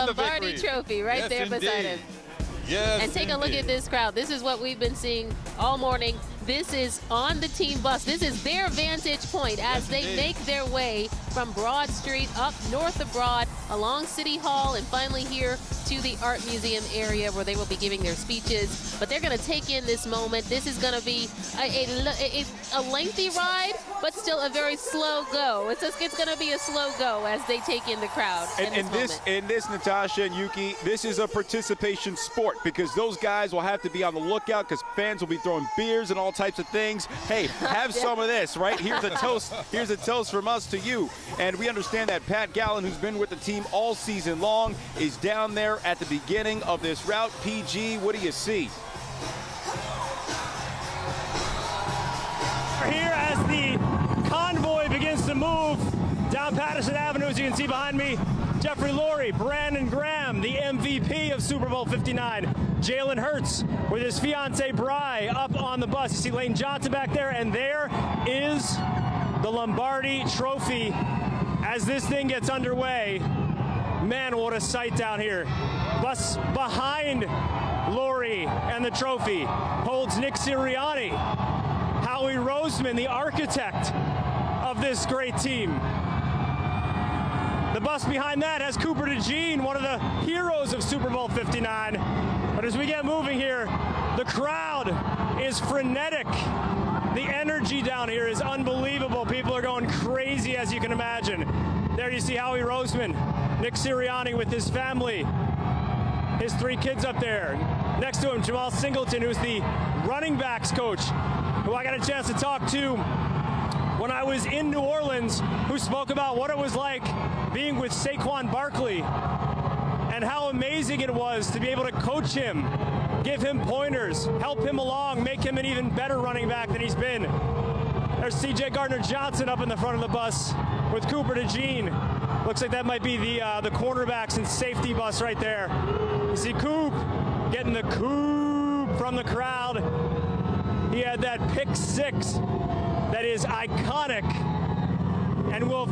Lombardi Trophy right there beside him. Yes, and take a look at this crowd. This is what we've been seeing all morning. This is on the team bus. This is their vantage point as they make their way from Broad Street up north of Broad, along City Hall, and finally here to the Art Museum area where they will be giving their speeches. But they're going to take in this moment. This is going to be a lengthy ride, but still a very slow go. It's going to be a slow go as they take in the crowd. And this, Natasha and Yuki, this is a participation sport because those guys will have to be on the lookout because fans will be throwing beers and all types of things. Hey, have some of this, right? Here's a toast. Here's a toast from us to you. And we understand that Pat Gallen, who's been with the team all season long, is down there at the beginning of this route. PG, what do you see? We're here as the convoy begins to move down Patterson Avenue, as you can see behind me. Jeffrey Lurie, Brandon Graham, the MVP of Super Bowl 59. Jalen Hurts with his fiancee Bri up on the bus. You see Lane Johnson back there, and there is the Lombardi Trophy as this thing gets underway. Man, what a sight down here. Bus behind Lurie and the trophy holds Nick Sirianni, Howie Roseman, the architect of this great team. The bus behind that has Cooper DeJean, one of the heroes of Super Bowl 59. But as we get moving here, the crowd is frenetic. The energy down here is unbelievable. People are going crazy, as you can imagine. There you see Howie Roseman, Nick Sirianni with his family, his 3 kids up there. Next to him, Jamal Singleton, who's the running backs coach, who I got a chance to talk to when I was in New Orleans, who spoke about what it was like being with Saquon Barkley and how amazing it was to be able to coach him, give him pointers, help him along, make him an even better running back than he's been. There's C.J. Gardner-Johnson up in the front of the bus with Cooper DeJean. Looks like that might be the cornerbacks and safety bus right there. You see Coop getting the Coop from the crowd. He had that pick 6 that is iconic and will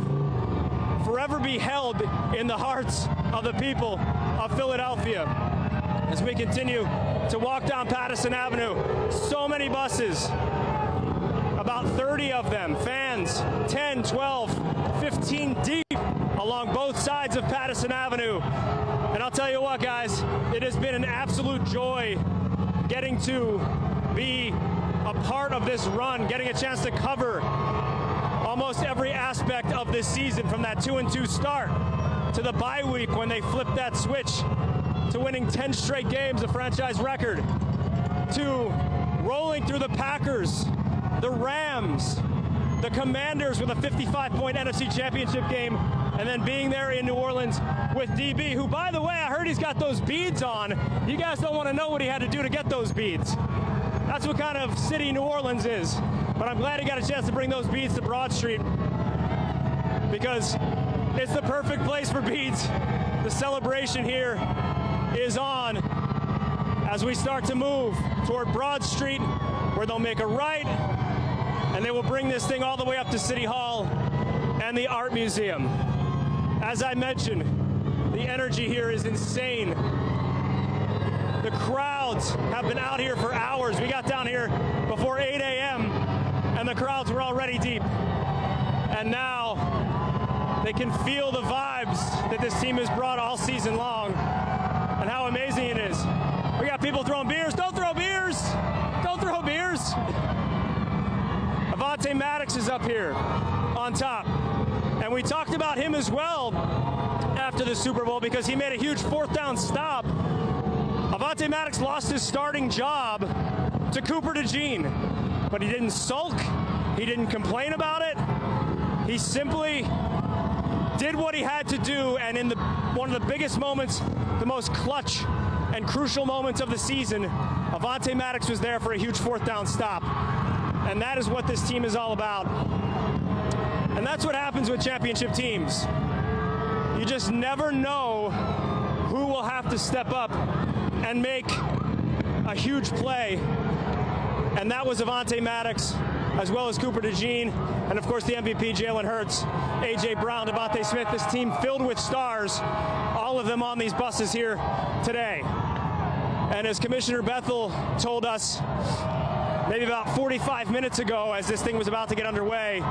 forever be held in the hearts of the people of Philadelphia. As we continue to walk down Patterson Avenue, so many buses, about 30 of them, fans, 10, 12, 15 deep along both sides of Patterson Avenue. And I'll tell you what, guys, it has been an absolute joy getting to be a part of this run, getting a chance to cover almost every aspect of this season, from that 2-2 start to the bye week when they flipped that switch to winning 10 straight games, a franchise record, to rolling through the Packers, the Rams, the Commanders with a 55-point NFC Championship game, and then being there in New Orleans with DB, who, by the way, I heard he's got those beads on. You guys don't want to know what he had to do to get those beads. That's what kind of city New Orleans is. But I'm glad he got a chance to bring those beads to Broad Street because it's the perfect place for beads. The celebration here is on as we start to move toward Broad Street, where they'll make a right, and they will bring this thing all the way up to City Hall and the Art Museum. As I mentioned, the energy here is insane. The crowds have been out here for hours. We got down here before 8 a.m. and the crowds were already deep. And now they can feel the vibes that this team has brought all season long and how amazing it is. We got people throwing beers. Don't throw beers! Don't throw beers! Avonte Maddox is up here on top. And we talked about him as well after the Super Bowl because he made a huge 4th down stop. Avonte Maddox lost his starting job to Cooper DeJean, but he didn't sulk. He didn't complain about it. He simply did what he had to do, and in one of the biggest moments, the most clutch and crucial moments of the season, Avonte Maddox was there for a huge 4th down stop. And that is what this team is all about. And that's what happens with championship teams. You just never know who will have to step up and make a huge play. And that was Avonte Maddox, as well as Cooper DeJean, and of course the MVP Jalen Hurts, A.J. Brown, Devontae Smith. This team filled with stars, all all of them on these buses here today. And as Commissioner Bethel told us maybe about 45 minutes ago as this thing was about to get underway,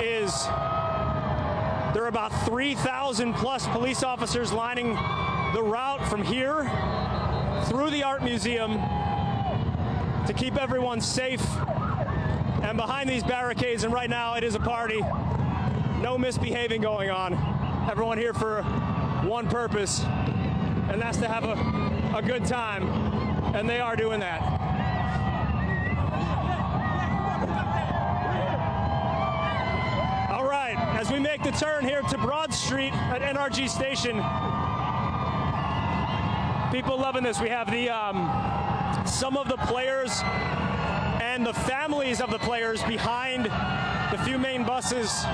is there are about 3,000 plus police officers lining the route from here through the Art Museum to keep everyone safe and behind these barricades. And right now it is a party. No misbehaving going on. Everyone here for one purpose, and that's to have a good time. And they are doing that. All right, as we make the turn here to Broad Street at NRG Station, people loving this. We have the some of the players and the families of the players behind the few main buses.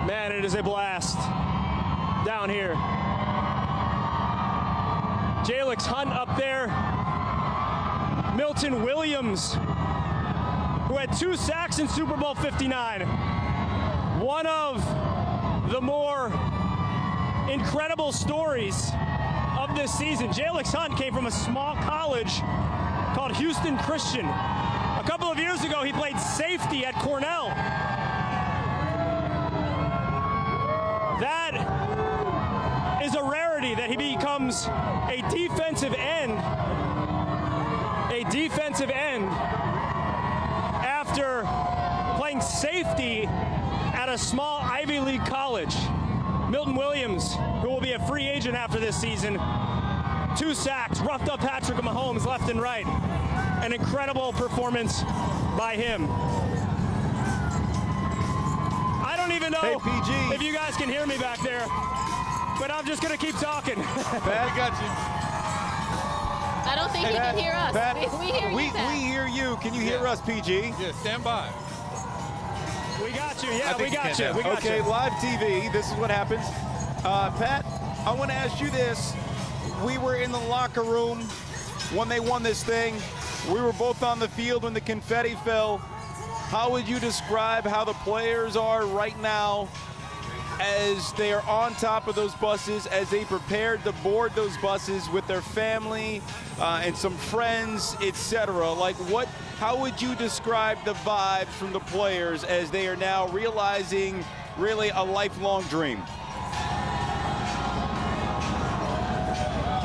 Man, it is a blast down here. Jalix Hunt up there. Milton Williams, who had 2 sacks in Super Bowl 59. One of the more incredible stories of this season. Jalix Hunt came from a small college called Houston Christian. A couple of years ago, he played safety at Cornell. That is a rarity, that he becomes a defensive end after playing safety at a small Ivy League college. Milton Williams, who will be a free agent after this season, 2 sacks, roughed up Patrick Mahomes left and right. An incredible performance by him. I don't even know if you guys can hear me back there, but I'm just going to keep talking. Pat, I got you. I don't think you can hear us. Pat, we hear you, Pat. We hear you. Can you hear us, PG? Yeah, stand by. We got you. Yeah, we got you. Okay, live TV. This is what happens. Pat, I want to ask you this. We were in the locker room when they won this thing. We were both on the field when the confetti fell. How would you describe how the players are right now as they are on top of those buses, as they prepared to board those buses with their family and some friends, etc.? Like, how would you describe the vibes from the players as they are now realizing really a lifelong dream?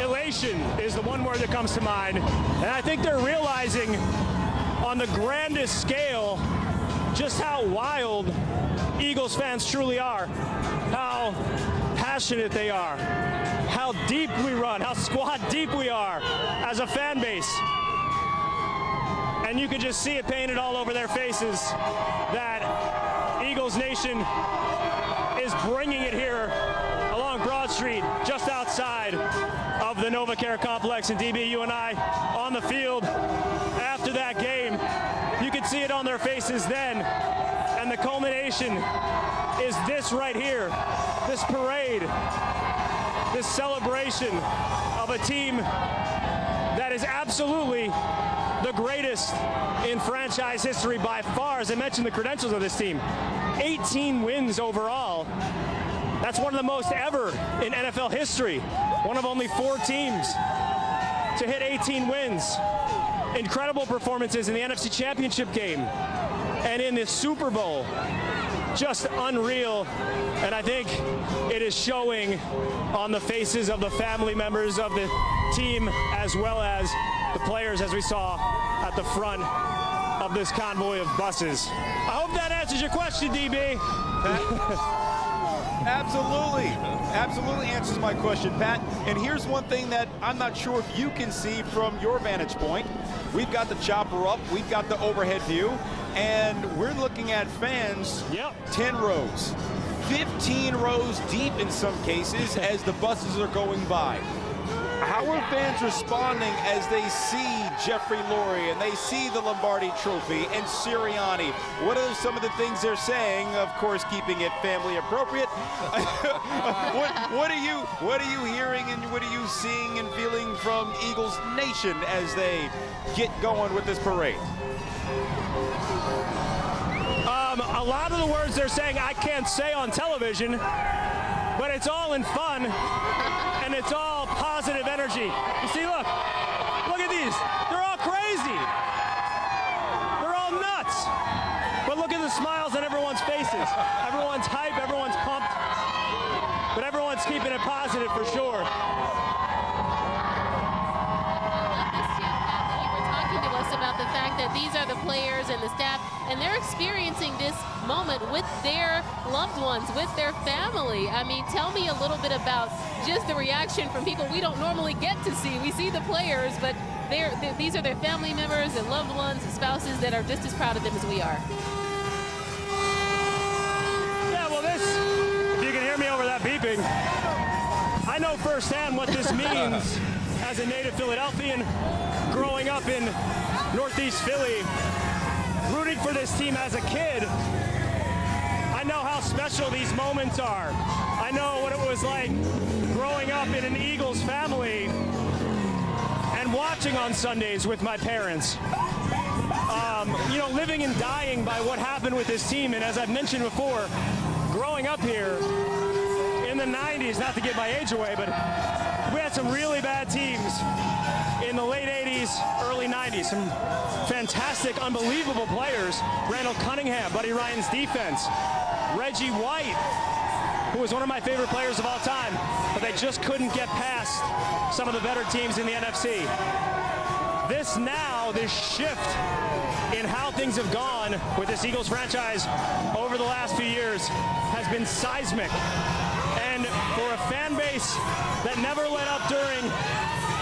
Elation is the one word that comes to mind. And I think they're realizing on the grandest scale just how wild Eagles fans truly are, how passionate they are, how deep we run, how squad deep we are as a fan base. And you can just see it painted all over their faces that Eagles Nation is bringing it here along Broad Street, just outside of the NovaCare complex. And DB, you and I on the field after that game, you could see it on their faces then. And the culmination is this right here, this parade, this celebration of a team that is absolutely the greatest in franchise history by far. As I mentioned, the credentials of this team, 18 wins overall. That's one of the most ever in NFL history. One of only 4 teams to hit 18 wins. Incredible performances in the NFC Championship game and in the Super Bowl. Just unreal. And I think it is showing on the faces of the family members of the team as well as the players, as we saw at the front of this convoy of buses. I hope that answers your question, DB. Absolutely answers my question, Pat. And here's one thing that I'm not sure if you can see from your vantage point. We've got the chopper up, we've got the overhead view, and we're looking at fans 10 rows, 15 rows deep in some cases as the buses are going by. How are fans responding as they see Jeffrey Lurie and they see the Lombardi Trophy and Sirianni? What are some of the things they're saying? Of course, keeping it family appropriate. What are you hearing and what are you seeing and feeling from Eagles Nation as they get going with this parade? a lot of the words they're saying I can't say on television, but it's all in fun, and it's all positive energy. You see, look at these. They're all crazy. They're all nuts. But look at the smiles on everyone's faces. Everyone's hype, everyone's pumped, but everyone's keeping it positive for sure. About the fact that these are the players and the staff, and they're experiencing this moment with their loved ones, with their family. I mean, tell me a little bit about just the reaction from people we don't normally get to see. We see the players, but these are their family members and loved ones and spouses that are just as proud of them as we are. Yeah, well, this, if you can hear me over that beeping, I know firsthand what this means as a native Philadelphian growing up in Northeast Philly, rooting for this team as a kid. I know how special these moments are. I know what it was like growing up in an Eagles family and watching on Sundays with my parents. You know, living and dying by what happened with this team. And as I've mentioned before, growing up here in the 90s, not to give my age away, but we had some really bad teams in the late 80s, early 90s. Some fantastic, unbelievable players. Randall Cunningham, Buddy Ryan's defense. Reggie White, who was one of my favorite players of all time, but they just couldn't get past some of the better teams in the NFC. This shift in how things have gone with this Eagles franchise over the last few years has been seismic. And for a fan base that never let up during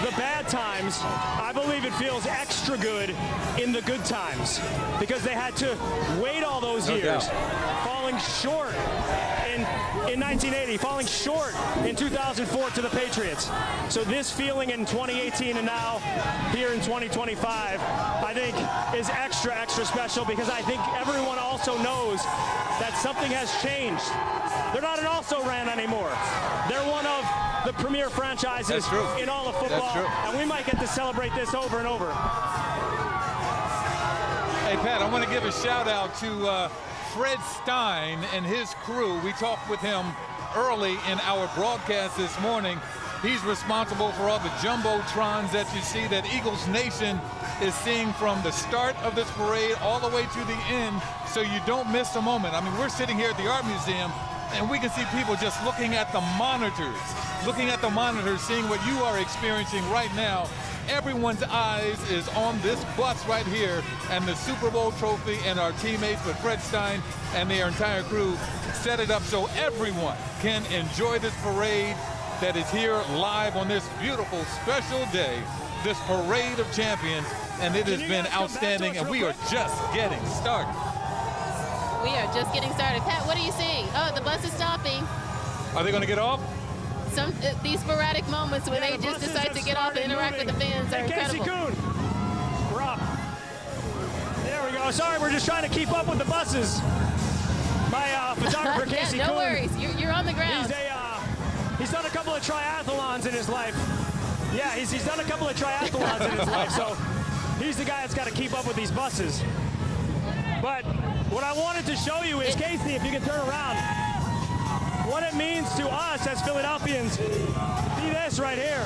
the bad times, I believe it feels extra good in the good times because they had to wait all those years, falling short in 1980, falling short in 2004 to the Patriots. So this feeling in 2018 and now here in 2025, I think is extra special because I think everyone also knows that something has changed. They're not an also-ran anymore. They're one of the premier franchises in all of football, and we might get to celebrate this over and over. Hey, Pat, I want to give a shout-out to Fred Stein and his crew. We talked with him early in our broadcast this morning. He's responsible for all the jumbotrons that you see that Eagles Nation is seeing from the start of this parade all the way to the end, so you don't miss a moment. I mean, we're sitting here at the Art Museum, and we can see people just looking at the monitors, seeing what you are experiencing right now. Everyone's eyes is on this bus right here and the Super Bowl trophy, and our teammates with Fred Stein and their entire crew set it up so everyone can enjoy this parade that is here live on this beautiful special day, this parade of champions, and it has been outstanding, and we are just getting started. We are just getting started. Pat, what are you seeing? Oh, the bus is stopping. Are they going to get off? These sporadic moments when they just decide to get off and interact with the fans are incredible. Casey Kuhn. We're up. There we go. Sorry, we're just trying to keep up with the buses. My photographer, Casey Kuhn. No worries. You're on the ground. He's done a couple of triathlons in his life. Yeah, he's done a couple of triathlons in his life, so he's the guy that's got to keep up with these buses. But what I wanted to show you is, Casey, if you can turn around, what it means to us as Philadelphians. See this right here.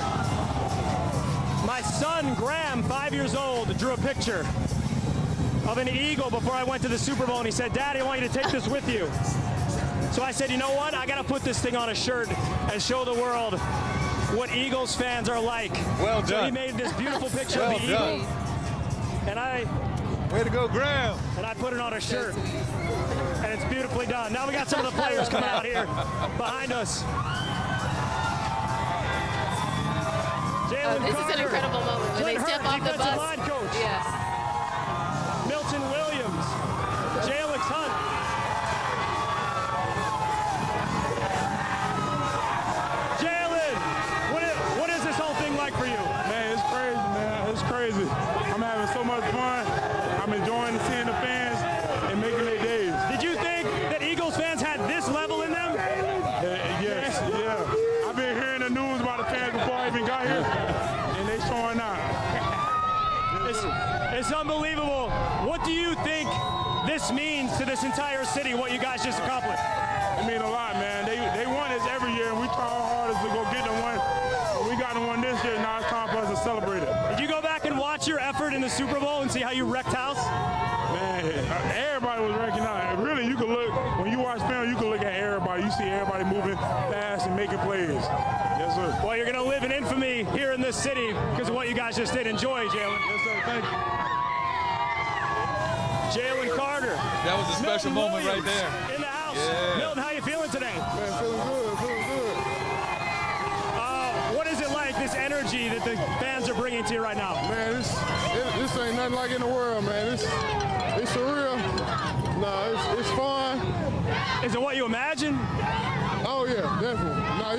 My son, Graham, 5 years old, drew a picture of an eagle before I went to the Super Bowl, and he said, "Daddy, I want you to take this with you." So I said, you know what? I got to put this thing on a shirt and show the world what Eagles fans are like. Well done. So he made this beautiful picture of the eagle. And way to go, Graham. And I put it on a shirt. And it's beautifully done. Now we got some of the players coming out here behind us. This is an incredible moment when they step off the bus. Line coach. Yes. Milton Williams. Jalix Hunt. Jalen, what is this whole thing like for you? Man, it's crazy, man. It's crazy. I'm having so much fun. I'm enjoying seeing the fans and making their days. Did you think that Eagles fans had this level in them? Yes, yeah. I've been hearing the news about the fans before I even got here, and they showing out. It's unbelievable. What do you think this means to this entire city, what you guys just accomplished? It means a lot, man. They won this every year, and we try our hardest to go get the one. But we got the one this year, now it's time for us to celebrate it. Did you go back and watch your effort in the Super Bowl and see how you wrecked house? Man, everybody was wrecking out. And really, you can look, when you watch film, you can look at everybody. You see everybody moving fast and making plays. Yes, sir. Well, you're going to live in infamy here in this city because of what you guys just did. Enjoy, Jalen. Yes, sir. Thank you. Jalen Carter. That was a special Milton moment right Williams there. in the house. Yeah. Milton, how you feeling today? Man, feeling good, feeling good. What is it like, this energy that the fans are bringing to you right now? Man, this ain't nothing like in the world, man. It's surreal. No, it's fun. Is it what you imagine? Oh, yeah, definitely. No,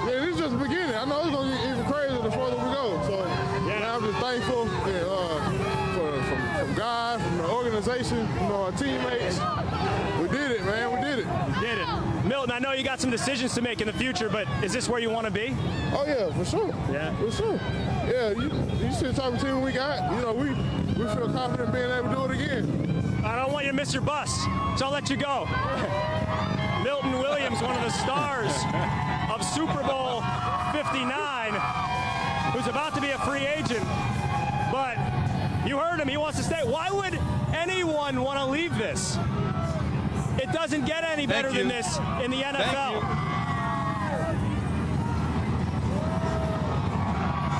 this is just the beginning. I know it's going to get even crazier the further we go. So, man, I'm just thankful from God, from the organization, our teammates. We did it, man. We did it. Did it. Milton, I know you got some decisions to make in the future, but is this where you want to be? Oh, yeah, for sure. Yeah. For sure. Yeah, you see the type of team we got. You know, we feel confident being able to do it again. I don't want you to miss your bus, so I'll let you go. Milton Williams, one of the stars of Super Bowl 59, who's about to be a free agent. But you heard him, he wants to stay. Why would anyone want to leave this? It doesn't get any better than this in the NFL.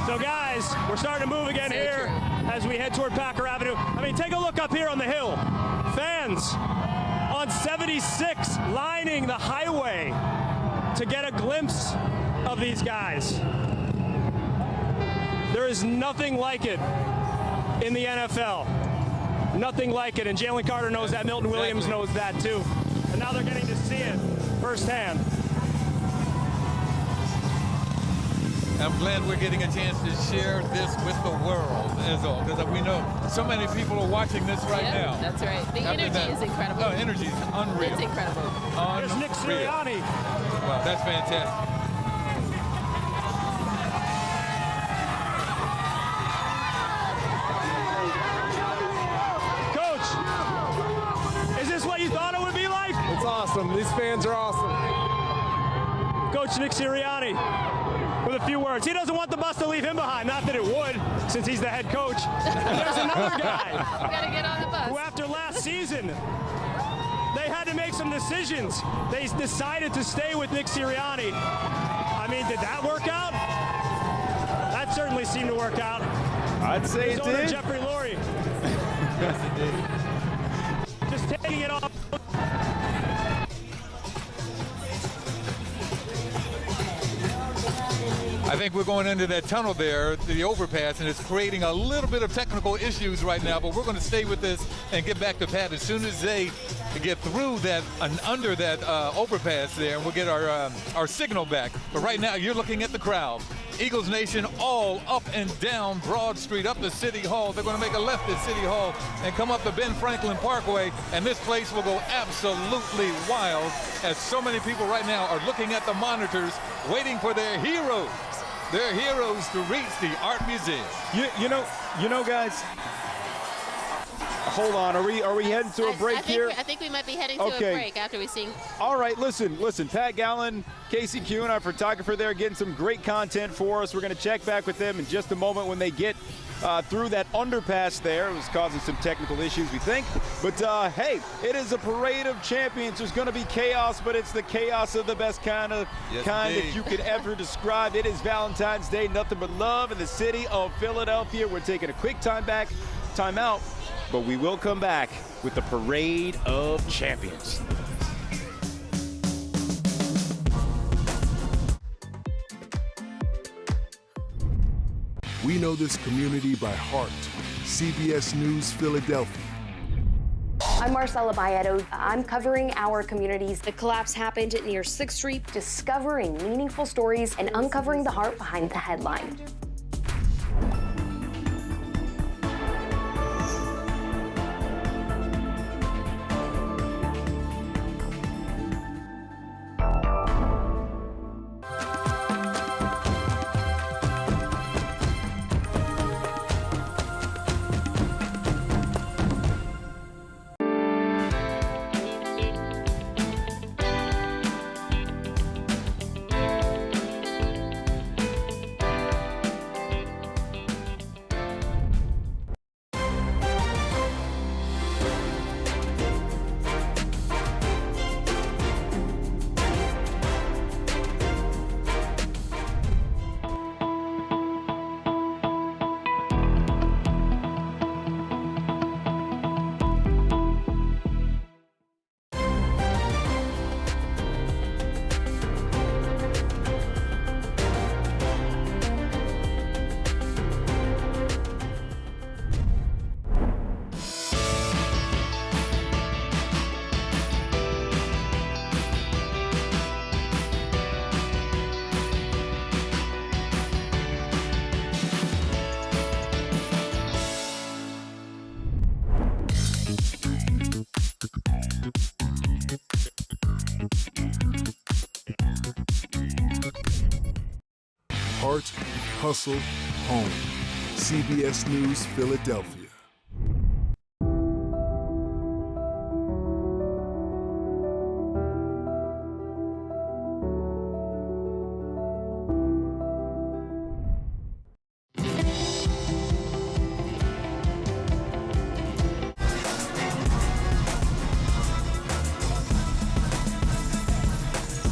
So guys, we're starting to move again here as we head toward Packer Avenue. I mean, take a look up here on the hill. Fans on 76 lining the highway to get a glimpse of these guys. There is nothing like it in the NFL. Nothing like it, and Jalen Carter knows that. Milton Williams knows that too. And now they're getting to see it firsthand. I'm glad we're getting a chance to share this with the world, as all, because we know so many people are watching this right now. That's right. The energy is incredible. No, energy is unreal. It's incredible. There's Nick Sirianni. Wow, that's fantastic. Coach, is this what you thought it would be like? It's awesome. These fans are awesome. Coach Nick Sirianni with a few words. He doesn't want the bus to leave him behind. Not that it would, since he's the head coach. And there's another guy Gotta get on the bus. who, after last season, they had to make some decisions. They decided to stay with Nick Sirianni. I mean, did that work out? That certainly seemed to work out. I'd say His it owner, did. Jeffrey Lurie. Yes, it did. Just taking it off. I think we're going into that tunnel there, the overpass, and it's creating a little bit of technical issues right now, but we're going to stay with this and get back to Pat as soon as they get through that and under that overpass there, and we'll get our signal back. But right now, you're looking at the crowd. Eagles Nation all up and down Broad Street, up to City Hall. They're going to make a left at City Hall and come up the Ben Franklin Parkway, and this place will go absolutely wild as so many people right now are looking at the monitors, waiting for their heroes. Their heroes to reach the art museum. You know, guys. Hold on. Are we heading to a break here? I think we might be heading to a break after we sing. All right, listen. Pat Gallen, Casey Kuhn, our photographer there, getting some great content for us. We're going to check back with them in just a moment when they get through that underpass there. It was causing some technical issues, we think. But, hey, it is a parade of champions. There's going to be chaos, but it's the chaos of the best kind that you could ever describe. It is Valentine's Day, nothing but love in the city of Philadelphia. We're taking a quick time out, but we will come back with the parade of champions. We know this community by heart. CBS News Philadelphia. I'm Marcella Bayeto. I'm covering our communities. The collapse happened near 6th Street, discovering meaningful stories and uncovering the heart behind the headline. heart, hustle, home. CBS News Philadelphia.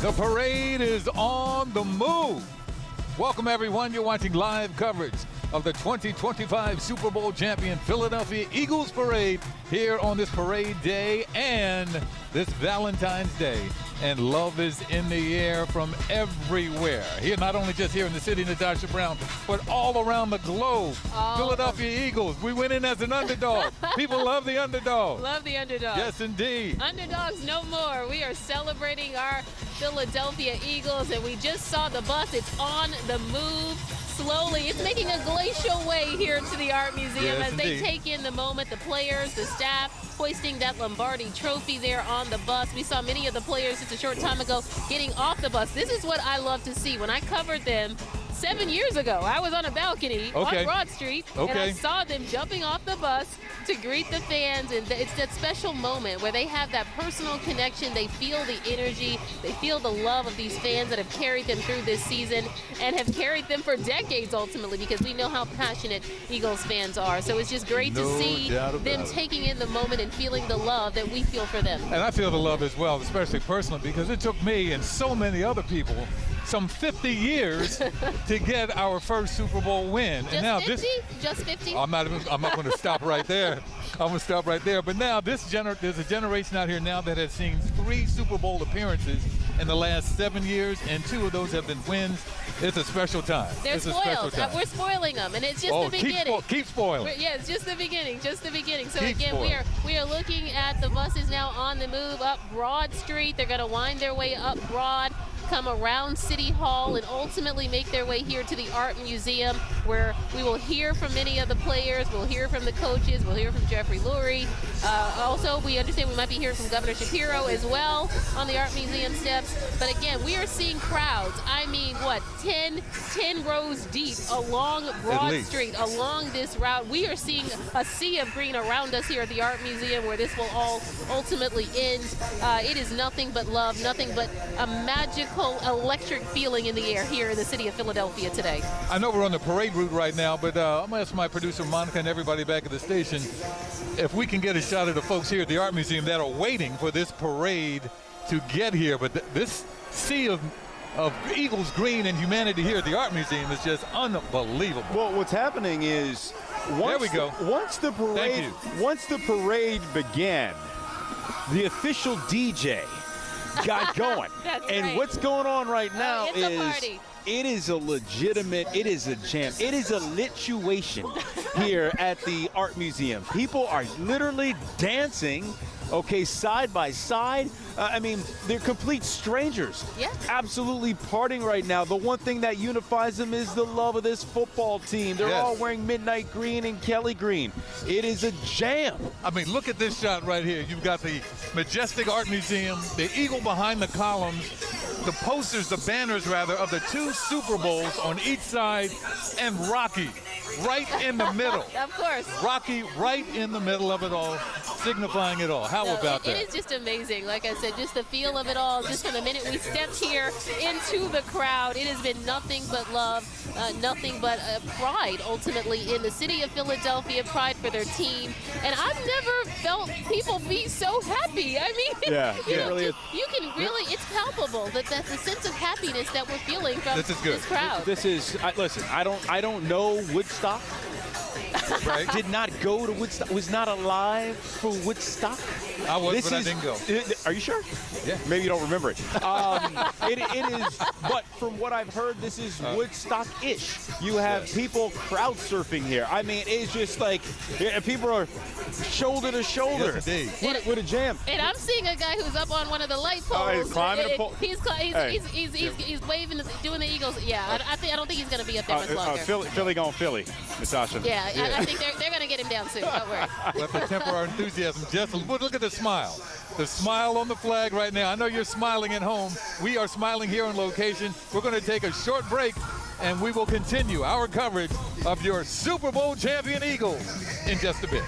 The parade is on the move. Welcome, everyone. You're watching live coverage of the 2025 Super Bowl champion Philadelphia Eagles parade here on this parade day and this Valentine's Day. And love is in the air from everywhere. Here, not only just here in the city, Natasha Brown, but all around the globe. Philadelphia Eagles, we went in as an underdog. People love the underdog. Love the underdog. Yes, indeed. Underdogs no more. We are celebrating our Philadelphia Eagles, and we just saw the bus. It's on the move. Slowly, it's making a glacial way here to the Art Museum as they take in the moment, the players, the staff, hoisting that Lombardi trophy there on the bus. We saw many of the players just a short time ago getting off the bus. This is what I love to see. When I covered them 7 years ago, I was on a balcony on Broad Street, and I saw them jumping off the bus to greet the fans, and it's that special moment where they have that personal connection. They feel the energy, they feel the love of these fans that have carried them through this season and have carried them for decades ultimately, because we know how passionate Eagles fans are. So it's just great to see them taking in the moment and feeling the love that we feel for them. And I feel the love as well, especially personally, because it took me and so many other people some 50 years to get our first Super Bowl win. Just and now 50? Just 50? I'm not going to stop right there. I'm going to stop right there. But now there's a generation out here now that has seen 3 Super Bowl appearances in the last 7 years, and 2 of those have been wins. It's a special time. They're spoiled. We're spoiling them, and it's just the beginning. Keep spoiling. Yeah, it's just the beginning. Just the beginning. So keep again, spoiling. we are looking at the buses now on the move up Broad Street. They're going to wind their way up Broad, come around City Hall, and ultimately make their way here to the Art Museum, where we will hear from many of the players, we'll hear from the coaches, we'll hear from Jeffrey Lurie. Also, we understand we might be hearing from Governor Shapiro as well on the Art Museum steps. But again, we are seeing crowds, I mean, 10 rows deep along Broad Street, along this route. We are seeing a sea of green around us here at the Art Museum, where this will all ultimately end. It is nothing but love, nothing but a magical, electric feeling in the air here in the city of Philadelphia today. I know we're on the parade route right now, but I'm going to ask my producer Monica and everybody back at the station if we can get a shot of the folks here at the Art Museum that are waiting for this parade to get here. But this sea of Eagles green and humanity here at the Art Museum is just unbelievable. Well, what's happening is once the parade began, the official DJ got going. And what's going on right now is it is a legitimate, it is a jam, it is a lituation here at the Art Museum. People are literally dancing, side by side. I mean, they're complete strangers. Absolutely partying right now. The one thing that unifies them is the love of this football team. They're all wearing midnight green and Kelly green. It is a jam. I mean, look at this shot right here. You've got the majestic Art Museum, the eagle behind the columns, the posters, the banners rather, of the 2 Super Bowls on each side, and Rocky right in the middle. Of course. Rocky right in the middle of it all, signifying it all. How about that? It is just amazing. Like I said, just the feel of it all, just from the minute we stepped here into the crowd, it has been nothing but love, nothing but pride, ultimately, in the city of Philadelphia, pride for their team. And I've never felt people be so happy. I mean, you can really, it's palpable that the sense of happiness that we're feeling from this crowd. Listen, I don't know Woodstock. Right. Did not go to Woodstock. Was not alive for Woodstock. I was, but I didn't go. Are you sure? Yeah. Maybe you don't remember it. It is, but from what I've heard, this is Woodstock-ish. You have people crowd surfing here. I mean, it's just like people are shoulder to shoulder. Yes, indeed. What a jam. And I'm seeing a guy who's up on one of the light poles. He's climbing a pole. He's waving, doing the Eagles. Yeah, I don't think he's going to be up there much longer. Philly going Philly, Natasha. Yeah, I think they're going to get him down soon. Don't worry. We'll have to temper our enthusiasm just a little. Look at the smile. The smile on the flag right now. I know you're smiling at home. We are smiling here on location. We're going to take a short break, and we will continue our coverage of your Super Bowl champion Eagles in just a bit.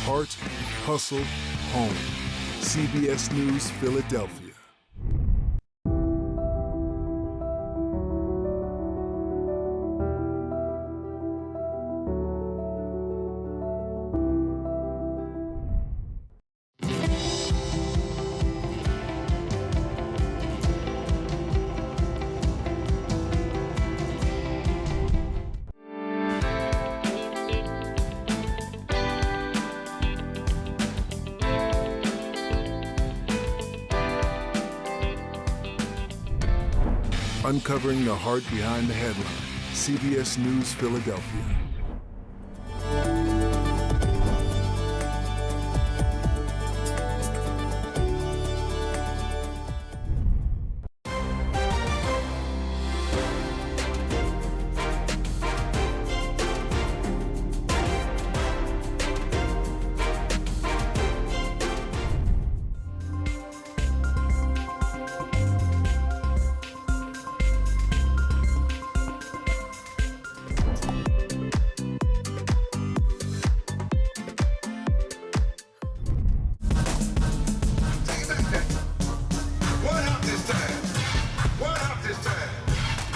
Heart, hustle, home. CBS News Philadelphia. Uncovering the heart behind the headline. CBS News Philadelphia.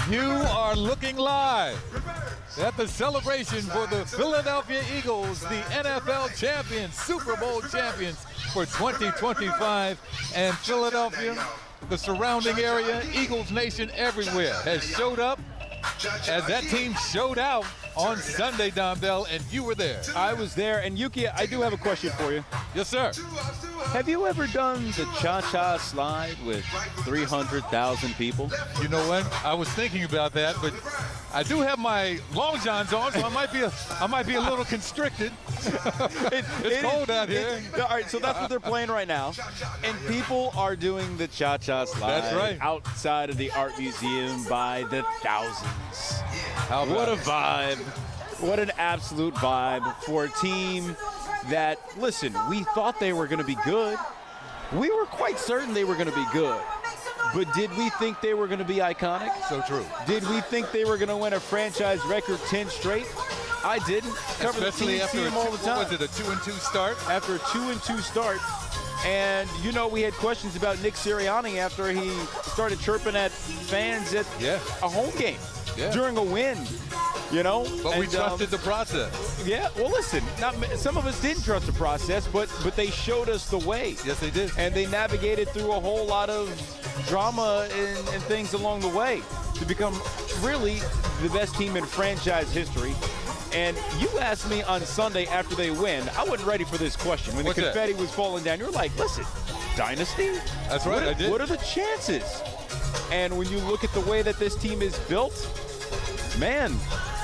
You are looking live at the celebration for the Philadelphia Eagles, the NFL champions, Super Bowl champions for 2025. And Philadelphia, the surrounding area, Eagles Nation everywhere has showed up as that team showed out on Sunday, Don Bell, and you were there. I was there, and Yuki, I do have a question for you. Yes, sir. Have you ever done the cha-cha slide with 300,000 people? You know what? I was thinking about that, but I do have my long johns on, so I might be a little constricted. It's cold out here. All right, so that's what they're playing right now, and people are doing the cha-cha slide. That's right. Outside of the art museum by the thousands. How about What a it? vibe. What an absolute vibe for a team that, listen, we thought they were going to be good. We were quite certain they were going to be good. But did we think they were going to be iconic? So true. Did we think they were going to win a franchise record 10 straight? I didn't. Cover Especially the after team all the time. was it a 2-2 start? After a 2-2 start. And, you know, we had questions about Nick Sirianni after he started chirping at fans at a home game during a win, you know. But we trusted the process. Yeah, well, listen, some of us didn't trust the process, but they showed us the way. Yes, they did. And they navigated through a whole lot of drama and things along the way to become really the best team in franchise history. And you asked me on Sunday after they win, I wasn't ready for this question. When the confetti was falling down, you're like, listen, dynasty? That's right, I did. What are the chances? And when you look at the way that this team is built, man,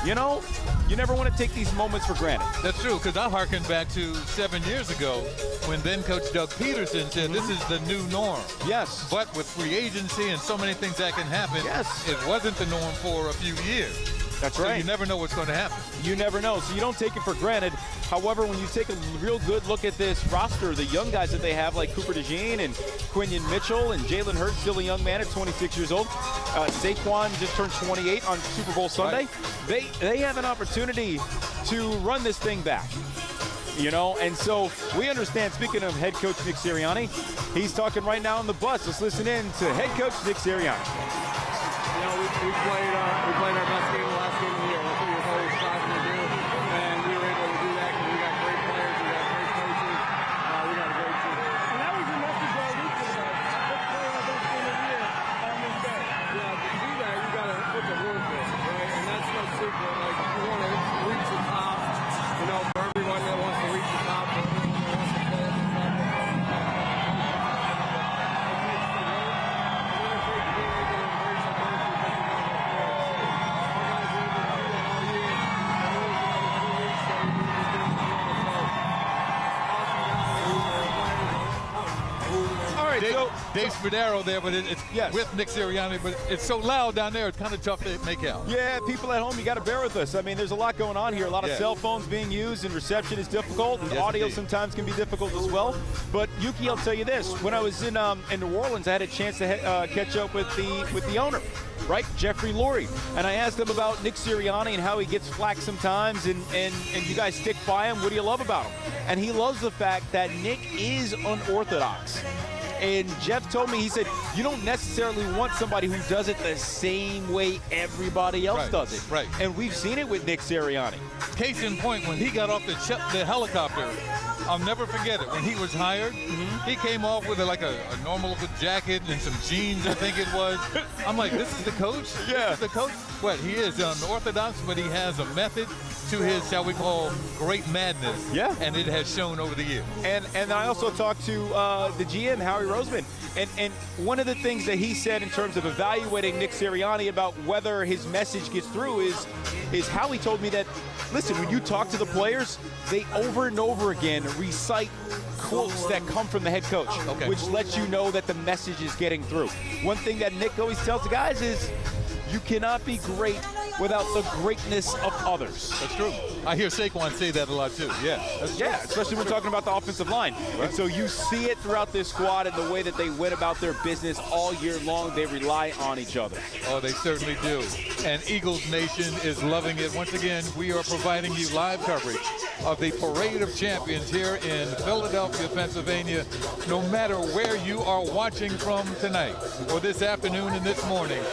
you know, you never want to take these moments for granted. That's true, because I hearken back to 7 years ago when then-coach Doug Peterson said this is the new norm. Yes. But with free agency and so many things that can happen, it wasn't the norm for a few years. That's right. So you never know what's going to happen. You never know, so you don't take it for granted. However, when you take a real good look at this roster, the young guys that they have, like Cooper DeJean and Quinion Mitchell and Jalen Hurts, still a young man at 26 years old. Saquon just turned 28 on Super Bowl Sunday. Right. They have an opportunity to run this thing back. You know, and so we understand, speaking of head coach Nick Sirianni, he's talking right now on the bus. Let's listen in to head coach Nick Sirianni. You know, we played our best game the last game of the year. That's what we were always striving to do, and we were able to do that because we got great players. We got Dave Spadaro there, but it's with Nick Sirianni, but it's so loud down there, it's kind of tough to make out. Yeah, people at home, you got to bear with us. I mean, there's a lot going on here. A lot of cell phones being used, and reception is difficult, and audio sometimes can be difficult as well. But Yuki, I'll tell you this: when I was in New Orleans, I had a chance to catch up with the owner, right, Jeffrey Lurie, and I asked him about Nick Sirianni and how he gets flack sometimes, and you guys stick by him. What do you love about him? And he loves the fact that Nick is unorthodox. And Jeff told me, he said, you don't necessarily want somebody who does it the same way everybody else does it. Right. And we've seen it with Nick Sirianni. Case in point, when he got off the helicopter, I'll never forget it. When he was hired, he came off with a normal looking jacket and some jeans, I think it was. I'm like, this is the coach? Yeah. This is the coach? What, he is unorthodox, but he has a method to his, shall we call, great madness. Yeah. And it has shown over the years. And I also talked to the GM, Howie Roseman, and one of the things that he said in terms of evaluating Nick Sirianni about whether his message gets through is how he told me that, listen, when you talk to the players, they over and over again recite quotes that come from the head coach, which lets you know that the message is getting through. One thing that Nick always tells the guys is, you cannot be great without the greatness of others. That's true. I hear Saquon say that a lot too. Yeah. Especially when we're talking about the offensive line. Right. And so you see it throughout this squad and the way that they went about their business all year long. They rely on each other. Oh, they certainly do. And Eagles Nation is loving it. Once again, we are providing you live coverage of the Parade of Champions here in Philadelphia, Pennsylvania. No matter where you are watching from tonight or this afternoon and this morning,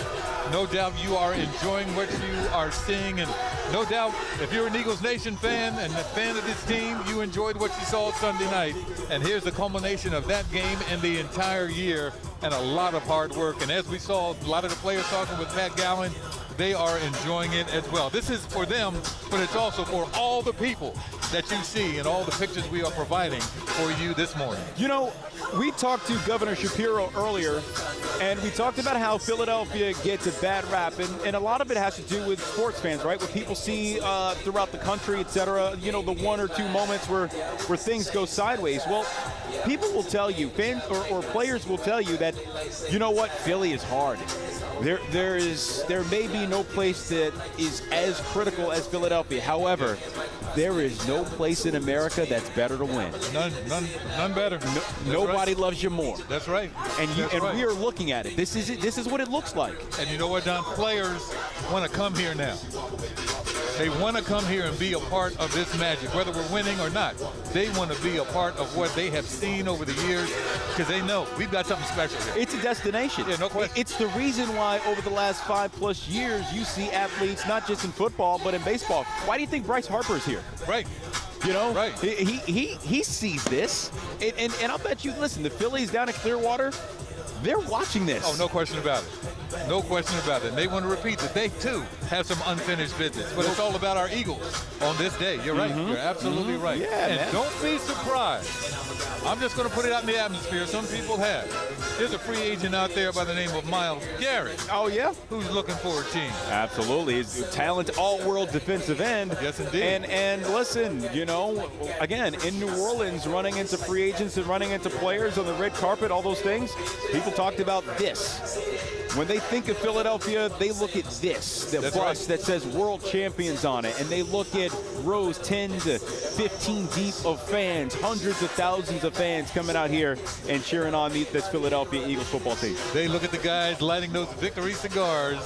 no doubt you are enjoying what you are seeing, and no doubt if you're an Eagles Nation fan and a fan of this team, you enjoyed what you saw Sunday night. And here's the culmination of that game and the entire year, and a lot of hard work. And as we saw a lot of the players talking with Pat Gallen, they are enjoying it as well. This is for them, but it's also for all the people that you see and all the pictures we are providing for you this morning. You know, we talked to Governor Shapiro earlier, and we talked about how Philadelphia gets a bad rap, and a lot of it has to do with sports fans, right? What people see throughout the country, et cetera, you know, the one or two moments where things go sideways. Well, people will tell you, fans or players will tell you that, you know what, Philly is hard. There may be no place that is as critical as Philadelphia. However, there is no place in America that's better to win. None better. Nobody loves you more. That's right. And we are looking at it. This is it. This is what it looks like. And you know what, Don? Players want to come here now. They want to come here and be a part of this magic, whether we're winning or not. They want to be a part of what they have seen over the years because they know we've got something special here. It's a destination. Yeah, no question. It's the reason why over the last 5+ years you see athletes, not just in football, but in baseball. Why do you think Bryce Harper's here? Right. You know, right. He sees this. And I'll bet you, listen, the Phillies down at Clearwater, they're watching this. Oh, no question about it. No question about it. And they want to repeat that they, too, have some unfinished business. But it's all about our Eagles on this day. You're right. You're absolutely right. Yeah, and man. Don't be surprised. I'm just going to put it out in the atmosphere. Some people have. There's a free agent out there by the name of Myles Garrett. Oh, yeah? Who's looking for a team. Absolutely. He's a talented all-world defensive end. Yes, indeed. And listen, you know, again, in New Orleans, running into free agents and running into players on the red carpet, all those things, people talked about this. When they think of Philadelphia, they look at this, the bus that says World Champions on it, and they look at rows 10 to 15 deep of fans, hundreds of thousands of fans coming out here and cheering on this Philadelphia Eagles football team. They look at the guys lighting those victory cigars,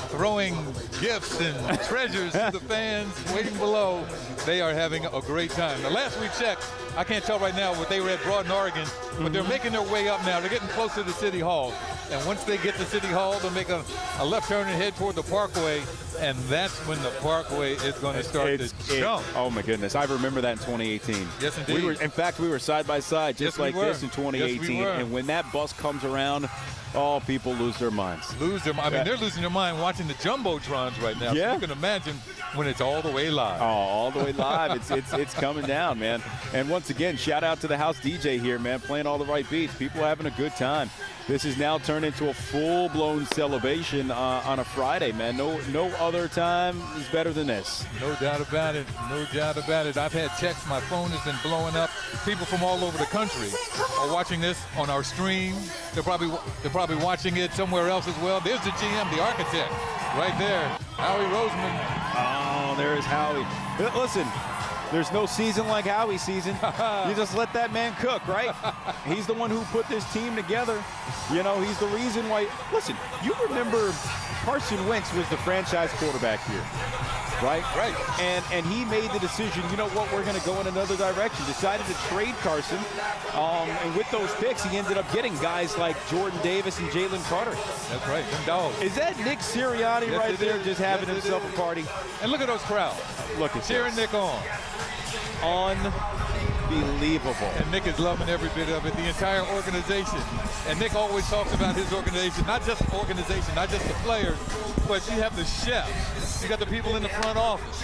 throwing gifts and treasures to the fans waiting below. They are having a great time. Now, last we checked, I can't tell right now what they were at Broad in Oregon, but they're making their way up now. They're getting close to the City Hall. And once they get to City Hall, they'll make a left turn and head toward the Parkway. And that's when the Parkway is going to start to jump. Oh, my goodness. I remember that in 2018. Yes, indeed. In fact, we were side by side just like this in 2018. Yes, we were. And when that bus comes around, all people lose their minds. I mean, they're losing their mind watching the Jumbotrons right now. Yeah. So you can imagine when it's all the way live. Oh, all the way live. It's coming down, man. And once again, shout out to the house DJ here, man, playing all the right beats. People are having a good time. This is now turned into a full-blown celebration on a Friday, man. No other time is better than this. No doubt about it. No doubt about it. I've had texts. My phone has been blowing up. People from all over the country are watching this on our stream. They're probably watching it somewhere else as well. There's the GM, the architect, right there. Howie Roseman. Oh, there's Howie. Listen, there's no season like Howie's season. You just let that man cook, right? He's the one who put this team together. You know, he's the reason why. Listen, you remember Carson Wentz was the franchise quarterback here, right? Right. And he made the decision, you know what, we're going to go in another direction. Decided to trade Carson. And with those picks, he ended up getting guys like Jordan Davis and Jalen Carter. That's right, them dogs. Is that Nick Sirianni right there just having himself a party? And look at those crowds. Look at cheering Nick on. Unbelievable. And Nick is loving every bit of it, the entire organization. And Nick always talks about his organization, not just the organization, not just the players, but you have the chef, you got the people in the front office,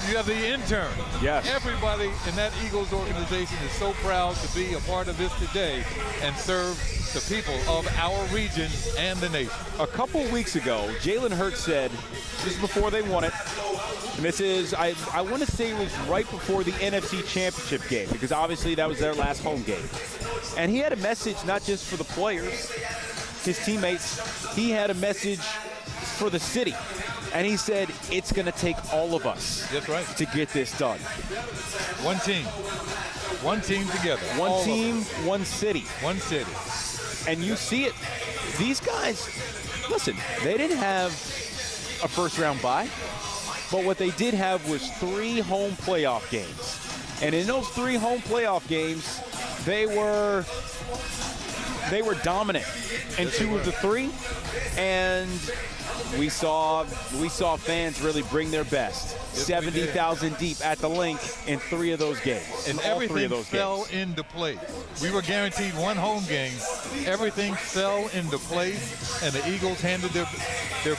you have the intern. Yes. Everybody in that Eagles organization is so proud to be a part of this today and serve the people of our region and the nation. A couple weeks ago, Jalen Hurts said, this is before they won it, and this is, I want to say it was right before the NFC Championship game, because obviously that was their last home game. And he had a message not just for the players, his teammates, he had a message for the city. And he said, it's going to take all of us That's right. to get this done. One team. One team together. One team, one city. One city. And you see it. These guys, listen, they didn't have a first-round bye. But what they did have was 3 home playoff games. And in those 3 home playoff games, they were dominant in 2 of the 3. And we saw fans really bring their best. 70,000 deep at the link in 3 of those games. And everything fell into place. We were guaranteed 1 home game. Everything fell into place, and the Eagles handled their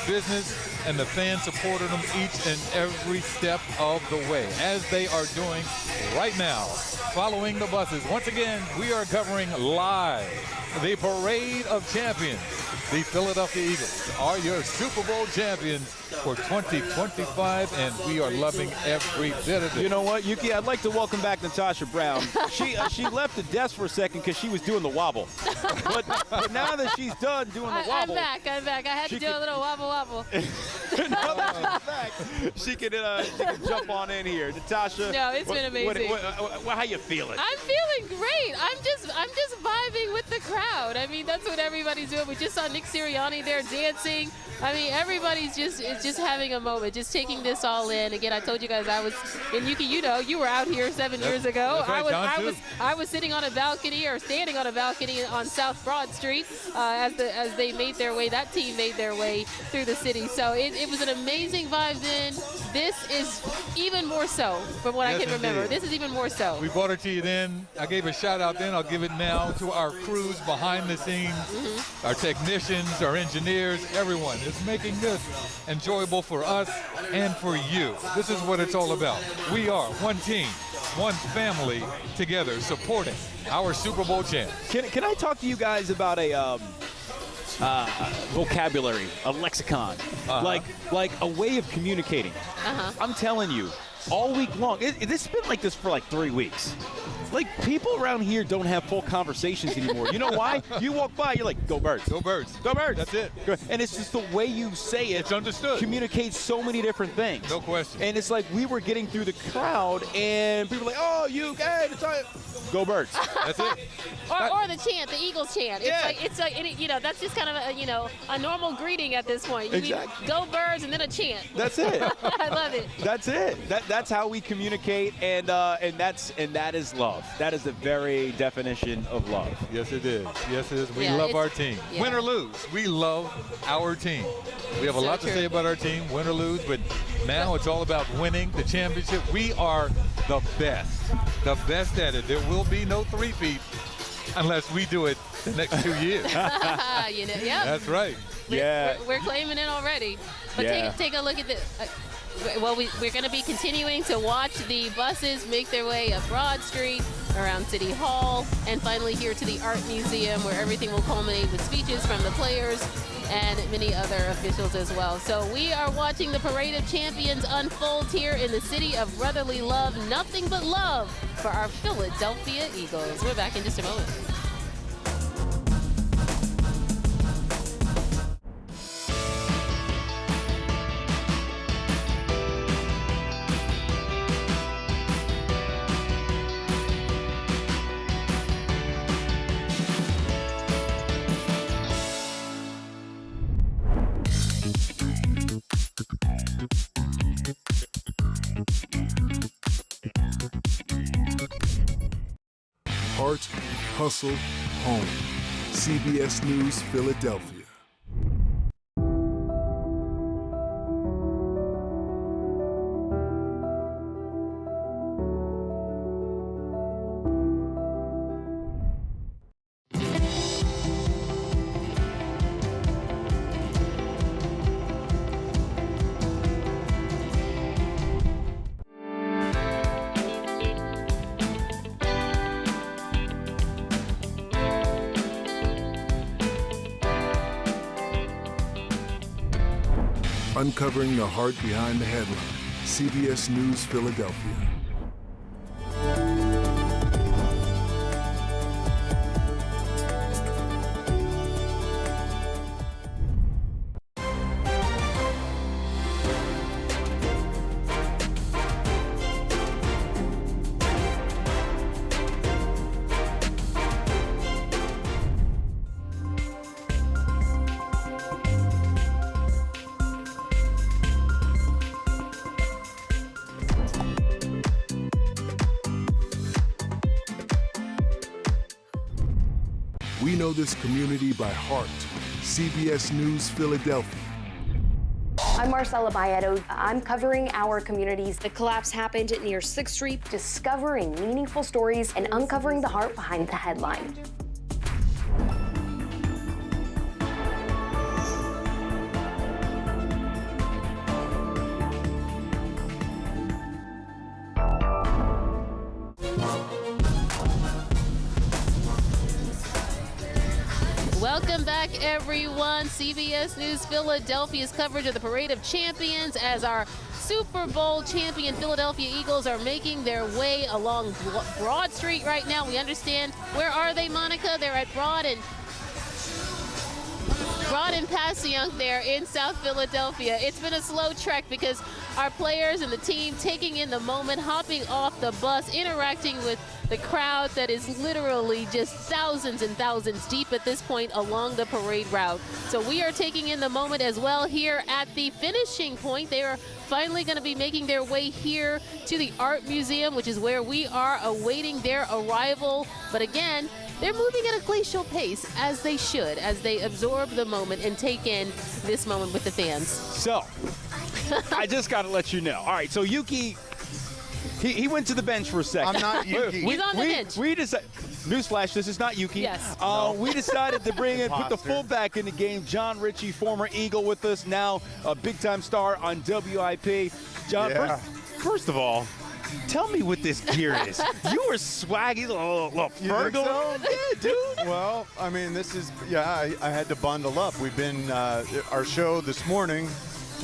business, and the fans supported them each and every step of the way, as they are doing right now, following the buses. Once again, we are covering live the Parade of Champions. The Philadelphia Eagles are your Super Bowl champions for 2025, and we are loving every bit of it. You know what, Yuki? I'd like to welcome back Natasha Brown. She left the desk for a second because she was doing the wobble. But now that she's done doing the wobble. I'm back. I had to do a little wobble. Now that she's back, she can jump on in here. Natasha. No, it's been amazing. How you feeling? I'm feeling great. I'm just vibing with the crowd. I mean, that's what everybody's doing. We just saw Nick Sirianni there dancing. I mean, everybody's just having a moment, just taking this all in. Again, I told you guys I was, and Yuki, you know, you were out here 7 years ago. That's right, I was sitting on a balcony or standing on a balcony on South Broad Street as they made their way. That team made their way through the city. So it was an amazing vibe then. This is even more so from what I can remember. This is even more so. We brought it to you then. I gave a shout out then. I'll give it now to our crews behind the scenes, our technicians, our engineers, everyone. It's making this enjoyable for us and for you. This is what it's all about. We are one team, one family together supporting our Super Bowl champs. Can I talk to you guys about a vocabulary, a lexicon, like a way of communicating? I'm telling you, all week long. This has been like this for like 3 weeks. Like, people around here don't have full conversations anymore. You know why? You walk by, you're like, go Birds. Go Birds. Go Birds. That's it. And it's just the way you say it. It's understood. Communicates so many different things. No question. And it's like we were getting through the crowd, and people were like, oh, you guys, go Birds. That's it. Or the chant, the Eagles chant. It's like you know, that's just kind of a normal greeting at this point. You mean go Birds and then a chant. That's it. I love it. That's it. That's how we communicate, and that is love. That is the very definition of love. Yes, it is. Yes, it is. We love our team. Yeah. Win or lose, we love our team. We have a lot to say about our team, win or lose, but now it's all about winning the championship. We are the best at it. There will be no 3-peat unless we do it the next 2 years. That's right. We're claiming it already. But take a look at this. Well, we're going to be continuing to watch the buses make their way up Broad Street. around City Hall, and finally here to the Art Museum, where everything will culminate with speeches from the players and many other officials as well. So we are watching the Parade of Champions unfold here in the city of brotherly love. Nothing but love for our Philadelphia Eagles. We're back in just a moment. Heart, hustle, home. CBS News Philadelphia. Uncovering the heart behind the headline. CBS News Philadelphia. We know this community by heart. CBS News Philadelphia. I'm Marcella Bayeto. I'm covering our communities. The collapse happened near 6th Street, discovering meaningful stories and uncovering the heart behind the headline. Welcome back, everyone. CBS News Philadelphia's coverage of the Parade of Champions as our Super Bowl champion Philadelphia Eagles are making their way along Broad Street right now. We understand. Where are they, Monica? They're at Broad and Passyunk there in South Philadelphia. It's been a slow trek because our players and the team taking in the moment, hopping off the bus, interacting with the crowd that is literally just thousands and thousands deep at this point along the parade route. So we are taking in the moment as well here at the finishing point. They are finally going to be making their way here to the Art Museum, which is where we are awaiting their arrival. But again, they're moving at a glacial pace, as they should, as they absorb the moment and take in this moment with the fans. So, I just got to let you know. All right, so Yuki, he went to the bench for a second. I'm not Yuki. He's on the bench. We decided, newsflash, this is not Yuki. Yes. We decided to bring in, put the fullback in the game, John Ritchie, former Eagle with us, now a big-time star on WIP. John, Yeah. first of all, tell me what this gear is. You were swaggy, little Fergal. so? Yeah, dude. Well, I mean, this is, I had to bundle up. We've been, our show this morning,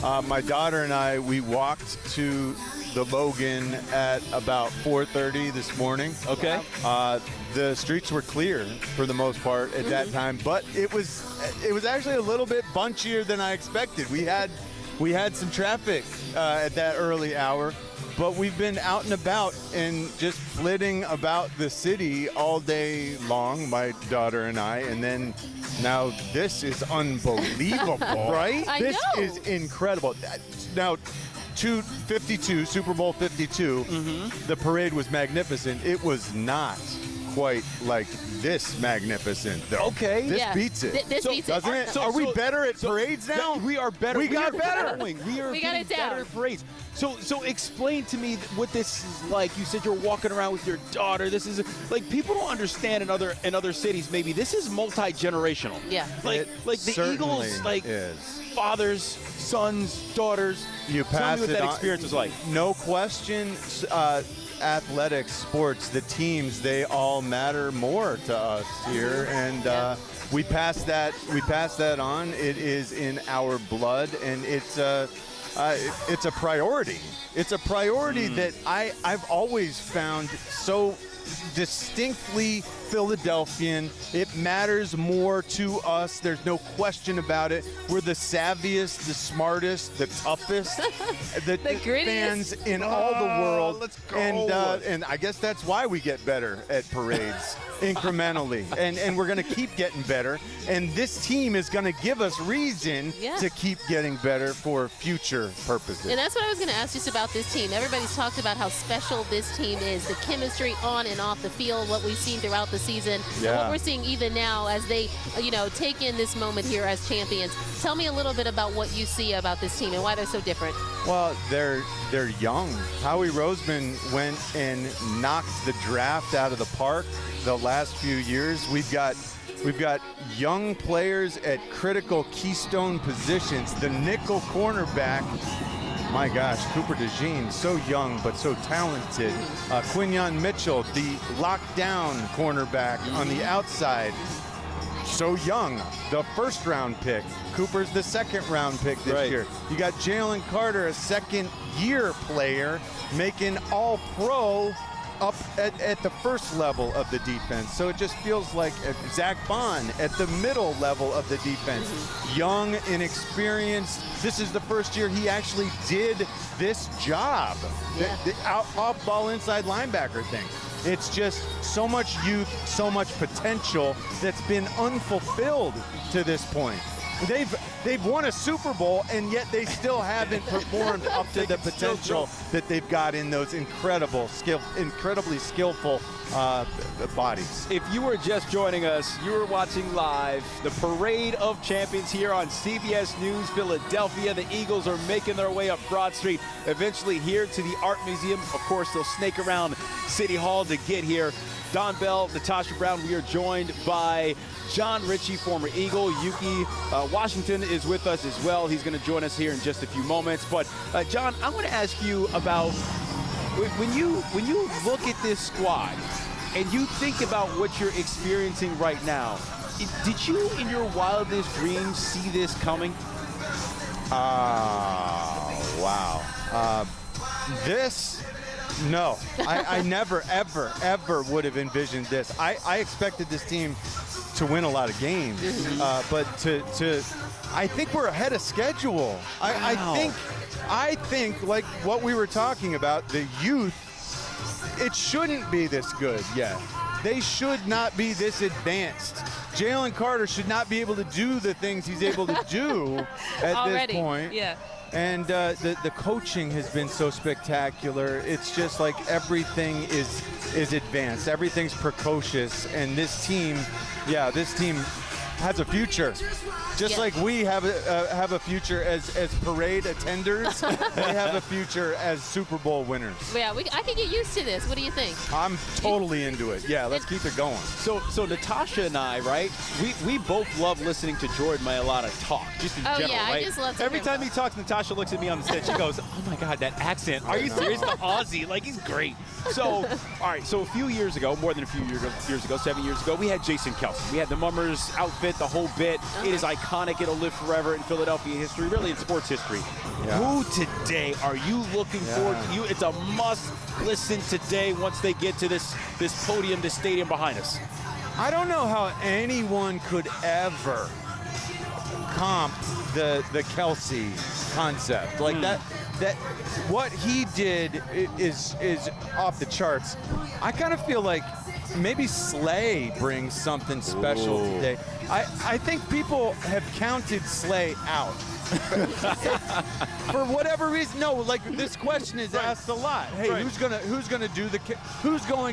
my daughter and I, we walked to the Logan at about 4:30 this morning. Okay. The streets were clear for the most part at that time, but it was actually a little bit bunchier than I expected. We had some traffic at that early hour, but we've been out and about and just flitting about the city all day long, my daughter and I, and then now this is unbelievable, right? I This know. is incredible. Now, 52, Super Bowl 52, the parade was magnificent. It was not quite like this magnificent, though. Okay. This Yeah. beats it. This beats it. Doesn't it? So- Are we so- better at parades now? We are better. We got are better. growing. We are We got getting it down. better at parades. So explain to me what this is like. You said you're walking around with your daughter. This is like people don't understand in other cities. Maybe this is multi-generational. Yeah. Like the certainly Eagles. Like is. fathers, sons, daughters. You Tell pass me what it that on. experience was like. No question, athletics, sports, the teams, they all matter more to us here, and we pass that on. It is in our blood, and it's a priority. It's a priority that I've always found so distinctly Philadelphian. It matters more to us. There's no question about it. We're the savviest, the smartest, the toughest, the grittiest fans in all the world. Let's go. And I guess that's why we get better at parades incrementally. And we're going to keep getting better. And this team is going to give us reason to keep getting better for future purposes. And that's what I was going to ask just about this team. Everybody's talked about how special this team is, the chemistry on and off the field, what we've seen throughout the season, and what we're seeing even now as they, take in this moment here as champions. Tell me a little bit about what you see about this team and why they're so different. Well, they're young. Howie Roseman went and knocked the draft out of the park the last few years. We've got young players at critical keystone positions. The nickel cornerback, my gosh, Cooper DeJean, so young but so talented. Quinyon Mitchell, the lockdown cornerback on the outside, so young. The first-round pick. Cooper's the second-round pick this year. You got Jalen Carter, a second-year player, making all-pro up at the first level of the defense. So it just feels like Zach Bond at the middle level of the defense. Young, inexperienced. This is the first year he actually did this job. The off-ball inside linebacker thing. It's just so much youth, so much potential that's been unfulfilled to this point. They've won a Super Bowl, and yet they still haven't performed up to the potential that they've got in those incredibly skillful bodies. If you were just joining us, you were watching live the Parade of Champions here on CBS News Philadelphia. The Eagles are making their way up Broad Street, eventually here to the Art Museum. Of course, they'll snake around City Hall to get here. Don Bell, Natasha Brown, we are joined by John Ritchie, former Eagle. Yuki Washington is with us as well. He's going to join us here in just a few moments. But, John, I want to ask you about when you look at this squad and you think about what you're experiencing right now, did you, in your wildest dreams, see this coming? Wow. No, I never, ever would have envisioned this. I expected this team to win a lot of games, but I think we're ahead of schedule. I think like what we were talking about, the youth, it shouldn't be this good yet. They should not be this advanced. Jalen Carter should not be able to do the things he's able to do at this point. Yeah. And the coaching has been so spectacular. It's just like everything is advanced. Everything's precocious. And this team has a future. Just like we have a future as parade attenders, they have a future as Super Bowl winners. Yeah, I can get used to this. What do you think? I'm totally into it. Yeah, let's keep it going. So Natasha and I, right? We both love listening to Jordan Mailata talk, just in general, yeah, right? I just love to Every hear time he talks, Natasha looks at me on the set. She goes, "Oh my God, that accent! Are you serious? The Aussie, like he's great." So, all right. So a few years ago, more than a few years ago, 7 years ago, we had Jason Kelce. We had the Mummers outfit, the whole bit. It is iconic. It'll live forever in Philadelphia history, really in sports history. Yeah. Who today are you looking forward to? It's a must listen today once they get to this podium, this stadium behind us. I don't know how anyone could ever comp the Kelce concept like that what he did is off the charts. I kind of feel like maybe Slay brings something special today. I think people have counted Slay out. For whatever reason, no. Like this question is asked a lot. Hey, who's going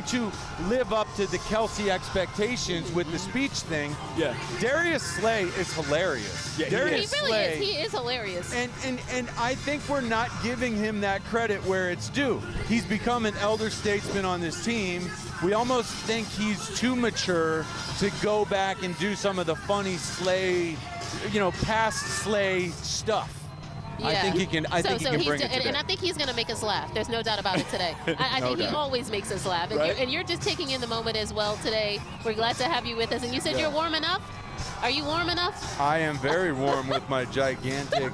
to live up to the Kelce expectations with the speech thing? Yeah, Darius Slay is hilarious. Yeah, Darius He really Slay, is. He is hilarious. and I think we're not giving him that credit where it's due. He's become an elder statesman on this team. We almost think he's too mature to go back and do some of the funny Slay past Slay stuff. Yeah. I think he can. I think he can bring it today. And I think he's going to make us laugh. There's no doubt about it today. I think he always makes us laugh. And, Right? you're just taking in the moment as well today. We're glad to have you with us. And you said you're warm enough. Are you warm enough? I am very warm with my gigantic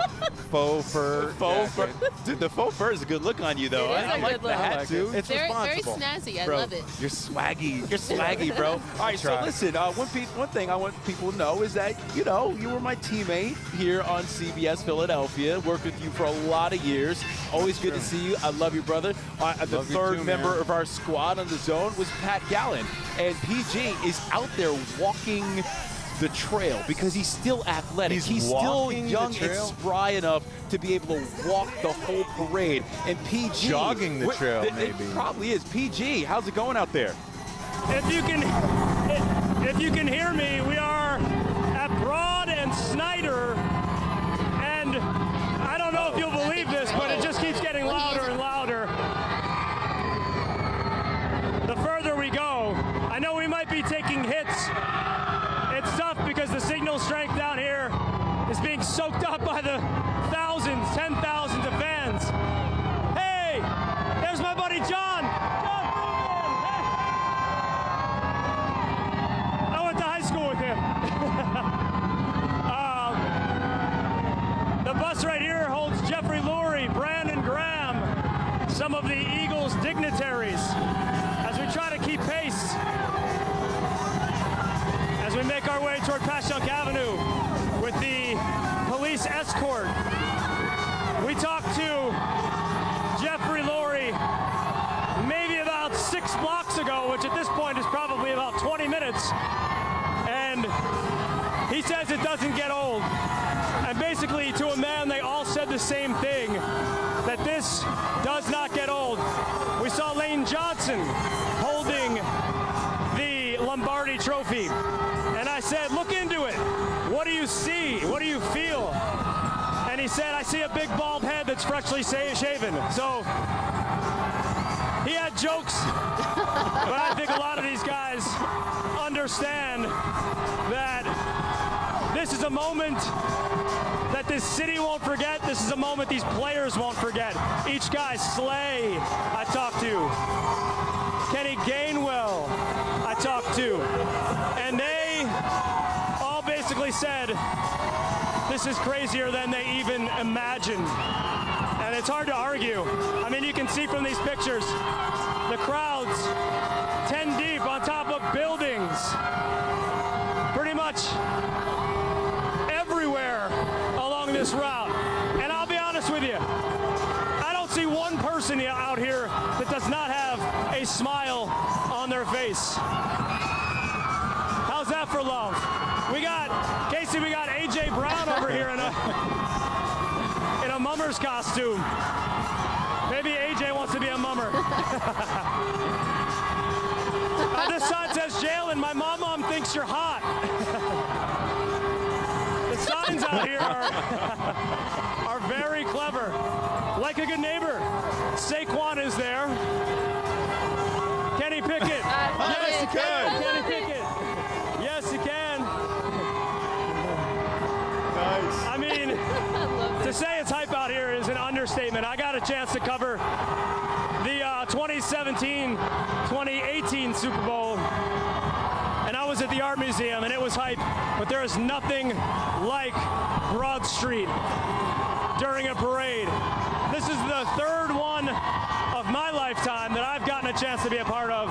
faux fur. jacket. Dude, the faux fur is a good look on you, though. It is I a like good the look. hat, too. It's Very responsible. snazzy. I Bro, love it. You're swaggy. You're swaggy, bro. All right, so try. listen, one thing I want people to know is that, you were my teammate here on CBS Philadelphia. Worked with you for a lot of years. Always good to see you. I love you, brother. The Love you third too, member man. of our squad on the zone was Pat Gallen. And PG is out there walking the trail because he's still athletic. He's still walking the young and trail? spry enough to be able to walk the whole parade. And PG Jogging the trail, it maybe. probably is. PG, how's it going out there? If you can hear me, we are at Broad and Snyder, and I don't know if you'll believe this, but it just keeps getting louder and louder. The further we go, I know we might be taking hits. It's tough because the signal strength down here is being soaked up by the thousands, 10,000s of fans. Hey, there's my buddy John. John Freeman. Hey. I went to high school with him. The bus right here holds Jeffrey Lurie, Brandon Graham, some of the Eagles dignitaries, as we try to keep pace as we make our way toward Passyunk Avenue with the police escort. We talked to Jeffrey Lurie maybe about 6 blocks ago, which at this point is probably about 20 minutes. And he says it doesn't get old. And basically, to a man, they all said the same thing, that this does not get old. We saw Lane Johnson holding the Lombardi Trophy. And I said, look into it. What do you see? What do you feel? And he said, I see a big bald head that's freshly shaven. So he had jokes, but I think a lot of these guys understand that this is a moment that this city won't forget. This is a moment these players won't forget. Each guy, Slay, I talked to. Kenny Gainwell, I talked to. And they all basically said, this is crazier than they even imagined. And it's hard to argue. I mean, you can see from these pictures, the crowds 10 deep on top of buildings. Pretty much everywhere along this route. And I'll be honest with you, I don't see one person out here that does not have a smile on their face. How's that for love? We got AJ Brown over here in a mummer's costume. Maybe AJ wants to be a mummer. This sign says, Jalen, my mom thinks you're hot. The signs out here are very clever. Like a good neighbor, Saquon is there. Kenny Pickett. Yes, he can. Kenny Pickett. Yes, he can. Nice. I mean, to say it's hype out here is an understatement. I got a chance to cover the 2017-2018 Super Bowl, and I was at the Art Museum, and it was hype, but there is nothing like Broad Street during a parade. This is the third one of my lifetime that I've gotten a chance to be a part of,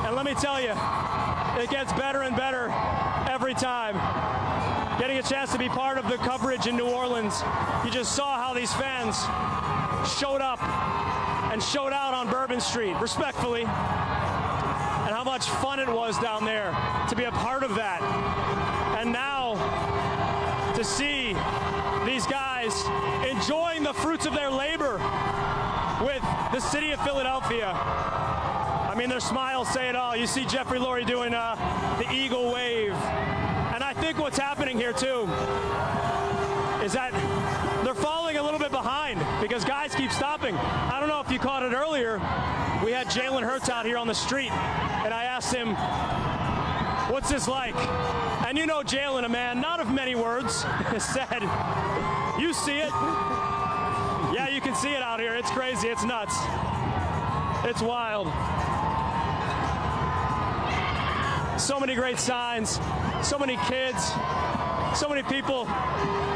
and let me tell you, it gets better and better every time. Getting a chance to be part of the coverage in New Orleans, you just saw how these fans showed up and showed out on Bourbon Street, respectfully, and how much fun it was down there to be a part of that. And now to see these guys enjoying the fruits of their labor with the city of Philadelphia. I mean, their smiles say it all. You see Jeffrey Lurie doing the Eagle wave. And I think what's happening here, too, is that they're falling a little bit behind because guys keep stopping. I don't know if you caught it earlier. We had Jalen Hurts out here on the street, and I asked him, What's this like? And you know Jalen, a man not of many words, said, you see it. Yeah, you can see it out here. It's crazy. It's nuts. It's wild. So many great signs. So many kids. So many people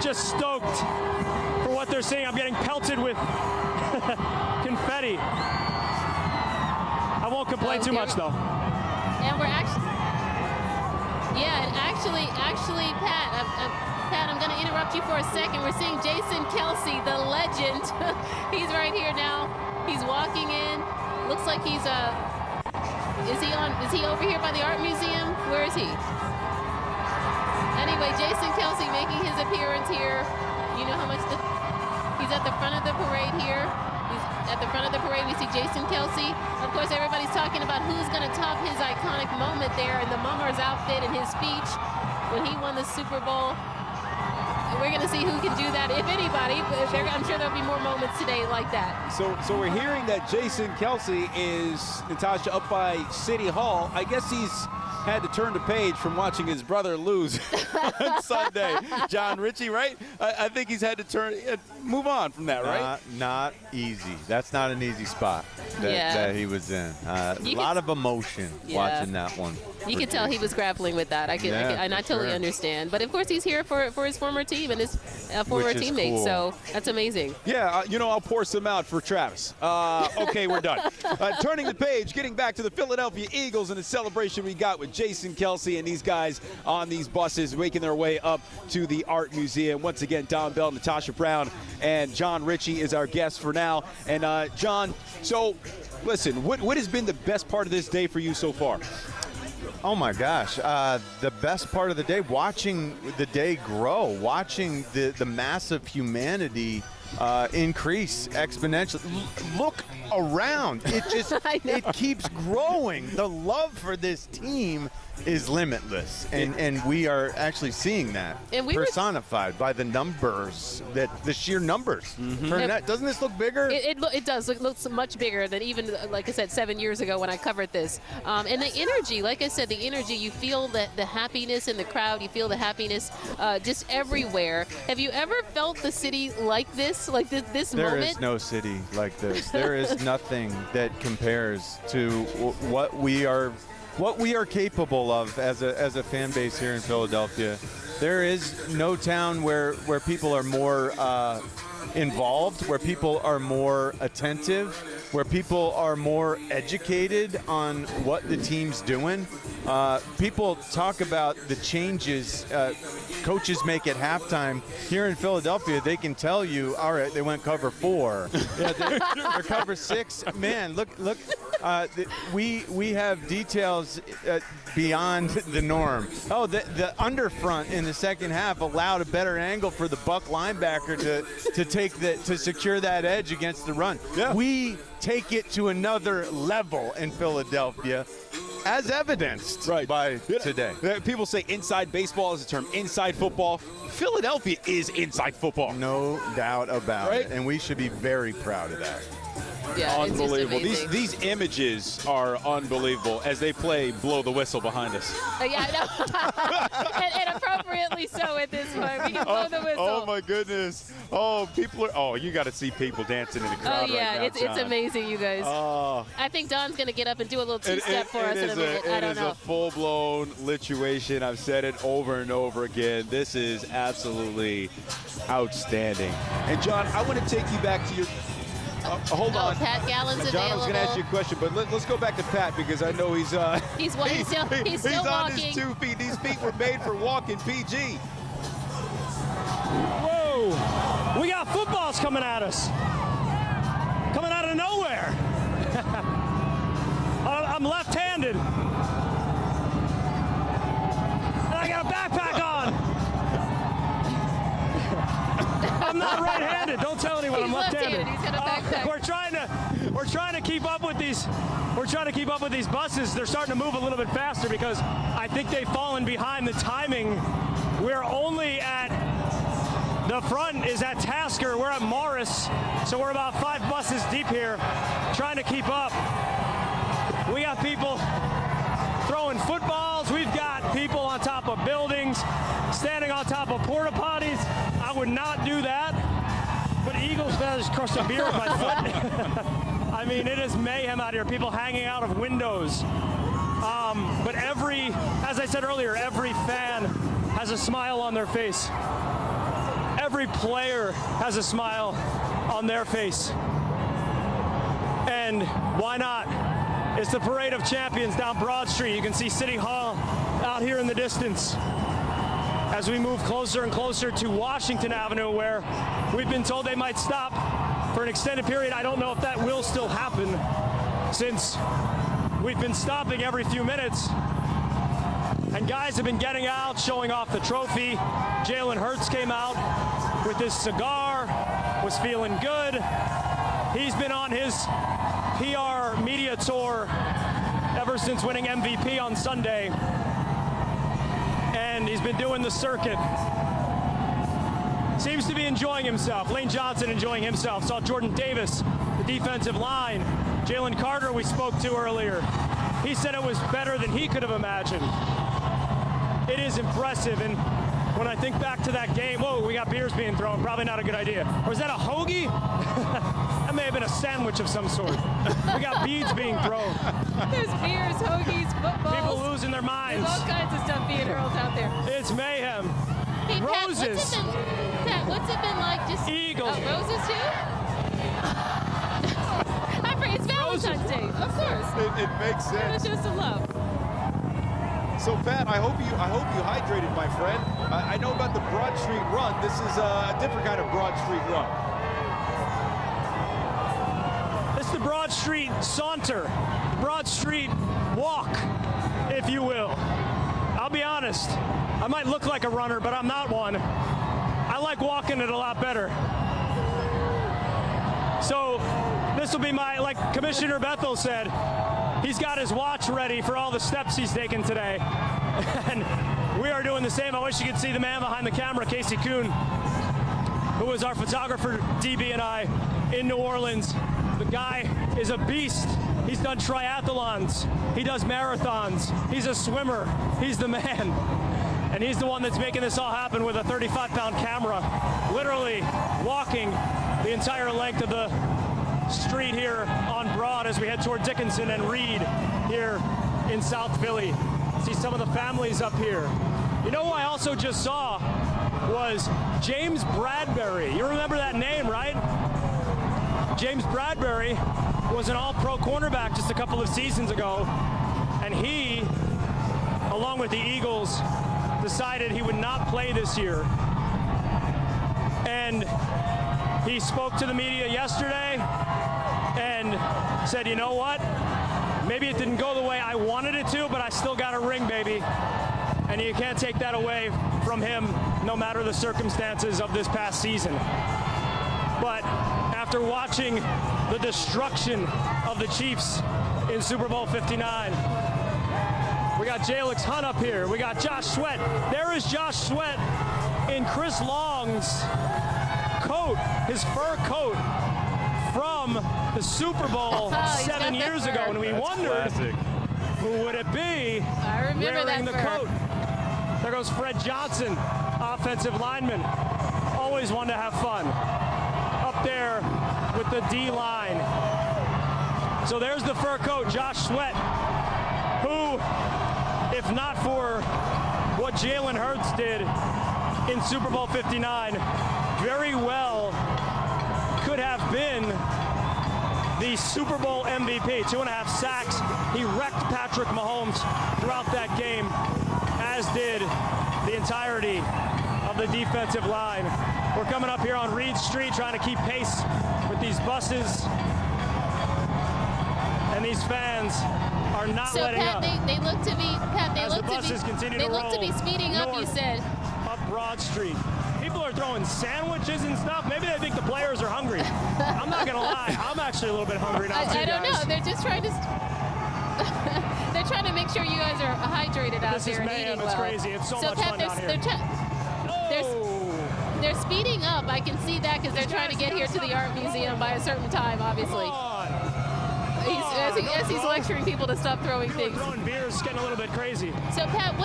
just stoked for what they're seeing. I'm getting pelted with confetti. I won't complain too much, though. And we're actually, yeah, and actually, Pat, I'm going to interrupt you for a second. We're seeing Jason Kelsey, the legend. He's right here now. He's walking in. Looks like he's is he over here by the art museum? Where is he? Anyway, Jason Kelsey making his appearance here. You know how much he's at the front of the parade here. He's at the front of the parade. We see Jason Kelsey. Of course, everybody's talking about who's going to top his iconic moment there in the Mummers outfit and his speech when he won the Super Bowl. We're going to see who can do that, if anybody. I'm sure there'll be more moments today like that. So we're hearing that Jason Kelsey is, Natasha, up by City Hall. I guess he's had to turn the page from watching his brother lose on Sunday. John Ritchie, right? I think he's had to move on from that, right? Not easy. That's not an easy spot that he was in. A lot of emotion watching that one. You could tell he was grappling with that. I totally understand. But of course, he's here for his former team and his former teammates. Cool. So that's amazing. Yeah, I'll pour some out for Travis. Okay, we're done. Turning the page, getting back to the Philadelphia Eagles and the celebration we got with Jason Kelsey and these guys on these buses making their way up to the Art Museum. Once again, Don Bell, Natasha Brown, and John Ritchie is our guest for now. And John, so listen, what has been the best part of this day for you so far? Oh my gosh, the best part of the day, watching the day grow, watching the massive humanity increase exponentially. Look around. It just it keeps growing. The love for this team is limitless, and we are actually seeing that personified by the numbers, the sheer numbers. Doesn't this look bigger? It does. It looks much bigger than even, like I said, 7 years ago when I covered this. And the energy, like I said, the energy, you feel the happiness in the crowd. You feel the happiness just everywhere. Have you ever felt the city like this, this moment? There is no city like this. There is nothing that compares to what we are capable of as a fan base here in Philadelphia. There is no town where people are more involved, where people are more attentive, where people are more educated on what the team's doing. People talk about the changes coaches make at halftime. Here in Philadelphia, they can tell you, all right, they went cover 4. Yeah, they're cover 6. Man, look. We have details beyond the norm. Oh, the underfront in the second half allowed a better angle for the Buck linebacker to secure that edge against the run. Yeah. We take it to another level in Philadelphia, as evidenced by today. People say inside baseball is a term. Inside football. Philadelphia is inside football. No doubt about it. And we should be very proud of that. Yeah, unbelievable. These images are unbelievable as they play Blow the Whistle behind us. Yeah, I know. and appropriately so at this point. We can blow the whistle. Oh my goodness. Oh, you got to see people dancing in the crowd right now, it's amazing, you guys. I think Don's going to get up and do a little two-step for us in a minute. I don't know. It is a full-blown lituation. I've said it over and over again. This is absolutely outstandanding. And John, I want to take you back to your hold on. Pat Gallen's available. John, I was going to ask you a question, but let's go back to Pat because I know he's still he's on walking. His 2 feet. These feet were made for walking PG. Whoa! We got footballs coming at us. Coming out of nowhere. I'm left-handed. And I got a backpack on. I'm not right-handed. Don't tell anyone I'm left-handed. He's got a backpack. We're trying to keep up with these. We're trying to keep up with these buses. They're starting to move a little bit faster because I think they've fallen behind the timing. We're only at the front is at Tasker. We're at Morris, so we're about 5 buses deep here, trying to keep up. We got people throwing footballs. We've got I just crushed a beer with my foot. I mean, it is mayhem out here. People hanging out of windows. But as I said earlier, every fan has a smile on their face. Every player has a smile on their face. And why not? It's the Parade of Champions down Broad Street. You can see City Hall out here in the distance as we move closer and closer to Washington Avenue, where we've been told they might stop for an extended period. I don't know if that will still happen, since we've been stopping every few minutes. And guys have been getting out, showing off the trophy. Jalen Hurts came out with his cigar, was feeling good. He's been on his PR media tour ever since winning MVP on Sunday. And he's been doing the circuit. Seems to be enjoying himself. Lane Johnson enjoying himself. Saw Jordan Davis, the defensive line. Jalen Carter we spoke to earlier. He said it was better than he could have imagined. It is impressive, and when I think back to that game, whoa, we got beers being thrown. Probably not a good idea. Or is that a hoagie? That may have been a sandwich of some sort. We got beads being thrown. There's beers, hoagies, footballs. People losing their minds. There's all kinds of stuff being hurled out there. It's mayhem. Hey, Pat, Roses. what's it been like just... Eagles. Roses, too? I forget, it's Valentine's Day, of course. It makes sense. It's just a love. So Pat, I hope you hydrated, my friend. I know about the Broad Street run. This is a different kind of Broad Street run. It's the Broad Street saunter, Broad Street walk, if you will. I'll be honest, I might look like a runner, but I'm not one. I like walking it a lot better. So this will be my, like Commissioner Bethel said, he's got his watch ready for all the steps he's taken today. And we are doing the same. I wish you could see the man behind the camera, Casey Kuhn, who is our photographer, DB and I, in New Orleans. The guy is a beast. He's done triathlons. He does marathons. He's a swimmer. He's the man. And he's the one that's making this all happen with a 35-pound camera, literally walking the entire length of the street here on Broad as we head toward Dickinson and Reed here in South Philly. See some of the families up here. You know who I also just saw was James Bradbury. You remember that name, right? James Bradbury was an all-pro cornerback just a couple of seasons ago, and he, along with the Eagles, decided he would not play this year. And he spoke to the media yesterday and said, you know what? Maybe it didn't go the way I wanted it to, but I still got a ring, baby. And you can't take that away from him, no matter the circumstances of this past season. But after watching the destruction of the Chiefs in Super Bowl 59, we got Jalix Hunt up here. We got Josh Sweat. There is Josh Sweat in Chris Long's coat, his fur coat from the Super Bowl 7 years ago. And we wondered who would it be wearing the coat. There goes Fred Johnson, offensive lineman. Always one to have fun. Up there with the D-line. So there's the fur coat, Josh Sweat, who, if not for what Jalen Hurts did in Super Bowl 59, very well could have been the Super Bowl MVP. 2.5 sacks. He wrecked Patrick Mahomes throughout that game, as did the entirety of the defensive line. We're coming up here on Reed Street trying to keep pace with these buses. And these fans are not letting Pat, up. they look to be, Pat, they As look the buses to be, continue they to look to be roll speeding up, you north said. Up Broad Street. People are throwing sandwiches and stuff. Maybe they think the players are hungry. I'm not gonna lie, I'm actually a little bit hungry now too, I don't guys. know, they're just trying to, they're trying to make sure you guys are hydrated out This is there and mayhem, eating it's well. crazy. It's so much Pat, fun down here. They're speeding up. I can see that because they're trying to get here to the art museum by a certain time, obviously. As he's lecturing people to stop throwing things. Throwing beers, getting a little bit crazy. So Pat,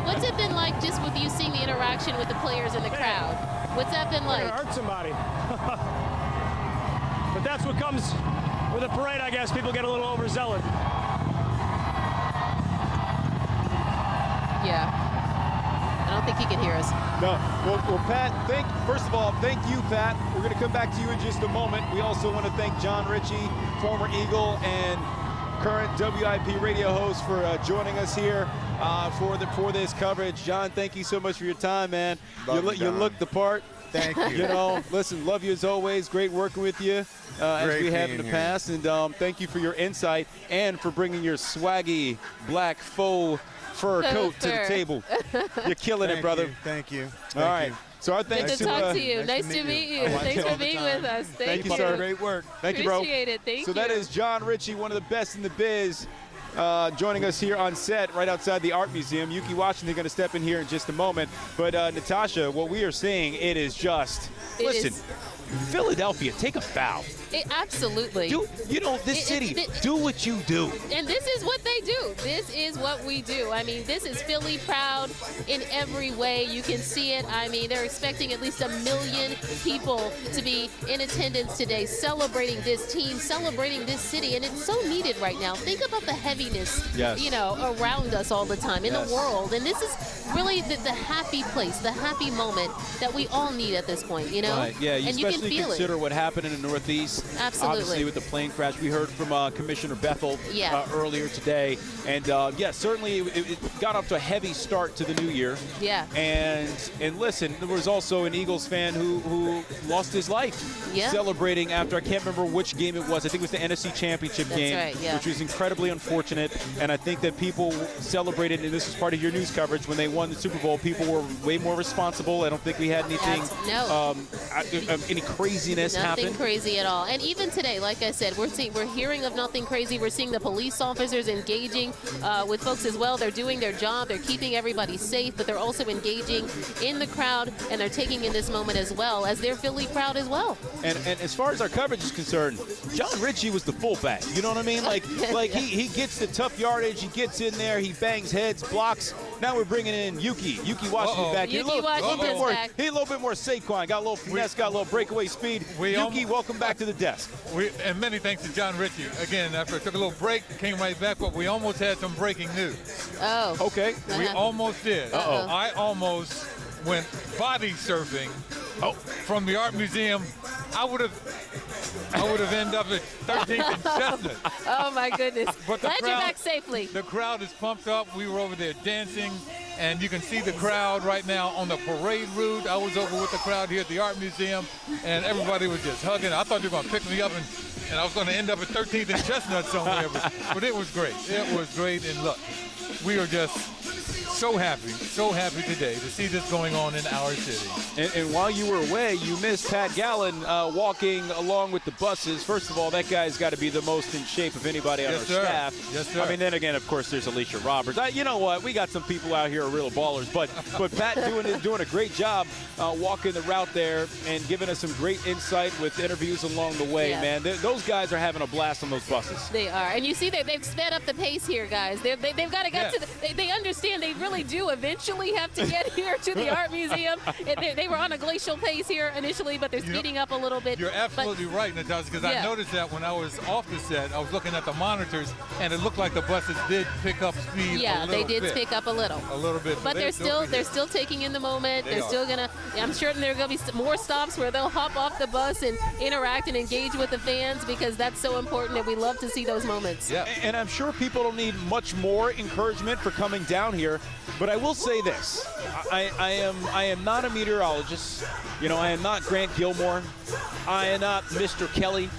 what's it been like just with you seeing the interaction with the players in the crowd? What's that been like? Hurt somebody. But that's what comes with a parade, I guess. People get a little overzealous. Yeah. I don't think he can hear us. No. Well, Pat, first of all, thank you, Pat. We're going to come back to you in just a moment. We also want to thank John Ritchie, former Eagle and current WIP radio host, for joining us here for this coverage. John, thank you so much for your time, man. You look the part. Thank you. You know, listen, love you as always. Great working with you as we have in the past. And thank you for your insight and for bringing your swaggy black faux fur coat to the table. You're killing it, brother. Thank you. All right. So our thanks Good to talk to you. Nice to meet you. Thanks for being with us. Thank you, sir. Great work. Thank you, bro. Appreciate it. Thank you. So that is John Ritchie, one of the best in the biz, joining us here on set right outside the Art Museum. Yuki Washington going to step in here in just a moment. But Natasha, what we are seeing, it is just, listen, Philadelphia, take a bow. Absolutely. This city, do what you do. And this is what they do. This is what we do. I mean, this is Philly proud in every way. You can see it. I mean, they're expecting at least 1 million people to be in attendance today, celebrating this team, celebrating this city. And it's so needed right now. Think about the heaviness, around us all the time in the world. And this is really the happy place, the happy moment that we all need at this point, you know? Right, yeah, and you can feel consider what happened in the Northeast. Absolutely. Obviously, with the plane crash, we heard from Commissioner Bethel earlier today, and certainly it got off to a heavy start to the new year. Yeah. And listen, there was also an Eagles fan who lost his life celebrating after, I can't remember which game it was. I think it was the NFC Championship game, which was incredibly unfortunate. And I think that people celebrated, and this was part of your news coverage, when they won the Super Bowl. People were way more responsible. I don't think we had anything, any craziness happen. Nothing crazy at all. And even today, like I said, we're hearing of nothing crazy. We're seeing the police officers engaging with folks as well. They're doing their job. They're keeping everybody safe, but they're also engaging in the crowd, and they're taking in this moment as well, as they're Philly proud as well. And as far as our coverage is concerned, John Ritchie was the fullback. You know what I mean? Like he gets the tough yardage. He gets in there. He bangs heads, blocks. Now we're bringing in Yuki Washington back. Yuki Washington's back. He's a little bit more Saquon. Got a little finesse. Got a little breakaway speed. Yuki, welcome back to the desk. And many thanks to John Ritchie. Again, after I took a little break, came right back, but we almost had some breaking news. Oh. Okay. We almost did. Uh-oh. I almost went body surfing from the Art Museum. I would have ended up at 13th and Chestnut. Oh, my goodness. But glad you're back safely. The crowd is pumped up. We were over there dancing, and you can see the crowd right now on the parade route. I was over with the crowd here at the Art Museum, and everybody was just hugging. I thought they were going to pick me up, and I was going to end up at 13th and Chestnut somewhere. But it was great. It was great. And look, we are just so happy today to see this going on in our city. And while you were away, you missed Pat Gallen walking along with the buses. First of all, that guy's got to be the most in shape of anybody on our staff. Yes, sir. I mean, then again, of course, there's Alicia Roberts. You know what? We got some people out here who are real ballers. But Pat doing a great job walking the route there and giving us some great insight with interviews along the way, man. Those guys are having a blast on those buses. They are. And you see they've sped up the pace here, guys. They've got to get to they understand they really do eventually have to get here to the Art Museum. They were on a glacial pace here initially, but they're speeding up a little bit. You're absolutely right, Natasha, because I noticed that when I was off the set, I was looking at the monitors, and it looked like the buses did pick up speed a little bit. They did pick up a little. A little bit. But they're still taking in the moment. They're still going to, I'm sure there are going to be more stops where they'll hop off the bus and interact and engage with the fans, because that's so important, and we love to see those moments. Yeah. And I'm sure people don't need much more encouragement for coming down here, but I will say this. I am not a meteorologist. You know, I am not Grant Gilmore. I am not Mr. Kelly.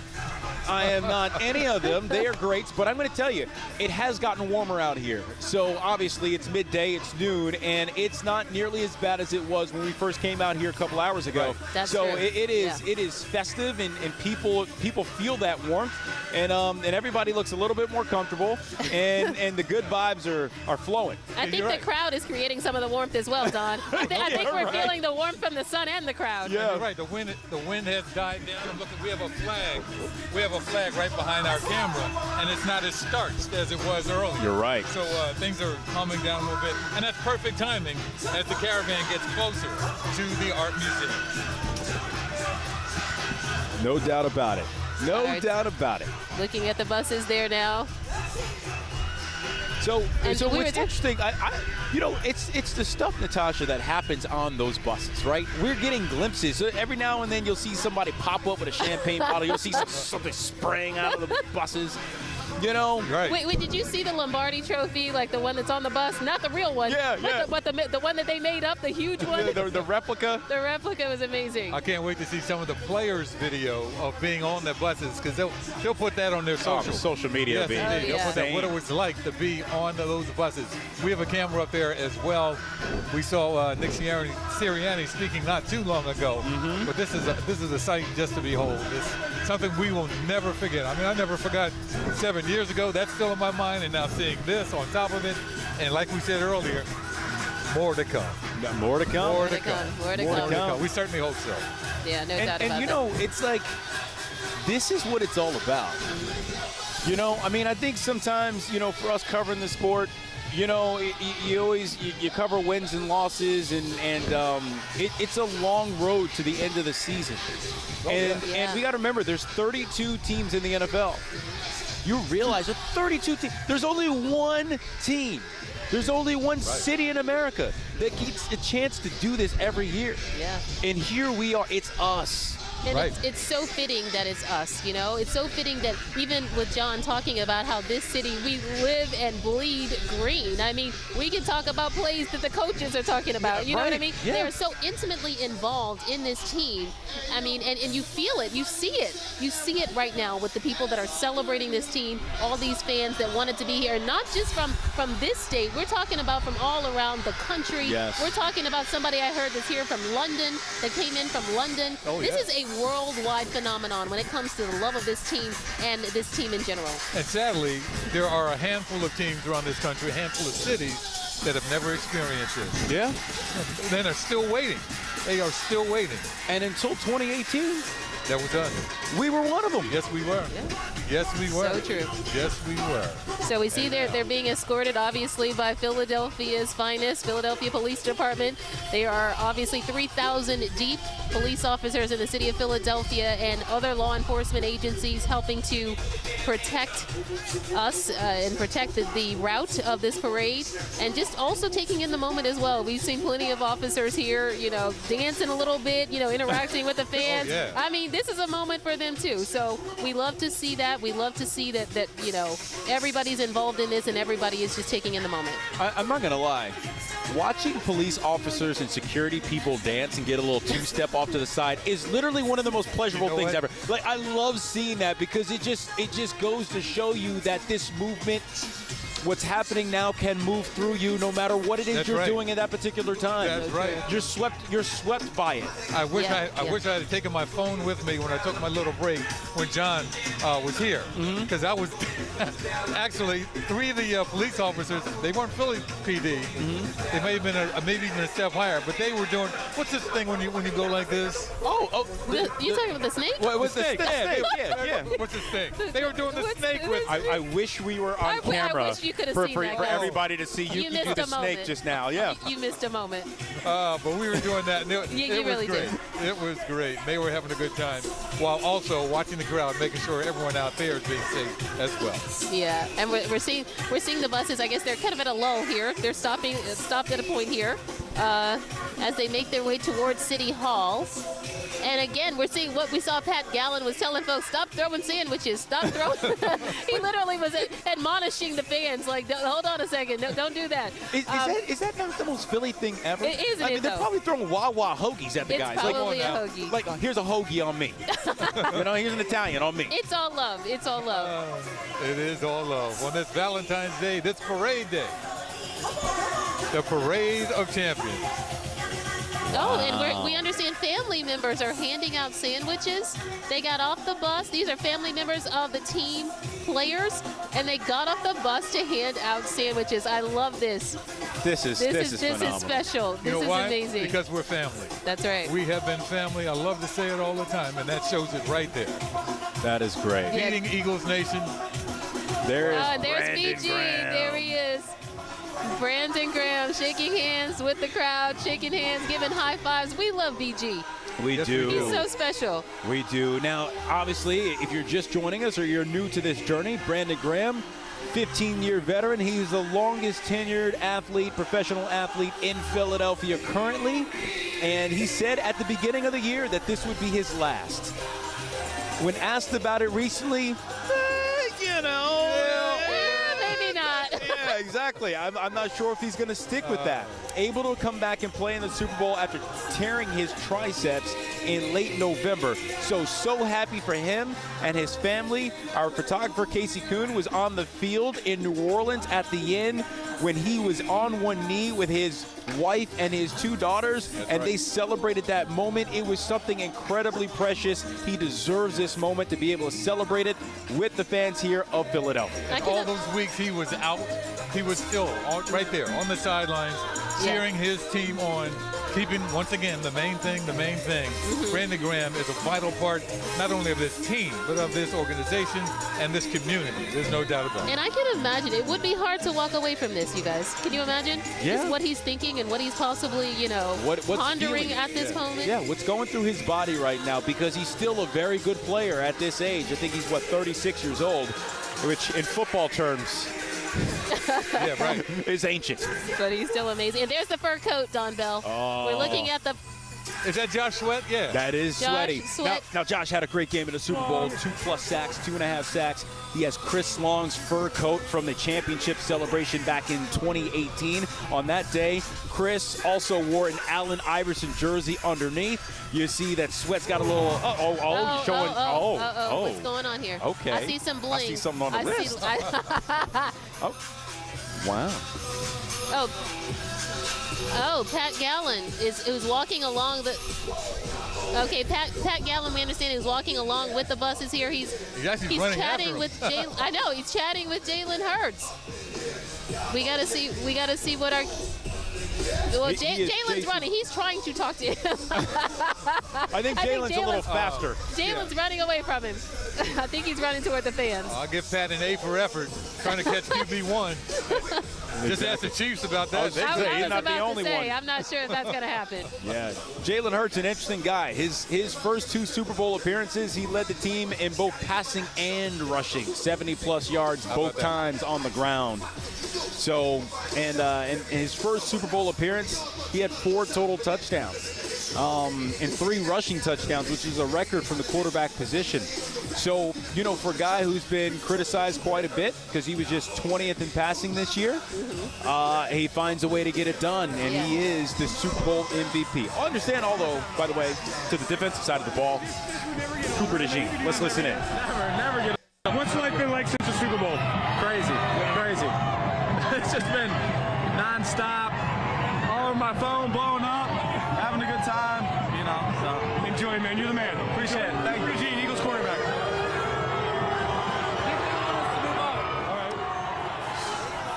I am not any of them. They are greats, but I'm going to tell you, it has gotten warmer out here. So obviously it's midday, it's noon, and it's not nearly as bad as it was when we first came out here a couple hours ago. Right. That's so true. it is festive, and people feel that warmth, and everybody looks a little bit more comfortable, and the good vibes are flowing. I think the crowd is creating some of the warmth as well, Don. I think we're feeling the warmth from the sun and the crowd. Yeah, you're right. The wind has died down. Look, we have a flag. We have a flag right behind our camera, and it's not as starched as it was earlier. You're right. So things are calming down a little bit, and that's perfect timing as the caravan gets closer to the art museum. No doubt about it. No right. doubt about it. Looking at the buses there now. So And we were what's interesting, it's the stuff, Natasha, that happens on those buses, right? We're getting glimpses. Every now and then you'll see somebody pop up with a champagne bottle. You'll see something spraying out of the buses. You know, Right. Wait, did you see the Lombardi trophy, like the one that's on the bus? Not the real one. Yeah, yeah. But the one that they made up, the huge one? the replica. The replica was amazing. I can't wait to see some of the players' video of being on the buses, because they'll put that on their Social media. Yes, being indeed. They'll put that, insane. what it was like to be on those buses. We have a camera up there as well. We saw Nick Sirianni speaking not too long ago, but this is a sight just to behold. It's something we will never forget. I mean, I never forgot 7 years ago. That's still in my mind, and now seeing this on top of it, and like we said earlier, more to come. More to come. More to come. More to come. We certainly hope so. Yeah, no doubt about And you that. know, it's like, this is what it's all about. You know, I mean, I think sometimes, you know, for us covering the sport, you know, you always cover wins and losses, and it's a long road to the end of the season. And we got to remember, there's 32 teams in the NFL. You realize that 32 teams, there's only one team. There's only one city in America that gets a chance to do this every year. Yeah. And here we are, it's us. And Right. it's so fitting that it's us, you know? It's so fitting that even with John talking about how this city, we live and bleed green. I mean, we can talk about plays that the coaches are talking about. You know what I mean? Yeah. They're so intimately involved in this team. I mean, and you feel it. You see it. You see it right now with the people that are celebrating this team, all these fans that wanted to be here, not just from this state. We're talking about from all around the country. Yes. We're talking about somebody I heard that's here from London, that came in from London. Oh, this yes. is a worldwide phenomenon when it comes to the love of this team and this team in general. And sadly, there are a handful of teams around this country, a handful of cities that have never experienced this. Yeah. Then are still waiting. They are still waiting. And until 2018, That was us. we were one of them. Yes, we were. Yes, we were. So true. Yes, we were. So we see they're being escorted, obviously, by Philadelphia's finest, Philadelphia Police Department. They are obviously 3,000 deep, police officers in the city of Philadelphia and other law enforcement agencies helping to protect us and protect the route of this parade, and just also taking in the moment as well. We've seen plenty of officers here, you know, dancing a little bit, you know, interacting with the fans. yeah. I mean, this is a moment for them too. So we love to see that. We love to see that you know, everybody's involved in this and everybody is just taking in the moment. I'm not going to lie. Watching police officers and security people dance and get a little two-step off to the side is literally one of the most pleasurable things what? ever. Like, I love seeing that because it just goes to show you that this movement, what's happening now, can move through you no matter what it is That's you're right. doing at that particular time. That's right. You're swept by it. I wish Yeah, I wish I had taken my phone with me when I took my little break when John was here, because I was actually three of the police officers. They weren't Philly PD. They may have been maybe even a step higher, but they were doing, what's this thing when you go like this? You talking about the snake? What was the snake. snake? Yeah. What's this thing? They were doing the What's snake the- with. I wish we were on I camera wish you could have for seen that, guys. everybody to see You you missed do the a snake moment. just now. Yeah. You missed a moment. But we were doing that. And it You was really great. did. It was great. They were having a good time, while also watching the crowd, making sure everyone out there is being safe as well. Yeah, and we're seeing the buses. I guess they're kind of at a lull here. They're stopped at a point here as they make their way towards City Hall. And again, we're seeing what we saw. Pat Gallen was telling folks, stop throwing sandwiches, stop throwing. He literally was admonishing the fans, like, hold on a second, no, don't do that. Is that not the most Philly thing ever? It isn't I mean, it, they're though? probably throwing Wawa hoagies at the It's guys. probably a now. hoagie. Like, here's a hoagie on me. You know, here's an Italian on me. It's all love. It's all love. It is all love on this Valentine's Day, this parade day, the Parade of Champions. Oh, and we understand family members are handing out sandwiches. They got off the bus. These are family members of the team players, and they got off the bus to hand out sandwiches. I love this. This is phenomenal. special. This You know is why? amazing. Because we're family. That's right. We have been family. I love to say it all the time, and that shows it right there. That is great. Yeah. Beating Eagles Nation. There is And there's Brandon BG. Graham. There he is. Brandon Graham shaking hands with the crowd, shaking hands, giving high fives. We love BG. We do. He's so special. We do. Now, obviously, if you're just joining us or you're new to this journey, Brandon Graham, 15-year veteran. He's the longest tenured athlete, professional athlete in Philadelphia currently. And he said at the beginning of the year that this would be his last. When asked about it recently, you know. Maybe not. Yeah, exactly. I'm not sure if he's going to stick with that. Able to come back and play in the Super Bowl after tearing his triceps in late November. So happy for him and his family. Our photographer, Casey Kuhn, was on the field in New Orleans at the end when he was on one knee with his wife and his two daughters, they celebrated that moment. It was something incredibly precious. He deserves this moment to be able to celebrate it with the fans here of Philadelphia. All those weeks he was out, he was still right there on the sidelines, cheering his team on, keeping, once again, the main thing. Brandon Graham is a vital part, not only of this team, but of this organization and this community. There's no doubt about it. And I can imagine it would be hard to walk away from this, you guys. Can you imagine? Yeah. Just what he's thinking and what he's possibly, what's pondering feeling at this moment. Yeah, what's going through his body right now, because he's still a very good player at this age. I think he's, 36 years old, which in football terms yeah, right. is ancient. But he's still amazing. And there's the fur coat, Don Bell. Oh. We're looking at the... Is that Josh Sweat? Yeah. That is Josh Sweaty. Sweat. Now, Josh had a great game in the Super Bowl. 2+ sacks, 2.5 sacks. He has Chris Long's fur coat from the championship celebration back in 2018. On that day, Chris also wore an Allen Iverson jersey underneath. You see that Sweat's got a little, showing. What's going on here? Okay. I see some bling. I see something on the wrist. Wow. Oh, Pat Gallen is walking along the. Okay, Pat Gallen, we understand, is walking along with the buses here. He's chatting with Jalen. I know, he's chatting with Jalen Hurts. We gotta see what our. Well, Jalen's running. He's trying to talk to him. I think Jalen's a little faster. Jalen's running away from him. I think he's running toward the fans. I'll give Pat an A for effort, trying to catch QB1. Just ask the Chiefs about that. He's not the only one. I'm not sure if that's going to happen. Yeah, Jalen Hurts, an interesting guy. His first 2 Super Bowl appearances, he led the team in both passing and rushing, 70+ yards both times on the ground. So, and in his first Super Bowl appearance, he had 4 total touchdowns and 3 rushing touchdowns, which is a record from the quarterback position. So, for a guy who's been criticized quite a bit because he was just 20th in passing this year, he finds a way to get it done, and he is the Super Bowl MVP. I understand, although, by the way, to the defensive side of the ball, Cooper DeJean. Let's listen in. Never get up. What's life been like since the Super Bowl? Crazy. It's just been nonstop, all over my phone, blowing up, having a good time, so. Enjoy, man. You're the man. Appreciate it. Thank you. Eugene, Eagles quarterback.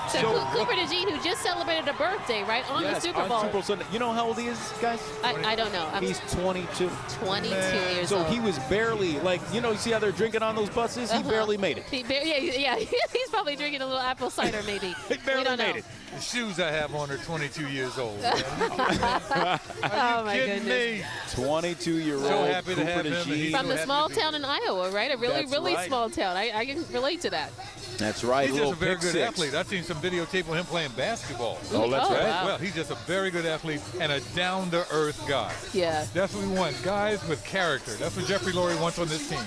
So Cooper DeJean, who just celebrated a birthday, right, on the Super Bowl. On Super Bowl Sunday. You know how old he is, guys? I don't know. He's 22. 22 years old. So he was barely, you see how they're drinking on those buses? He barely made it. He's probably drinking a little apple cider, maybe. He barely made it. The shoes I have on are 22 years old. Oh, my goodness. 22-year-old So happy to have Cooper him. DeJean. From the small town in Iowa, right? A really small town. I can relate to that. That's right. He's just a very good athlete. I've seen some videotape of him playing basketball. Oh, that's right. Wow. Well, he's just a very good athlete and a down-to-earth guy. Yeah. That's what we want, guys with character. That's what Jeffrey Lurie wants on this team.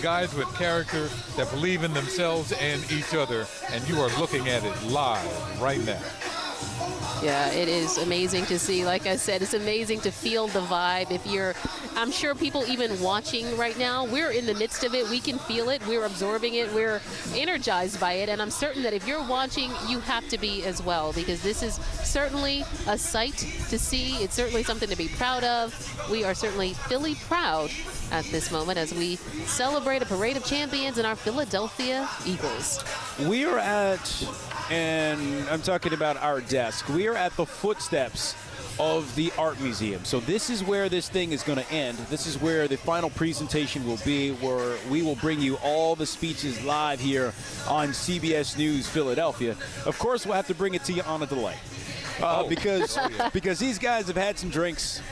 Guys with character that believe in themselves and each other, and you are looking at it live right now. Yeah, it is amazing to see. Like I said, it's amazing to feel the vibe. I'm sure people even watching right now, we're in the midst of it. We can feel it. We're absorbing it. We're energized by it. And I'm certain that if you're watching, you have to be as well, because this is certainly a sight to see. It's certainly something to be proud of. We are certainly Philly proud at this moment as we celebrate a parade of champions and our Philadelphia Eagles. We are at and I'm talking about our desk. We are at the footsteps of the Art Museum. So this is where this thing is going to end. This is where the final presentation will be, where we will bring you all the speeches live here on CBS News Philadelphia. Of course, we'll have to bring it to you on a delay. Because these guys have had some drinks,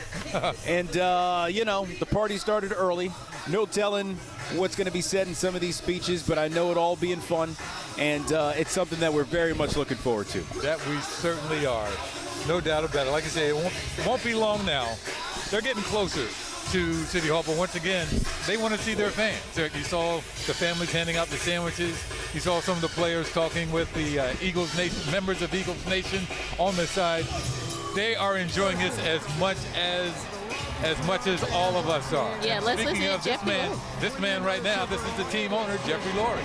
and the party started early. No telling what's going to be said in some of these speeches, but I know it all being fun, and it's something that we're very much looking forward to. That we certainly are, no doubt about it. Like I say, it won't be long now. They're getting closer to City Hall, but once again, they want to see their fans. You saw the families handing out the sandwiches. You saw some of the players talking with the Eagles Nation, members of Eagles Nation on the side. They are enjoying this as much as all of us are. Yeah, let's Speaking listen of to Jeffrey this man right now, this is the team owner, Jeffrey Lurie.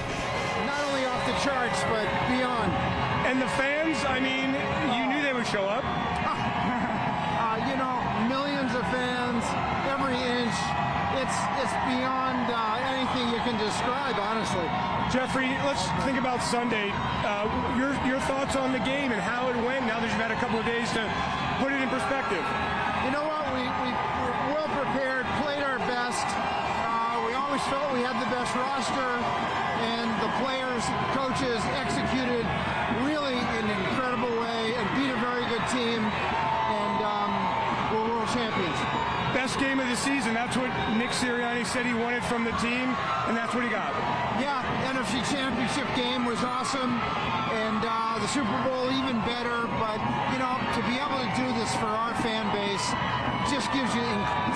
Not only off the charts, but beyond. And the fans, I mean, you knew they would show up. Millions of fans, every inch. It's beyond anything you can describe, honestly. Jeffrey, let's think about Sunday. Your thoughts on the game and how it went now that you've had a couple of days to put it in perspective. You know what? We were well prepared, played our best. We always felt we had the best roster, and the players, coaches executed really in an incredible way and beat a very good team, and we're world champions. Best game of the season. That's what Nick Sirianni said he wanted from the team, and that's what he got. Yeah, NFC Championship game was awesome, and the Super Bowl even better. But to be able to do this for our fan base just gives you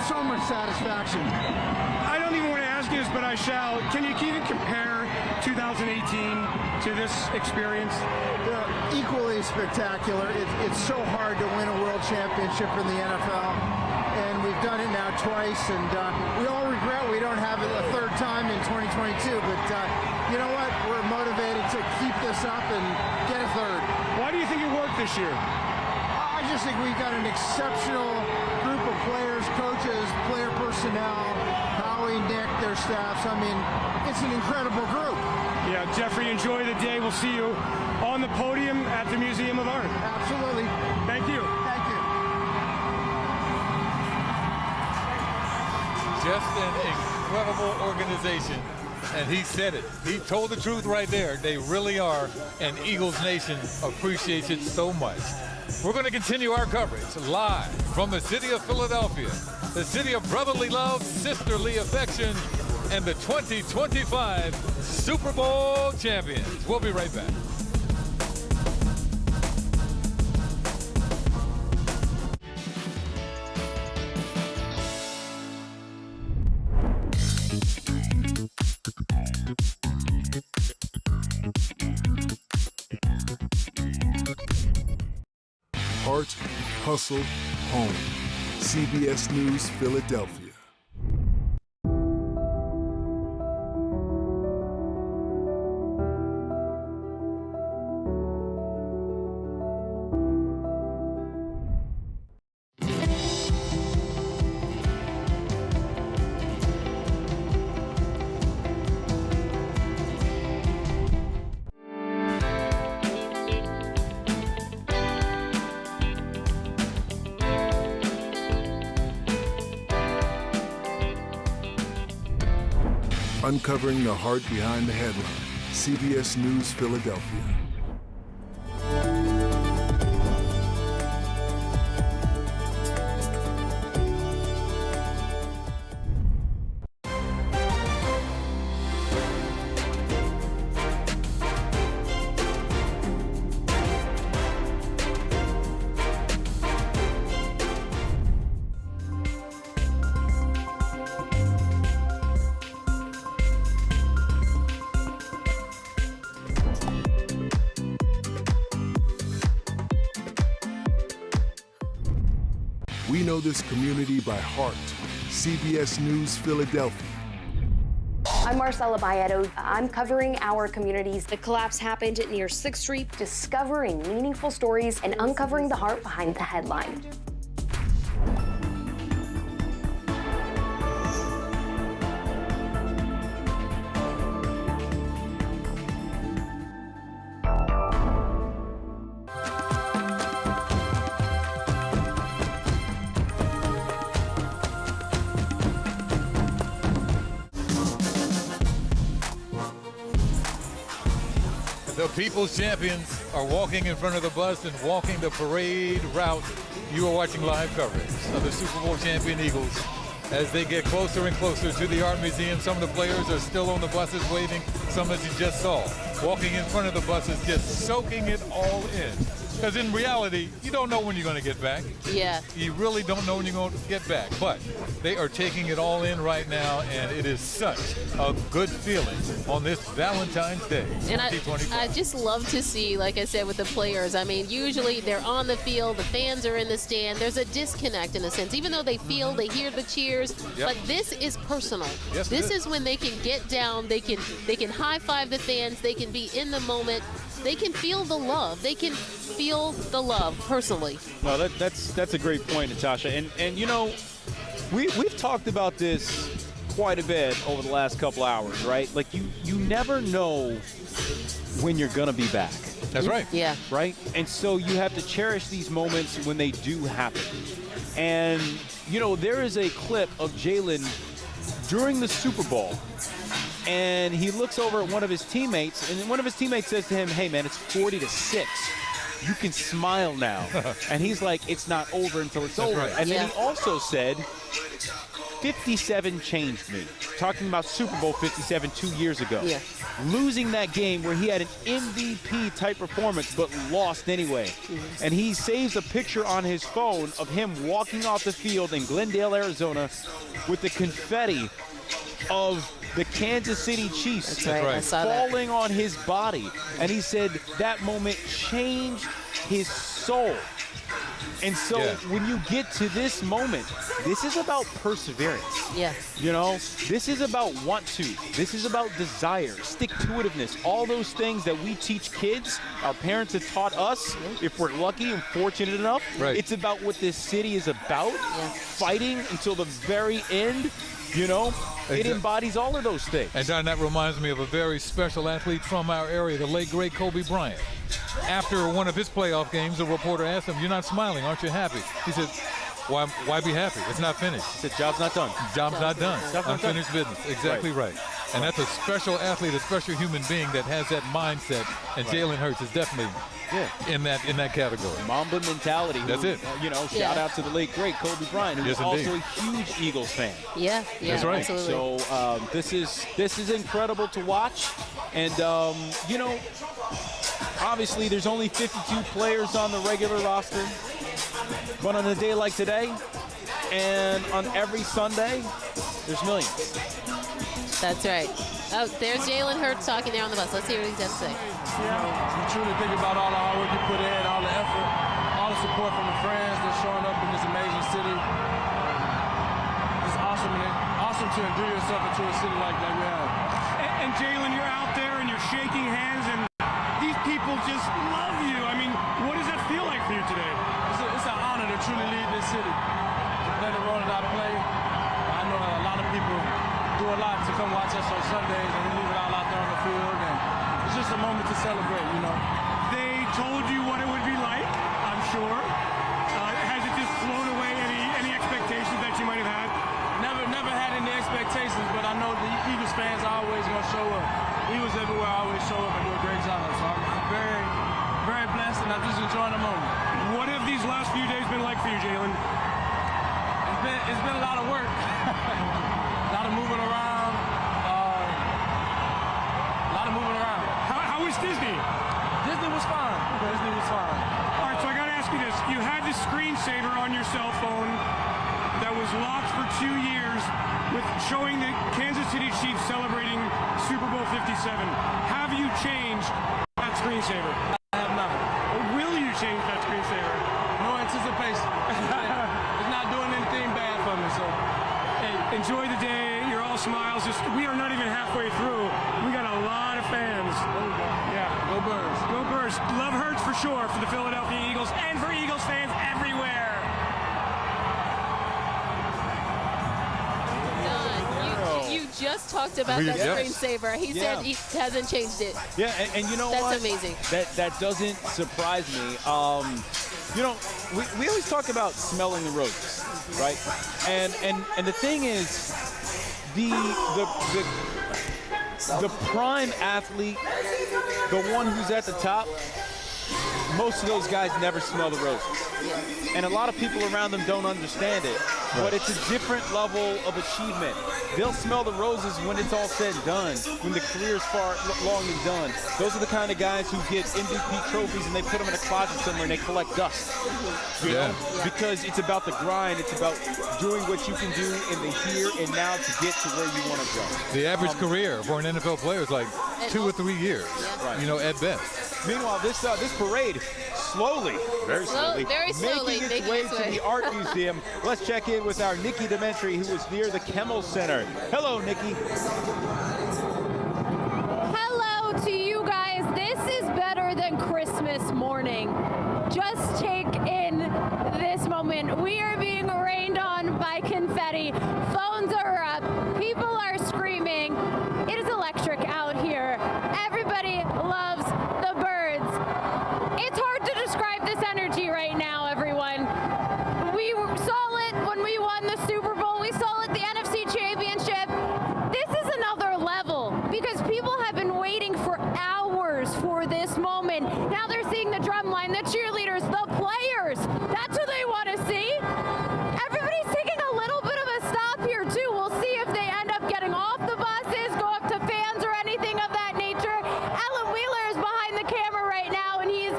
so much satisfaction. I don't even want to ask you this, but I shall. Can you even compare 2018 to this experience? They're equally spectacular. It's so hard to win a world championship in the NFL, and we've done it now twice, and we all regret we don't have it a third time in 2022, but you know what? We're motivated to keep this up and get a third. Why do you think it worked this year? I just think we've got an exceptional group of players, coaches, player personnel, Howie, Nick, their staffs. I mean, it's an incredible group. Yeah, Jeffrey, enjoy the day. We'll see you on the podium at the Museum of Art. Absolutely. Thank you. Thank you. Just an incredible organization. And he said it. He told the truth right there. They really are, and Eagles Nation appreciates it so much. We're going to continue our coverage live from the city of Philadelphia, the city of brotherly love, sisterly affection, and the 2025 Super Bowl champions. We'll be right back. Heart, hustle, home. CBS News Philadelphia. Uncovering the heart behind the headline. CBS News Philadelphia. We know this community by heart. CBS News Philadelphia. I'm Marcella Bayeto. I'm covering our communities. The collapse happened near 6th Street, discovering meaningful stories and uncovering the heart behind the headline. people's champions are walking in front of the bus and walking the parade route. You are watching live coverage of the Super Bowl champion Eagles as they get closer and closer to the Art Museum. Some of the players are still on the buses waving, some as you just saw, walking in front of the buses, just soaking it all in. Because in reality, you don't know when you're going to get back. Yeah. You really don't know when you're going to get back. But they are taking it all in right now, and it is such a good feeling on this Valentine's Day, And 2024. I just love to see, like I said, with the players. I mean, usually they're on the field, the fans are in the stand. There's a disconnect in a sense, even though they feel, they hear the cheers. Yep. But this is personal. Yes, this it is. is when they can get down, they can high five the fans, they can be in the moment, they can feel the love. They can feel the love personally. No, that's a great point, Natasha. And you know, we've talked about this quite a bit over the last couple hours, right? Like you never know when you're gonna be back. That's right. Yeah. Right? And so you have to cherish these moments when they do happen. And you know, there is a clip of Jalen during the Super Bowl, and he looks over at one of his teammates, and one of his teammates says to him, "Hey man, it's 40-6. You can smile now." And he's like, "It's not over until it's over." right. And then Yeah. he also said, 57 changed me. Talking about Super Bowl 57 2 years ago. Yeah. Losing that game where he had an MVP type performance but lost anyway. And he saves a picture on his phone of him walking off the field in Glendale, Arizona with the confetti of the Kansas City Chiefs That's right. I saw that. falling on his body. And he said that moment changed his soul. And so Yeah. when you get to this moment, this is about perseverance. Yeah. You know, this is about want to. This is about desire, stick-to-itiveness, all those things that we teach kids, our parents have taught us, if we're lucky and fortunate enough. Right. It's about what this city is about, fighting until the very end, you know. It embodies all of those things. And Don, that reminds me of a very special athlete from our area, the late, great Kobe Bryant. After one of his playoff games, a reporter asked him, "You're not smiling, aren't you happy?" He said, why be happy? It's not finished. The job's not done. Job's not done. Job's not done. Unfinished business. Exactly right. And that's a special athlete, a special human being that has that mindset. And Jalen Hurts is definitely in that category. Mamba mentality. That's it. You know, shout out to the late, great Kobe Bryant, who Yes, was also indeed. a huge Eagles fan. Yeah. That's right. Absolutely. So this is incredible to watch. And, you know, obviously there's only 52 players on the regular roster. But on a day like today, and on every Sunday, there's millions. That's right. Oh, there's Jalen Hurts talking there on the bus. Let's hear what he's got to say. You know, you truly think about all the hard work you put in, all the effort, all the support from the friends that's showing up in this amazing city. It's awesome, man. Awesome to endure yourself into a city like we have. And Jalen, you're out there and you're shaking hands, and these people just love you. I mean, what does that feel like for you today? It's an honor to truly lead this city. To play the role that I play. I know a lot of people do a lot to come watch us on Sundays, and we leave it all out there on the field. And it's just a moment to celebrate, you know. They told you what it would be like, I'm sure. Has it just blown away any expectations that you might have had? Never had any expectations, but I know the Eagles fans are always going to show up. Eagles everywhere always show up and do a great job. So I'm very, very blessed, and I'm just enjoying the moment. What have these last few days been like for you, Jalen? It's been a lot of work. A lot of moving around. How was Disney? Disney was fine. All right, so I got to ask you this. You had this screensaver on your cell phone that was locked for 2 years with showing the Kansas City Chiefs celebrating Super Bowl 57. Have you changed that screensaver? I have not. Or will you change that screensaver? No anticipation. It's not doing anything bad for me, so. Hey, enjoy the day. You're all smiles. We are not even halfway through. We got a lot of fans. Yeah. Go Birds. Go Birds. Love Hurts for sure for the Philadelphia Eagles and for Eagles fans everywhere. Don, you just talked about that screensaver. He said he hasn't changed it. Yeah, and you know That's what? amazing. That doesn't surprise me. You know, we always talk about smelling the roses, right? And the thing is, the the prime athlete, the one who's at the top, most of those guys never smell the roses. And a lot of people around them don't understand it. But it's a different level of achievement. They'll smell the roses when it's all said and done, when the career's far long and done. Those are the kind of guys who get MVP trophies and they put them in a closet somewhere and they collect dust. You know? Because it's about the grind. It's about doing what you can do in the here and now to get to where you want to go. The average career for an NFL player is like 2 or 3 years, you know, at best. Meanwhile, this parade slowly, very slowly, making its way to the Art Museum. Let's check in with our Nikki Demetri, who was near the Kimmel Center. Hello, Nikki. Hello to you guys. This is better than Christmas morning. Just take in this moment. We are being rained on by confetti. Phones are up. People are screaming. It is electric out here. Everybody loves the birds. It's hard to describe this energy right now, everyone. We saw it when we won the Super Bowl. We saw it at the NFC Championship. This is another level because people have been waiting for hours for this moment. Now they're seeing the drum line, the cheerleaders, the players. That's who they want to see. Everybody's taking a little bit of a stop here, too. We'll see if they end up getting off the buses, go up to fans or anything of that nature. Alan Wheeler is behind the camera right now, and he's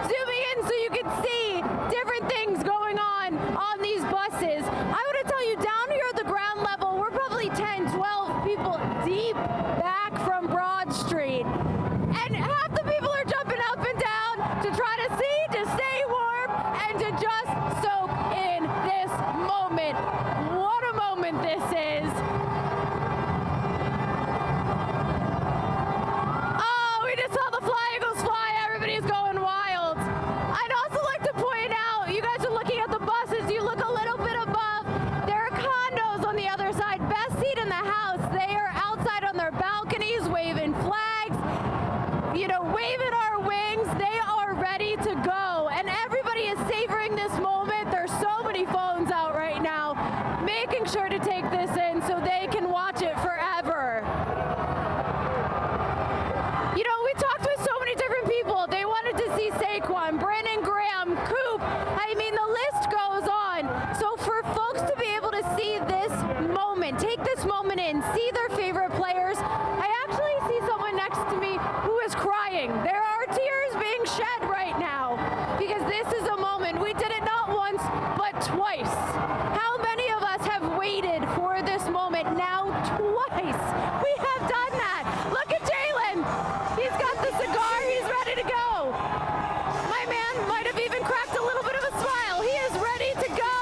zooming in so you can see different things going on these buses. I want to tell you, down here at the ground level, we're probably 10, 12 people deep back from Broad Street. And half the people are jumping up and down to try to see, to stay warm, and to just soak in this moment. What a moment this is. Oh, we just saw the Fly Eagles fly. Everybody's going wild. I'd also like to point out, you guys are looking at the buses. You look a little bit above. There are condos on the other side. Best seat in the house. They are outside on their balconies waving flags, you know, waving our wings. They are ready to go. And everybody is savoring this moment. There's so many phones out right now, making sure to take this in so they can watch it forever. You know, we talked with so many different people. They wanted to see Saquon, Brandon Graham, Coop. I mean, the list goes on. So for folks to be able to see this moment, take this moment in, see their favorite players, I actually see someone next to me who is crying. There are tears being shed right now because this is a moment. We did it not once, but twice. How many of us have waited for this moment now twice? We have done that. Look at Jalen. He's got the cigar. He's ready to go. My man might have even cracked a little bit of a smile. He is ready to go.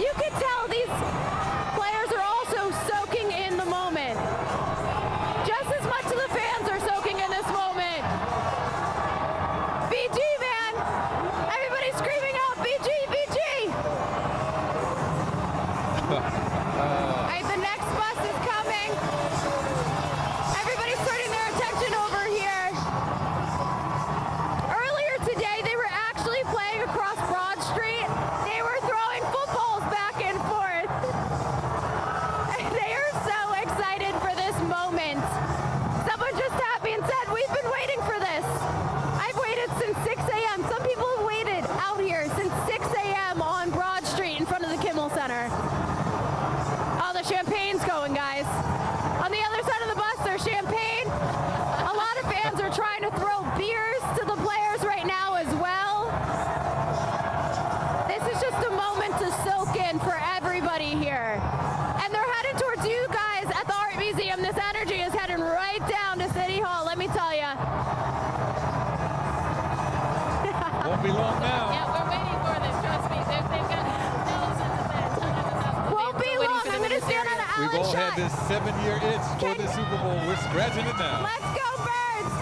You can tell these players are also soaking in the moment. Just as much as the fans are soaking in this moment. BG, man. Everybody's screaming out, BG, BG. All right, the next bus is coming. Everybody's turning their attention over here. Earlier today, they were actually playing across Broad Street. They were throwing footballs back and forth. They are so excited for this moment. Someone just tapped me and said, we've been waiting for this. I've waited since 6 a.m. Some people have waited out here since 6 a.m. on Broad Street in front of the Kimmel Center. Oh, the champagne's going, guys. On the other side of the bus, there's champagne. A lot of fans are trying to throw beers to the players right now as well. This is just a moment to soak in for everybody here. And they're headed towards you guys at the Art Museum. This energy is heading right down to City Hall, let me tell you. Won't be long now. Yeah, we're waiting for them. Trust me. They've got thousands of fans, hundreds of thousands of Won't fans be still waiting long. for I'm them going in to this stand on area. an We've Allen all had shot. this 7-year itch for the Super Bowl. We're scratching it now. Let's go, Birds!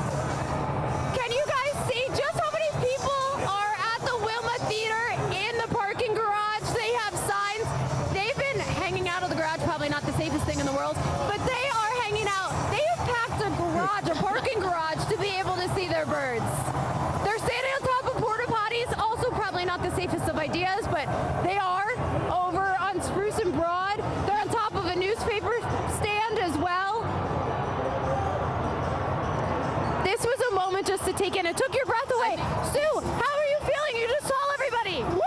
Can you guys see just how many people are at the Wilma Theater in the parking garage? They have signs. They've been hanging out of the garage, probably not the safest thing in the world, but they are hanging out. They have packed a garage, a parking garage, to be able to see their birds. They're standing on top of porta potties, also probably not the safest of ideas, but they are over on Spruce and Broad. They're on top of a newspaper stand as well. just to take in. It took your breath away. Sue, how are you feeling? You just saw everybody. Woo!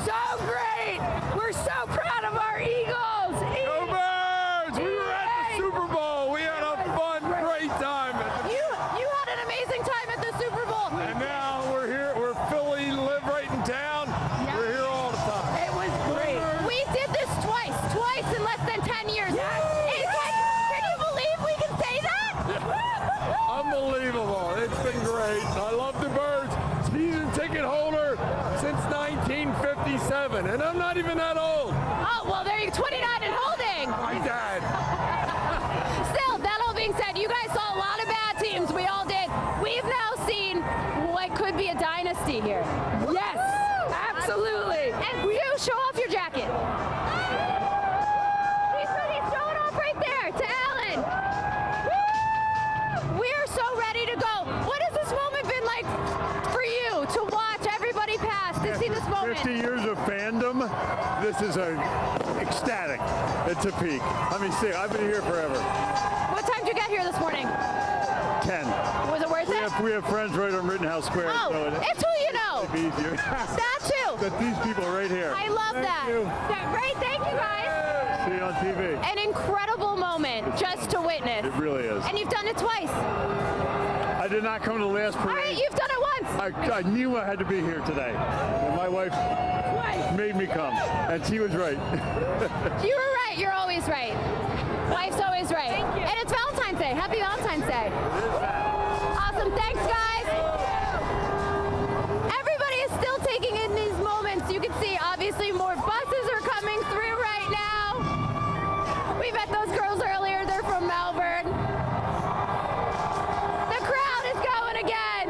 So great. We're so proud of our Eagles. Go Birds! We were at the Super Bowl. We had a fun, great time. You had an amazing time at the Super Bowl. And now we're here. We're Philly, live right in town. Yeah. We're here all the time. It was great. We did this twice in less than 10 years. Can you believe we can say that? Unbelievable. It's been great. I love the Birds. Season ticket holder since 1957. And I'm not even that old. Oh, well, there you 29 and holding. My dad. Still, that all being said, you guys saw a lot of bad teams. We all did. We've now seen what could be a dynasty here. Yes, absolutely. And you show off your jacket. He's showing off right there to Alan. Woo! We are so ready to go. What has this moment been like for you to watch everybody pass, to see this moment? 50 years of fandom. This is ecstatic. It's a peak. I mean, see, I've been here forever. What time did you get here this morning? 10. Was it worth it? We have friends right on Rittenhouse Square. Oh, so it's who you know. It'd be easier. That too. But these people right here. I love Thank that. you. Great, thank you guys. See you on TV. An incredible moment just to witness. It really is. And you've done it twice. I did not come to the last parade. All right, you've done it once. I knew I had to be here today. And my wife made me come, and she was right. You were right. You're always right. Wife's always right. Thank you. And it's Valentine's Day. Happy Valentine's Day. Awesome. Thanks, guys. Everybody is still taking in these moments. You can see, obviously, more buses are coming through right now. We met those girls earlier. They're from Melbourne. The crowd is going again.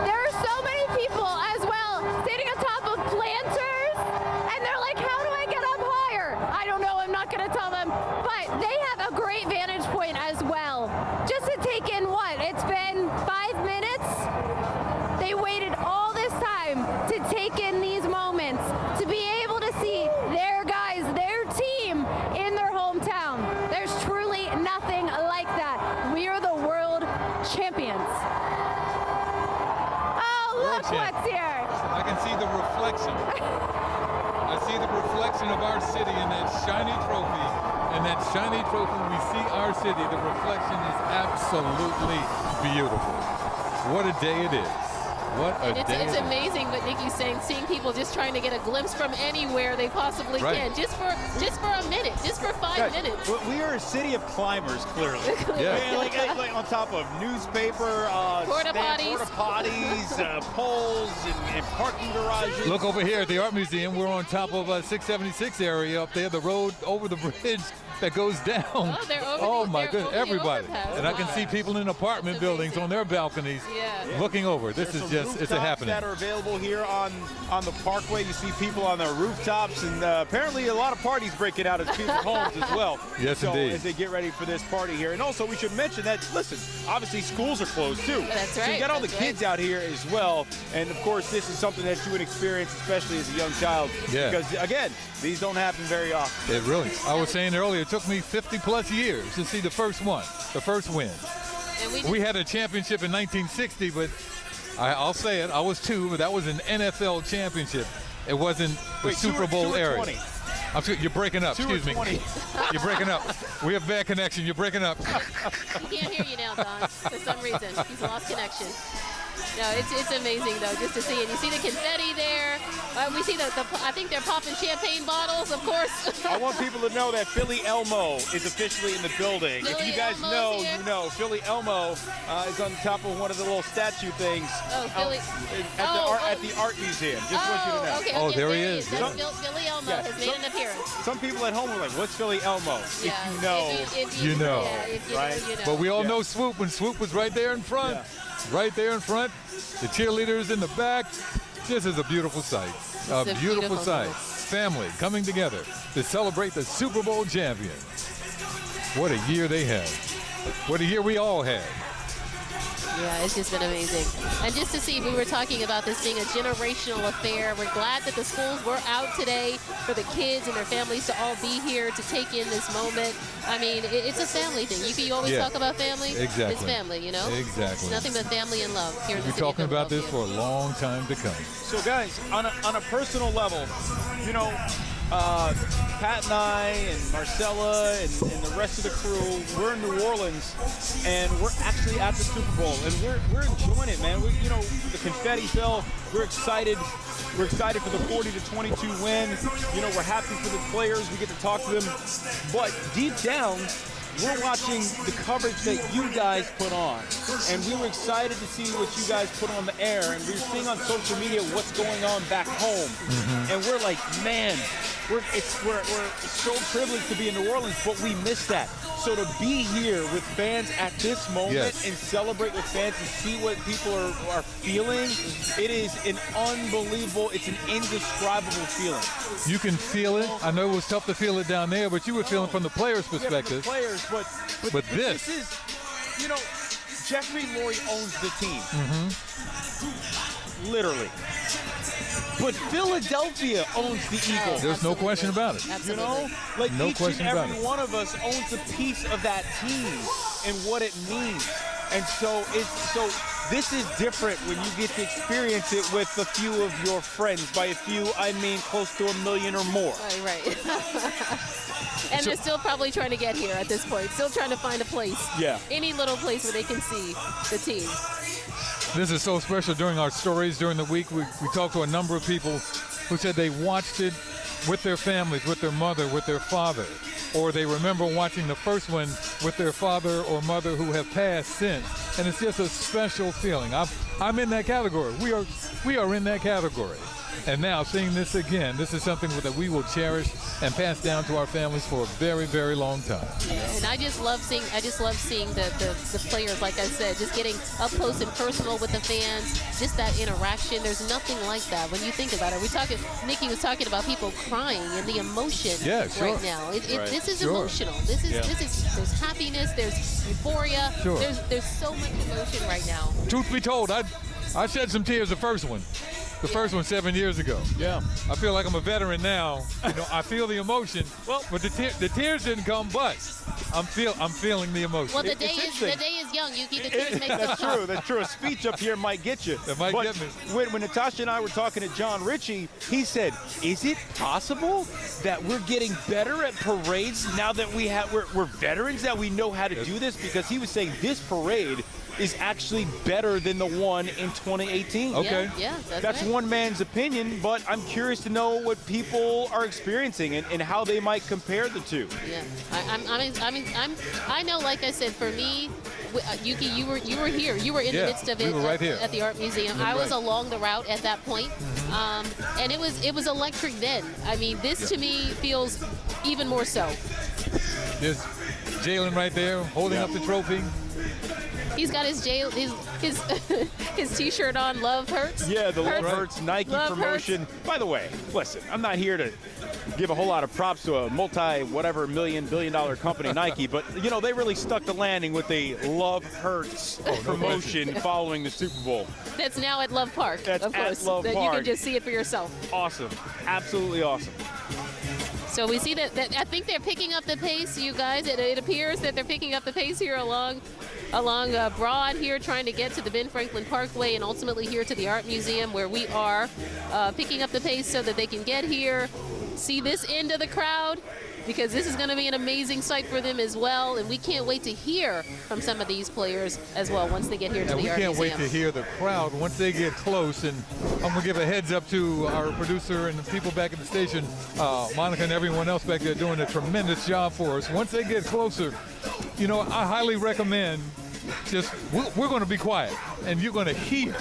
There are so many people as well sitting on top of planters, and they're like, how do I get up higher? I don't know, I'm not going to tell them, but they have a great vantage point as well. Just to take in what? It's been 5 minutes? They waited all this time to take in these moments, to be able to see their guys, their team in their hometown. There's truly nothing like that. We are the world champions. Oh, look what's here. I can see the reflection. I see the reflection of our city in that shiny trophy. And that shiny trophy, we see our city. The reflection is absolutely beautiful. What a day it is. What a day. It's amazing what Nikki's saying, seeing people just trying to get a glimpse from anywhere they possibly can, just for a minute, just for 5 minutes. We are a city of climbers, clearly. Yeah. Like on top of newspaper, Porta potties, poles, and parking garages. Look over here at the Art Museum. We're on top of 676 area up there, the road over the bridge that goes down. Oh, they're over oh the, my they're goodness, over the everybody. overpass. And I can see people in apartment buildings on their balconies looking over. This is just, it's a happening. That are available here on the parkway. You see people on their rooftops, and apparently a lot of parties breaking out at people's homes as well. Yes, so indeed. As they get ready for this party here. And also we should mention that, listen, obviously schools are closed too. That's right. So you got all the kids out here as well. And of course this is something that you would experience, especially as a young child. Yeah. Because again, these don't happen very often. It really, I was saying earlier, it took me 50 plus years to see the first one, the first win. And we had a championship in 1960, but I'll say it, I was 2, but that was an NFL championship. It wasn't the Super Bowl era. You're breaking up, excuse me. You're breaking up. We have bad connection, you're breaking up. He can't hear you now, Don, for some reason. He's lost connection. No, it's amazing, though, just to see it. You see the confetti there. We see I think they're popping champagne bottles, of course. I want people to know that Philly Elmo is officially in the building. If you guys know, you know. Philly Elmo is on top of one of the little statue things at the Art Museum. Just want you to know. Okay, oh, there he is. Philly Elmo has made an appearance. Some people at home are like, what's Philly Elmo? Yeah. If you know. If you know. Yeah, if you right? know, you know. But we all know Swoop, when Swoop was right there in front. Yeah. Right there in front. The cheerleaders in the back. This is a beautiful sight. A beautiful sight. Family coming together to celebrate the Super Bowl champion. What a year they had. What a year we all had. Yeah, it's just been amazing. And just to see, we were talking about this being a generational affair. We're glad that the schools were out today for the kids and their families to all be here to take in this moment. I mean, it's a family thing. You always talk about family. Exactly. It's family, you know? Exactly. It's nothing but family and love here in the We're city of talking about this Philadelphia. for a long time to come. So guys, on a personal level, you know, Pat and I and Marcella and the rest of the crew, we're in New Orleans and we're actually at the Super Bowl and we're enjoying it, man. You know, the confetti fell. We're excited. We're excited for the 40-22 win. You know, we're happy for the players. We get to talk to them. But deep down, we're watching the coverage that you guys put on. And we were excited to see what you guys put on the air. And we were seeing on social media what's going on back home. And we're like, man, we're so privileged to be in New Orleans, but we miss that. So to be here with fans at this moment and celebrate with fans and see what people are feeling, it is an unbelievable, it's an indescribable feeling. You can feel it. I know it was tough to feel it down there, but you were feeling from the players' perspective. Yeah, from the players, but this is, you know, Jeffrey Lurie owns the team. Literally. But Philadelphia owns the Eagles. There's no question about it. You know? Like no each question and about every it. one of us owns a piece of that team and what it means. And so this is different when you get to experience it with a few of your friends. By a few, I mean close to 1 million or more. Right. And they're still probably trying to get here at this point. Still trying to find a place. Yeah. Any little place where they can see the team. This is so special. During our stories during the week, we talked to a number of people who said they watched it with their families, with their mother, with their father, or they remember watching the first one with their father or mother who have passed since. And it's just a special feeling. I'm in that category. We are in that category. And now seeing this again, this is something that we will cherish and pass down to our families for a very, very long time. And I just love seeing the players, like I said, just getting up close and personal with the fans, just that interaction. There's nothing like that when you think about it. Nikki was talking about people crying and the emotion right now. This is emotional. This is there's happiness, there's euphoria, there's so much emotion right now. Truth be told, I shed some tears the first one. The first one 7 years ago. Yeah. I feel like I'm a veteran now. You know, I feel the emotion. Well, but the tears didn't come, but I'm feeling the emotion. Well, the day is young. You keep the tears make them That's true. That's true. A speech up here might get you. It might get me. When Natasha and I were talking to John Ritchie, he said, "Is it possible that we're getting better at parades now that we're veterans, that we know how to do this?" Because he was saying this parade is actually better than the one in 2018. Okay. Yeah, that's right. one man's opinion, but I'm curious to know what people are experiencing and how they might compare the two. Yeah, I know. Like I said, for me, Yuki, you were here. You were in the midst of it we were right here. at the art museum. I was along the route at that point, and it was electric then. I mean, this to me feels even more so. There's Jalen right there holding up the trophy. He's got his T-shirt on. Love hurts. Yeah, the Love Hurts Nike Love promotion. Hurts. By the way, listen, I'm not here to give a whole lot of props to a multi-billion-dollar company, Nike, but you know they really stuck the landing with a Love Hurts promotion following the Super Bowl. That's now at Love Park. That's of course, at Love that Park. You can just see it for yourself. Awesome, absolutely awesome. So we see that I think they're picking up the pace, you guys. It appears that they're picking up the pace here along Broad here, trying to get to the Ben Franklin Parkway and ultimately here to the Art Museum, where we are picking up the pace so that they can get here, see this end of the crowd, because this is going to be an amazing sight for them as well. And we can't wait to hear from some of these players as well once they get here to the Art Museum. And we can't wait to hear the crowd once they get close. And I'm going to give a heads up to our producer and the people back at the station, Monica and everyone else back there doing a tremendous job for us. Once they get closer, you know, I highly recommend we're going to be quiet, and you're going to hear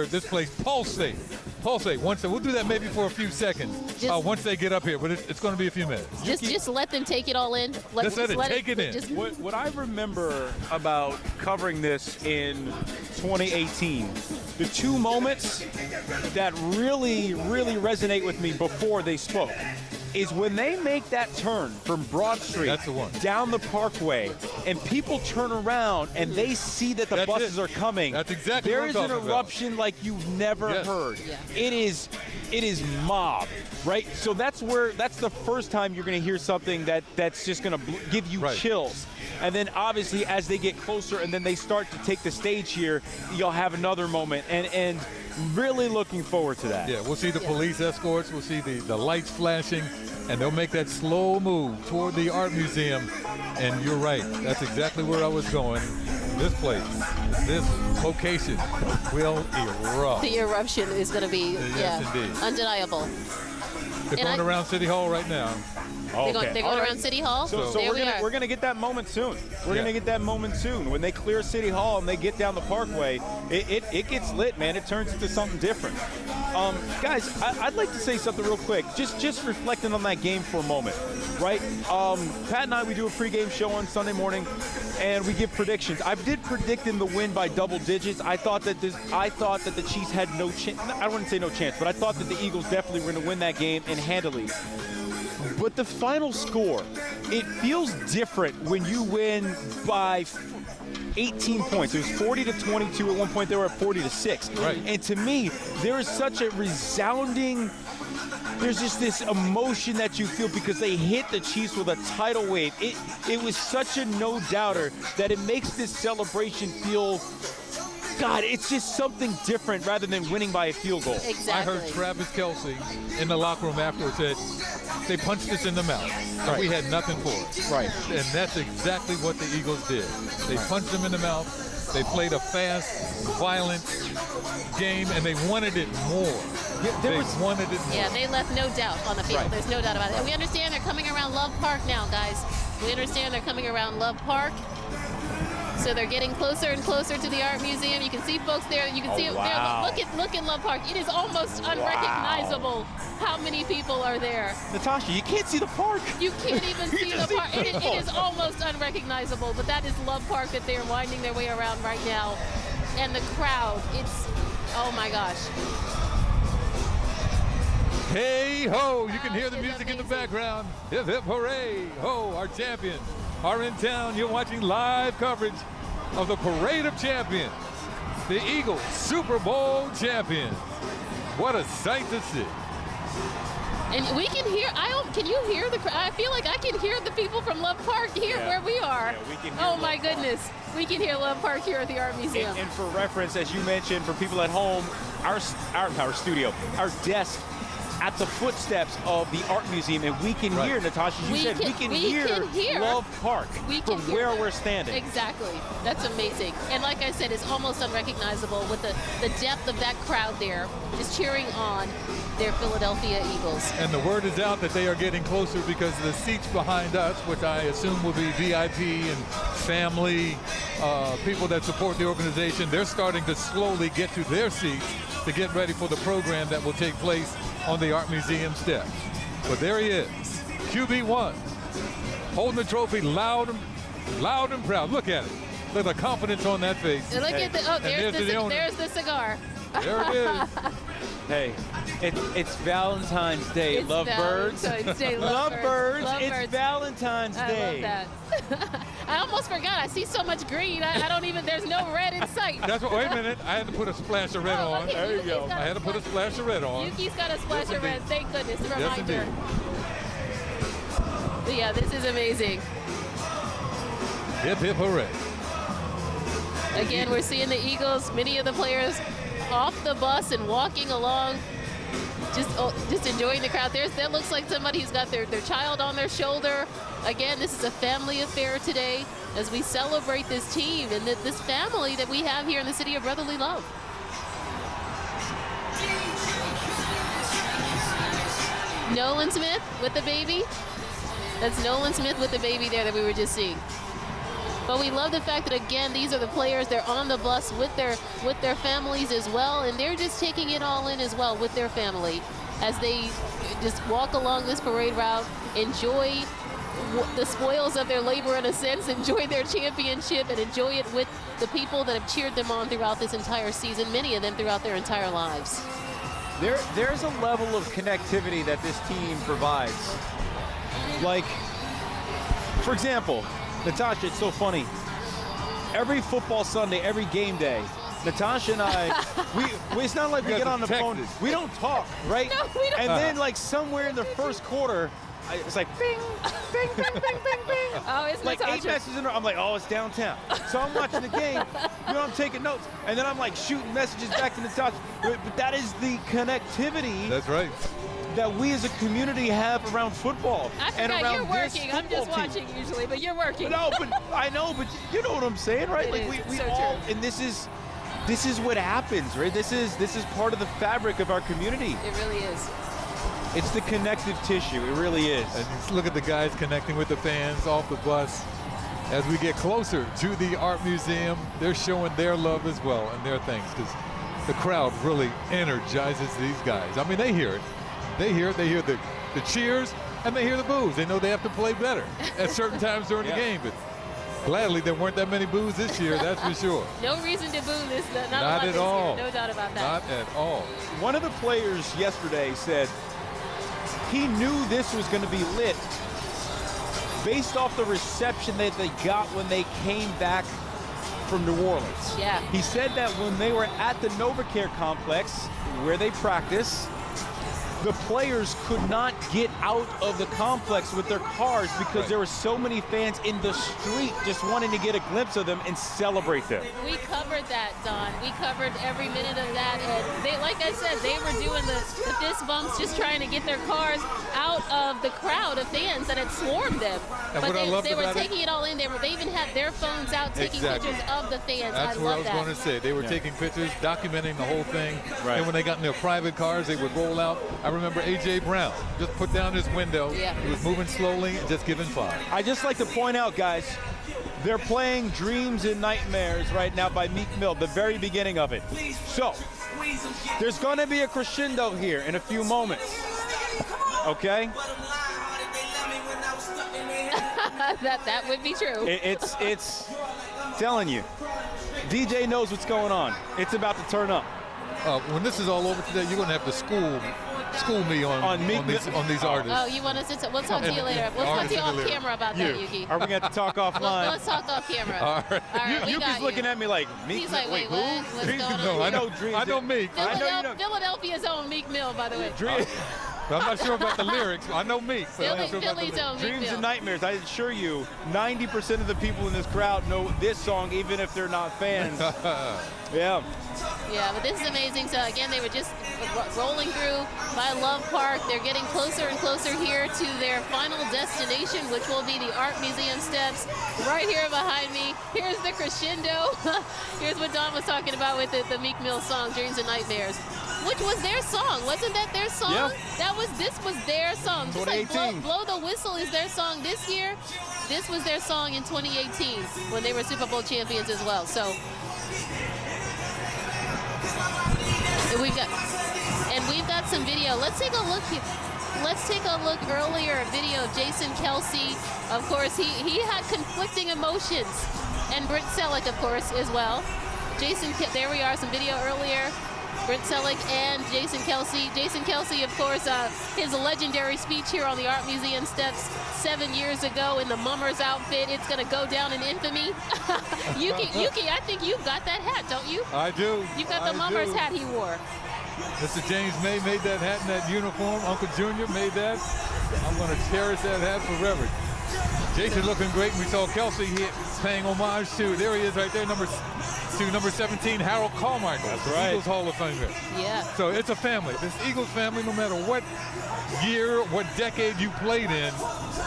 this place pulsate. We'll do that maybe for a few seconds once they get up here, but it's going to be a few minutes. Just let them take it all in. Take it in. What I remember about covering this in 2018, the two moments that really, really resonate with me before they spoke. is when they make that turn from Broad Street That's the one. down the Parkway, and people turn around and they see that the buses are coming. That's exactly There what is I'm an talking eruption like you've never Yes. heard. Yeah. It is mob, right? So that's the first time you're going to hear something that's just going to give you Right. chills. And then obviously as they get closer and then they start to take the stage here, you'll have another moment. And really looking forward to that. Yeah, we'll see the police escorts. We'll see the lights flashing, and they'll make that slow move toward the art museum. And you're right. That's exactly where I was going. This place, this location will erupt. The eruption is going to be, Yes, indeed. undeniable. They're going around City Hall right now. They're going All right. around City Hall. So there we're gonna get that moment soon. We're Yeah. gonna get that moment soon. When they clear City Hall and they get down the Parkway, it gets lit, man. It turns into something different. Guys, I'd like to say something real quick. Just reflecting on that game for a moment, right? Pat and I, we do a pregame show on Sunday morning, and we give predictions. I did predict them to win by double digits. I thought that the Chiefs had no chance. I wouldn't say no chance, but I thought that the Eagles definitely were going to win that game and handily. But the final score, it feels different when you win by 18 points. It was 40-22. At one point, they were at 40-6. Right. And to me, there is such a resounding. There's just this emotion that you feel because they hit the Chiefs with a tidal wave. It was such a no-doubter that it makes this celebration feel. God, it's just something different rather than winning by a field goal. Exactly. I heard Travis Kelce in the locker room afterwards said, they punched us in the mouth. And Right. we had nothing for it. Right. And that's exactly what the Eagles did. They punched them in the mouth. They played a fast, violent game, and they wanted it more. They wanted it more. Yeah, they left no doubt on the field. Right. There's no doubt about it. And we understand they're coming around Love Park now, guys. We understand they're coming around Love Park. So they're getting closer and closer to the art museum. You can see folks there. You can see wow. look at Love Park. It is almost unrecognizable how many people are there. Natasha, you can't see the park. You can't even see just the see park. It people. is almost unrecognizable, but that is Love Park that they're winding their way around right now. And the crowd, it's, oh my gosh. Hey ho, you can hear the It's music in the amazing. background. Hip hip hooray, ho, our champions are in town. You're watching live coverage of the Parade of Champions, the Eagles Super Bowl champions. What a sight to see. And we can hear, can you hear the crowd? I feel like I can hear the people from Love Park here where we are. Yeah, we can hear oh Love my Park. goodness. We can hear Love Park here at the Art Museum. And for reference, as you mentioned, for people at home, our studio, our desk at the footsteps of the Art Museum, and we can hear, Natasha, you said we can hear Love Park from where we're standing. Exactly. That's amazing. And like I said, it's almost unrecognizable with the depth of that crowd there just cheering on their Philadelphia Eagles. And the word is out that they are getting closer because the seats behind us, which I assume will be VIP and family, people that support the organization, they're starting to slowly get to their seats to get ready for the program that will take place on the Art Museum steps. But there he is, QB1, holding the trophy loud and proud. Look at it. Look at the confidence on that face. And look at there's the cigar. There it is. Hey, it's Valentine's Day, It's lovebirds. Valentine's Day, Lovebirds, it's Lovebirds. Valentine's Day. I love that. I almost forgot. I see so much green. I don't even, there's no red in sight. That's what, wait a minute. I had to put a splash of red on. Okay, There you go. Yuki's got I had to put a splash of red on. Yuki's got a splash of red. Thank goodness. A Yes, reminder. indeed. But yeah, this is amazing. Hip, hip, hooray. Again, we're seeing the Eagles, many of the players off the bus and walking along, just enjoying the crowd. That looks like somebody who's got their child on their shoulder. Again, this is a family affair today as we celebrate this team and this family that we have here in the city of brotherly love. Nolan Smith with the baby. That's Nolan Smith with the baby there that we were just seeing. But we love the fact that, again, these are the players. They're on the bus with their families as well, and they're just taking it all in as well with their family as they just walk along this parade route, enjoy the spoils of their labor in a sense, enjoy their championship, and enjoy it with the people that have cheered them on throughout this entire season, many of them throughout their entire lives. There's a level of connectivity that this team provides. Like, for example, Natasha, it's so funny. Every football Sunday, every game day, Natasha and I, it's not like we get on the phone. We don't talk, right? No, we don't. And then, like, somewhere in the first quarter, it's like bing, bing, bing, bing, bing, bing. Oh, it's like Natasha. 8 messages in a row. I'm like, oh, it's downtown. So I'm watching the game. I'm taking notes. And then I'm like shooting messages back to Natasha. But that is the connectivity. That's right. That we as a community have around football. I and forgot around you're working. I'm just football team. watching usually, but you're working. No, but I know, but you know what I'm saying, right? It like is. we So all, true. and this is what happens, right? This is part of the fabric of our community. It really is. It's the connective tissue. It really is. And just look at the guys connecting with the fans off the bus. As we get closer to the art museum, they're showing their love as well and their things, because the crowd really energizes these guys. I mean, they hear it. They hear it. They hear the cheers, and they hear the boos. They know they have to play better at certain times during the game. But gladly, there weren't that many boos this year, that's for sure. No reason to boo this. Not at all. Year. No doubt about that. Not at all. One of the players yesterday said he knew this was going to be lit based off the reception that they got when they came back from New Orleans. Yeah. He said that when they were at the NovaCare complex where they practice, the players could not get out of the complex with their cars because there were so many fans in the street just wanting to get a glimpse of them and celebrate them. We covered that, Don. We covered every minute of that. And they, like I said, they were doing the fist bumps, just trying to get their cars out of the crowd of fans that had swarmed them. And but what they were taking it all in. They even had their phones out taking pictures of the fans. That's what I was going to say. They were taking pictures, documenting the whole thing. Right. And when they got in their private cars, they would roll out. I remember A.J. Brown just put down his window. Yeah. He was moving slowly and just giving fire. I just like to point out, guys, they're playing Dreams and Nightmares right now by Meek Mill, the very beginning of it. So, there's going to be a crescendo here in a few moments. Okay? that would be true. It's telling you. DJ knows what's going on. It's about to turn up. When this is all over today, you're going to have to school me on these artists. Oh, you want us to? We'll talk to you later. We'll talk to you off camera about that, Yuki. Are we going to talk offline? Let's talk off camera. All right. Yuki's looking at me like, Meek. He's like, wait, who? what? What's going on? No, I know Meek. Philadelphia's own Meek Mill, by the way. I'm not sure about the lyrics. I know Meek. But I'm not sure about the Philly's lyrics. own Meek Dreams Mill. and Nightmares. I assure you, 90% of the people in this crowd know this song, even if they're not fans. Yeah. Yeah, but this is amazing. So again, they were just rolling through by Love Park. They're getting closer and closer here to their final destination, which will be the Art Museum steps right here behind me. Here's the crescendo. Here's what Don was talking about with the Meek Mill song, Dreams and Nightmares, which was their song. Wasn't that their song? Yeah. This was their song. Just like 2018. Blow the Whistle is their song this year. This was their song in 2018 when they were Super Bowl champions as well. So we've got some video. Let's take a look here. Let's take a look earlier, a video of Jason Kelsey. Of course, he had conflicting emotions. And Brent Selleck, of course, as well. There we are, some video earlier. Brent Selleck and Jason Kelsey. Jason Kelsey, of course, his legendary speech here on the Art Museum steps 7 years ago in the Mummers outfit. It's going to go down in infamy. Yuki, I think you've got that hat, don't you? I do. You've got the Mummers hat he wore. Mr. James May made that hat and that uniform. Uncle Junior made that. I'm going to cherish that hat forever. Jason looking great. We saw Kelsey here paying homage to, there he is right there, number 17, Harold Carmichael. That's right. Eagles Hall of Famer. Yeah. So it's a family. This Eagles family, no matter what year, what decade you played in,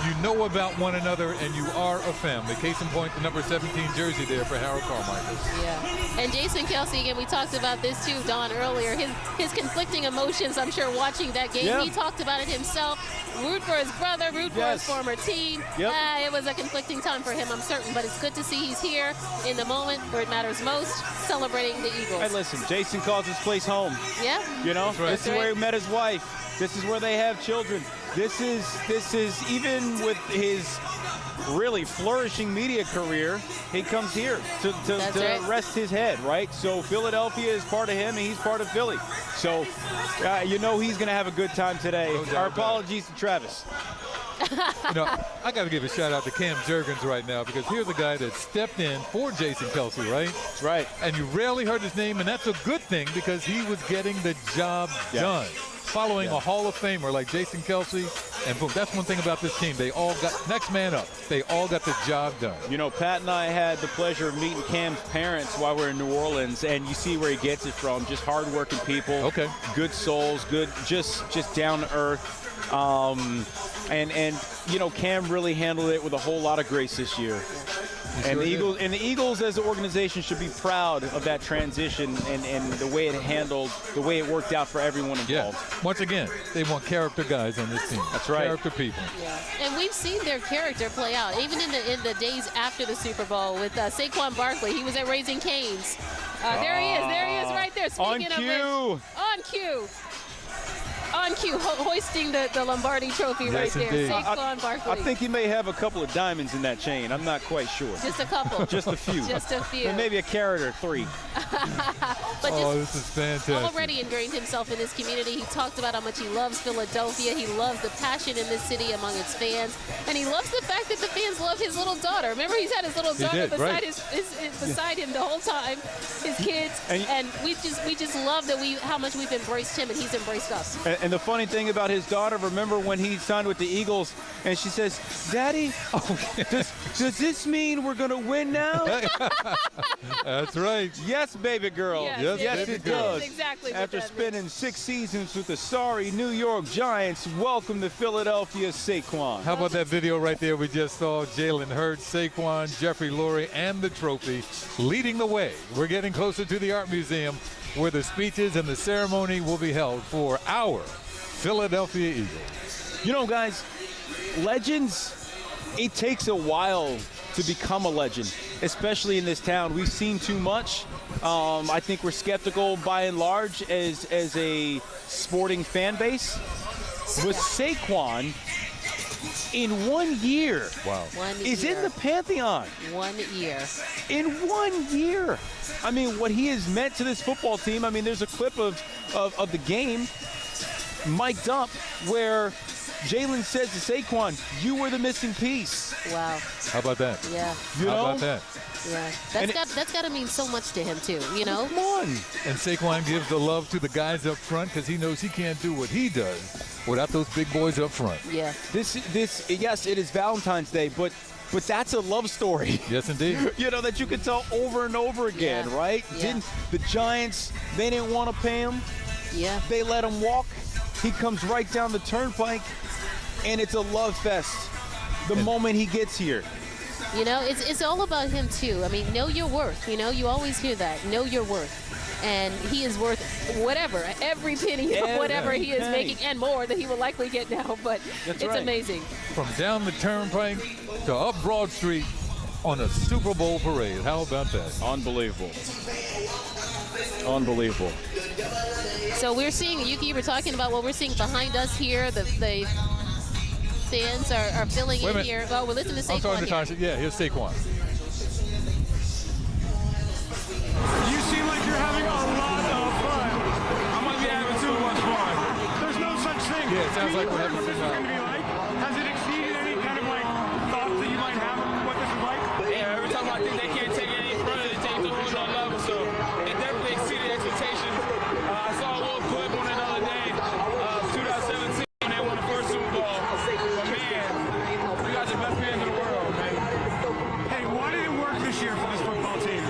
you know about one another and you are a family. Case in point, the number 17 jersey there for Harold Carmichael. Yeah. And Jason Kelsey, again, we talked about this too, Don, earlier. His conflicting emotions, I'm sure, watching that game. Yeah. He talked about it himself. Root for his brother, root for his former team. Yep. It was a conflicting time for him, I'm certain, but it's good to see he's here in the moment where it matters most, celebrating the Eagles. Hey, listen, Jason calls this place home. Yeah. You know, right. this is where he met his wife. This is where they have children. This is even with his really flourishing media career, he comes here to right. rest his head, right? So Philadelphia is part of him, and he's part of Philly. So you know he's going to have a good time today. Our apologies to Travis. You know, I got to give a shout out to Cam Jurgens right now, because here's a guy that stepped in for Jason Kelsey, right? That's right. And you rarely heard his name, and that's a good thing, because he was getting the job done. Following a Hall of Famer like Jason Kelsey, and boom, that's one thing about this team. They all got, next man up, they all got the job done. You know, Pat and I had the pleasure of meeting Cam's parents while we were in New Orleans, and you see where he gets it from. Just hardworking people, good souls, good, just down to earth. And you know, Cam really handled it with a whole lot of grace this year. And the Eagles as an organization should be proud of that transition and the way it handled, the way it worked out for everyone involved. Yeah. Once again, they want character guys on this team. That's right. Character people. Yeah. And we've seen their character play out, even in the days after the Super Bowl with Saquon Barkley. He was at Raising Cane's. There he is right there. Speaking on cue. On cue. On cue, hoisting the Lombardi trophy right there. Saquon Barkley. I think he may have a couple of diamonds in that chain. I'm not quite sure. Just a couple. Just a few. Just a few. And maybe a carat or 3. But this is fantastic. Already ingrained himself in this community. He talked about how much he loves Philadelphia. He loves the passion in this city among its fans. And he loves the fact that the fans love his little daughter. Remember, he's had his little daughter beside him the whole time, his kids. And we just love that how much we've embraced him and he's embraced us. And the funny thing about his daughter, remember when he signed with the Eagles, and she says, "Daddy, does this mean we're going to win now?" That's right. Yes, baby girl. Yes, it does. Exactly. After spending 6 seasons with the sorry New York Giants, welcome to Philadelphia, Saquon. How about that video right there we just saw? Jalen Hurts, Saquon, Jeffrey Lurie, and the trophy leading the way. We're getting closer to the Art Museum, where the speeches and the ceremony will be held for our Philadelphia Eagles. You know, guys, legends, it takes a while to become a legend, especially in this town. We've seen too much. I think we're skeptical by and large as a sporting fan base. With Saquon, in 1 year, is in the Pantheon. 1 year. In 1 year. I mean, what he has meant to this football team. I mean, there's a clip of the game mic'd up where Jalen says to Saquon, "You were the missing piece." Wow. How about that? Yeah. How about that? Yeah. That's got to mean so much to him too, you know? Come on. And Saquon gives the love to the guys up front, because he knows he can't do what he does without those big boys up front. Yeah. This yes, it is Valentine's Day, but that's a love story. Yes, indeed. You know, that you can tell over and over again, right? Yeah. The Giants, they didn't want to pay him. Yeah. They let him walk. He comes right down the turnpike, and it's a love fest the moment he gets here. You know, it's all about him too. I mean, know your worth. You know, you always hear that. Know your worth. And he is worth whatever, every penny of whatever he is making, and more that he will likely get now. But it's amazing. From down the turnpike to up Broad Street on a Super Bowl parade. How about that? Unbelievable. Unbelievable. So we're seeing, Yuki, you were talking about what we're seeing behind us here. The fans are filling in here. Oh, we're listening to Saquon. I'm sorry, Natasha. Yeah, here's Saquon. You seem like you're having a lot of fun. I might be having too much fun. There's no such thing. Yeah, it sounds like we're having what this is going to be like? Has it exceeded any kind of like thoughts that you might have of what this is like? Yeah, every time I think they can't take it any further, they take the whole nother level. So it definitely exceeded expectations. I saw a little clip on it the other day, 2017, when they won the first Super Bowl. But man, we got the best fans in the world, man. Hey, why did it work this year for this football team?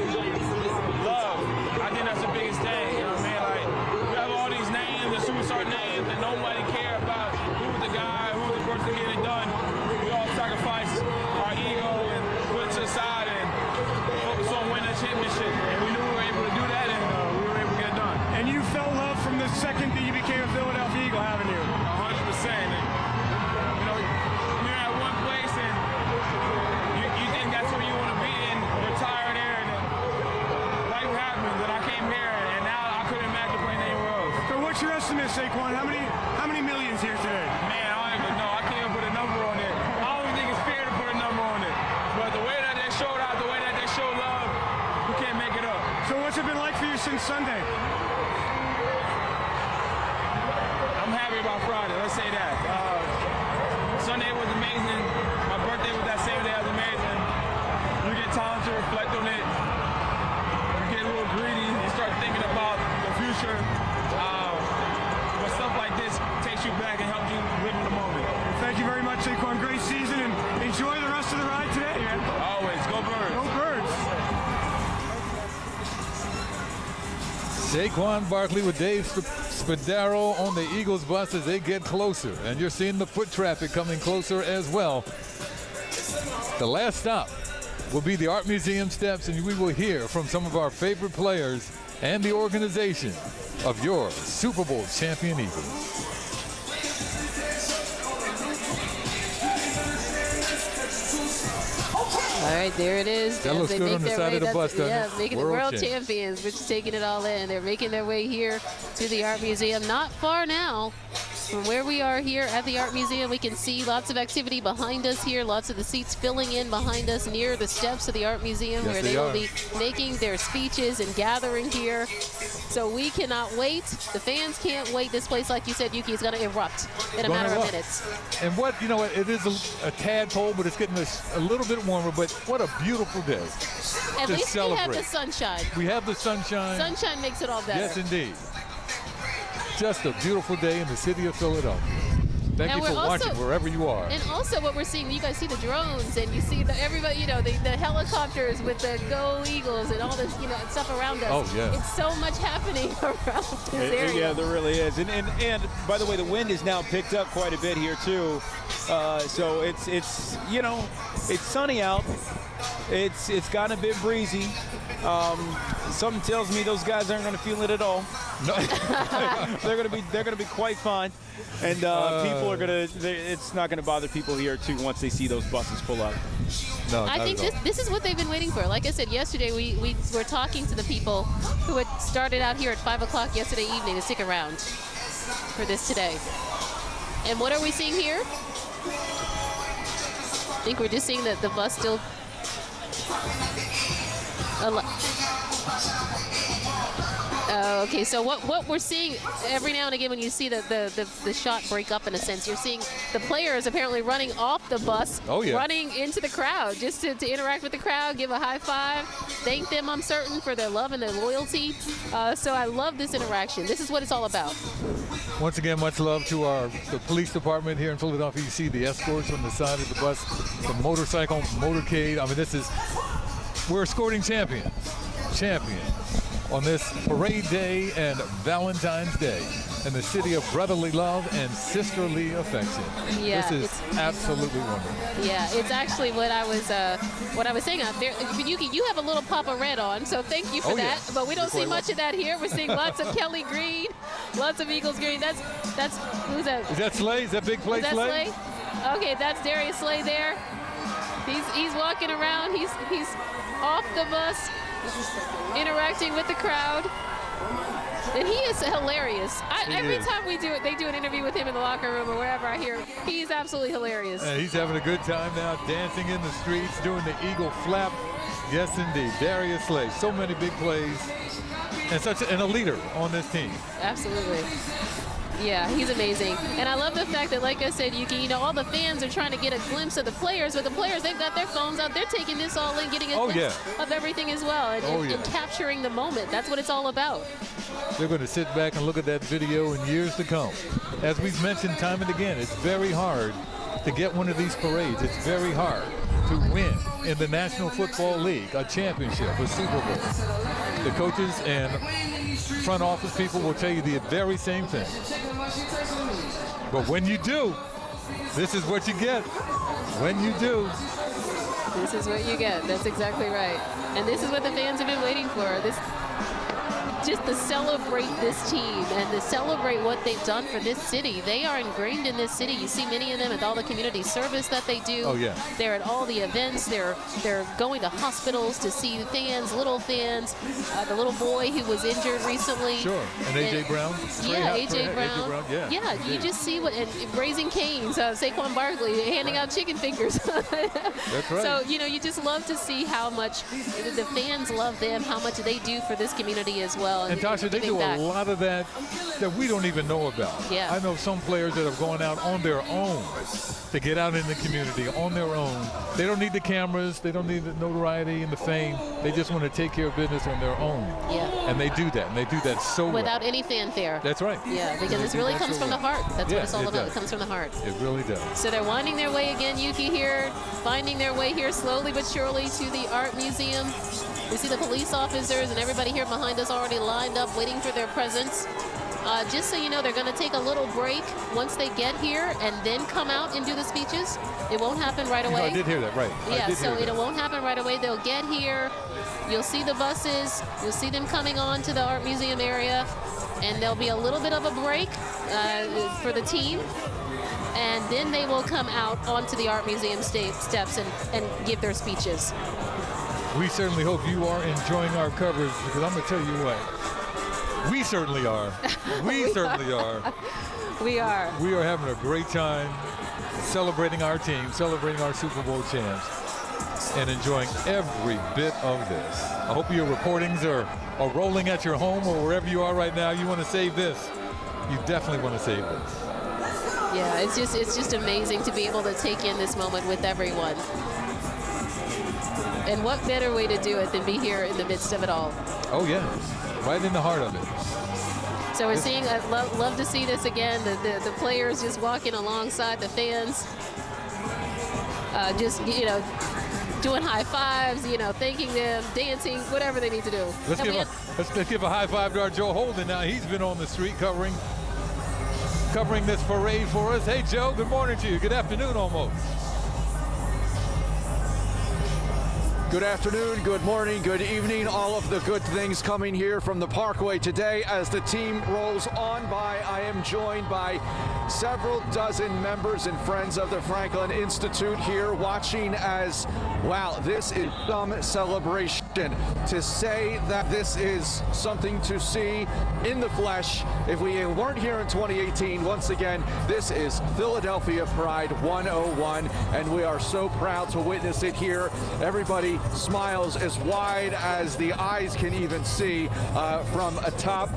Love. I think that's the biggest thing. You know what I mean? Like, we have all these names, the superstar names, and nobody care about who's the guy, who's the person getting it done. We all sacrifice our ego and put it to the side and since Sunday? I'm happy about Friday. Let's say that. Sunday was amazing. My birthday was that same day. It was amazing. You get time to reflect on it. You get a little greedy. You start thinking about the future. But stuff like this takes you back and helps you live in the moment. Thank you very much, Saquon. Great season, and enjoy the rest of the ride today, man. Always. Go Birds. Go Birds. Saquon Barkley with Dave Spadaro on the Eagles bus as they get closer. And you're seeing the foot traffic coming closer as well. The last stop will be the Art Museum steps, and we will hear from some of our favorite players and the organization of your Super Bowl champion Eagles. All right, there it is. That looks good on the side of the bus, doesn't it? Yeah, making the world champions, which is taking it all in. They're making their way here to the Art Museum. Not far now from where we are here at the Art Museum. We can see lots of activity behind us here, lots of the seats filling in behind us near the steps of the Art Museum, where they will be making their speeches and gathering here. So we cannot wait. The fans can't wait. This place, like you said, Yuki, is going to erupt in a matter of minutes. And what, you know what, it is a tad cold, but it's getting a little bit warmer, but what a beautiful day. At least we have the sunshine. We have the sunshine. Sunshine makes it all better. Yes, indeed. Just a beautiful day in the city of Philadelphia. Thank you for watching wherever you are. And also what we're seeing, you guys see the drones and you see everybody, you know, the helicopters with the Go Eagles and all this, you know, stuff around us. Oh, yeah. It's so much happening around this area. Yeah, there really is. And by the way, the wind is now picked up quite a bit here too. So it's you know, it's sunny out. It's gotten a bit breezy. Something tells me those guys aren't going to feel it at all. No. they're going to be quite fine. And people are going to. It's not going to bother people here too once they see those buses pull up. No, I think this is what they've been waiting for. Like I said yesterday, we were talking to the people who had started out here at 5 o'clock yesterday evening to stick around for this today. And what are we seeing here? I think we're just seeing that the bus still. Okay, so what we're seeing every now and again when you see the shot break up in a sense, you're seeing the players apparently running off the bus, running into the crowd just to interact with the crowd, give a high five, thank them, I'm certain, for their love and their loyalty. So I love this interaction. This is what it's all about. Once again, much love to the police department here in Philadelphia. You see the escorts on the side of the bus, the motorcycle motorcade. I mean, we're escorting champions on this parade day and Valentine's Day in the city of brotherly love and sisterly affection. Yeah, this is absolutely wonderful. Yeah, it's actually what I was saying out there. Yuki, you have a little Papa Red on, so thank you for that. Yeah. But we don't see much of that here. We're seeing lots of Kelly green, lots of Eagles green. That's who's that? Is that Slay? Is that big play Slay? Okay, that's Darius Slay there. He's walking around. He's off the bus, interacting with the crowd, and he is hilarious. Every time they do an interview with him in the locker room or wherever I hear him, he's absolutely hilarious. He's having a good time now, dancing in the streets, doing the eagle flap. Yes, indeed, Darius Slay. So many big plays, and a leader on this team. Absolutely. Yeah, he's amazing. And I love the fact that, like I said, Yuki, you know, all the fans are trying to get a glimpse of the players, but the players, they've got their phones out. They're taking this all in, getting a glimpse of everything as well, and capturing the moment. That's what it's all about. They're going to sit back and look at that video in years to come. As we've mentioned time and again, it's very hard to get one of these parades. It's very hard to win in the National Football League, a championship, a Super Bowl. The coaches and front office people will tell you the very same thing. But when you do, this is what you get. When you do. This is what you get. That's exactly right. And this is what the fans have been waiting for. Just to celebrate this team and to celebrate what they've done for this city. They are ingrained in this city. You see many of them at all the community service that they do. Oh, yeah. They're at all the events. They're going to hospitals to see fans, little fans. The little boy who was injured recently. Sure. And A.J. Brown. Yeah, A.J. Brown. Yeah, you just see and raising canes. Saquon Barkley handing out chicken fingers. That's right. So, you know, you just love to see how much the fans love them, how much they do for this community as well. well. And Tasha, they do back. a lot of that we don't even know about. Yeah. I know some players that have gone out on their own to get out in the community on their own. They don't need the cameras. They don't need the notoriety and the fame. They just want to take care of business on their own. Yeah. And they do that, and they do that so without well. any fanfare. That's right. Yeah, because this really comes from the heart. That's what it's all about. It comes from the heart. It really does. So they're winding their way again, Yuki, here, finding their way here slowly but surely to the art museum. We see the police officers and everybody here behind us already lined up waiting for their presence. Just so you know, they're going to take a little break once they get here and then come out and do the speeches. It won't happen right away. I did hear that, right. Yeah, so it won't happen right away. They'll get here. You'll see the buses. You'll see them coming on to the art museum area. And there'll be a little bit of a break for the team. And then they will come out onto the art museum steps and give their speeches. We certainly hope you are enjoying our coverage, because I'm going to tell you what. We certainly are. We certainly are. We are. We are having a great time celebrating our team, celebrating our Super Bowl champs, and enjoying every bit of this. I hope your reportings are rolling at your home or wherever you are right now. You want to save this. You definitely want to save this. Yeah, it's just amazing to be able to take in this moment with everyone. And what better way to do it than be here in the midst of it all? Oh, yeah. Right in the heart of it. So we're seeing, I'd love to see this again, the players just walking alongside the fans. Just, you know, doing high fives, you know, thanking them, dancing, whatever they need to do. Let's give a high five to our Joe Holden now. He's been on the street covering this parade for us. Hey, Joe, good morning to you. Good afternoon almost. Good afternoon, good morning, good evening. All of the good things coming here from the Parkway today as the team rolls on by. I am joined by several dozen members and friends of the Franklin Institute here watching as, wow, this is some celebration. To say that this is something to see in the flesh, if we weren't here in 2018, once again, this is Philadelphia Pride 101, and we are so proud to witness it here. Everybody smiles as wide as the eyes can even see from atop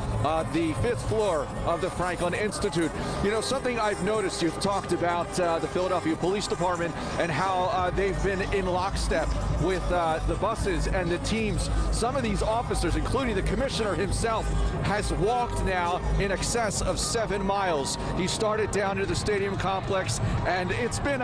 the 5th floor of the Franklin Institute. You know, something I've noticed, you've talked about the Philadelphia Police Department and how they've been in lockstep with the buses and the teams. Some of these officers, including the commissioner himself, has walked now in excess of 7 miles. He started down to the stadium complex, and it's been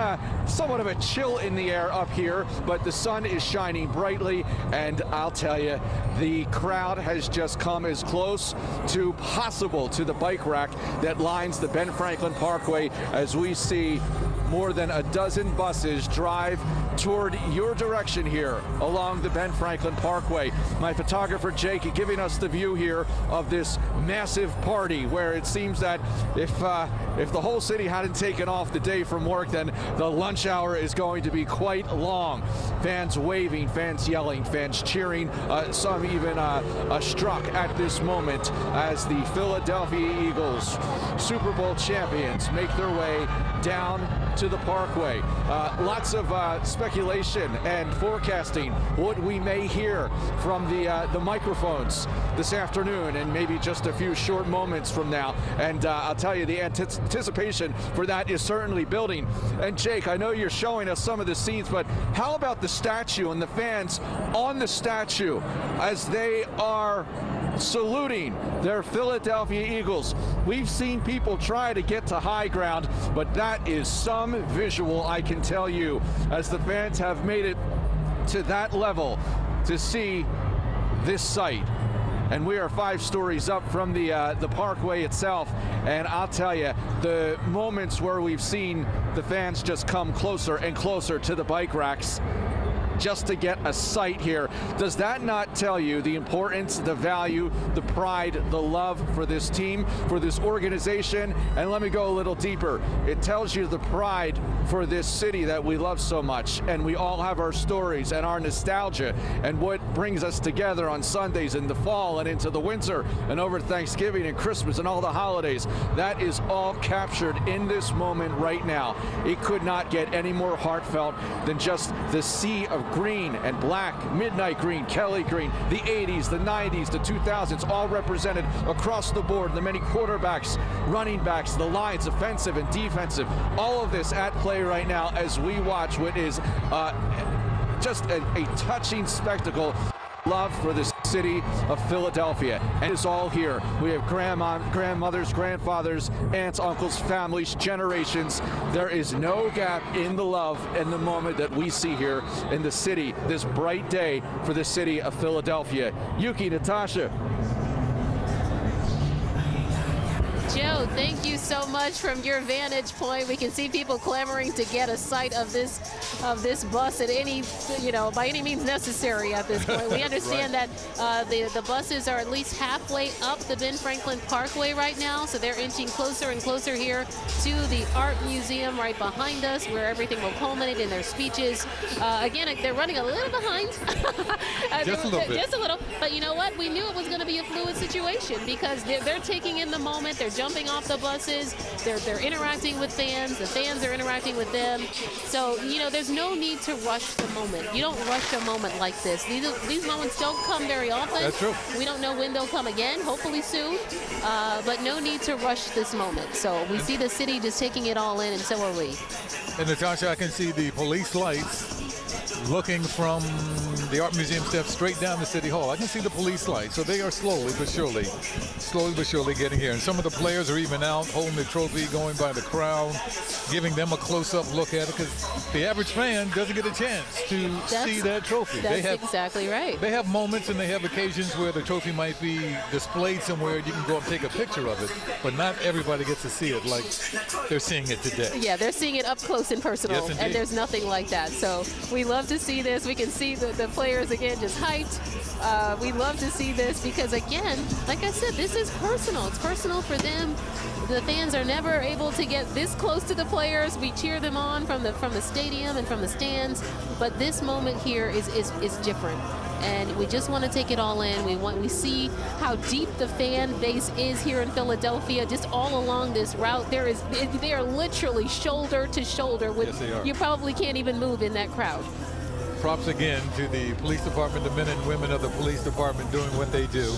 somewhat of a chill in the air up here, but the sun is shining brightly, and I'll tell you, the crowd has just come as close to possible to the bike rack that lines the Ben Franklin Parkway as we see more than a dozen buses drive toward your direction here along the Ben Franklin Parkway. My photographer Jake giving us the view here of this massive party where it seems that if the whole city hadn't taken off the day from work, then the lunch hour is going to be quite long. Fans waving, fans yelling, fans cheering, some even struck at this moment as the Philadelphia Eagles, Super Bowl champions, make their way down to the Parkway. Lots of speculation and forecasting what we may hear from the microphones this afternoon and maybe just a few short moments from now. And I'll tell you, the anticipation for that is certainly building. And Jake, I know you're showing us some of the scenes, but how about the statue and the fans on the statue as they are saluting their Philadelphia Eagles? We've seen people try to get to high ground, but that is some visual, I can tell you, as the fans have made it to that level to see this sight. And we are 5 stories up from the Parkway itself, and I'll tell you, the moments where we've seen the fans just come closer and closer to the bike racks just to get a sight here. Does that not tell you the importance, the value, the pride, the love for this team, for this organization? And let me go a little deeper. It tells you the pride for this city that we love so much, and we all have our stories and our nostalgia and what brings us together on Sundays in the fall and into the winter and over Thanksgiving and Christmas and all the holidays. That is all captured in this moment right now. It could not get any more heartfelt than just the sea of green and black, midnight green, Kelly green, the 80s, the 90s, the 2000s, all represented across the board. The many quarterbacks, running backs, the lines, offensive and defensive, all of this at play right now as we watch what is just a touching spectacle. Love for the city of Philadelphia, and it's all here. We have grandmothers, grandfathers, aunts, uncles, families, generations. There is no gap in the love and the moment that we see here in the city, this bright day for the city of Philadelphia. Yuki, Natasha. Joe, thank you so much. From your vantage point, we can see people clamoring to get a sight of this bus at any, by any means necessary at this point. We understand that the buses are at least halfway up the Ben Franklin Parkway right now, so they're inching closer and closer here to the Art Museum right behind us, where everything will culminate in their speeches. Again, they're running a little behind. Just a little bit. Just a little. But you know what? We knew it was going to be a fluid situation because they're taking in the moment. They're jumping off the buses. They're interacting with fans. The fans are interacting with them. So, there's no need to rush the moment. You don't rush a moment like this. These moments don't come very often. That's true. We don't know when they'll come again, hopefully soon. But no need to rush this moment. So we see the city just taking it all in, and so are we. And Natasha, I can see the police lights looking from the Art Museum steps straight down to City Hall. I can see the police lights, so they are slowly but surely getting here. And some of the players are even out holding the trophy, going by the crowd, giving them a close-up look at it, because the average fan doesn't get a chance to see that trophy. That's exactly right. They have moments and they have occasions where the trophy might be displayed somewhere. You can go and take a picture of it, but not everybody gets to see it like they're seeing it today. Yeah, they're seeing it up close and personal, Yes, and there's nothing like that. So we love to see this. We can see the players again just hyped. We love to see this because, again, like I said, this is personal. It's personal for them. The fans are never able to get this close to the players. We cheer them on from the stadium and from the stands, but this moment here is different. And we just want to take it all in. We see how deep the fan base is here in Philadelphia, just all along this route. They are literally shoulder to shoulder with. Yes, they are. You probably can't even move in that crowd. Props again to the police department, the men and women of the police department doing what they do.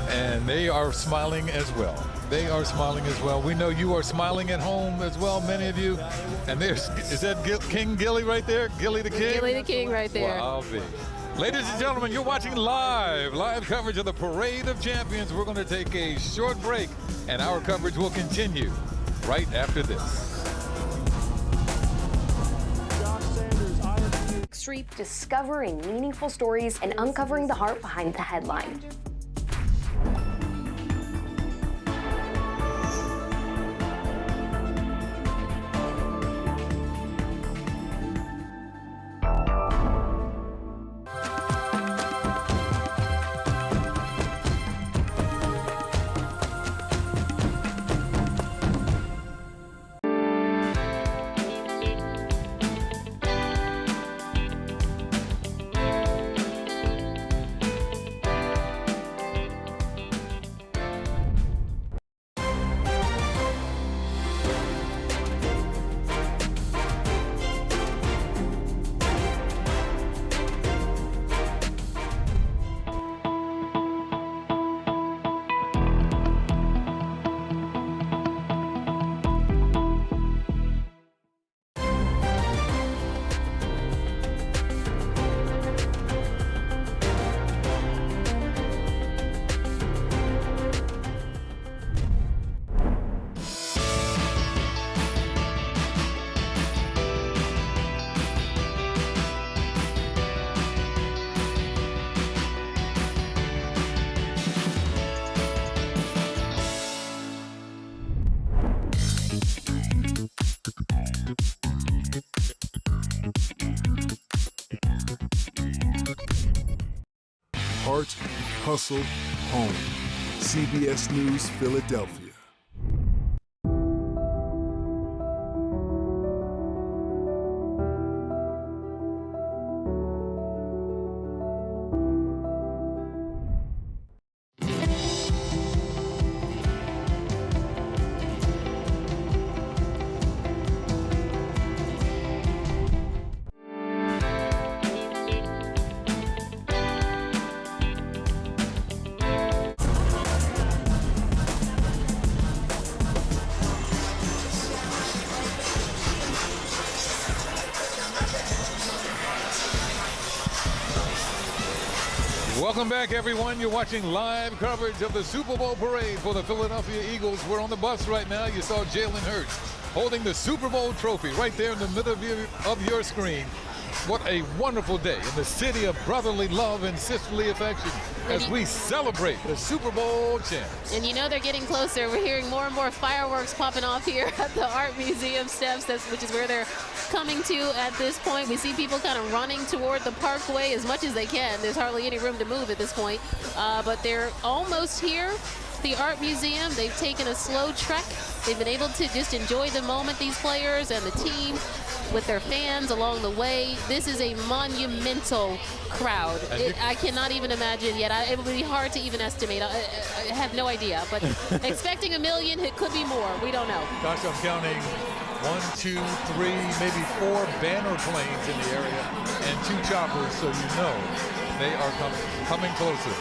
And they are smiling as well. They are smiling as well. We know you are smiling at home as well, many of you. And is that King Gilly right there? Gilly the King? Gilly the King right there. Well, I'll be. Ladies and gentlemen, you're watching live coverage of the Parade of Champions. We're going to take a short break, and our coverage will continue right after this. Street, discovering meaningful stories and uncovering the heart behind the headline. Heart, hustle, home. CBS News Philadelphia. Welcome back, everyone. You're watching live coverage of the Super Bowl parade for the Philadelphia Eagles. We're on the bus right now. You saw Jalen Hurts holding the Super Bowl trophy right there in the middle of your screen. What a wonderful day in the city of brotherly love and sisterly affection as we celebrate the Super Bowl champs. And you know they're getting closer. We're hearing more and more fireworks popping off here at the Art Museum steps, which is where they're coming to at this point. We see people kind of running toward the parkway as much as they can. There's hardly any room to move at this point, but they're almost here. The Art Museum, they've taken a slow trek. They've been able to just enjoy the moment, these players and the team, with their fans along the way. This is a monumental crowd. I cannot even imagine yet. It would be hard to even estimate. I have no idea, but expecting 1 million, it could be more. We don't know. Gosh, I'm counting 1, 2, 3, maybe 4 banner planes in the area and 2 choppers, so you know they are coming closer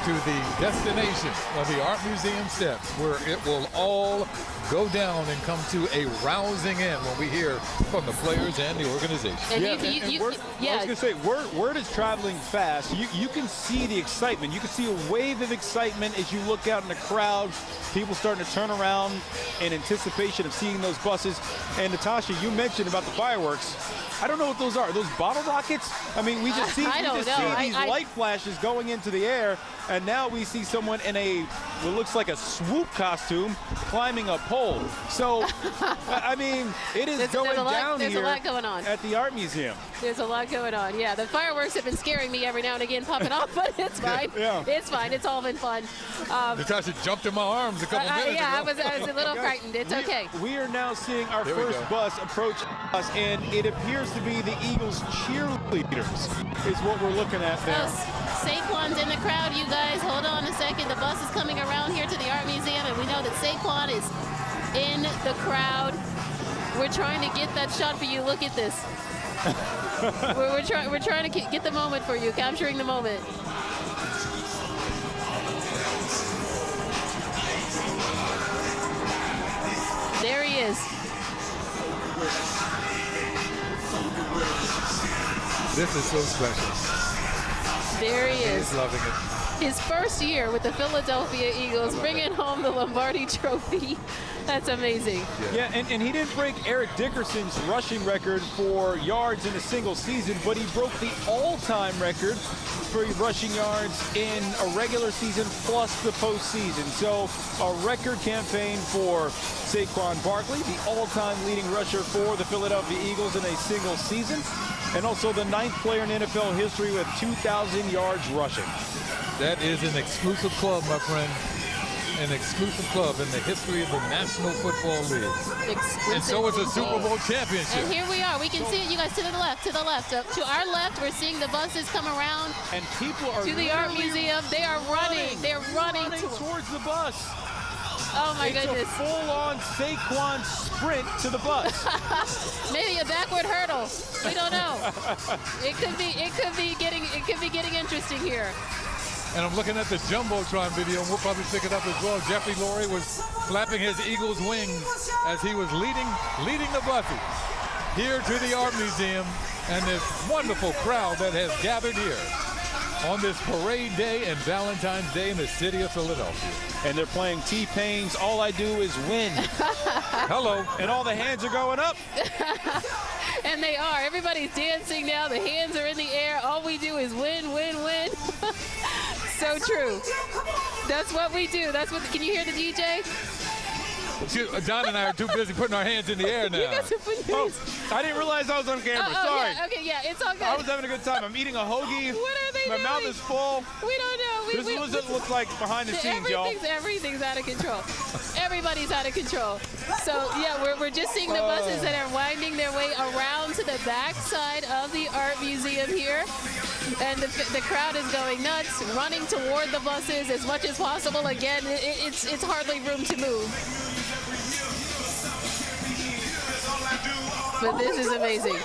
to the destination of the Art Museum steps, where it will all go down and come to a rousing end when we hear from the players and the organization. And I was going to say, word is traveling fast. You can see the excitement. You can see a wave of excitement as you look out in the crowd. People starting to turn around in anticipation of seeing those buses. And Natasha, you mentioned about the fireworks. I don't know what those are. Are those bottle rockets? I mean, we just see these light flashes going into the air, and now we see someone in what looks like a swoop costume climbing a pole. So, I mean, it is going down here. There's a lot going on at the Art Museum. There's a lot going on. Yeah, the fireworks have been scaring me every now and again, popping off, but it's fine. Yeah. It's fine. It's all been fun. Natasha jumped in my arms a couple minutes ago. I was a little frightened. It's okay. We are now seeing our first bus approach us, and it appears to be the Eagles cheerleaders is what we're looking at now. Saquon's in the crowd, you guys. Hold on a second. The bus is coming around here to the Art Museum, and we know that Saquon is in the crowd. We're trying to get that shot for you. Look at this. we're trying to get the moment for you, capturing the moment. There he is. This is so special. There he is. He's loving it. His first year with the Philadelphia Eagles, bringing home the Lombardi Trophy. That's amazing. Yeah, and he didn't break Eric Dickerson's rushing record for yards in a single season, but he broke the all-time record for rushing yards in a regular season plus the postseason. So a record campaign for Saquon Barkley, the all-time leading rusher for the Philadelphia Eagles in a single season, and also the 9th player in NFL history with 2,000 yards rushing. That is an exclusive club, my friend. An exclusive club in the history of the National Football League. And so it's a Super Bowl championship. And here we are. We can see it, you guys, to the left. To our left, we're seeing the buses come around. And people are to the Art Museum. They are running. They're running towards the bus. Oh my goodness! It's a full-on Saquon sprint to the bus. Maybe a backward hurdle. We don't know. It could be getting interesting here. And I'm looking at the Jumbotron video, and we'll probably pick it up as well. Jeffrey Lurie was flapping his Eagles wings as he was leading the buses here to the Art Museum, and this wonderful crowd that has gathered here on this parade day and Valentine's Day in the city of Philadelphia. And they're playing T-Pain's All I Do Is Win. Hello. And all the hands are going up. And they are. Everybody's dancing now. The hands are in the air. All we do is win, win, win. So true. That's what we do. Can you hear the DJ? Don and I are too busy putting our hands in the air now. You guys are putting I didn't realize I was on camera. Sorry. Yeah, okay, yeah, it's all good. I was having a good time. I'm eating a hoagie. What are they doing? My mouth is full. We don't know. This is what it looks like behind the scenes, y'all. Everything's out of control. Everybody's out of control. So, yeah, we're just seeing the buses that are winding their way around to the back side of the Art Museum here. And the crowd is going nuts, running toward the buses as much as possible. Again, it's hardly room to move. But this is amazing.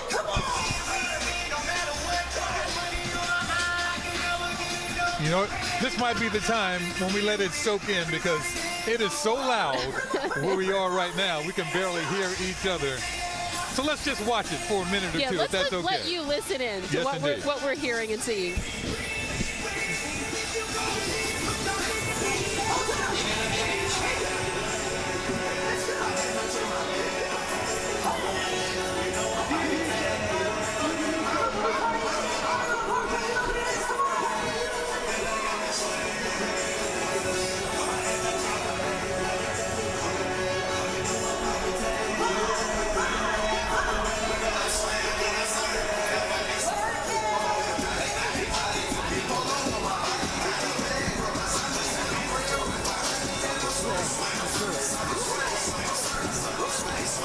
You know, this might be the time when we let it soak in, because it is so loud where we are right now. We can barely hear each other. So let's just watch it for a minute or two, if that's okay. Let you listen in to what we're hearing and seeing.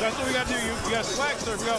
That's what we got to do. You got swag, sir. Go.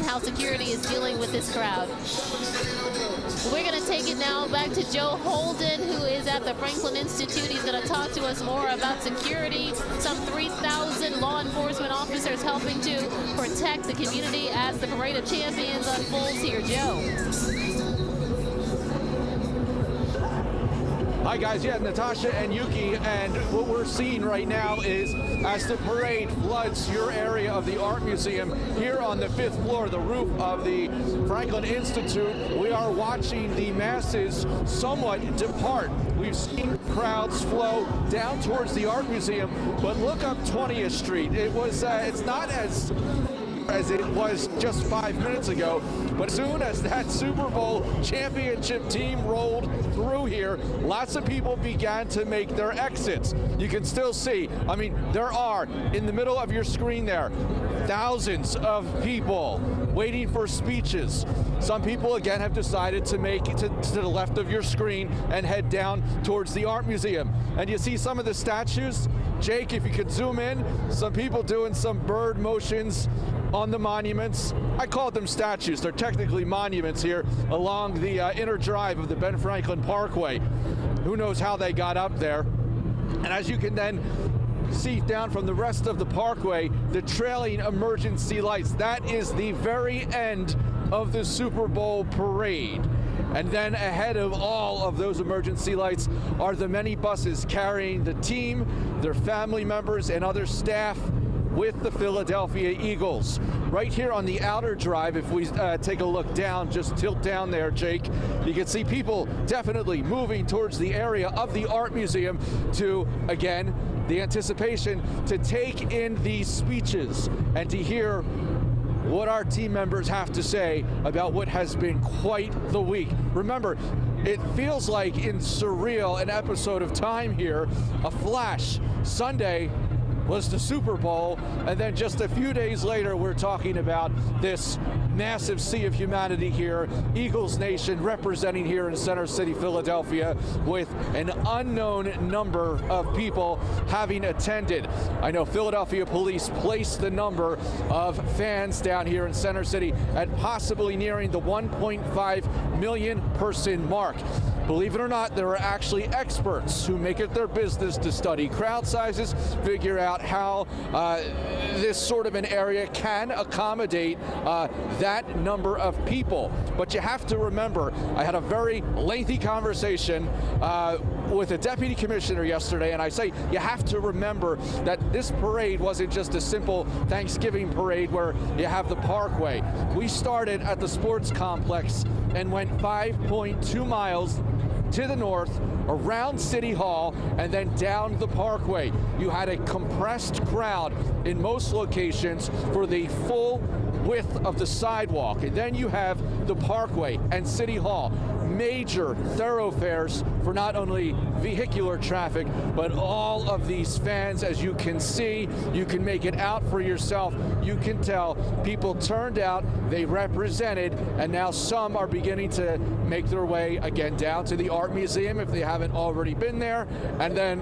how security is dealing with this crowd. We're going to take it now back to Joe Holden, who is at the Franklin Institute. He's going to talk to us more about security. Some 3,000 law enforcement officers helping to protect the community as the Parade of Champions unfolds here. Joe. Hi guys, yeah, Natasha and Yuki, and what we're seeing right now is as the parade floods your area of the Art Museum here on the 5th floor, the roof of the Franklin Institute, we are watching the masses somewhat depart. We've seen crowds flow down towards the Art Museum, but look up 20th Street. It's not as it was just 5 minutes ago, but as soon as that Super Bowl championship team rolled through here, lots of people began to make their exits. You can still see, I mean, there are, in the middle of your screen there, thousands of people waiting for speeches. Some people, again, have decided to make it to the left of your screen and head down towards the Art Museum. And you see some of the statues. Jake, if you could zoom in, some people doing some bird motions on the monuments. I call them statues. They're technically monuments here along the inner drive of the Ben Franklin Parkway. Who knows how they got up there. And as you can then see down from the rest of the parkway, the trailing emergency lights. That is the very end of the Super Bowl parade. And then ahead of all of those emergency lights are the many buses carrying the team, their family members, and other staff with the Philadelphia Eagles. Right here on the outer drive, if we take a look down, just tilt down there, Jake, you can see people definitely moving towards the area of the Art Museum to, again, the anticipation to take in these speeches and to hear what our team members have to say about what has been quite the week. Remember, it feels like in surreal an episode of time here, a flash. Sunday was the Super Bowl, and then just a few days later, we're talking about this massive sea of humanity here, Eagles Nation representing here in Center City, Philadelphia, with an unknown number of people having attended. I know Philadelphia police placed the number of fans down here in Center City at possibly nearing the 1.5 million person mark. Believe it or not, there are actually experts who make it their business to study crowd sizes, figure out how this sort of an area can accommodate that number of people. But you have to remember, I had a very lengthy conversation with a deputy commissioner yesterday, and I say you have to remember that this parade wasn't just a simple Thanksgiving parade where you have the parkway. We started at the sports complex and went 5.2 miles to the north, around City Hall, and then down the parkway. You had a compressed crowd in most locations for the full width of the sidewalk. And then you have the parkway and City Hall, major thoroughfares for not only vehicular traffic, but all of these fans. As you can see, you can make it out for yourself. You can tell people turned out, they represented, and now some are beginning to make their way again down to the Art Museum if they haven't already been there. And then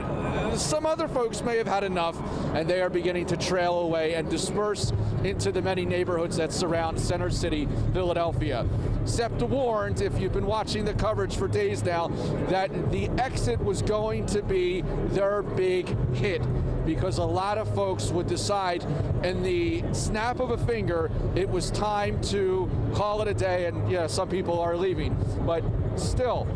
some other folks may have had enough, and they are beginning to trail away and disperse into the many neighborhoods that surround Center City, Philadelphia. SEPTA warned, if you've been watching the coverage for days now, that the exit was going to be their big hit, because a lot of folks would decide in the snap of a finger it was time to call it a day, and yeah, some people are leaving. But still,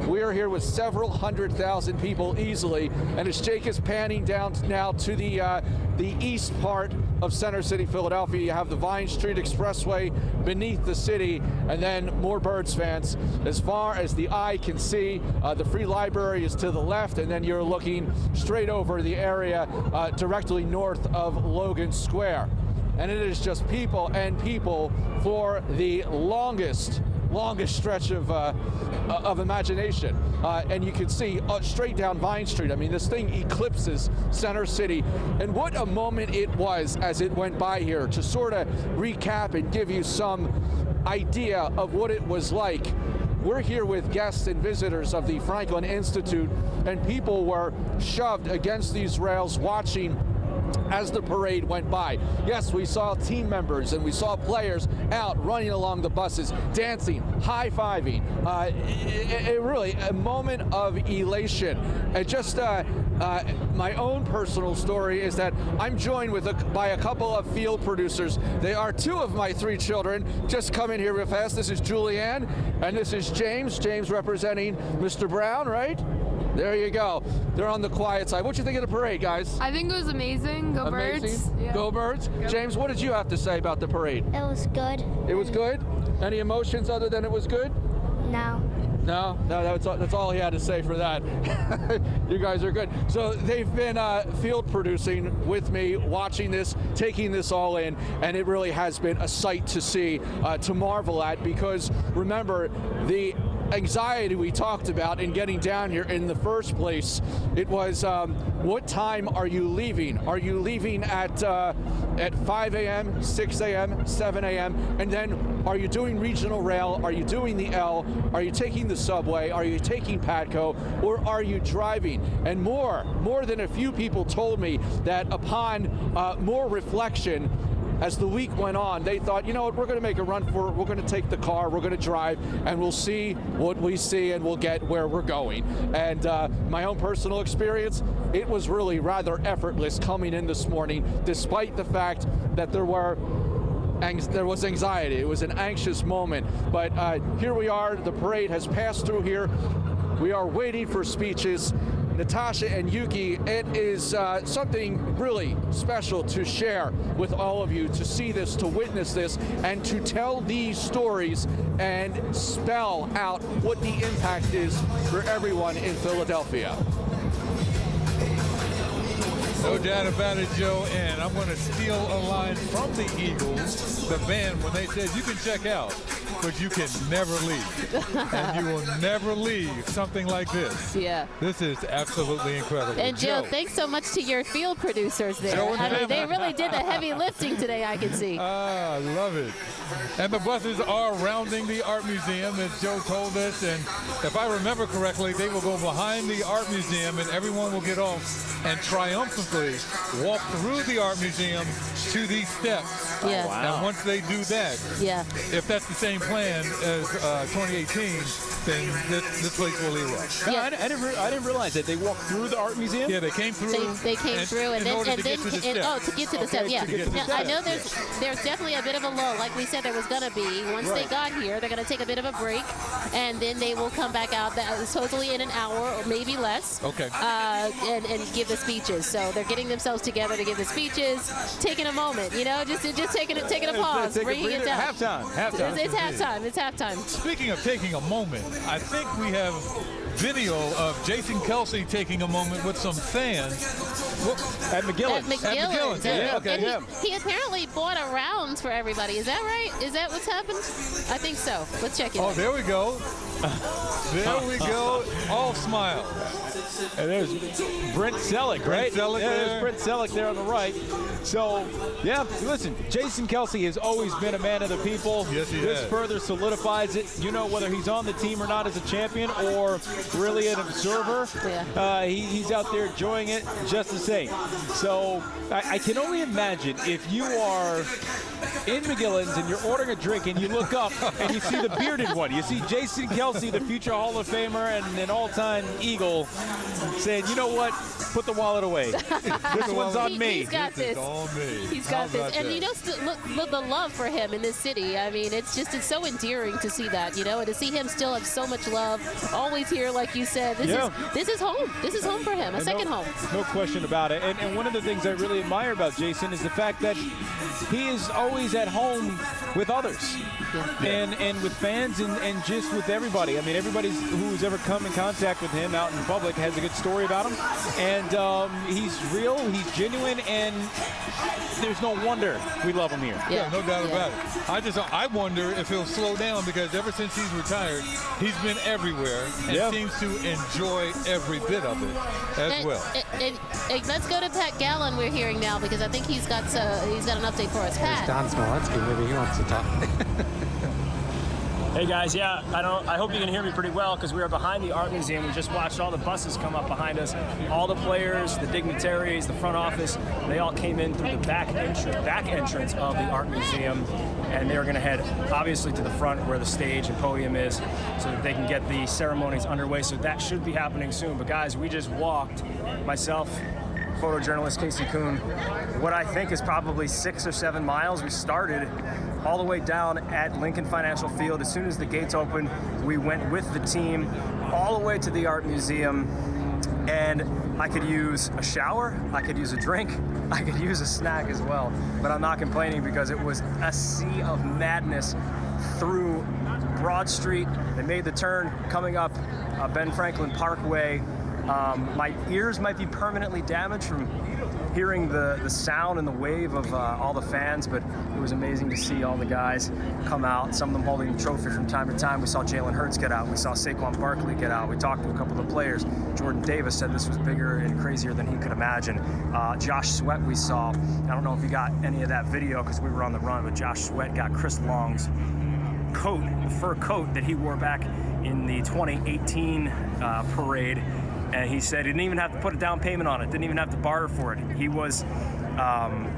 we are here with several 100,000 people easily, and as Jake is panning down now to the east part of Center City, Philadelphia, you have the Vine Street Expressway beneath the city, and then more Birds fans. As far as the eye can see, the Free Library is to the left, and then you're looking straight over the area directly north of Logan Square. And it is just people and people for the longest stretch of imagination. And you can see straight down Vine Street. I mean, this thing eclipses Center City. And what a moment it was as it went by here. To sort of recap and give you some idea of what it was like, we're here with guests and visitors of the Franklin Institute, and people were shoved against these rails watching as the parade went by. Yes, we saw team members and we saw players out running along the buses, dancing, high-fiving. It really a moment of elation. And just my own personal story is that I'm joined by a couple of field producers. They are two of my three children. Just come in here real fast. This is Julianne and this is James. James representing Mr. Brown, right? There you go. They're on the quiet side. What you think of the parade, guys? I think it was amazing. Go Birds. Yeah. Go Birds. Yep. James, what did you have to say about the parade? It was good. It was good? Any emotions other than it was good? No. No, that's all he had to say for that. You guys are good. So they've been field producing with me, watching this, taking this all in, and it really has been a sight to see, to marvel at, because remember, the anxiety we talked about in getting down here in the first place, it was what time are you leaving? Are you leaving at 5 a.m., 6 a.m., 7 a.m., and then are you doing regional rail? Are you doing the L? Are you taking the subway? Are you taking Patco? Or are you driving? And more than a few people told me that upon more reflection, as the week went on, they thought, you know what, we're going to make a run for it. We're going to take the car, we're going to drive, and we'll see what we see, and we'll get where we're going. And my own personal experience, it was really rather effortless coming in this morning, despite the fact that there was anxiety. It was an anxious moment. But here we are. The parade has passed through here. We are waiting for speeches. Natasha and Yuki, it is something really special to share with all of you, to see this, to witness this, and to tell these stories and spell out what the impact is for everyone in Philadelphia. No doubt about it, Joe, and I'm going to steal a line from the Eagles, the band, when they said you can check out, but you can never leave. And you will never leave something like this. Yeah. This is absolutely incredible. And Joe, thanks so much to your field producers there. I mean, they really did the heavy lifting today, I can see. I love it. And the buses are rounding the art museum, as Joe told us. And if I remember correctly, they will go behind the art museum and everyone will get off and triumphantly walk through the art museum to these steps. Yeah. And once they do that, if that's the same plan as 2018, then this place will erupt. No, I didn't realize that they walked through the art museum. Yeah, they came through. They came through, and then to get to the steps. to get to the steps. Yeah. Now, I know there's definitely a bit of a lull, like we said there was gonna be. Once they got here, they're gonna take a bit of a break, and then they will come back out supposedly in an hour or maybe less. Okay. And give the speeches. So they're getting themselves together to give the speeches, taking a moment, just taking a pause, bringing it down. Halftime. It's halftime. It's halftime. Speaking of taking a moment, I think we have video of Jason Kelsey taking a moment with some fans at McGillen. At McGillen. Yeah, okay. And he apparently bought a rounds for everybody. Is that right? Is that what's happened? I think so. Let's check it out. Oh, there we go. There we go. All smile. And there's Brent Selleck, right? There's Brent Selleck there on the right. So, yeah, listen, Jason Kelsey has always been a man of the people. Yes, he This has. further solidifies it. Whether he's on the team or not as a champion or really an observer, he's out there enjoying it just the same. So, I can only imagine if you are in McGillen's and you're ordering a drink and you look up and you see the bearded one. You see Jason Kelsey, the future Hall of Famer and an all-time Eagle, saying, you know what, put the wallet away. This one's on me. He's got this. He's got this. And look, the love for him in this city. I mean, it's so endearing to see that, and to see him still have so much love, always here, like you said. This is home. This is home for him, a second home. No question about it. And one of the things I really admire about Jason is the fact that he is always at home with others. And with fans and just with everybody. I mean, everybody who's ever come in contact with him out in public has a good story about him. And he's real, he's genuine, and there's no wonder we love him here. Yeah, no doubt about it. I wonder if he'll slow down, because ever since he's retired, he's been everywhere and seems to enjoy every bit of it as well. And let's go to Pat Gallen. We're hearing now, because I think he's got an update for us. Pat. Don Smolenski, maybe he wants to talk. Hey guys, yeah, I hope you can hear me pretty well because we are behind the Art Museum. We just watched all the buses come up behind us. All the players, the dignitaries, the front office, they all came in through the back entrance of the Art Museum, and they are going to head obviously to the front where the stage and podium is so that they can get the ceremonies underway. So that should be happening soon. But guys, we just walked, myself, photojournalist Casey Kuhn, what I think is probably 6 or 7 miles. We started all the way down at Lincoln Financial Field. As soon as the gates opened, we went with the team all the way to the Art Museum, and I could use a shower, I could use a drink, I could use a snack as well, but I'm not complaining because it was a sea of madness through Broad Street. They made the turn coming up Ben Franklin Parkway. My ears might be permanently damaged from hearing the sound and the wave of all the fans, but it was amazing to see all the guys come out, some of them holding the trophy from time to time. We saw Jalen Hurts get out. We saw Saquon Barkley get out. We talked to a couple of the players. Jordan Davis said this was bigger and crazier than he could imagine. Josh Sweat we saw. I don't know if you got any of that video because we were on the run, but Josh Sweat got Chris Long's coat, the fur coat that he wore back in the 2018 parade. And he said he didn't even have to put a down payment on it, didn't even have to barter for it. He was,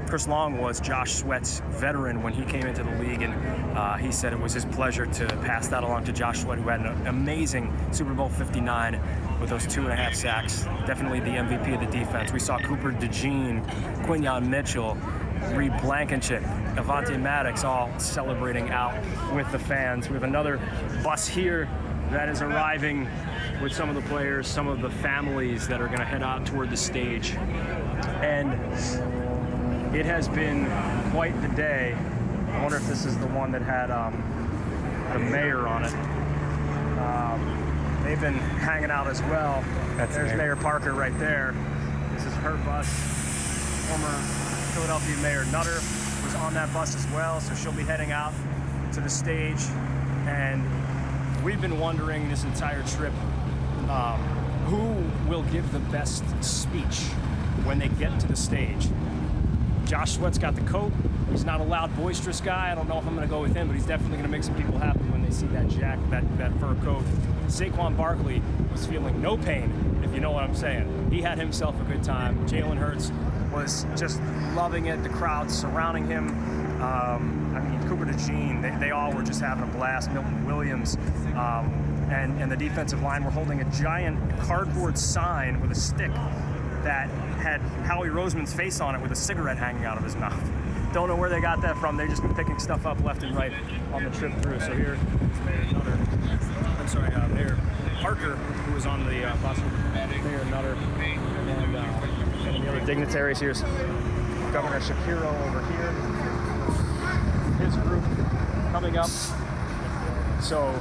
Chris Long was Josh Sweat's veteran when he came into the league, and he said it was his pleasure to pass that along to Josh Sweat, who had an amazing Super Bowl 59 with those 2.5 sacks. Definitely the MVP of the defense. We saw Cooper DeJean, Quinyon Mitchell, Reed Blankenship, Avante Maddox all celebrating out with the fans. We have another bus here that is arriving with some of the players, some of the families that are going to head out toward the stage. And it has been quite the day. I wonder if this is the one that had the mayor on it. They've been hanging out as well. There's Mayor Parker right there. This is her bus. Former Philadelphia Mayor Nutter was on that bus as well, so she'll be heading out to the stage. And we've been wondering this entire trip who will give the best speech when they get to the stage. Josh Sweat's got the coat. He's not a loud, boisterous guy. I don't know if I'm going to go with him, but he's definitely going to make some people happy when they see that that fur coat. Saquon Barkley was feeling no pain, if you know what I'm saying. He had himself a good time. Jalen Hurts was just loving it. The crowd surrounding him. I mean, Cooper DeJean, they all were just having a blast. Milton Williams, and the defensive line were holding a giant cardboard sign with a stick that had Howie Roseman's face on it with a cigarette hanging out of his mouth. Don't know where they got that from. They've just been picking stuff up left and right on the trip through. So here is Mayor Parker, who was on the bus with Mayor Nutter, and the other dignitaries. Here's Governor Shapiro over here. His group coming up. So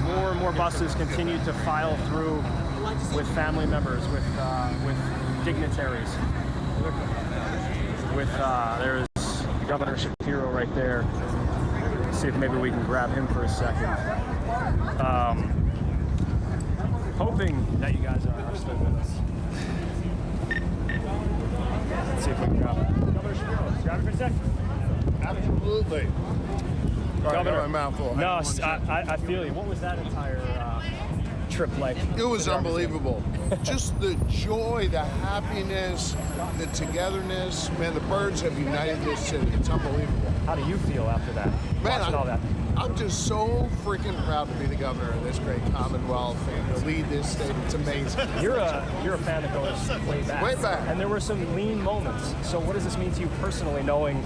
more and more buses continue to file through with family members, with dignitaries. There's Governor Shapiro right there. Let's see if maybe we can grab him for a second. Hoping that you guys are still with us. Let's see if we can grab him. Governor Shapiro, grab him for a second. Absolutely. Governor, my mouth full. No, I feel you. What was that entire trip like? It was unbelievable. Just the joy, the happiness, the togetherness. Man, the birds have united this city. It's unbelievable. How do you feel after that? Man, watching all that? I'm just so freaking proud to be the governor of this great Commonwealth and to lead this state. It's amazing. You're a fan that goes way back. Way back. And there were some lean moments. So what does this mean to you personally, knowing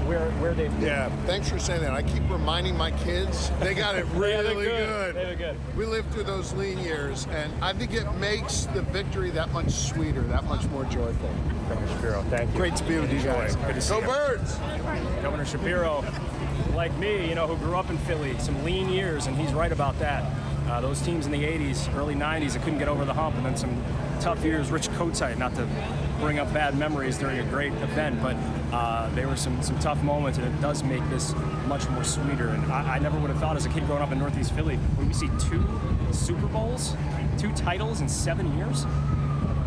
where they've been? Yeah, thanks for saying that. I keep reminding my kids they got it really good. They look good. We lived through those lean years, and I think it makes the victory that much sweeter, that much more joyful. Governor Shapiro, thank you. Great to be with you guys. Good to see Go you. Birds! Governor Shapiro, like me, who grew up in Philly, some lean years, and he's right about that. Those teams in the 80s, early 90s that couldn't get over the hump, and then some tough years. Rich Kotite, not to bring up bad memories during a great event, but there were some tough moments, and it does make this much more sweeter. And I never would have thought as a kid growing up in Northeast Philly, would we see 2 Super Bowls, 2 titles in 7 years?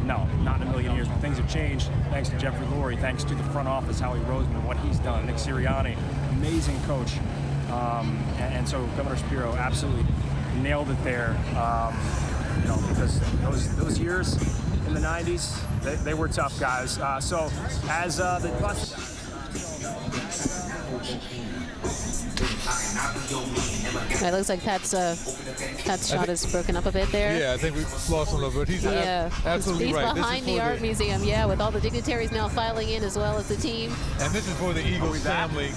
No, not in a million years, but things have changed thanks to Jeffrey Lurie, thanks to the front office, Howie Roseman, what he's done, Nick Sirianni, amazing coach. And so Governor Shapiro absolutely nailed it there, because those years in the 90s, they were tough, guys. So as the bus... It looks like Pat's shot is broken up a bit there. Yeah, I think we lost him a little bit. He's absolutely He's right. behind the art museum, with all the dignitaries now filing in as well as the team. And this is for the Eagles family,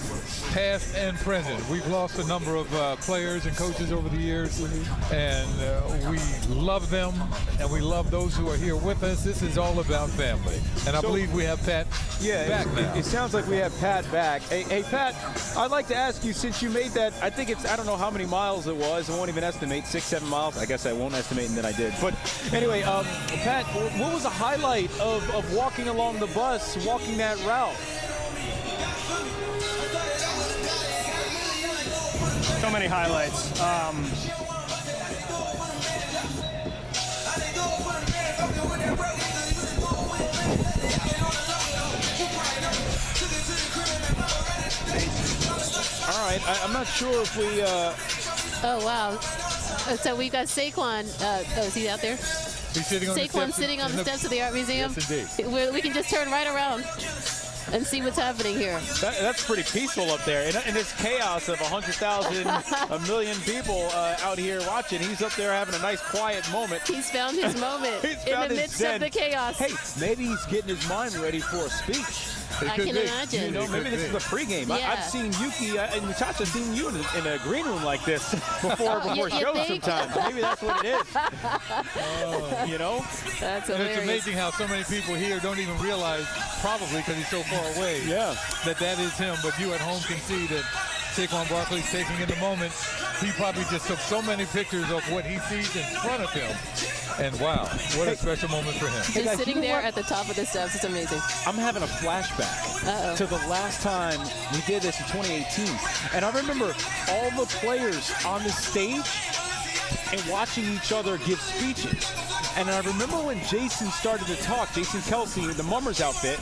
past and present. We've lost a number of players and coaches over the years, and we love them, and we love those who are here with us. This is all about family. And I believe we have Pat back now. It sounds like we have Pat back. Hey, Pat, I'd like to ask you, since you made that, I don't know how many miles it was. I won't even estimate, 6-7 miles. I guess I won't estimate, and then I did. But anyway, Pat, what was the highlight of walking along the bus, walking that route? So many highlights. All right, I'm not sure if we... Oh, wow. So we've got Saquon. Is he out there? He's sitting on Saquon sitting on the steps of the art museum. Yes, indeed. We can just turn right around and see what's happening here. That's pretty peaceful up there. In this chaos of 100,000, a million people out here watching, he's up there having a nice quiet moment. He's found his moment in the midst of the chaos. Hey, maybe he's getting his mind ready for a speech. I can imagine. Maybe this is a pregame. Yeah. I've seen Yuki and Natasha, seen you in a green room like this before shows sometimes. Maybe that's what it is. That's hilarious. And it's amazing how so many people here don't even realize, probably because he's so far away, that is him. But you at home can see that Saquon Barkley's taking in the moment. He probably just took so many pictures of what he sees in front of him. And wow, what a special moment for him. Just sitting there at the top of the steps, it's amazing. I'm having a flashback to the last time we did this in 2018. And I remember all the players on the stage and watching each other give speeches. And I remember when Jason started to talk, Jason Kelsey, the Mummers outfit,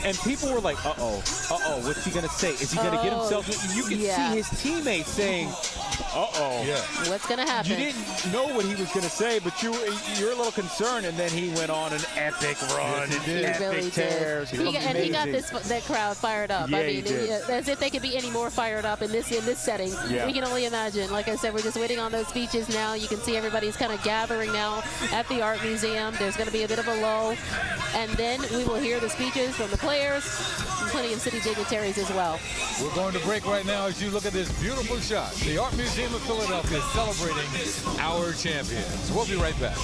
and people were like, what's he going to say? Is he going to get himself? You could see his teammates saying, what's going to happen? You didn't know what he was going to say, but you're a little concerned, and then he went on an epic run. He really did. And he got that crowd fired up. Yeah, I mean, he did. as if they could be any more fired up in this setting. Yeah. We can only imagine. Like I said, we're just waiting on those speeches now. You can see everybody's kind of gathering now at the art museum. There's going to be a bit of a lull, and then we will hear the speeches from the players and plenty of city dignitaries as well. We're going to break right now as you look at this beautiful shot. The Art Museum of Philadelphia is celebrating our champions. We'll be right back.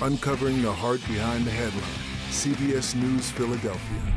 Uncovering the heart behind the headline. CBS News Philadelphia.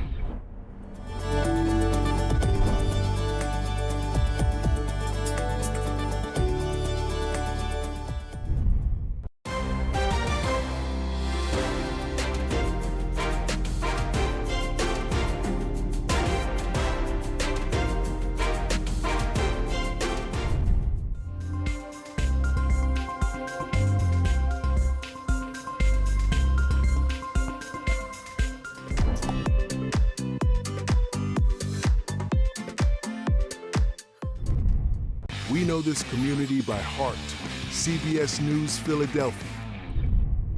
We know this community by heart. CBS News Philadelphia.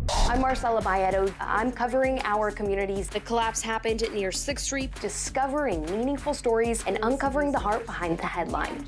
I'm Marcella Bayeto. I'm covering our communities. The collapse happened near 6th Street, discovering meaningful stories and uncovering the heart behind the headline.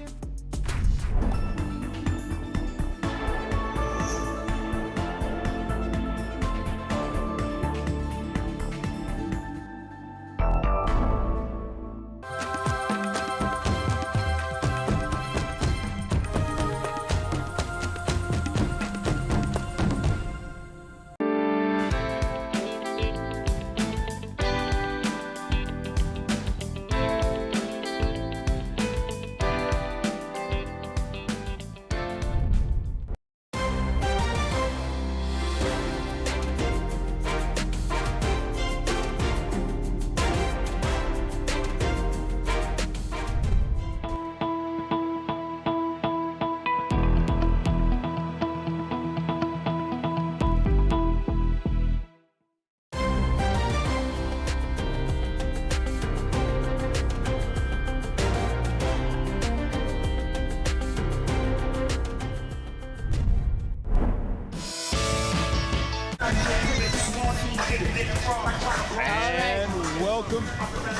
welcome,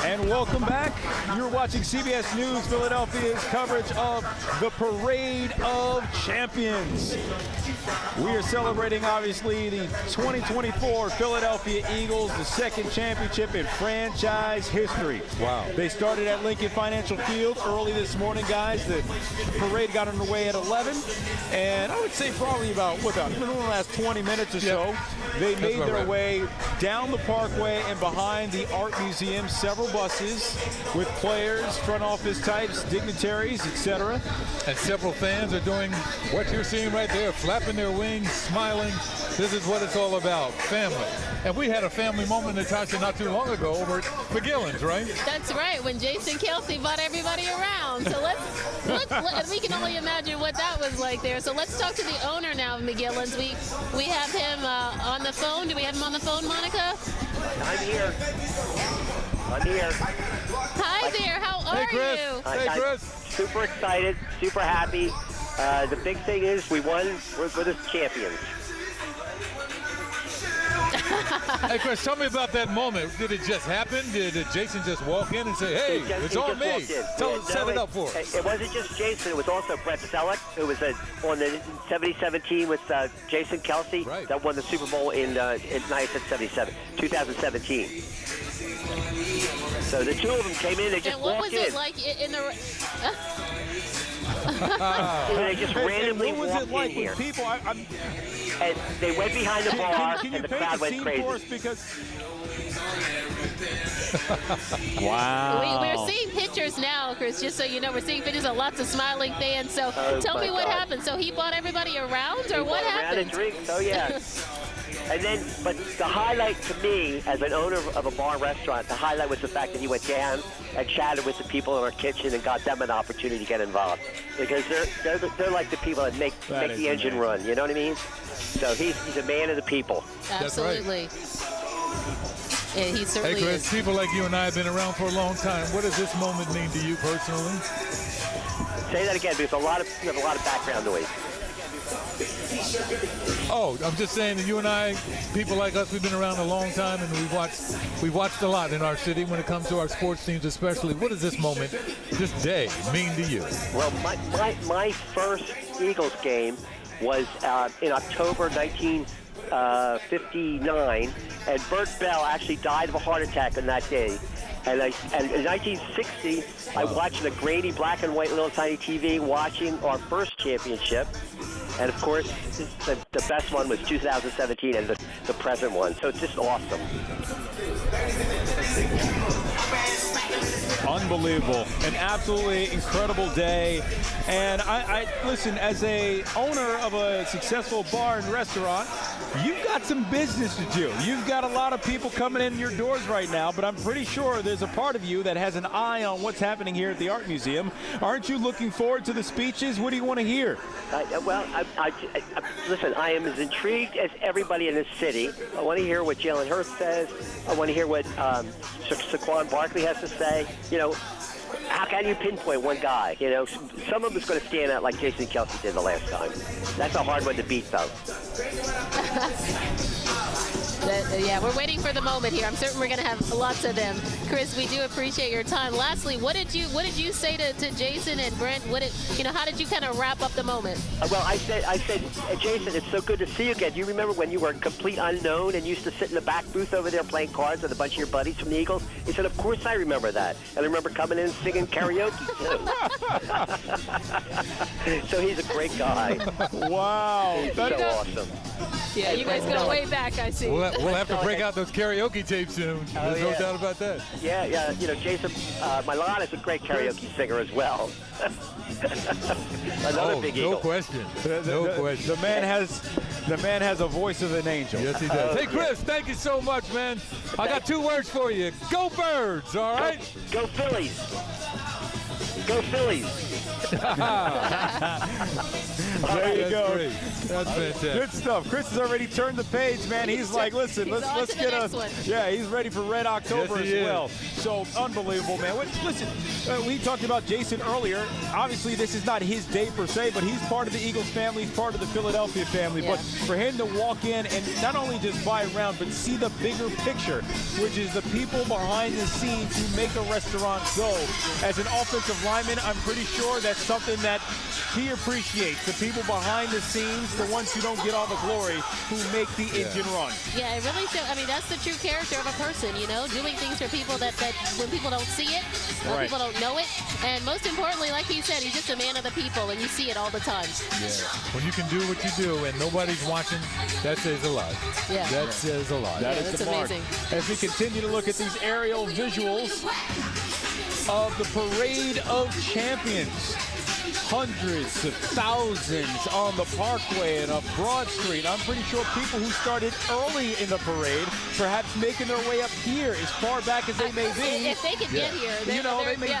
and welcome back. You're watching CBS News Philadelphia's coverage of the Parade of Champions. We are celebrating, obviously, the 2024 Philadelphia Eagles, the second championship in franchise history. Wow. They started at Lincoln Financial Field early this morning, guys. The parade got underway at 11, and I would say probably about, in the last 20 minutes or so, they made their way down the Parkway and behind the Art Museum, several buses with players, front office types, dignitaries, etc. And several fans are doing what you're seeing right there, flapping their wings, smiling. This is what it's all about, family. And we had a family moment, Natasha, not too long ago over at McGillen's, right? That's right, when Jason Kelsey brought everybody around. So let's we can only imagine what that was like there. So let's talk to the owner now of McGillen's. We have him on the phone. Do we have him on the phone, Monica? I'm here. Hi there, how are you? Hey, Chris. Super excited, super happy. The big thing is we won. We're the champions. Hey, Chris, tell me about that moment. Did it just happen? Did Jason just walk in and say, hey, it's on me? Set it up for us. It wasn't just Jason. It was also Brett Selleck, who was on the 77 team with Jason Kelsey that won the Super Bowl in 2017. So the two of them came in. They just walked in. And what was it like in the... They just randomly walked in here. People, and they went behind the bar, can and the paint crowd went crazy. For us because... Wow. We're seeing pictures now, Chris, just so you know. We're seeing pictures of lots of smiling fans. So tell me what happened. So he bought everybody around, or what happened? Around a drink. Oh, yeah. And then, but the highlight to me, as an owner of a bar and restaurant, the highlight was the fact that he went down and chatted with the people in our kitchen and got them an opportunity to get involved. Because they're like the people that make the engine run, you know what I mean? So he's a man of the people. Absolutely. Yeah, he certainly Hey, Chris, is. people like you and I have been around for a long time. What does this moment mean to you personally? Say that again, because you have a lot of background noise. Oh, I'm just saying that you and I, people like us, we've been around a long time, and we've watched a lot in our city when it comes to our sports teams, especially. What does this moment, this day, mean to you? Well, my first Eagles game was in October 1959, and Bert Bell actually died of a heart attack on that day. And in 1960, I watched the grainy black and white little tiny TV watching our first championship. And, of course, the best one was 2017 and the present one. So it's just awesome. Unbelievable. An absolutely incredible day. And I listen, as a owner of a successful bar and restaurant, you've got some business to do. You've got a lot of people coming in your doors right now, but I'm pretty sure there's a part of you that has an eye on what's happening here at the Art Museum. Aren't you looking forward to the speeches? What do you want to hear? Listen, I am as intrigued as everybody in this city. I want to hear what Jalen Hurts says. I want to hear what Saquon Barkley has to say. You know, how can you pinpoint one guy? You know, some of them is going to stand out like Jason Kelsey did the last time. That's a hard one to beat, though. Yeah, we're waiting for the moment here. I'm certain we're going to have lots of them. Chris, we do appreciate your time. Lastly, what did you say to Jason and Brent? How did you kind of wrap up the moment? Well, I said, Jason, it's so good to see you again. Do you remember when you were a complete unknown and used to sit in the back booth over there playing cards with a bunch of your buddies from the Eagles? He said, of course I remember that. And I remember coming in and singing karaoke, too. So he's a great guy. Wow. He's so awesome. Yeah, you guys go way back, I see. We'll have to break out those karaoke tapes soon. There's no doubt about that. Yeah. You know, Jason Milan is a great karaoke singer as well. Another big Eagle. No question. No question. The man has a voice of an angel. Yes, he does. Hey, Chris, thank you so much, man. I got 2 words for you. Go Birds, all right? Go Phillies. Go Phillies. There you go. Great. That's fantastic. Good stuff. Chris has already turned the page, man. He's like, listen, let's get yeah, he's ready for Red October as well. So unbelievable, man. Listen, we talked about Jason earlier. Obviously, this is not his day per se, but he's part of the Eagles family. He's part of the Philadelphia family. Yeah. But for him to walk in and not only just buy around, but see the bigger picture, which is the people behind the scenes who make a restaurant go. As an offensive lineman, I'm pretty sure that's something that he appreciates. The people behind the scenes, the ones who don't get all the glory, who make the engine run. Yeah, it really shows. I mean, that's the true character of a person, you know, doing things for people that when people don't see it, people don't know it. And most importantly, like you said, he's just a man of the people, and you see it all the time. Yeah. When you can do what you do and nobody's watching, that says a lot. Yeah. That says a lot. That is the mark. Amazing. As we continue to look at these aerial visuals of the Parade of Champions. Hundreds of thousands on the Parkway and up Broad Street. I'm pretty sure people who started early in the parade, perhaps making their way up here as far back as they may be. If they could get here, you know, they may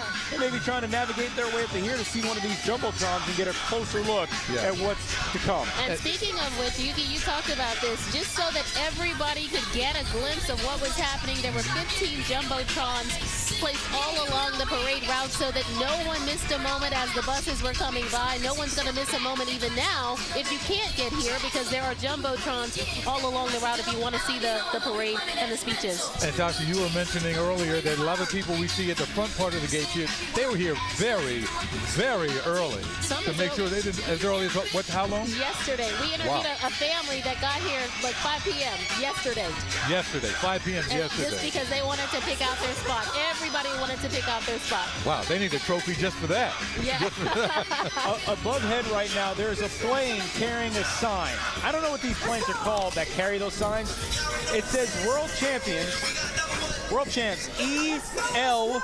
be trying to navigate their way up to here to see one of these jumbotrons and get a closer look at what's to come. And speaking of which, Yuki, you talked about this, just so that everybody could get a glimpse of what was happening. There were 15 jumbotrons placed all along the parade route so that no one missed a moment as the buses were coming by. No one's going to miss a moment even now if you can't get here, because there are jumbotrons all along the route if you want to see the parade and the speeches. And Tasha, you were mentioning earlier that a lot of people we see at the front part of the gate here, they were here very, very early to make sure they didn't, as early as how long? Yesterday. We interviewed a family that got here like 5 p.m. yesterday. 5 p.m. yesterday. Just because they wanted to pick out their spot. Everybody wanted to pick out their spot. Wow, they need a trophy just for that. Yeah. Just for that. Above head right now, there's a plane carrying a sign. I don't know what these planes are called that carry those signs. It says World Champions, World Champs, ELGSES.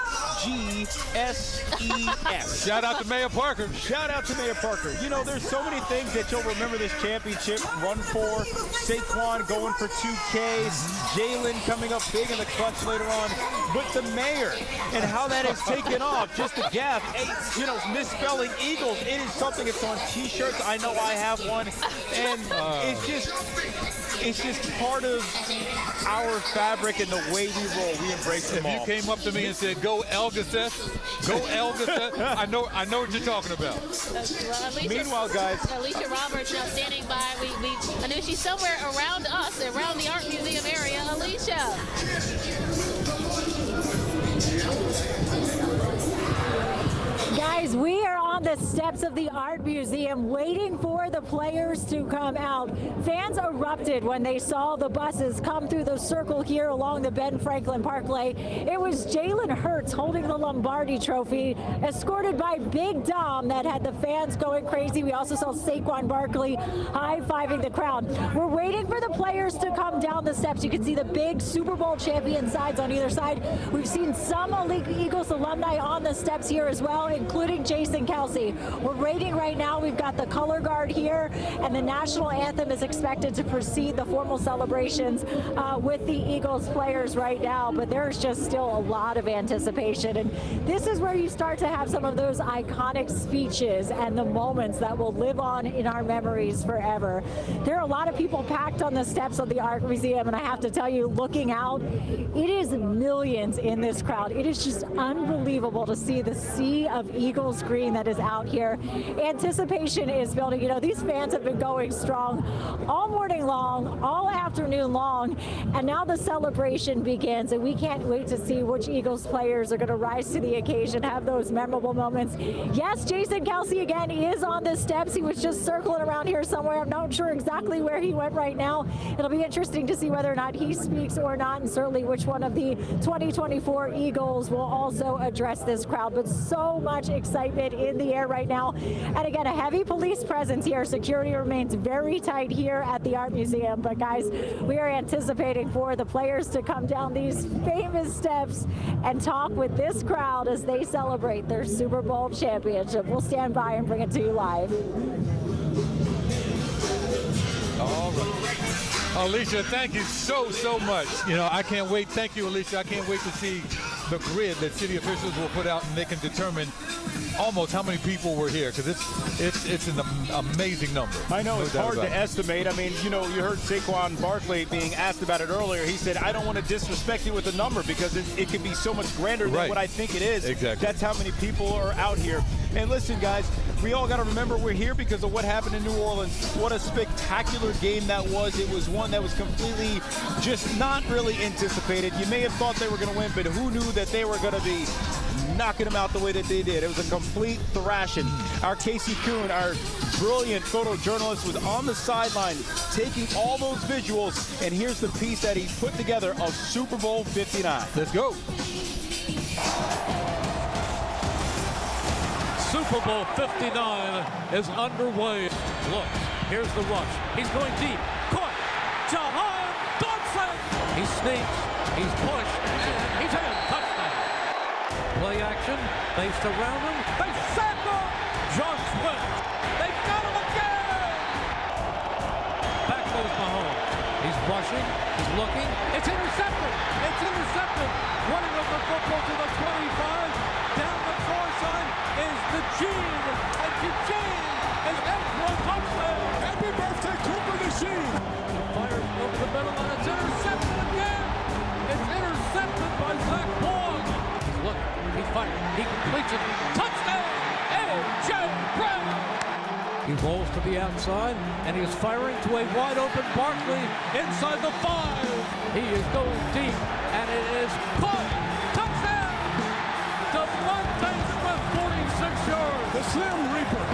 Shout out to Mayor Parker. Shout out to Mayor Parker. You know, there's so many things that you'll remember this championship run for. Saquon going for 2K, Jalen coming up big in the clutch later on. But the mayor and how that has taken off, just a gaffe, you know, misspelling Eagles. It is something that's on T-shirts. I know I have one. And it's just part of our fabric and the way we roll. We embrace them all. If you came up to me and said, "Go Elgin," I know what you're talking about. Well, Meanwhile, guys, Alicia Roberts now standing by. I know she's somewhere around us, around the Art Museum area. Alicia. Guys, we are on the steps of the Art Museum waiting for the players to come out. Fans erupted when they saw the buses come through the circle here along the Ben Franklin Parkway. It was Jalen Hurts holding the Lombardi Trophy, escorted by Big Dom that had the fans going crazy. We also saw Saquon Barkley high-fiving the crowd. We're waiting for the players to come down the steps. You can see the big Super Bowl champion signs on either side. We've seen some Eagles alumni on the steps here as well, including Jason Kelsey. We're waiting right now. We've got the color guard here, and the national anthem is expected to precede the formal celebrations with the Eagles players right now. But there's just still a lot of anticipation, and this is where you start to have some of those iconic speeches and the moments that will live on in our memories forever. There are a lot of people packed on the steps of the Art Museum, and I have to tell you, looking out, it is millions in this crowd. It is just unbelievable to see the sea of Eagles green that is out here. Anticipation is building. You know, these fans have been going strong all morning long, all afternoon long, and now the celebration begins, and we can't wait to see which Eagles players are going to rise to the occasion, have those memorable moments. Yes, Jason Kelsey again is on the steps. He was just circling around here somewhere. I'm not sure exactly where he went right now. It'll be interesting to see whether or not he speaks or not, and certainly which one of the 2024 Eagles will also address this crowd. But so much excitement in the air right now. And again, a heavy police presence here. Security remains very tight here at the Art Museum. But guys, we are anticipating for the players to come down these famous steps and talk with this crowd as they celebrate their Super Bowl championship. We'll stand by and bring it to you live. All right. Alicia, thank you so much. You know, I can't wait. Thank you, Alicia. I can't wait to see the grid that city officials will put out, and they can determine almost how many people were here, because it's an amazing number. I know, No it's doubt hard about to it. estimate. I mean, you know, you heard Saquon Barkley being asked about it earlier. He said, I don't want to disrespect you with the number because it can be so much grander than Right. what I think it is. Exactly. That's how many people are out here. And listen, guys, we all got to remember we're here because of what happened in New Orleans. What a spectacular game that was. It was one that was completely just not really anticipated. You may have thought they were going to win, but who knew that they were going to be knocking them out the way that they did. It was a complete thrashing. Our Casey Kuhn, our brilliant photojournalist, was on the sideline taking all those visuals, and here's the piece that he put together of Super Bowl 59. Let's go. Super Bowl 59 is underway. Look, here's the rush. He's going deep. Caught. Jahan Dodson. He sneaks. He's pushed. And he's in. Touchdown. Play action. They surround him. They sack him. John Swift. They've got him again. Back goes Mahomes. He's rushing. He's looking. It's intercepted. It's intercepted. Running up the football to the 25. Down the far side is the Gene. And Eugene is in for a touchdown. Happy birthday, Cooper the Gene. Fires over the middle and it's intercepted again. It's intercepted by Zach Long. He's looking. He fires. He completes it. Touchdown. A.J. Brown. He rolls to the outside and he is firing to a wide open Barkley inside the 5. He is going deep and it is caught. Touchdown. Valentine with 46 yards. The Slim Reaper.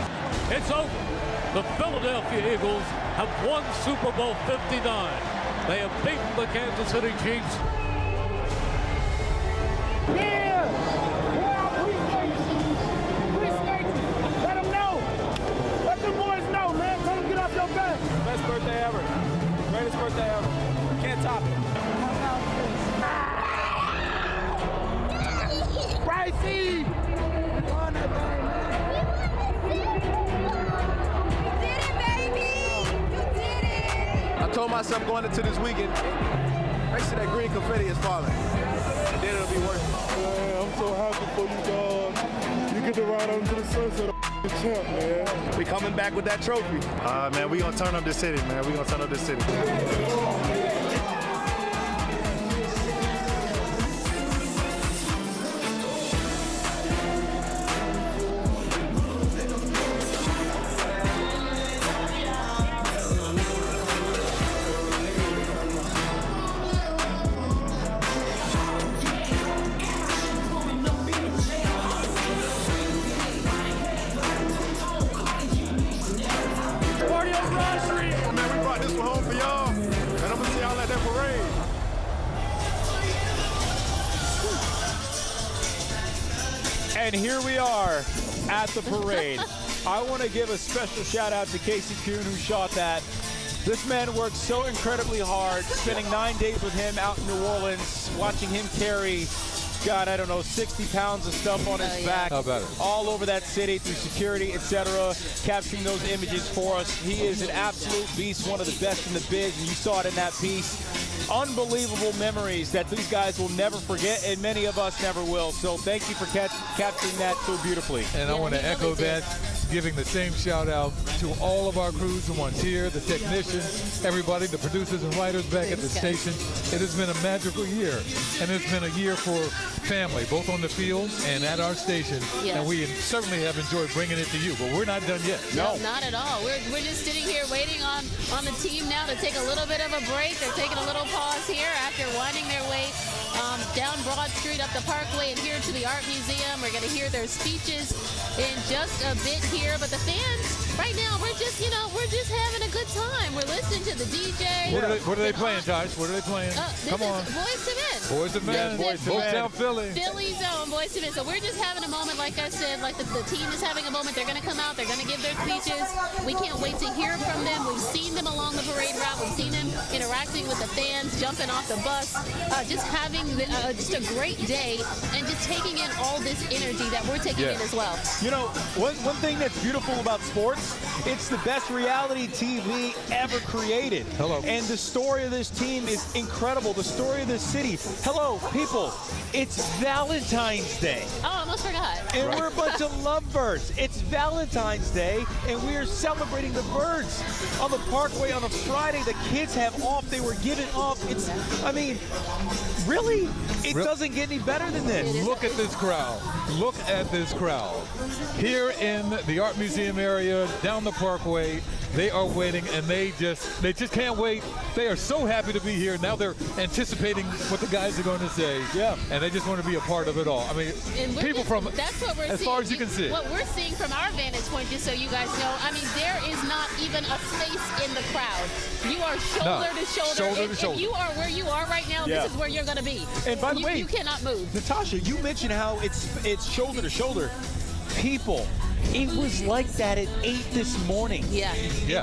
It's over. The Philadelphia Eagles have won Super Bowl 59. They have beaten the Kansas City Chiefs. Yeah! Well, appreciate you. Let them know. Let the boys know, man. Tell them get off your back. Best birthday ever. Greatest birthday ever. Can't top it. Ricey! I told myself going into this weekend, make sure that green confetti is falling. And then it'll be worth it. Man, I'm so happy for you, dog. You get to ride on to the sunset, the champ, man. We coming back with that trophy. Man, we gonna turn up this city, man. We gonna turn up this city. Man, we brought this one home for y'all, and I'm gonna see y'all at that parade. And here we are at the parade. I want to give a special shout out to Casey Kuhn who shot that. This man worked so incredibly hard, spending 9 days with him out in New Orleans, watching him carry, God, I don't know, 60 pounds of stuff on his back. How about it? All over that city through security, etc., capturing those images for us. He is an absolute beast, one of the best in the biz, and you saw it in that piece. Unbelievable memories that these guys will never forget, and many of us never will. So thank you for capturing that so beautifully. And I want to echo that, giving the same shout out to all of our crews, the ones here, the technicians, everybody, the producers and writers back at the station. It has been a magical year, and it's been a year for family, both on the field and at our station. Yes. And we certainly have enjoyed bringing it to you, but we're not done yet. No, not at all. We're just sitting here waiting on the team now to take a little bit of a break. They're taking a little pause here after winding their way down Broad Street, up the Parkway, and here to the Art Museum. We're going to hear their speeches in just a bit here. But the fans, right now, we're just having a good time. We're listening to the DJ. What are they playing, Tosh? What are they playing? Come on. Boys to Men. Boys to Men. Boys to Men. Motown Philly. Philly's own Boys to Men. So we're just having a moment, like I said, like the team is having a moment. They're going to come out. They're going to give their speeches. We can't wait to hear from them. We've seen them along the parade route. We've seen them interacting with the fans, jumping off the bus, just having just a great day and just taking in all this energy that we're taking in as well. You know, one thing that's beautiful about sports It's the best reality TV ever created. Hello. And the story of this team is incredible. The story of this city. Hello, people. It's Valentine's Day. Oh, I almost forgot. And we're a bunch of lovebirds. It's Valentine's Day, and we are celebrating the birds on the Parkway on a Friday. The kids have off. They were given off. Really? It doesn't get any better than this. Look at this crowd. Look at this crowd. Here in the Art Museum area, down the Parkway, they are waiting, and they just can't wait. They are so happy to be here. Now they're anticipating what the guys are going to say. Yeah. And they just want to be a part of it all. I mean, people from that's what we're as far as you can see. What we're seeing from our vantage point, just so you guys know, I mean, there is not even a space in the crowd. You are shoulder to shoulder. If you are where you are right now, this is where you're going to be. And by the way, you cannot move. Natasha, you mentioned how it's shoulder to shoulder. People, it was like that at 8 this morning. Yeah.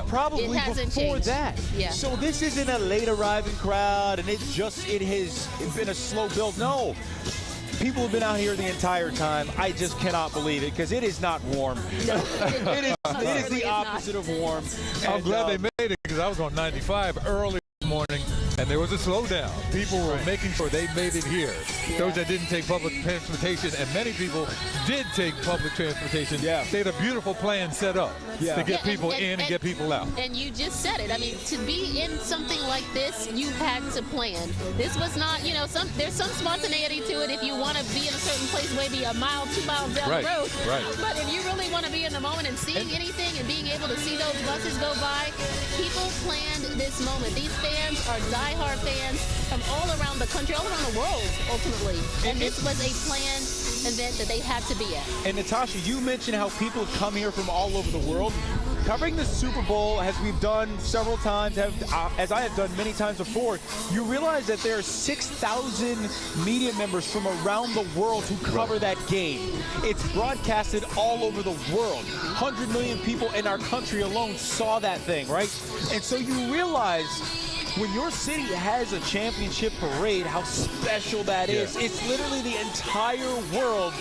Probably it hasn't before changed. that. Yeah. So this isn't a late arriving crowd, and it has been a slow build. No. People have been out here the entire time. I just cannot believe it because it is not warm. No, it is the opposite of warm. I'm glad they made it because I was on 95 early this morning, and there was a slowdown. People were making sure they made it here. Those that didn't take public transportation, and many people did take public transportation. Yeah. They had a beautiful plan set up to get people in and get people out. And you just said it. I mean, to be in something like this, you had to plan. This was not, there's some spontaneity to it if you want to be in a certain place maybe a mile, 2 miles down the road. Right. But if you really want to be in the moment and seeing anything and being able to see those buses go by, people planned this moment. These fans are diehard fans from all around the country, all around the world, ultimately. And this was a planned event that they had to be at. And Natasha, you mentioned how people come here from all over the world. Covering the Super Bowl, as we've done several times, as I have done many times before, you realize that there are 6,000 media members from around the world who cover that game. It's broadcasted all over the world. 100 million people in our country alone saw that thing, right? And so you realize when your city has a championship parade, how special that is. It's literally the entire world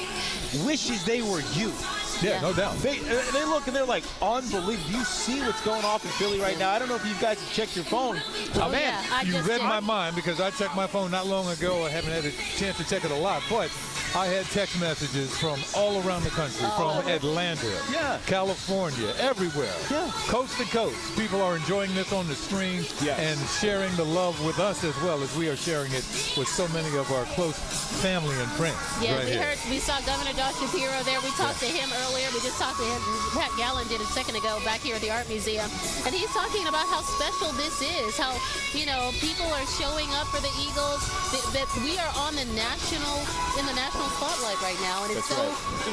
wishes they were you. Yeah, no doubt. They look and they're like, unbelievable. Do you see what's going off in Philly right now? I don't know if you guys have checked your phone. You read my mind because I checked my phone not long ago. I haven't had a chance to check it a lot, but I had text messages from all around the country, from Atlanta, California, everywhere, coast to coast. People are enjoying this on the stream and sharing the love with us as well as we are sharing it with so many of our close family and friends. Yeah, right we saw Governor Josh Shapiro there. We talked to him earlier. We just talked to him. Pat Gallen did a second ago back here at the Art Museum. And he's talking about how special this is, how, people are showing up for the Eagles. That we are on the national spotlight right now, and it's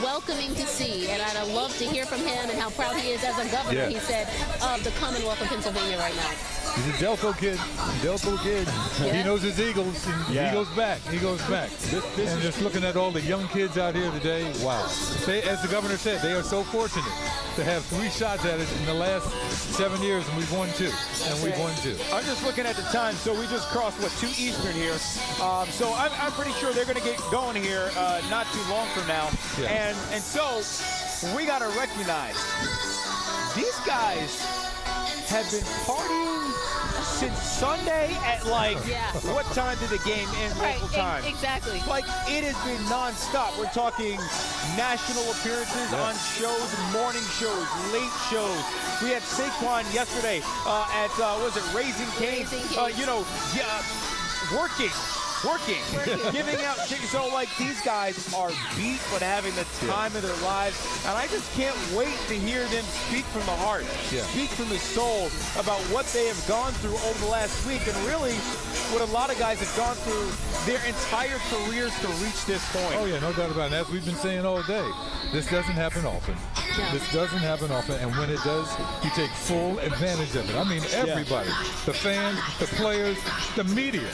welcoming to see. And I'd love to hear from him and how proud he is as a governor, he said, of the Commonwealth of Pennsylvania right now. He's a Delco kid. He knows his Eagles, and he goes back. And just looking at all the young kids out here today, wow. As the governor said, they are so fortunate to have 3 shots at it in the last 7 years, and we've won 2. I'm just looking at the time, so we just crossed, 2 Eastern here. So I'm pretty sure they're going to get going here not too long from now. Yeah. And so we got to recognize these guys have been partying since Sunday at what time did the game end local time? Exactly. It has been nonstop. We're talking national appearances on shows, morning shows, late shows. We had Saquon yesterday at Raising Cane's? Working, giving out chicken. So, these guys are beat but having the time of their lives. And I just can't wait to hear them speak from the heart, speak from the soul about what they have gone through over the last week. And really, what a lot of guys have gone through their entire careers to reach this point. Oh, yeah, no doubt about it. As we've been saying all day, this doesn't happen often. This doesn't happen often, and when it does, you take full advantage of it. I mean, everybody, the fans, the players, the media,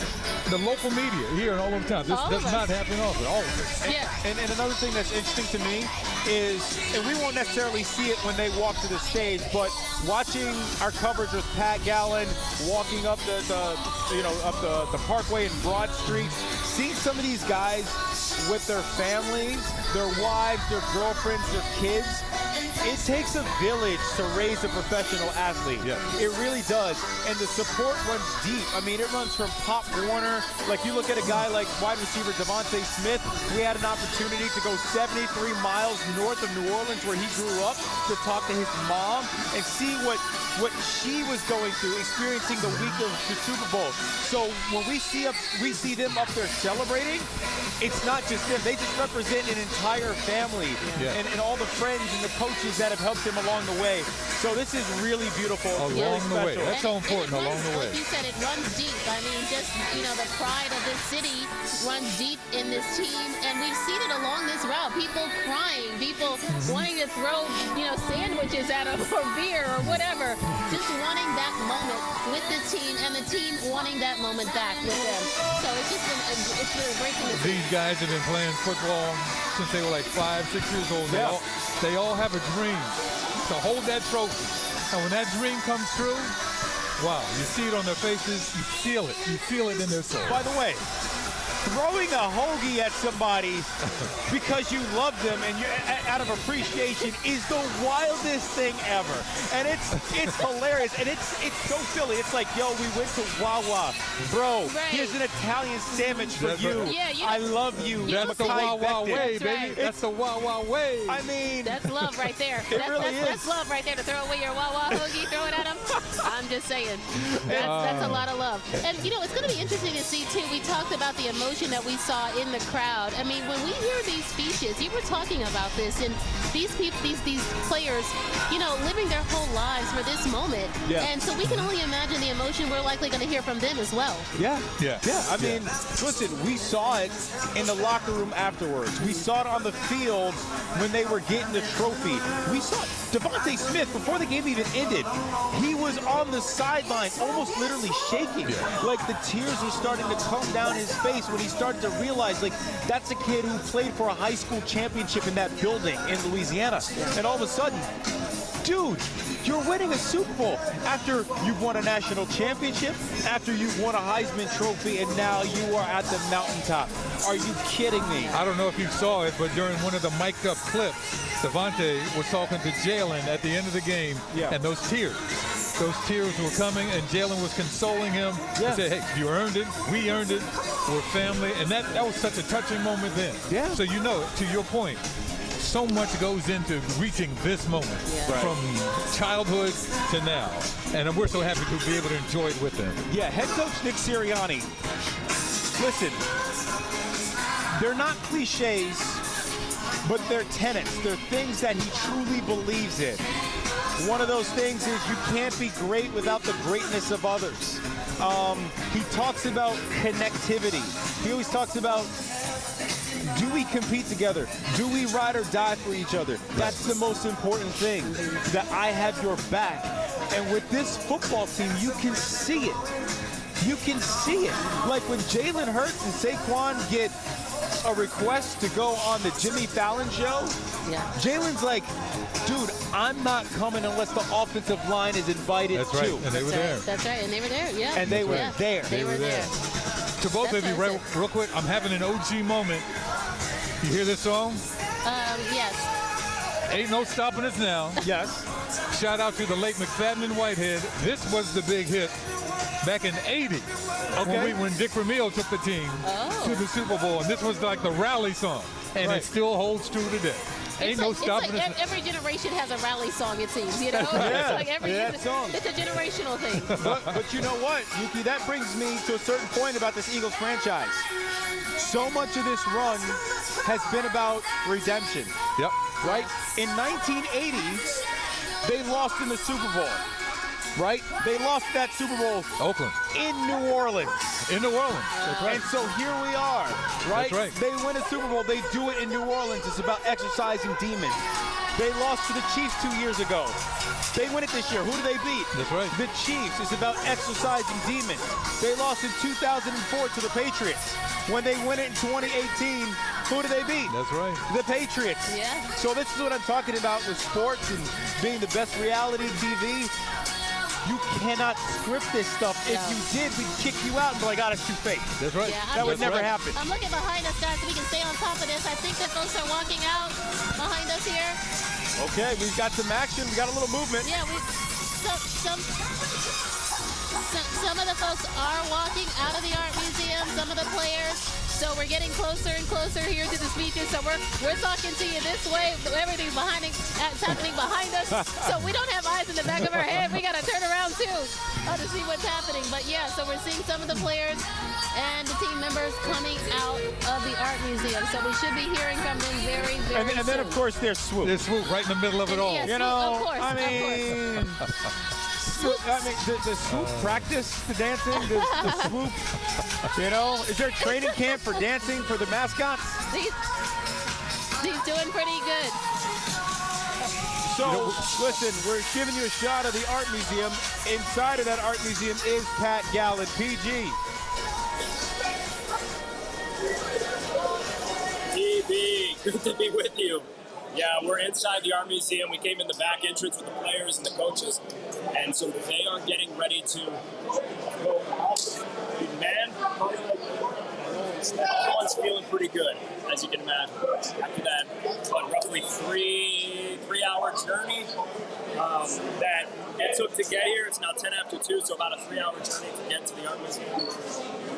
the local media here and all over town. This does not happen often, all of it. And another thing that's interesting to me is, and we won't necessarily see it when they walk to the stage, but watching our coverage with Pat Gallen walking up the Parkway and Broad Street, seeing some of these guys with their families, their wives, their girlfriends, their kids, it takes a village to raise a professional athlete. Yeah. It really does. And the support runs deep. I mean, it runs from Pop Warner. Like, you look at a guy like wide receiver Devontae Smith. We had an opportunity to go 73 miles north of New Orleans, where he grew up, to talk to his mom and see what she was going through, experiencing the week of the Super Bowl. So when we see them up there celebrating, it's not just them. They just represent an entire family and all the friends and the coaches that have helped them along the way. So this is really beautiful. Along the way. That's so important, and along the way. Like you said, it runs deep. I mean, just, the pride of this city runs deep in this team. And we've seen it along this route. People crying, people wanting to throw, sandwiches at them or beer or whatever. Just wanting that moment with the team and the team wanting that moment back with them. So it's just been a great thing to see. These guys have been playing football since they were like 5, 6 years old. They all have a dream to hold that trophy. And when that dream comes true, wow, you see it on their faces, you feel it. You feel it in their soul. By the way, throwing a hoagie at somebody because you love them and you out of appreciation is the wildest thing ever. And it's hilarious, and it's so silly. It's like, yo, we went to Wawa. Bro, here's an Italian sandwich for you. I love you. That's the Wawa way, baby. Right. That's the Wawa way. I mean, that's love right there. That's love right there, to throw away your Wawa hoagie, throw it at them. I'm just saying. That's a lot of love. And, it's going to be interesting to see, too. We talked about the emotion that we saw in the crowd. I mean, when we hear these speeches, you were talking about this, and these people, these players, living their whole lives for this moment. Yeah. And so we can only imagine the emotion we're likely going to hear from them as well. Yeah. I mean, listen, we saw it in the locker room afterwards. We saw it on the field when they were getting the trophy. We saw Devontae Smith, before the game even ended, he was on the sideline, almost literally shaking. Like, the tears were starting to come down his face when he started to realize, like, that's a kid who played for a high school championship in that building in Louisiana. And all of a sudden, dude, you're winning a Super Bowl after you've won a national championship, after you've won a Heisman Trophy, and now you are at the mountaintop. Are you kidding me? I don't know if you saw it, but during one of the mic'd up clips, Devontae was talking to Jalen at the end of the game, and those tears were coming, and Jalen was consoling him. He said, hey, you earned it, we earned it, we're family, and that was such a touching moment then. Yeah. So to your point, so much goes into reaching this moment from childhood to now, and we're so happy to be able to enjoy it with them. Yeah, head coach Nick Sirianni, listen, they're not cliches, but they're tenets. They're things that he truly believes in. One of those things is you can't be great without the greatness of others. He talks about connectivity. He always talks about, do we compete together? Do we ride or die for each other? That's the most important thing, that I have your back. And with this football team, you can see it. You can see it. Like when Jalen Hurts and Saquon get a request to go on the Jimmy Fallon show, Jalen's like, dude, I'm not coming unless the offensive line is invited That's right, too. and they were there. That's right, and they were there, And they were there. They were there. To both of you, real quick, I'm having an OG moment. You hear this song? Yes. Ain't No Stopping Us Now. Yes. Shout out to the late McFadden and Whitehead. This was the big hit back in '80 when Dick Vermeil took the team to the Super Bowl, and this was like the rally song, and it still holds true today. Ain't no stopping us. Every generation has a rally song, it seems. It's like it's a generational thing. But you know what, Yuki? That brings me to a certain point about this Eagles franchise. So much of this run has been about redemption. Yep. Right? In 1980, they lost in the Super Bowl. Right? They lost that Super Bowl. Oakland. In New Orleans. In New Orleans. That's right. And so here we are. Right? That's right. They win a Super Bowl. They do it in New Orleans. It's about exercising demons. They lost to the Chiefs 2 years ago. They win it this year. Who do they beat? That's right. The Chiefs. It's about exercising demons. They lost in 2004 to the Patriots. When they win it in 2018, who do they beat? That's right. The Patriots. Yeah. So this is what I'm talking about with sports and being the best reality TV. You cannot script this stuff. If you did, we'd kick you out and be like, "Oh, that's too fake." That's right. Yeah, that would never happen. I'm looking behind us, guys, so we can stay on top of this. I think that folks are walking out behind us here. Okay, we've got some action. We got a little movement. Yeah, some of the folks are walking out of the art museum, some of the players. So we're getting closer and closer here to the speeches. So we're talking to you this way. Everything's it's happening behind us. So we don't have eyes in the back of our head. We got to turn around too to see what's happening. But yeah, so we're seeing some of the players and the team members coming out of the art museum. So we should be hearing from them very, very soon. And then of course there's Swoop. There's Swoop right in the middle of it all. Yeah, you know, of course, I mean, the Swoop practice the dancing, the Swoop. You know, is there a training camp for dancing for the mascots? He's doing pretty good. So, listen, we're giving you a shot of the art museum. Inside of that art museum is Pat Gallen, PG. DB, good to be with you. Yeah, we're inside the art museum. We came in the back entrance with the players and the coaches, and so they are getting ready to go out. Man, everyone's feeling pretty good, as you can imagine. After that, roughly three-hour journey that it took to get here. It's now 10 after 2, so about a 3-hour journey to get to the art museum.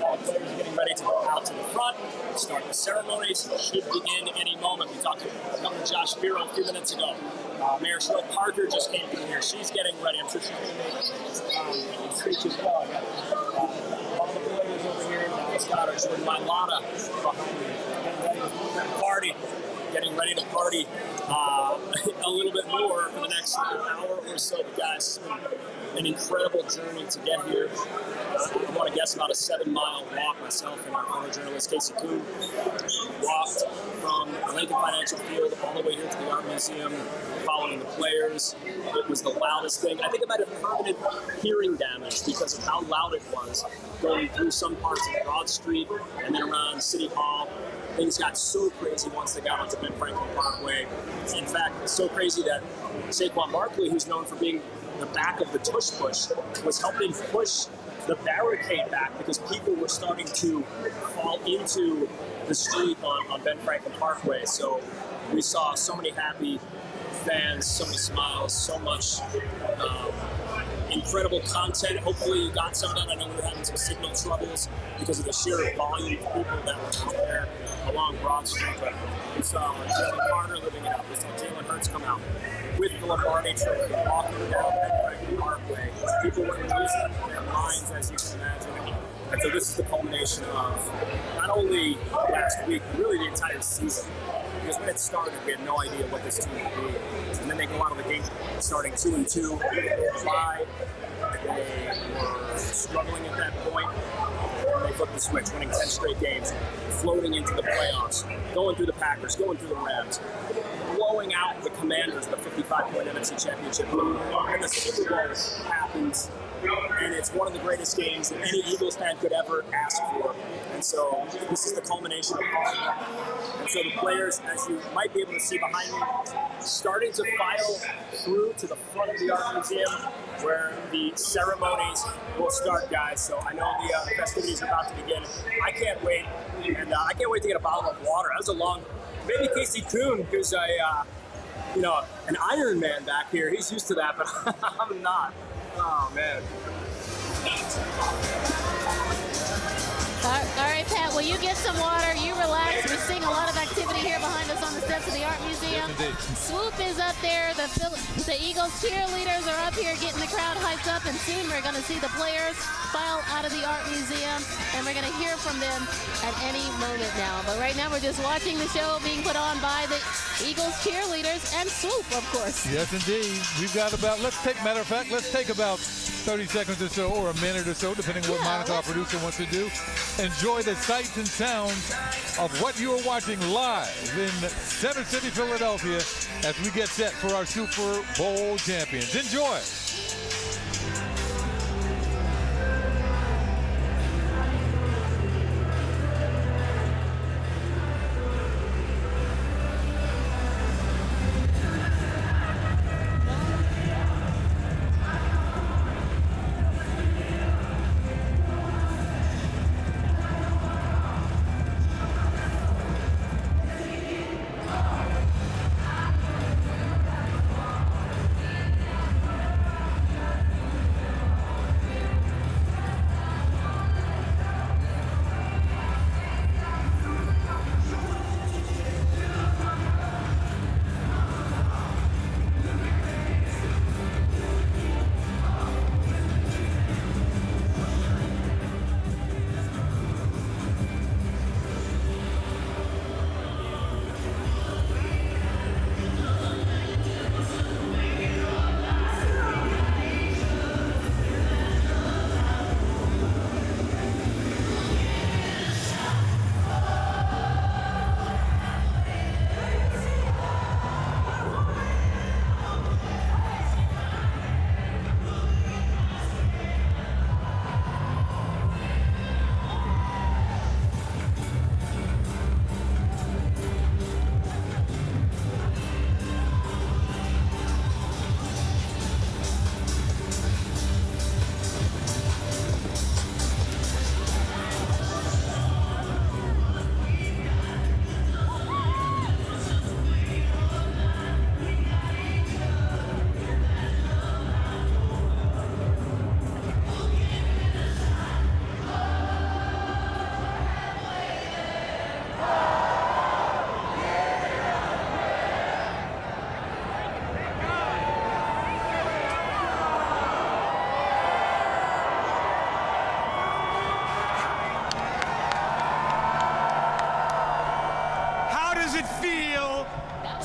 Now the players are getting ready to go out to the front, start the ceremonies. Should begin any moment. We talked to Governor Josh Spiro a few minutes ago. Mayor Cheryl Parker just came through here. She's getting ready. I'm sure she's going to make a speech as well. All the players over here. Scott are showing my Lana party. Getting ready to party a little bit more for the next hour or so. But guys, it's been an incredible journey to get here. I want to guess about a 7-mile walk myself and our photojournalist Casey Kuhn walked from Lincoln Financial Field all the way here to the art museum, following the players. It was the loudest thing. I think it might have permanent hearing damage because of how loud it was going through some parts of Broad Street and then around City Hall. Things got so crazy once they got onto Ben Franklin Parkway. In fact, so crazy that Saquon Barkley, who's known for being the back of the tush push, was helping push the barricade back because people were starting to fall into the street on Ben Franklin Parkway. So we saw so many happy fans, so many smiles, so much incredible content. Hopefully you got some of that. I know we were having some signal troubles because of the sheer volume of people that were out there along Broad Street. But we saw Jalen Carter living it up. We saw Jalen Hurts come out with the Lombardi Trophy, walking down Ben Franklin Parkway. People were losing their minds, as you can imagine. And so this is the culmination of not only last week, but really the entire season. Because when it started, we had no idea what this team would be. And then they go out of the gate starting 2-2, bye. They were struggling at that point. And they flipped the switch, winning 10 straight games, floating into the playoffs, going through the Packers, going through the Rams, blowing out the Commanders, the 55-point NFC Championship. And the Super Bowl happens. And it's one of the greatest games that any Eagles fan could ever ask for. And so this is the culmination of all of that. And so the players, as you might be able to see behind me, starting to file through to the front of the art museum where the ceremonies will start, guys. So I know the festivities are about to begin. I can't wait. And I can't wait to get a bottle of water. That was a long, maybe Casey Kuhn, who's an Iron Man back here. He's used to that, but I'm not. Oh, man. All right, Pat, will you get some water? You relax. We're seeing a lot of activity here behind us on the steps of the art museum. Swoop is up there. The Eagles cheerleaders are up here getting the crowd hyped up, and soon we're going to see the players file out of the art museum, and we're going to hear from them at any moment now. But right now we're just watching the show being put on by the Eagles cheerleaders and Swoop, of course. Yes, indeed. We've got let's take about 30 seconds or so, or a minute or so, depending on what Monica, our producer, wants to do. Enjoy the sights and sounds of what you are watching live in Center City, Philadelphia, as we get set for our Super Bowl champions. Enjoy.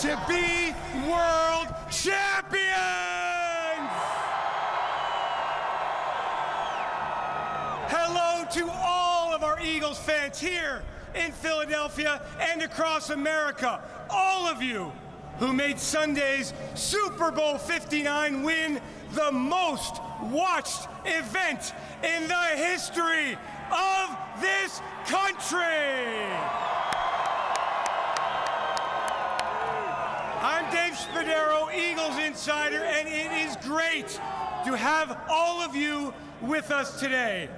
to be world champions! Hello to all of our Eagles fans here in Philadelphia and across America. All of you who made Sunday's Super Bowl 59 win the most watched event in the history of this country. I'm Dave Spadaro, Eagles Insider, and it is great to have all of you with us today.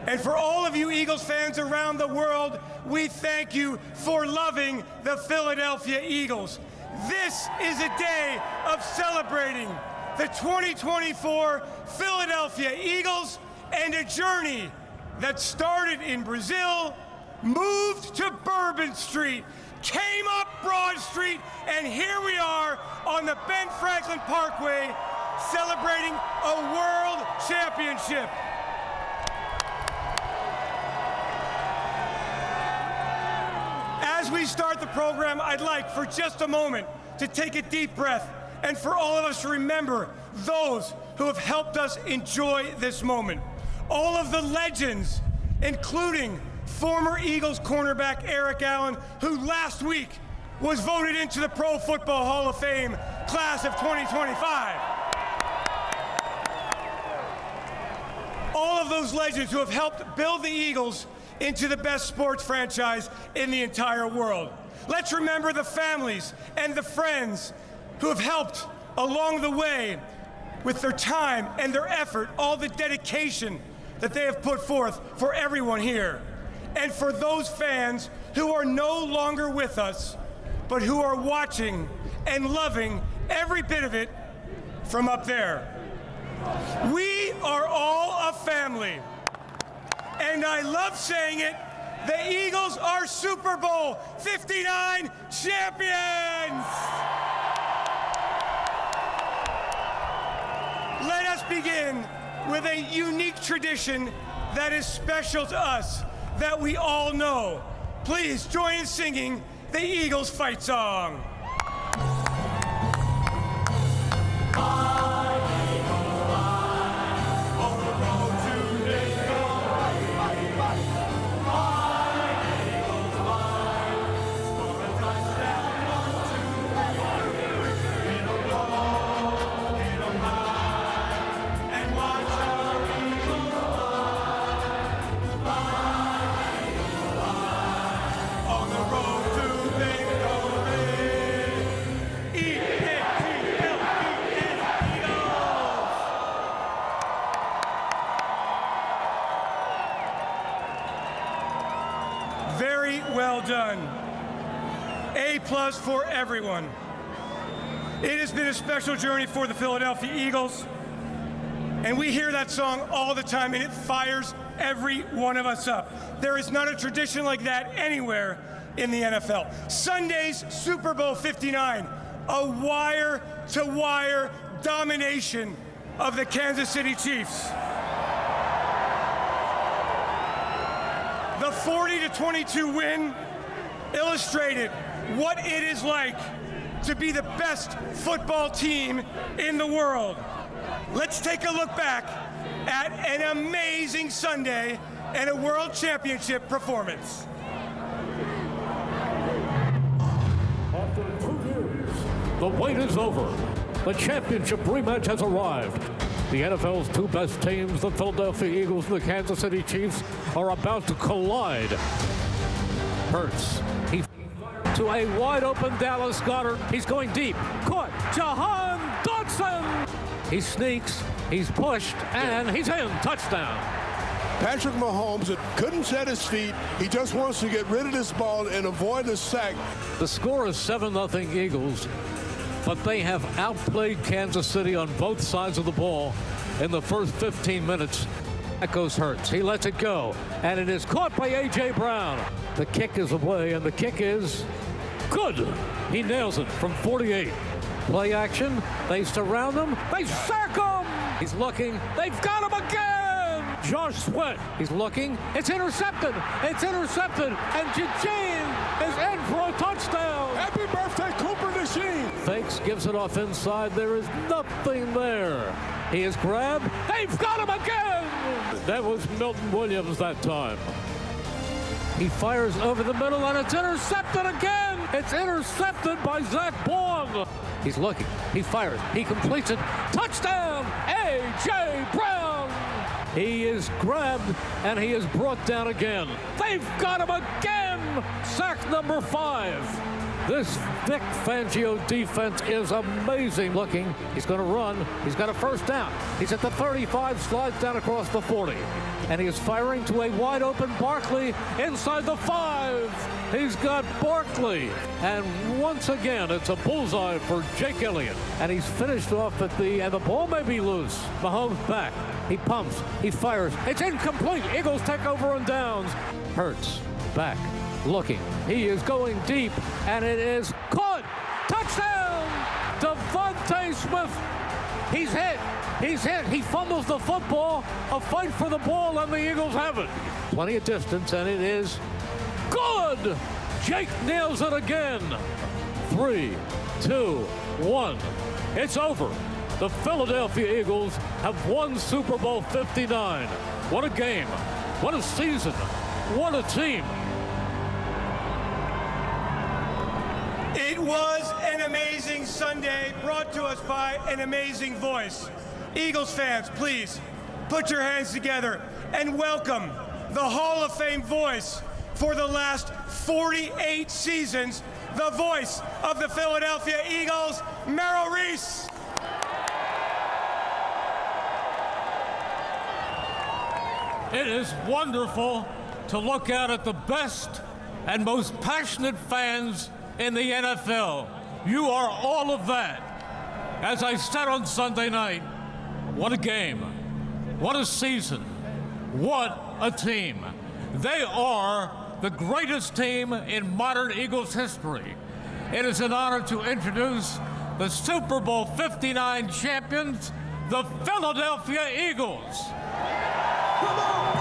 And for all of you Eagles fans around the world, we thank you for loving the Philadelphia Eagles. This is a day of celebrating the 2024 Philadelphia Eagles and a journey that started in Brazil, moved to Bourbon Street, came up Broad Street, and here we are on the Ben Franklin Parkway celebrating a world championship. As we start the program, I'd like for just a moment to take a deep breath and for all of us to remember those who have helped us enjoy this moment. All of the legends, including former Eagles cornerback Eric Allen, who last week was voted into the Pro Football Hall of Fame class of 2025. All of those legends who have helped build the Eagles into the best sports franchise in the entire world. Let's remember the families and the friends who have helped along the way with their time and their effort, all the dedication that they have put forth for everyone here. And for those fans who are no longer with us, but who are watching and loving every bit of it from up there. We are all a family. And I love saying it, the Eagles are Super Bowl 59 champions! Let us begin with a unique tradition that is special to us, that we all know. Please join in singing the Eagles fight song. Very well done. A+ for everyone. It has been a special journey for the Philadelphia Eagles, and we hear that song all the time, and it fires every one of us up. There is not a tradition like that anywhere in the NFL. Sunday's Super Bowl 59, a wire-to-wire domination of the Kansas City Chiefs. The 40-22 win illustrated what it is like to be the best football team in the world. Let's take a look back at an amazing Sunday and a world championship performance. After 2 years, the wait is over. The championship rematch has arrived. The NFL's two best teams, the Philadelphia Eagles and the Kansas City Chiefs, are about to collide. Hurts. He to a wide-open Dallas Goedert. He's going deep. Caught. Jahan Dotson. He sneaks. He's pushed, and he's in. Touchdown. Patrick Mahomes couldn't set his feet. He just wants to get rid of this ball and avoid the sack. The score is 7-0 Eagles, but they have outplayed Kansas City on both sides of the ball in the first 15 minutes. That goes Hurts. He lets it go, and it is caught by A.J. Brown. The kick is away, and the kick is good. He nails it from 48. Play action. They surround him. They sack him. He's looking. They've got him again. Josh Sweat. He's looking. It's intercepted. It's intercepted. And Eugene is in for a touchdown. Happy birthday, Cooper DeJean. machine. Fakes, gives it off inside. There is nothing there. He is grabbed. They've got him again. That was Milton Williams that time. He fires over the middle, and it's intercepted again. It's intercepted by Zach Baum. He's looking. He fires. He completes it. Touchdown, A.J. Brown. He is grabbed, and he is brought down again. They've got him again. Sack number 5. This Vic Fangio defense is amazing looking. He's going to run. He's got a first down. He's at the 35, slides down across the 40. And he is firing to a wide open Barkley inside the 5. He's got Barkley. And once again, it's a bullseye for Jake Elliott. And he's finished off at and the ball may be loose. Mahomes back. He pumps. He fires. It's incomplete. Eagles take over on downs. Hurts back. Looking. He is going deep, and it is caught. Touchdown! Devontae Smith. He's hit. He's hit. He fumbles the football. A fight for the ball, and the Eagles have it. Plenty of distance, and it is good. Jake nails it again. 3, 2, 1. It's over. The Philadelphia Eagles have won Super Bowl 59. What a game. What a season. What a team. It was an amazing Sunday brought to us by an amazing voice. Eagles fans, please put your hands together and welcome the Hall of Fame voice for the last 48 seasons, the voice of the Philadelphia Eagles, Merrill Reese. It is wonderful to look out at the best and most passionate fans in the NFL. You are all of that. As I said on Sunday night, what a game. What a season. What a team. They are the greatest team in modern Eagles history. It is an honor to introduce the Super Bowl 59 champions, the Philadelphia Eagles. Come on!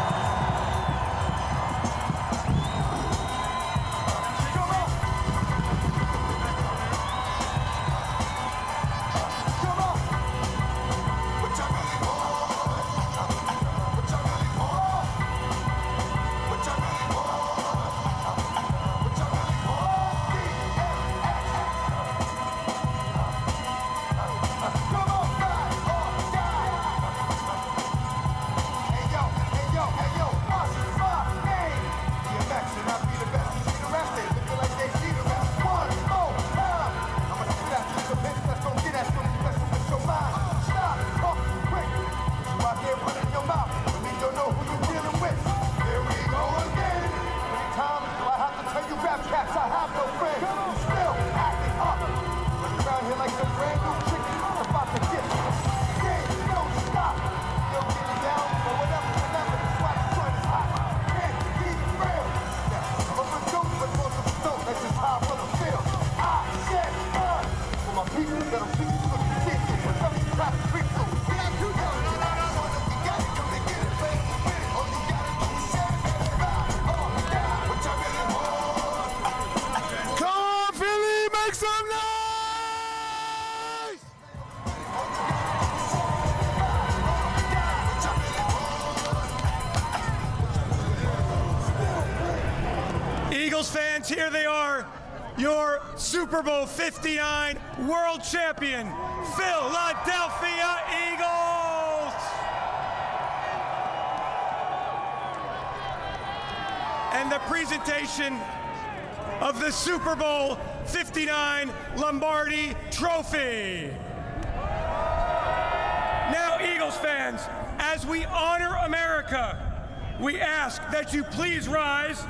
Fans, here they are, your Super Bowl 59 world champion, Philadelphia Eagles! And the presentation of the Super Bowl 59 Lombardi Trophy. Now, Eagles fans, as we honor America, we ask that you please rise,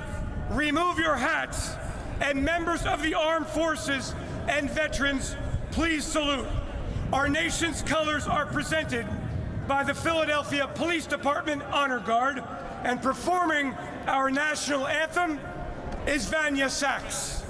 remove your hats, and members of the armed forces and veterans, please salute. Our nation's colors are presented by the Philadelphia Police Department Honor Guard, and performing our national anthem is Vanya Sachs.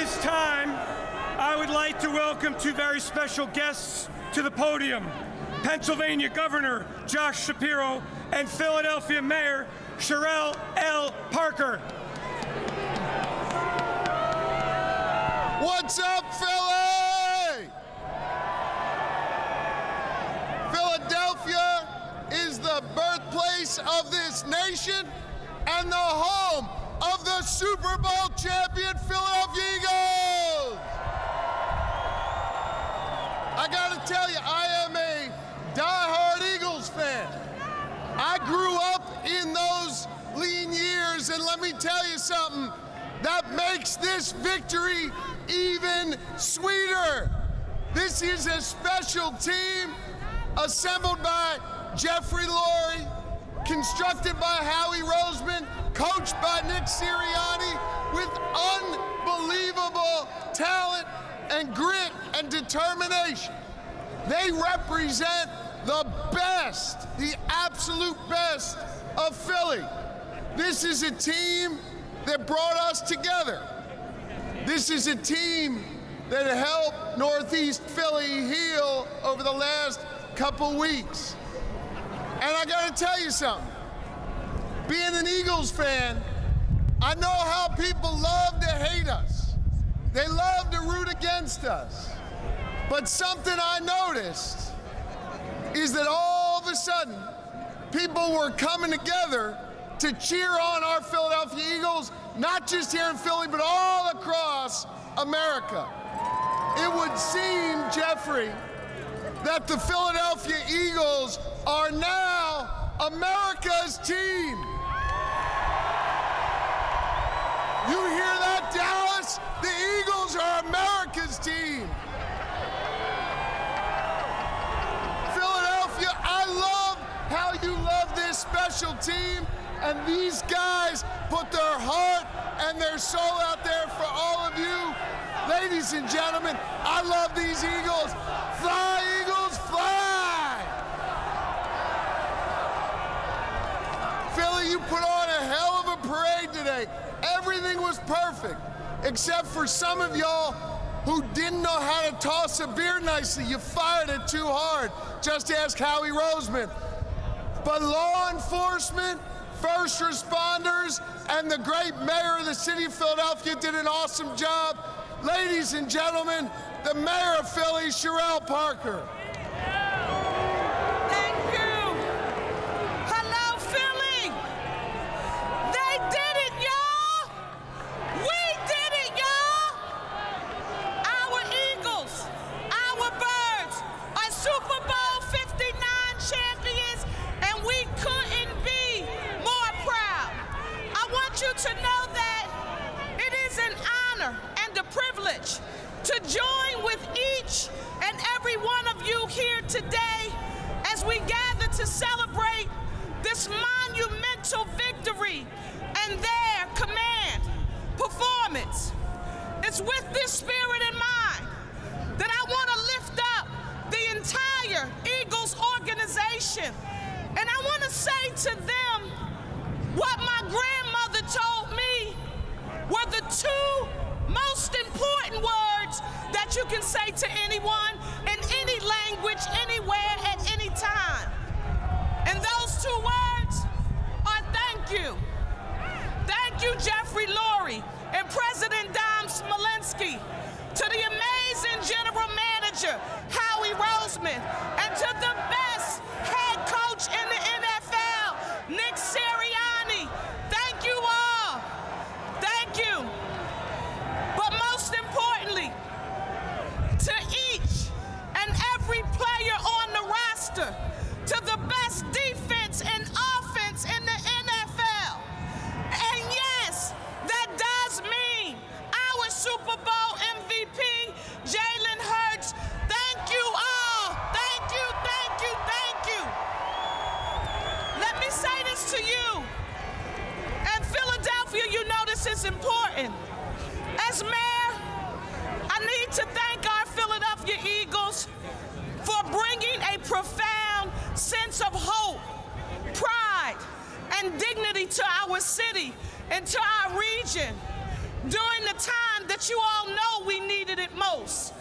this time, I would like to welcome two very special guests to the podium. Pennsylvania Governor Josh Shapiro and Philadelphia Mayor Sherelle L. Parker. What's up, Philly? Philadelphia is the birthplace of this nation and the home of the Super Bowl champion Philadelphia Eagles. I gotta tell you, I am a diehard Eagles fan. I grew up in those lean years, and let me tell you something, that makes this victory even sweeter. This is a special team assembled by Jeffrey Lurie, constructed by Howie Roseman, coached by Nick Sirianni, with unbelievable talent and grit and determination. They represent the best, the absolute best of Philly. This is a team that brought us together. This is a team that helped Northeast Philly heal over the last couple weeks. And I gotta tell you something, being an Eagles fan, I know how people love to hate us. They love to root against us. But something I noticed is that all of a sudden, people were coming together to cheer on our Philadelphia Eagles, not just here in Philly, but all across America. It would seem, Jeffrey, that the Philadelphia Eagles are now America's team. You hear that, Dallas? The Eagles are America's team. Philadelphia, I love how you love this special team, and these guys put their heart and their soul out there for all of you. Ladies and gentlemen, I love these Eagles. Fly, Eagles, fly! Philly, you put on a hell of a parade today. Everything was perfect, except for some of y'all who didn't know how to toss a beer nicely. You fired it too hard. Just ask Howie Roseman. But law enforcement, first responders, and the great mayor of the city of Philadelphia did an awesome job. Ladies and gentlemen, the mayor of Philly, Sherelle Parker. Thank you. Hello, Philly. They did it, y'all. We did it, y'all. Our Eagles, our Birds are Super Bowl 59 champions, and we couldn't be more proud. I want you to know that it is an honor and a privilege to join with each and every one of you here today as we gather to celebrate this monumental victory and their command performance. It's with this spirit in mind that I want to lift up the entire Eagles organization, and I want to say to them what my grandmother told me were the two most important words that you can say to anyone in any language, anywhere, at any time. And those two words are thank you. Thank you, Jeffrey Lurie and President Dom Smolenski, to the amazing general manager, Howie Roseman, and to the best head coach in the NFL, Nick Sirianni. Thank you all. Thank you. But most importantly, to each and every player on the roster, to the best defense and offense in the NFL. And yes, that does mean our Super Bowl MVP, Jalen Hurts. Thank you all. Thank you, thank you, thank you. Let me say this to you. And Philadelphia, you know this is important. As mayor, I need to thank our Philadelphia Eagles for bringing a profound sense of hope, pride, and dignity to our city and to our region. during the time that you all know we needed it most.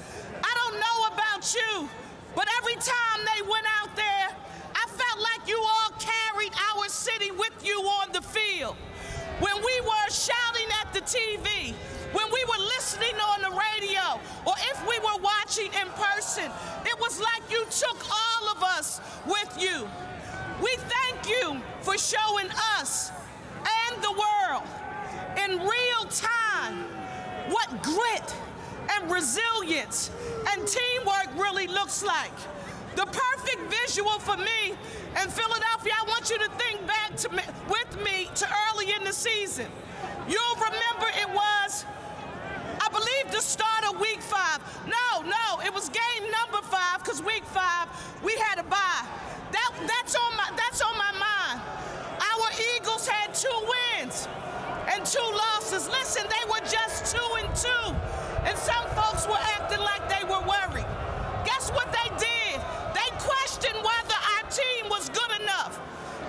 I don't know about you, but every time they went out there, I felt like you all carried our city with you on the field. When we were shouting at the TV, when we were listening on the radio, or if we were watching in person, it was like you took all of us with you. We thank you for showing us and the world in real time what grit and resilience and teamwork really looks like. The perfect visual for me in Philadelphia, I want you to think back with me to early in the season. You'll remember it was, I believe, the start of week 5. No, it was game number 5, because week 5 we had a bye. That's on my mind. Our Eagles had 2 wins and 2 losses. Listen, they were just 2-2, and some folks were acting like they were worried. Guess what they did? They questioned whether our team was good enough.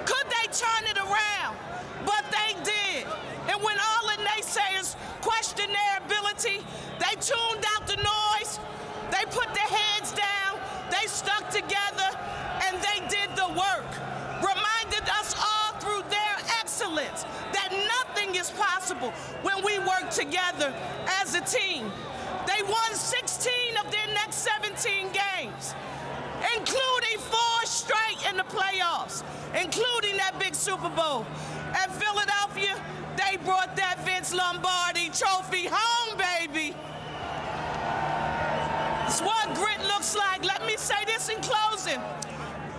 Could they turn it around? But they did. And when all the naysayers questioned their ability, they tuned out the noise, they put their heads down, they stuck together, and they did the work. Reminded us all through their excellence that nothing is possible when we work together as a team. They won 16 of their next 17 games, including 4 straight in the playoffs, including that big Super Bowl. At Philadelphia, they brought that Vince Lombardi trophy home, baby. It's what grit looks like. Let me say this in closing.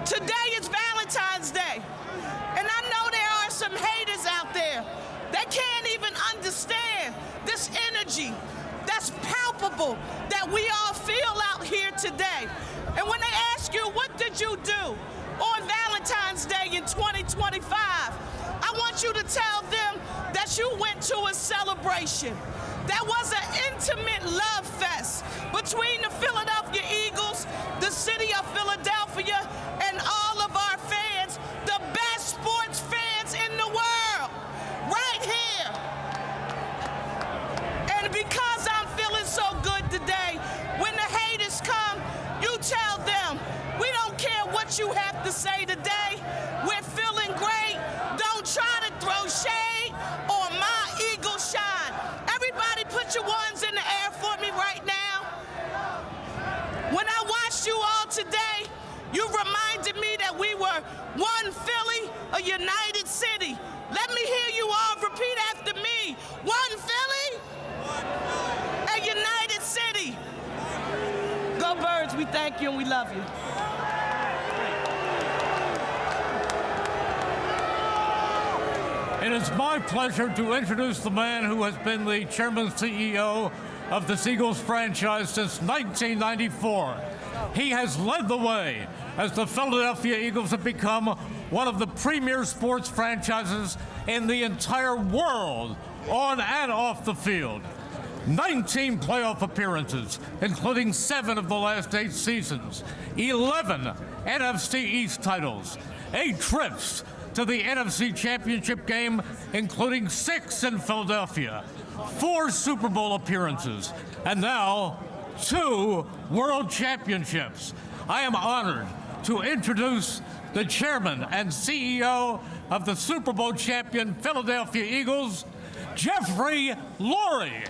Today is Valentine's Day, and I know there are some haters out there. They can't even understand this energy that's palpable that we all feel out here today. And when they ask you, what did you do on Valentine's Day in 2025? I want you to tell them that you went to a celebration. That was an intimate love fest between the Philadelphia Eagles, the city of Philadelphia, and all of our fans, the best sports fans in the world, right here. And because I'm feeling so good today, when the haters come, you tell them, we don't care what you have to say today. We're feeling great. Don't try to throw shade on my Eagle shine. Everybody put your ones in the air for me right now. When I watched you all today, you reminded me that we were one Philly, a united city. Let me hear you all repeat after me. One Philly, a united city. Go Birds, we thank you and we love you. It is my pleasure to introduce the man who has been the chairman and CEO of the Eagles franchise since 1994. He has led the way as the Philadelphia Eagles have become one of the premier sports franchises in the entire world, on and off the field. 19 playoff appearances, including 7 of the last 8 seasons, 11 NFC East titles, 8 trips to the NFC Championship game, including 6 in Philadelphia, 4 Super Bowl appearances, and now 2 World Championships. I am honored to introduce the chairman and CEO of the Super Bowl champion Philadelphia Eagles, Jeffrey Lurie.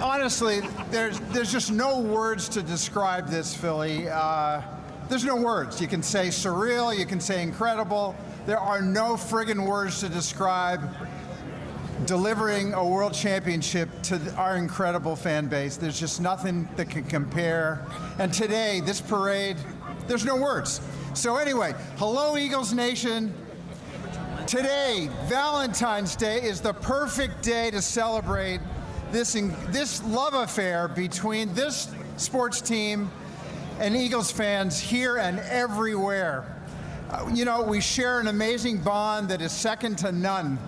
Honestly, there's just no words to describe this, Philly. There's no words. You can say surreal, you can say incredible. There are no friggin' words to describe delivering a world championship to our incredible fan base. There's just nothing that can compare. And today, this parade, there's no words. So anyway, hello Eagles Nation. Today, Valentine's Day, is the perfect day to celebrate this love affair between this sports team and Eagles fans here and everywhere. You know, we share an amazing bond that is second to none.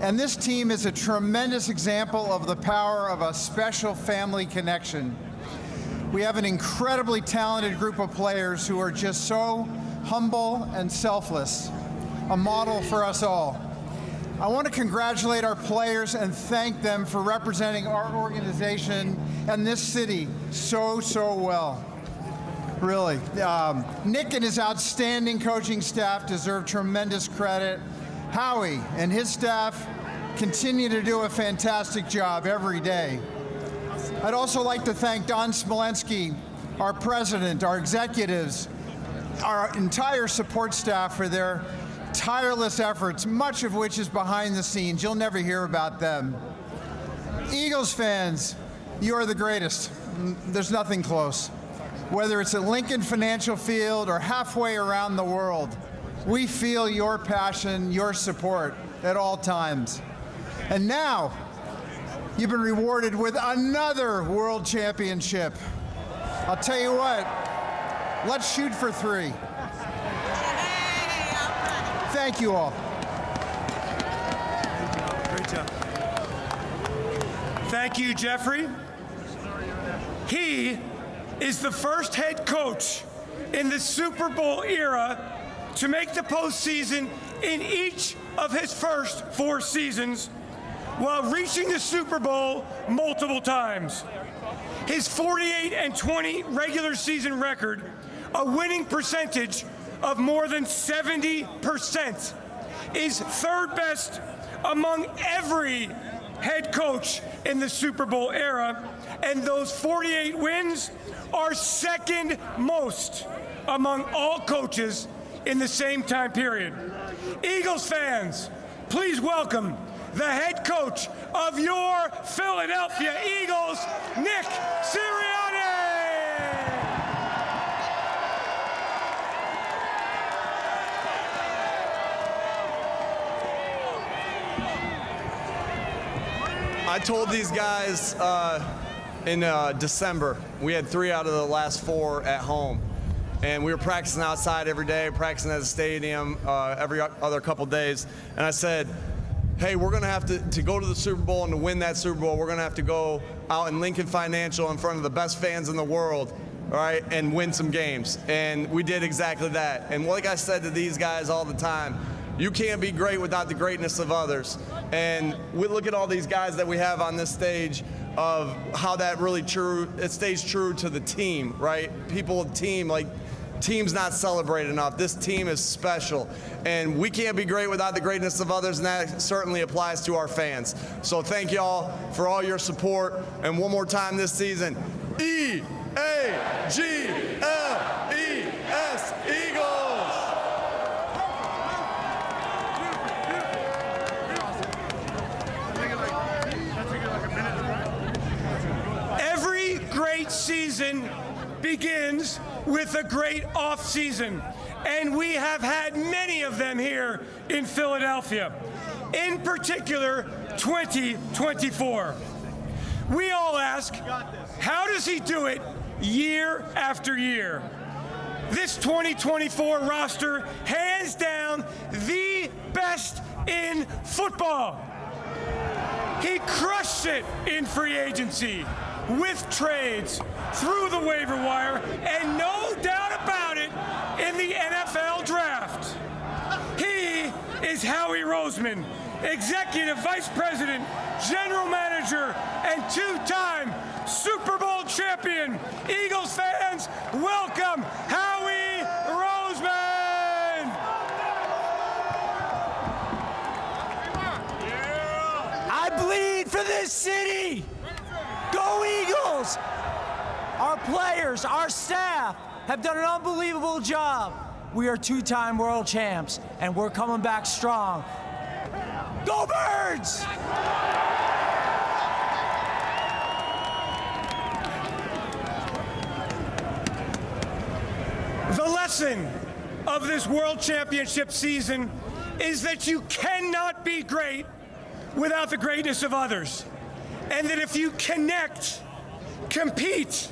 And this team is a tremendous example of the power of a special family connection. We have an incredibly talented group of players who are just so humble and selfless, a model for us all. I want to congratulate our players and thank them for representing our organization and this city so well. Really. Nick and his outstanding coaching staff deserve tremendous credit. Howie and his staff continue to do a fantastic job every day. I'd also like to thank Don Smolensky, our president, our executives, our entire support staff for their tireless efforts, much of which is behind the scenes. You'll never hear about them. Eagles fans, you are the greatest. There's nothing close. Whether it's at Lincoln Financial Field or halfway around the world, we feel your passion, your support at all times. And now, you've been rewarded with another world championship. I'll tell you what, let's shoot for 3. Thank you all. Great job. Thank you, Jeffrey. He is the first head coach in the Super Bowl era to make the postseason in each of his first 4 seasons, while reaching the Super Bowl multiple times. His 48-20 regular season record, a winning percentage of more than 70%, is 3rd best among every head coach in the Super Bowl era, and those 48 wins are 2nd most among all coaches in the same time period. Eagles fans, please welcome the head coach of your Philadelphia Eagles, Nick Sirianni. I told these guys in December, we had 3 out of the last 4 at home. And we were practicing outside every day, practicing at the stadium every other couple days. And I said, hey, we're going to have to go to the Super Bowl, and to win that Super Bowl, we're going to have to go out in Lincoln Financial in front of the best fans in the world, all right, and win some games. And we did exactly that. And like I said to these guys all the time, you can't be great without the greatness of others. And we look at all these guys that we have on this stage of how that really it stays true to the team, right? People, team, like, team's not celebrated enough. This team is special, and we can't be great without the greatness of others, and that certainly applies to our fans. So thank y'all for all your support, and one more time this season, E-A-G-L-E-S, Eagles! Every great season begins with a great off-season, and we have had many of them here in Philadelphia, in particular 2024. We all ask, how does he do it year after year? This 2024 roster, hands down, the best in football. He crushed it in free agency, with trades, through the waiver wire, and no doubt about it, in the NFL draft. He is Howie Roseman, Executive Vice President, General Manager, and 2-time Super Bowl champion. Eagles fans, welcome Howie Roseman! I bleed for this city! Go Eagles! Our players, our staff have done an unbelievable job. We are 2-time world champs, and we're coming back strong. Go Birds! The lesson of this world championship season is that you cannot be great without the greatness of others. And that if you connect, compete,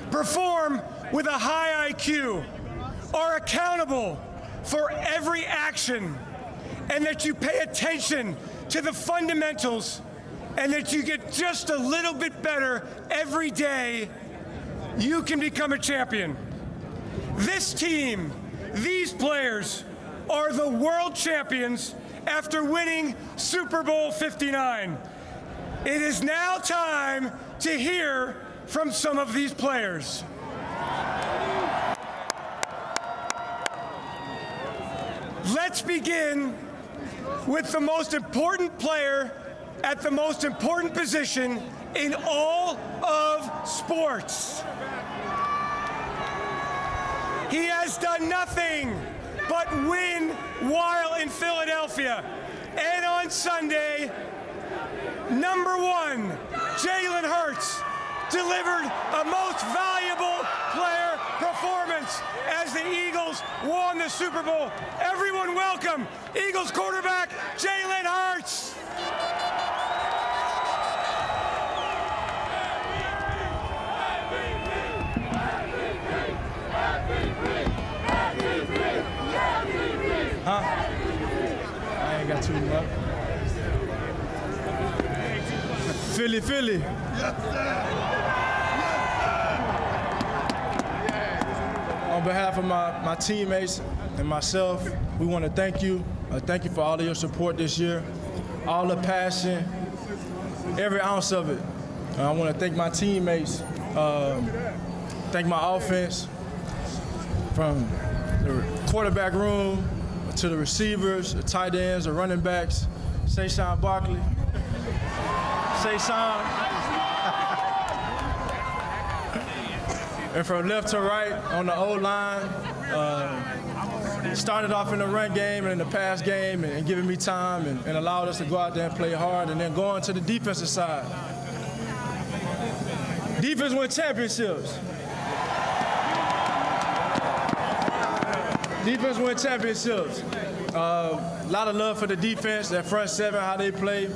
perform with a high IQ, are accountable for every action, and that you pay attention to the fundamentals, and that you get just a little bit better every day, you can become a champion. This team, these players, are the world champions after winning Super Bowl 59. It is now time to hear from some of these players. Let's begin with the most important player at the most important position in all of sports. He has done nothing but win while in Philadelphia. And on Sunday, number 1, Jalen Hurts delivered a most valuable player performance as the Eagles won the Super Bowl. Everyone welcome Eagles quarterback Jalen Hurts. Huh? I ain't got too much. Philly, Philly. Yes, sir. On behalf of my teammates and myself, we want to thank you. Thank you for all of your support this year, all the passion, every ounce of it. I want to thank my teammates, thank my offense, from the quarterback room to the receivers, the tight ends, the running backs. Saquon Barkley. Saquon. And from left to right on the O-line, started off in the run game and in the pass game and giving me time and allowed us to go out there and play hard, and then going to the defensive side. Defense win championships. Defense win championships. A lot of love for the defense, that front seven, how they play,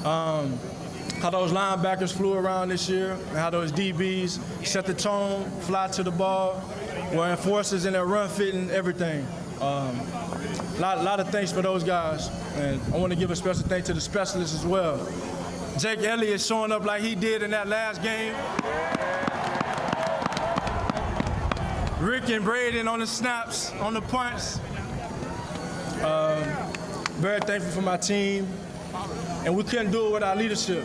how those linebackers flew around this year, and how those DBs set the tone, fly to the ball, were enforcers in their run fitting, everything. Lot of thanks for those guys. And I want to give a special thanks to the specialists as well. Jake Elliott showing up like he did in that last game. Rick and Braden on the snaps, on the punts. Very thankful for my team. And we couldn't do it without leadership.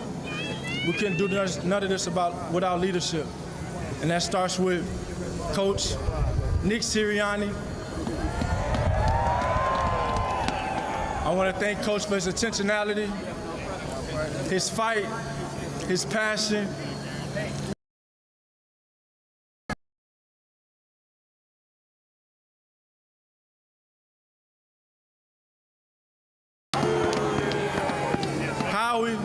We couldn't do none of this without leadership. And that starts with Coach Nick Sirianni. I want to thank Coach for his intentionality, his fight, his passion. Howie,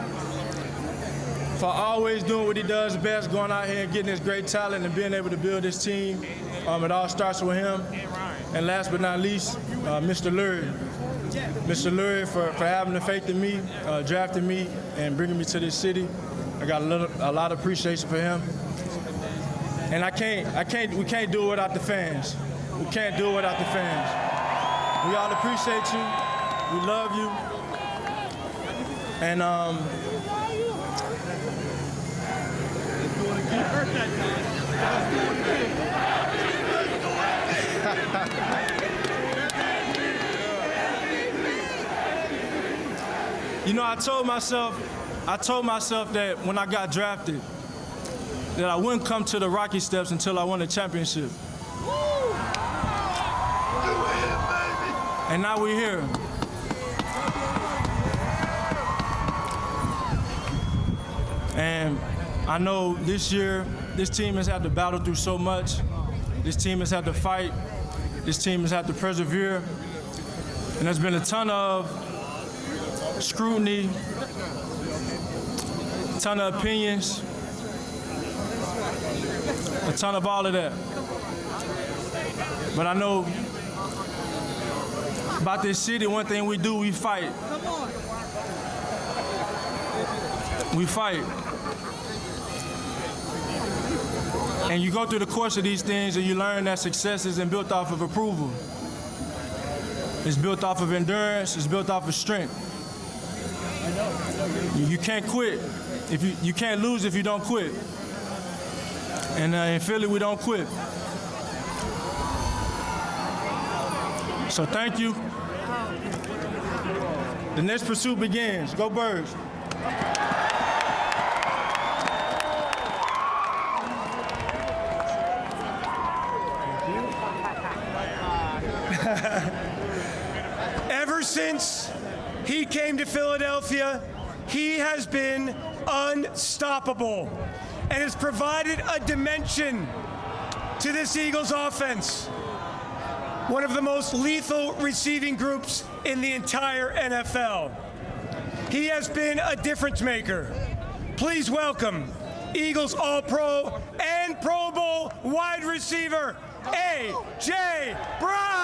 for always doing what he does best, going out here and getting his great talent and being able to build this team. It all starts with him. And last but not least, Mr. Lurie. Mr. Lurie for having the faith in me, drafting me, and bringing me to this city. I got a lot of appreciation for him. And we can't do it without the fans. We can't do it without the fans. We all appreciate you. We love you. And you know, I told myself that when I got drafted, that I wouldn't come to the Rocky Steps until I won a championship. And now we're here. And I know this year, this team has had to battle through so much. This team has had to fight. This team has had to persevere. And there's been a ton of scrutiny, a ton of opinions, a ton of all of that. But I know about this city, one thing we do, we fight. We fight. And you go through the course of these things and you learn that success isn't built off of approval. It's built off of endurance, it's built off of strength. You can't quit. You can't lose if you don't quit. And in Philly, we don't quit. So thank you. The next pursuit begins. Go Birds. Ever since he came to Philadelphia, he has been unstoppable and has provided a dimension to this Eagles offense. One of the most lethal receiving groups in the entire NFL. He has been a difference maker. Please welcome Eagles All-Pro and Pro Bowl wide receiver, A.J. Brown.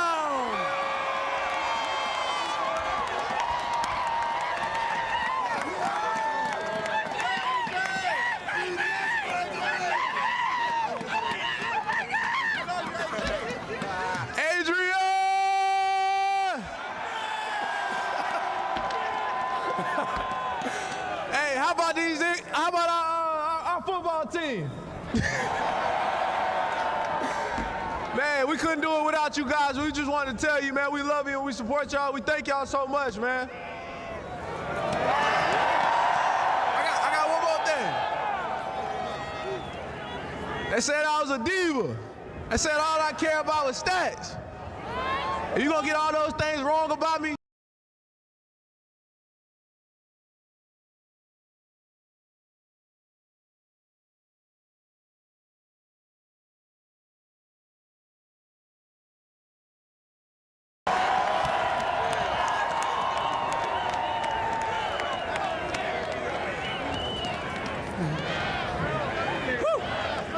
How about our football team? Man, we couldn't do it without you guys. We just wanted to tell you, man, we love you and we support y'all. We thank y'all so much, man. I got one more thing. They said I was a diva. They said all I care about was stats. If you gonna get all those things wrong about me,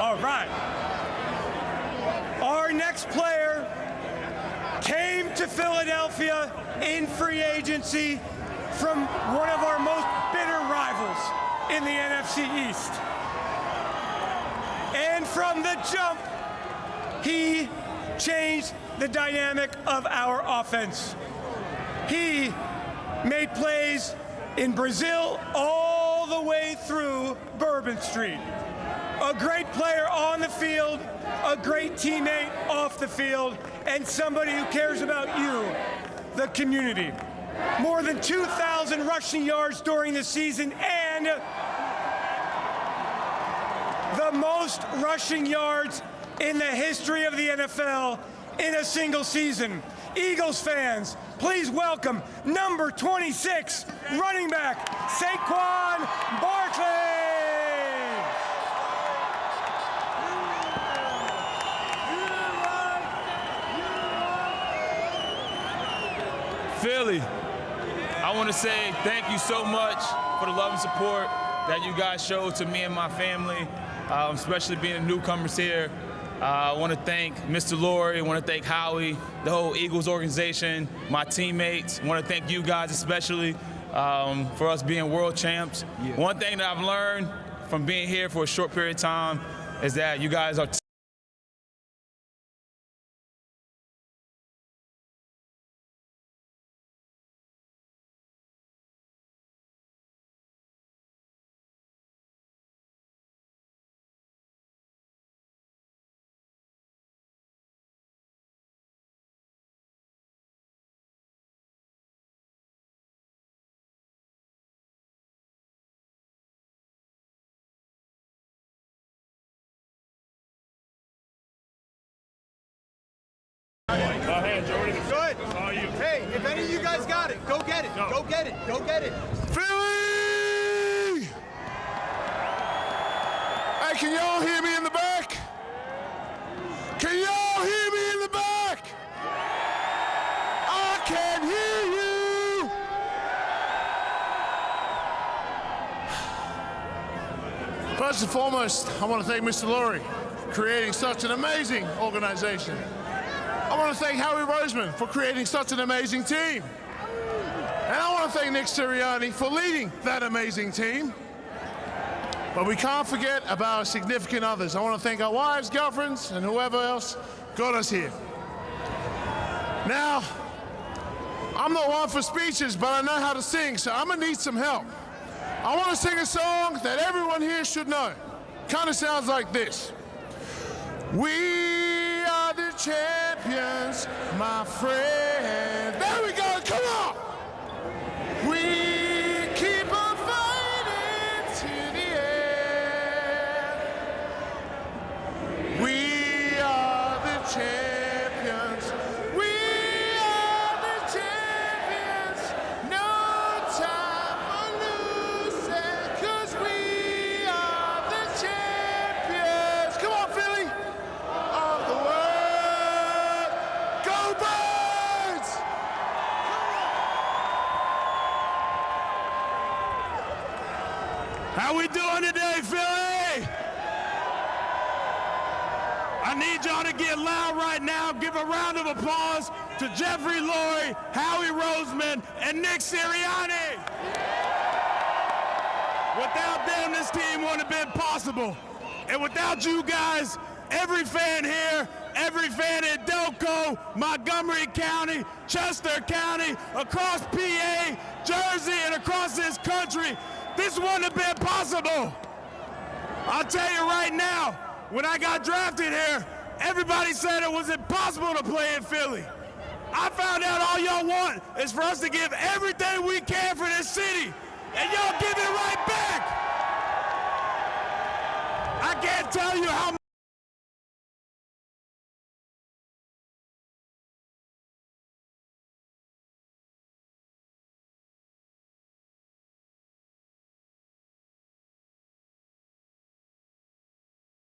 All right. Our next player came to Philadelphia in free agency from one of our most bitter rivals in the NFC East. And from the jump, he changed the dynamic of our offense. He made plays in Brazil all the way through Bourbon Street. A great player on the field, a great teammate off the field, and somebody who cares about you, the community. More than 2,000 rushing yards during the season and the most rushing yards in the history of the NFL in a single season. Eagles fans, please welcome number 26, running back, Saquon Barkley. Philly, I want to say thank you so much for the love and support that you guys showed to me and my family, especially being newcomers here. I want to thank Mr. Lurie, I want to thank Howie, the whole Eagles organization, my teammates. I want to thank you guys especially for us being world champs. Yeah. One thing that I've learned from being here for a short period of time is that you guys are Good. Hey, if any of you guys got it, go get it. Go get it. Go get it. Philly! Hey, can y'all hear me in the back? Can y'all hear me in the back? I can hear you! First and foremost, I want to thank Mr. Lurie for creating such an amazing organization. I want to thank Howie Roseman for creating such an amazing team. And I want to thank Nick Sirianni for leading that amazing team. But we can't forget about our significant others. I want to thank our wives, girlfriends, and whoever else got us here. Now, I'm not one for speeches, but I know how to sing, so I'm going to need some help. I want to sing a song that everyone here should know. Kind of sounds like this. We are the champions, my friend. There we go, come on! We keep on fighting to the end. We are the champions. We are the champions. No time for losing, 'cause we are the champions. Come on, Philly! Of the world. Go Birds! How we doing today, Philly? I need y'all to get loud right now. Give a round of applause to Jeffrey Lurie, Howie Roseman, and Nick Sirianni. Without them, this team wouldn't have been possible. And without you guys, every fan here, every fan in Delco, Montgomery County, Chester County, across PA, Jersey, and across this country, this wouldn't have been possible. I'll tell you right now, when I got drafted here, everybody said it was impossible to play in Philly. I found out all y'all want is for us to give everything we can for this city, and y'all give it right back. I can't tell you how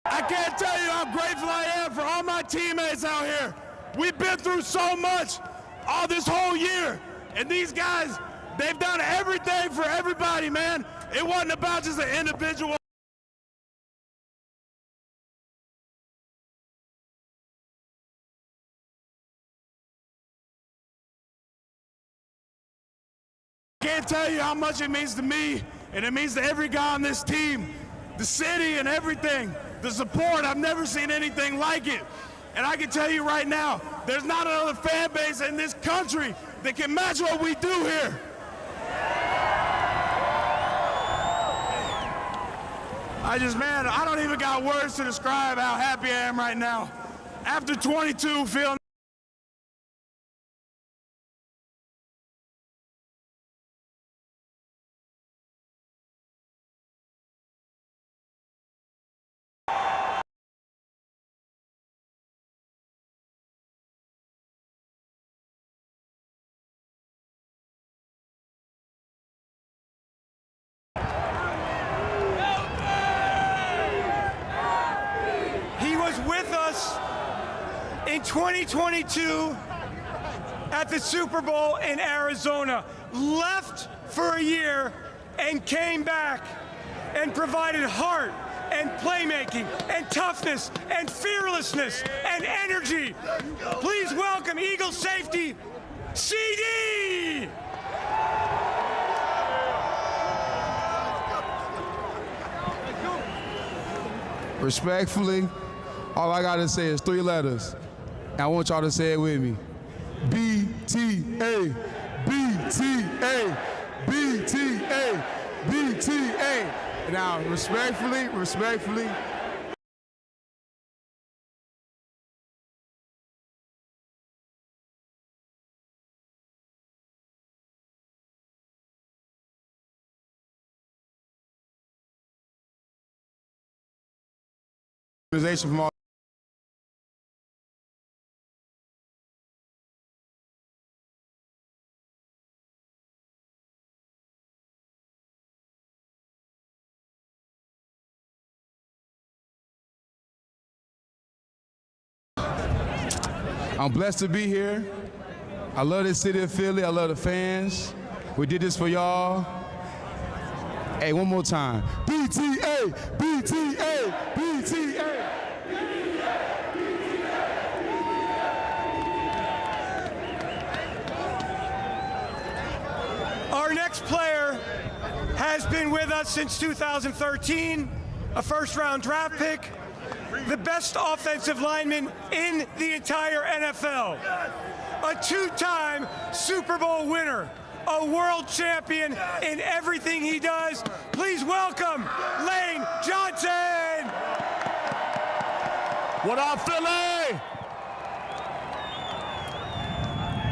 I can't tell you how grateful I am for all my teammates out here. We've been through so much all this whole year. And these guys, they've done everything for everybody, man. It wasn't about just an individual. I can't tell you how much it means to me, and it means to every guy on this team, the city and everything. The support, I've never seen anything like it. And I can tell you right now, there's not another fan base in this country that can match what we do here. Man, I don't even got words to describe how happy I am right now. After 22, feeling with us in 2022 at the Super Bowl in Arizona, left for a year and came back and provided heart and playmaking and toughness and fearlessness and energy. Please welcome Eagles safety, CD! respectfully, all I gotta say is 3 letters. And I want y'all to say it with me. BTA, BTA, BTA, BTA. Now, respectfully, organization from all I'm blessed to be here. I love this city of Philly. I love the fans. We did this for y'all. Hey, one more time. BTA, BTA, BTA. Our next player has been with us since 2013, a first-round draft pick, the best offensive lineman in the entire NFL, a 2-time Super Bowl winner, a world champion in everything he does. Please welcome Lane Johnson. What up, Philly?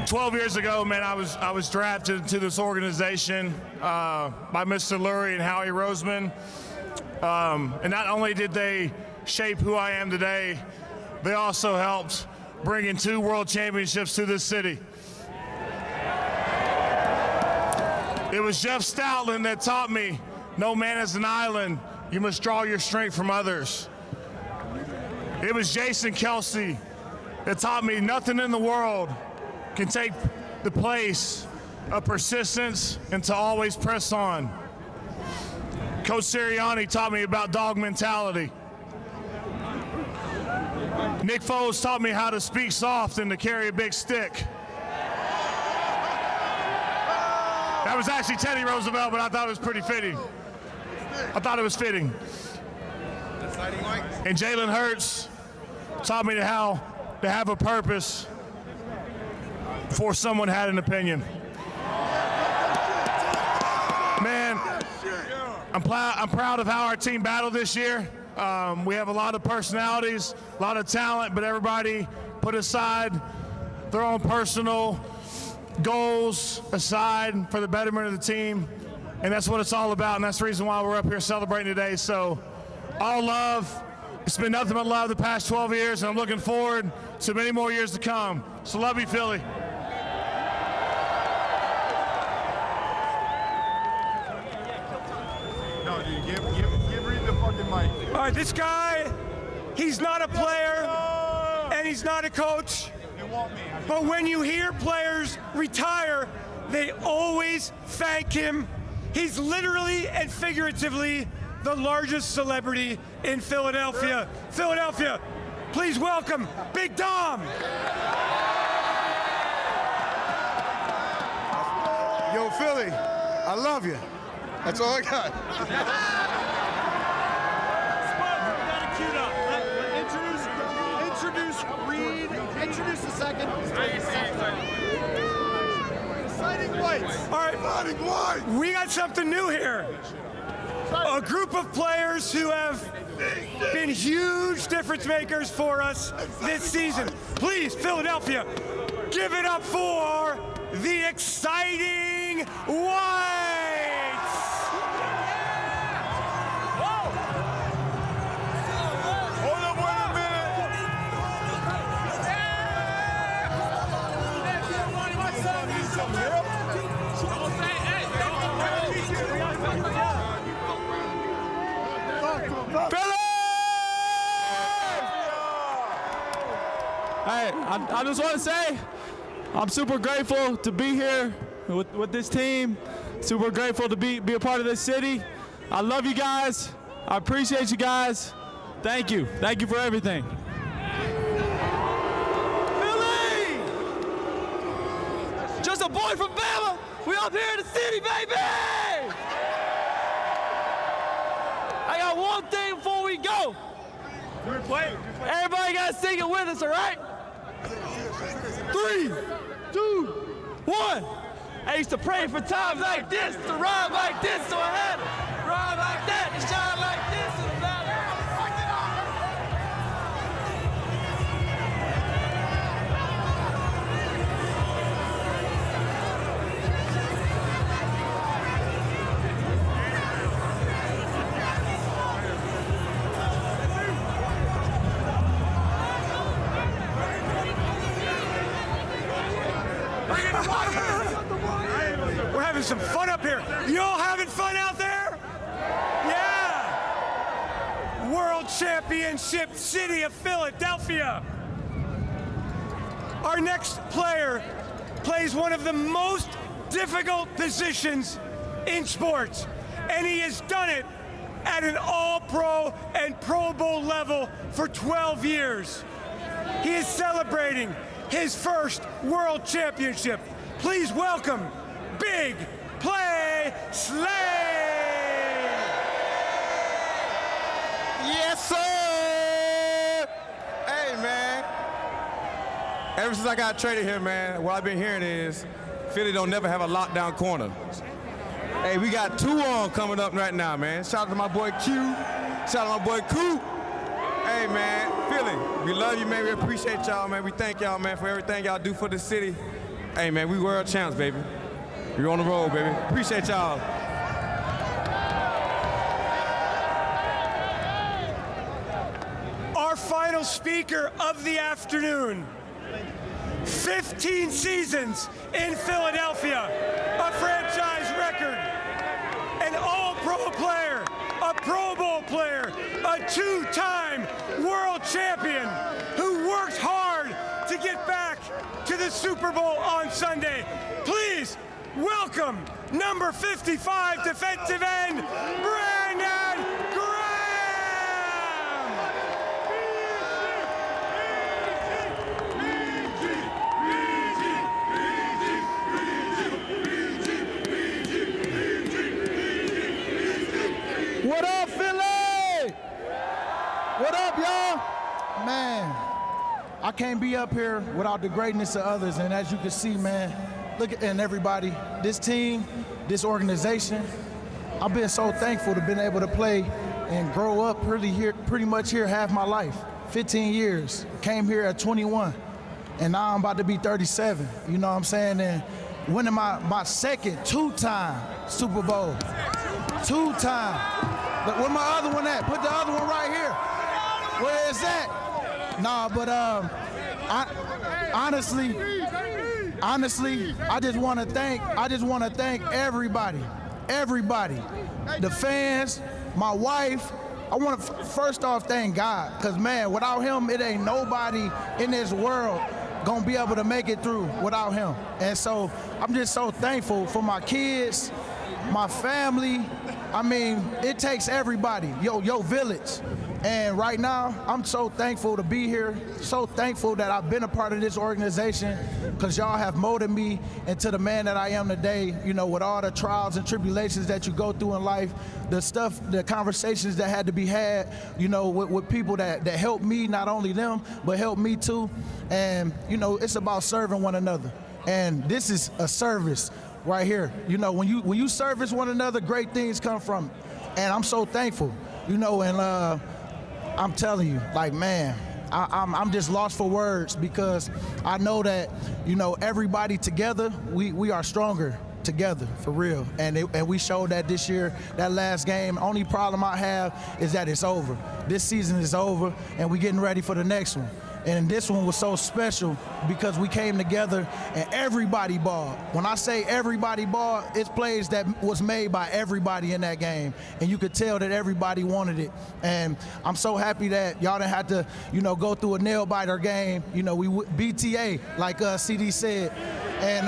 12 years ago, man, I was drafted into this organization by Mr. Lurie and Howie Roseman. And not only did they shape who I am today, they also helped bring in 2 world championships to this city. It was Jeff Stoutland that taught me, no man is an island, you must draw your strength from others. It was Jason Kelsey that taught me nothing in the world can take the place of persistence and to always press on. Coach Sirianni taught me about dog mentality. Nick Foles taught me how to speak soft and to carry a big stick. That was actually Teddy Roosevelt, but I thought it was pretty fitting. I thought it was fitting. And Jalen Hurts taught me how to have a purpose before someone had an opinion. Man, I'm proud of how our team battled this year. We have a lot of personalities, a lot of talent, but everybody put aside their own personal goals aside for the betterment of the team. And that's what it's all about, and that's the reason why we're up here celebrating today. So, all love. It's been nothing but love the past 12 years, and I'm looking forward to many more years to come. So love you, Philly. No, dude, give Reed the fucking mic. All right, this guy, he's not a player, and he's not a coach. But when you hear players retire, they always thank him. He's literally and figuratively the largest celebrity in Philadelphia. Philadelphia, please welcome Big Dom. Yo, Philly, I love you. That's all I got. Introduce Reed. Introduce the second. Exciting whites. All right, Exciting whites. We got something new here. A group of players who have been huge difference makers for us this season. Please, Philadelphia, give it up for the exciting Whites! Hold up, wait a minute. Hey, I just want to say I'm super grateful to be here with this team. Super grateful to be a part of this city. I love you guys. I appreciate you guys. Thank you. Thank you for everything. Philly! Just a boy from Bama. We up here in the city, baby! I got one thing before we go. Everybody got to sing it with us, all right? 3, 2, 1. I used to pray for times like this, to rhyme like this, so I had to rhyme like that, to shine like this in the valley. We're having some fun up here. You all having fun out there? Yeah! World Championship City of Philadelphia. Our next player plays one of the most difficult positions in sports, and he has done it at an All-Pro and Pro Bowl level for 12 years. He is celebrating his first World Championship. Please welcome Big Play Slay! Yes, sir! Hey, man. Ever since I got traded here, man, what I've been hearing is Philly don't never have a lockdown corner. Hey, we got 2 on coming up right now, man. Shout out to my boy Q. Shout out to my boy Coop. Hey, man, Philly. We love you, man. We appreciate y'all, man. We thank y'all, man, for everything y'all do for the city. Hey, man, we world champs, baby. We're on the road, baby. Appreciate y'all. Our final speaker of the afternoon. 15 seasons in Philadelphia, a franchise record, an all-pro player, a Pro Bowl player, a two-time world champion who worked hard to get back to the Super Bowl on Sunday. Please welcome number 55 defensive end, Brandon Graham! What up, Philly? What up, y'all? Man, I can't be up here without the greatness of others. And as you can see, man, look at everybody, this team, this organization. I've been so thankful to been able to play and grow up pretty much here half my life. 15 years, came here at 21, and now I'm about to be 37. You know what I'm saying? And winning my second two-time Super Bowl. Two-time. Look, where my other one at? Put the other one right here. Where is that? Nah, but honestly, I just want to thank everybody, the fans, my wife. I want to first off thank God, because man, without him, it ain't nobody in this world gonna be able to make it through without him. And so I'm just so thankful for my kids, my family. I mean, it takes everybody, your village. And right now, I'm so thankful to be here, so thankful that I've been a part of this organization, because y'all have molded me into the man that I am today, you know, with all the trials and tribulations that you go through in life, the stuff, the conversations that had to be had, you know, with people that helped me, not only them, but helped me too. And, you know, it's about serving one another. And this is a service right here. You know, when you service one another, great things come from it. And I'm so thankful, you know, and I'm telling you, like, man, I'm just lost for words, because I know that, you know, everybody together, we are stronger together, for real. And we showed that this year, that last game. Only problem I have is that it's over. This season is over, and we're getting ready for the next one. And this one was so special because we came together and everybody balled. When I say everybody balled, it's plays that was made by everybody in that game. And you could tell that everybody wanted it. And I'm so happy that y'all didn't have to, you know, go through a nail-biter game. You know, we BTA, like CD said. And,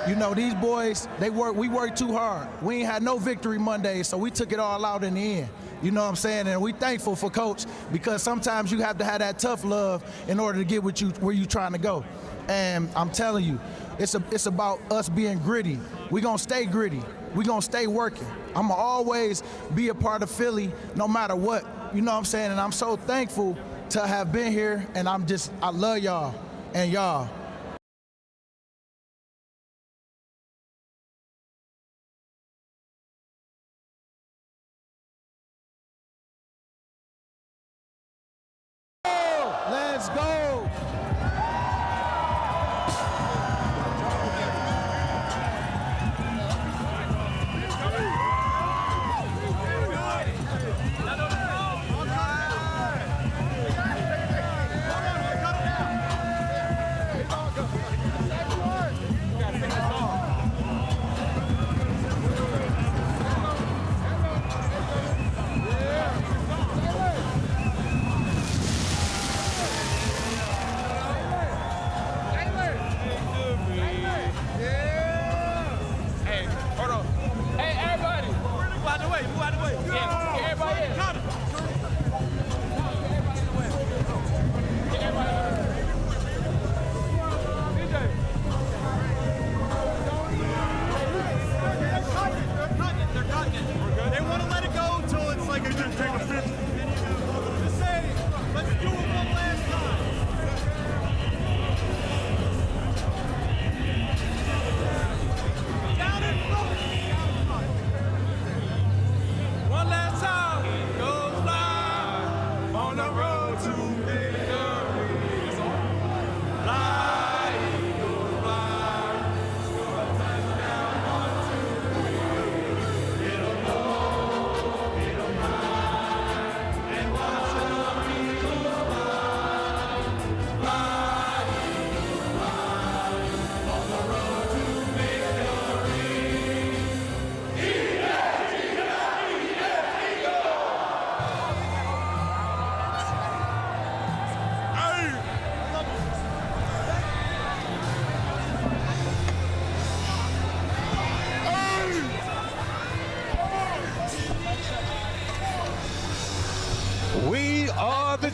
you know, these boys, we worked too hard. We ain't had no victory Monday, so we took it all out in the end. You know what I'm saying? And we thankful for Coach, because sometimes you have to have that tough love in order to get where you trying to go. And I'm telling you, it's about us being gritty. We're going to stay gritty. We're going to stay working. I'm going to always be a part of Philly no matter what. You know what I'm saying? And I'm so thankful to have been here, and I love y'all and y'all. Let's go.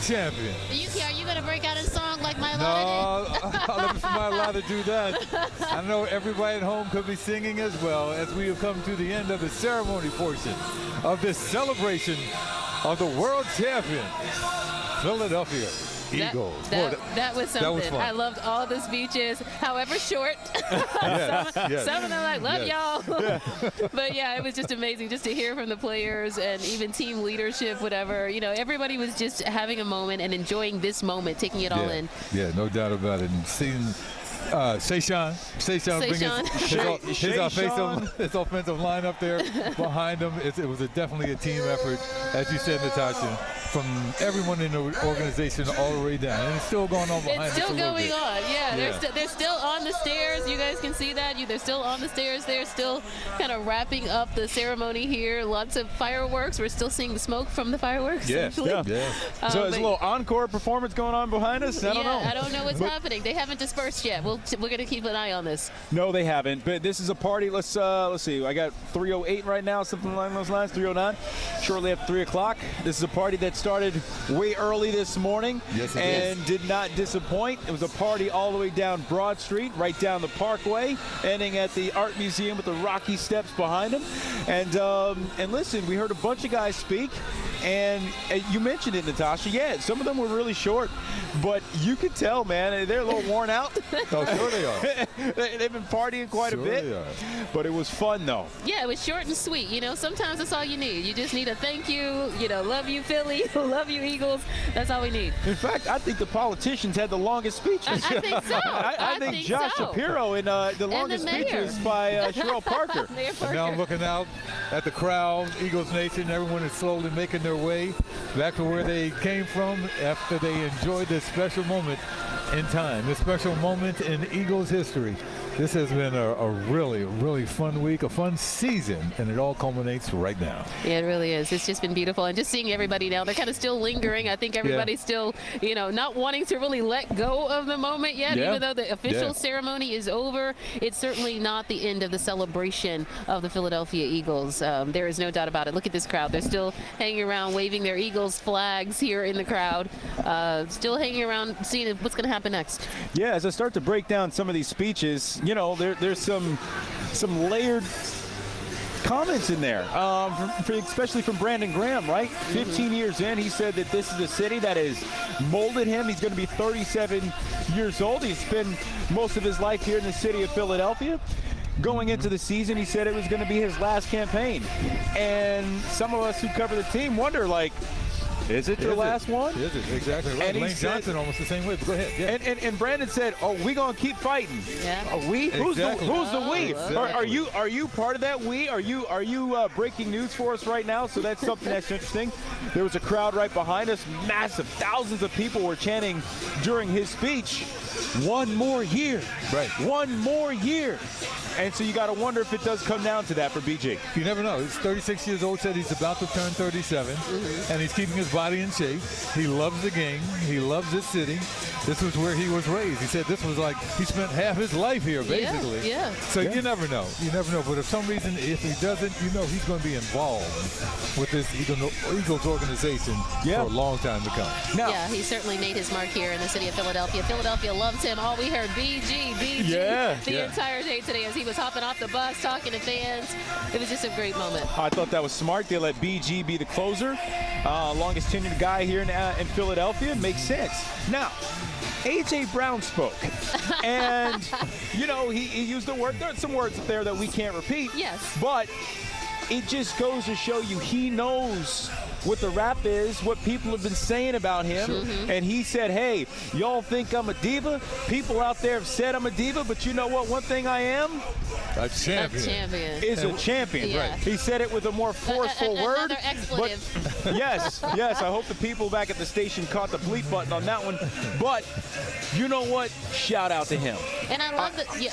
champion. Yuki, are you going to break out in song like my No, I'm not allowed to do that. I know everybody at home could be singing as well as we have come to the end of the ceremony portion of this celebration of the world champion, Philadelphia Eagles. That was something. That was fun. I loved all the speeches, however short. Some of them like, love y'all. But yeah, it was just amazing just to hear from the players and even team leadership, whatever. You know, everybody was just having a moment and enjoying this moment, taking it all in. Yeah, no doubt about it. And seeing Sean bring his offensive line up there behind him. It was definitely a team effort, as you said, Natasha, from everyone in the organization all the way down. And it's still going on behind us. It's still going on, yeah. Yeah. They're still on the stairs. You guys can see that. They're still on the stairs. They're still kind of wrapping up the ceremony here. Lots of fireworks. We're still seeing the smoke from the fireworks. Yeah. So there's a little encore performance going on behind us? I don't know. I don't know what's happening. They haven't dispersed yet. We're going to keep an eye on this. No, they haven't. But this is a party. Let's see. I got 3:08 right now, something along those lines. 3:09. Shortly after 3 o'clock. This is a party that started way early this morning and did not disappoint. It was a party all the way down Broad Street, right down the Parkway, ending at the Art Museum with the Rocky Steps behind them. And listen, we heard a bunch of guys speak, and you mentioned it, Natasha. Yeah, some of them were really short, but you could tell, man, they're a little worn out. Oh, sure they are. They've been partying quite a bit, but it was fun, though. Yeah, it was short and sweet. You know, sometimes that's all you need. You just need a thank you, love you, Philly, love you, Eagles. That's all we need. In fact, I think the politicians had the longest speeches. I think so. I think Josh Shapiro in the longest speeches by Sherelle Parker. And now I'm looking out at the crowd, Eagles Nation. Everyone is slowly making their way back to where they came from after they enjoyed this special moment in time, this special moment in Eagles history. This has been a really, really fun week, a fun season, and it all culminates right now. Yeah, it really is. It's just been beautiful. And just seeing everybody now, they're kind of still lingering. I think everybody's still, not wanting to really let go of the moment yet, even though the official ceremony is over. It's certainly not the end of the celebration of the Philadelphia Eagles. There is no doubt about it. Look at this crowd. They're still hanging around, waving their Eagles flags here in the crowd, still hanging around, seeing what's going to happen next. Yeah, as I start to break down some of these speeches, there's some layered comments in there, especially from Brandon Graham, right? 15 years in, he said that this is a city that has molded him. He's going to be 37 years old. He's spent most of his life here in the city of Philadelphia. Going into the season, he said it was going to be his last campaign. And some of us who cover the team wonder, is it your last one? Is it? Exactly right. And Lane Johnson almost the same way. But go ahead. Yeah. And Brandon said, we going to keep fighting. Yeah. We? Exactly. Who's the we? Exactly. Are you part of that we? Are you breaking news for us right now? So that's something that's interesting. There was a crowd right behind us, massive. Thousands of people were chanting during his speech, 1 more year. Right. 1 more year. And so you got to wonder if it does come down to that for BG. You never know. He's 36 years old, said he's about to turn 37, and he's keeping his body in shape. He loves the game. He loves this city. This was where he was raised. He said this was like he spent half his life here, basically. Yeah. So you never know. You never know. But if some reason, if he doesn't, he's going to be involved with this Eagles organization for a long time to come. Now, he certainly made his mark here in the city of Philadelphia. Philadelphia loves him. All we heard, BG, the entire day today as he was hopping off the bus, talking to fans. It was just a great moment. I thought that was smart. They let BG be the closer. Longest tenured guy here in Philadelphia. Makes sense. Now, A.J. Brown spoke, and, he used the word. There are some words there that we can't repeat. Yes. But it just goes to show you he knows what the rap is, what people have been saying about him. And he said, hey, y'all think I'm a diva? People out there have said I'm a diva, but you know what? One thing I am? A champion. Is a champion. Yeah. Right. He said it with a more forceful word. Another expletive. But yes. I hope the people back at the station caught the bleep button on that one. But you know what? Shout out to him. And I love that. Yeah.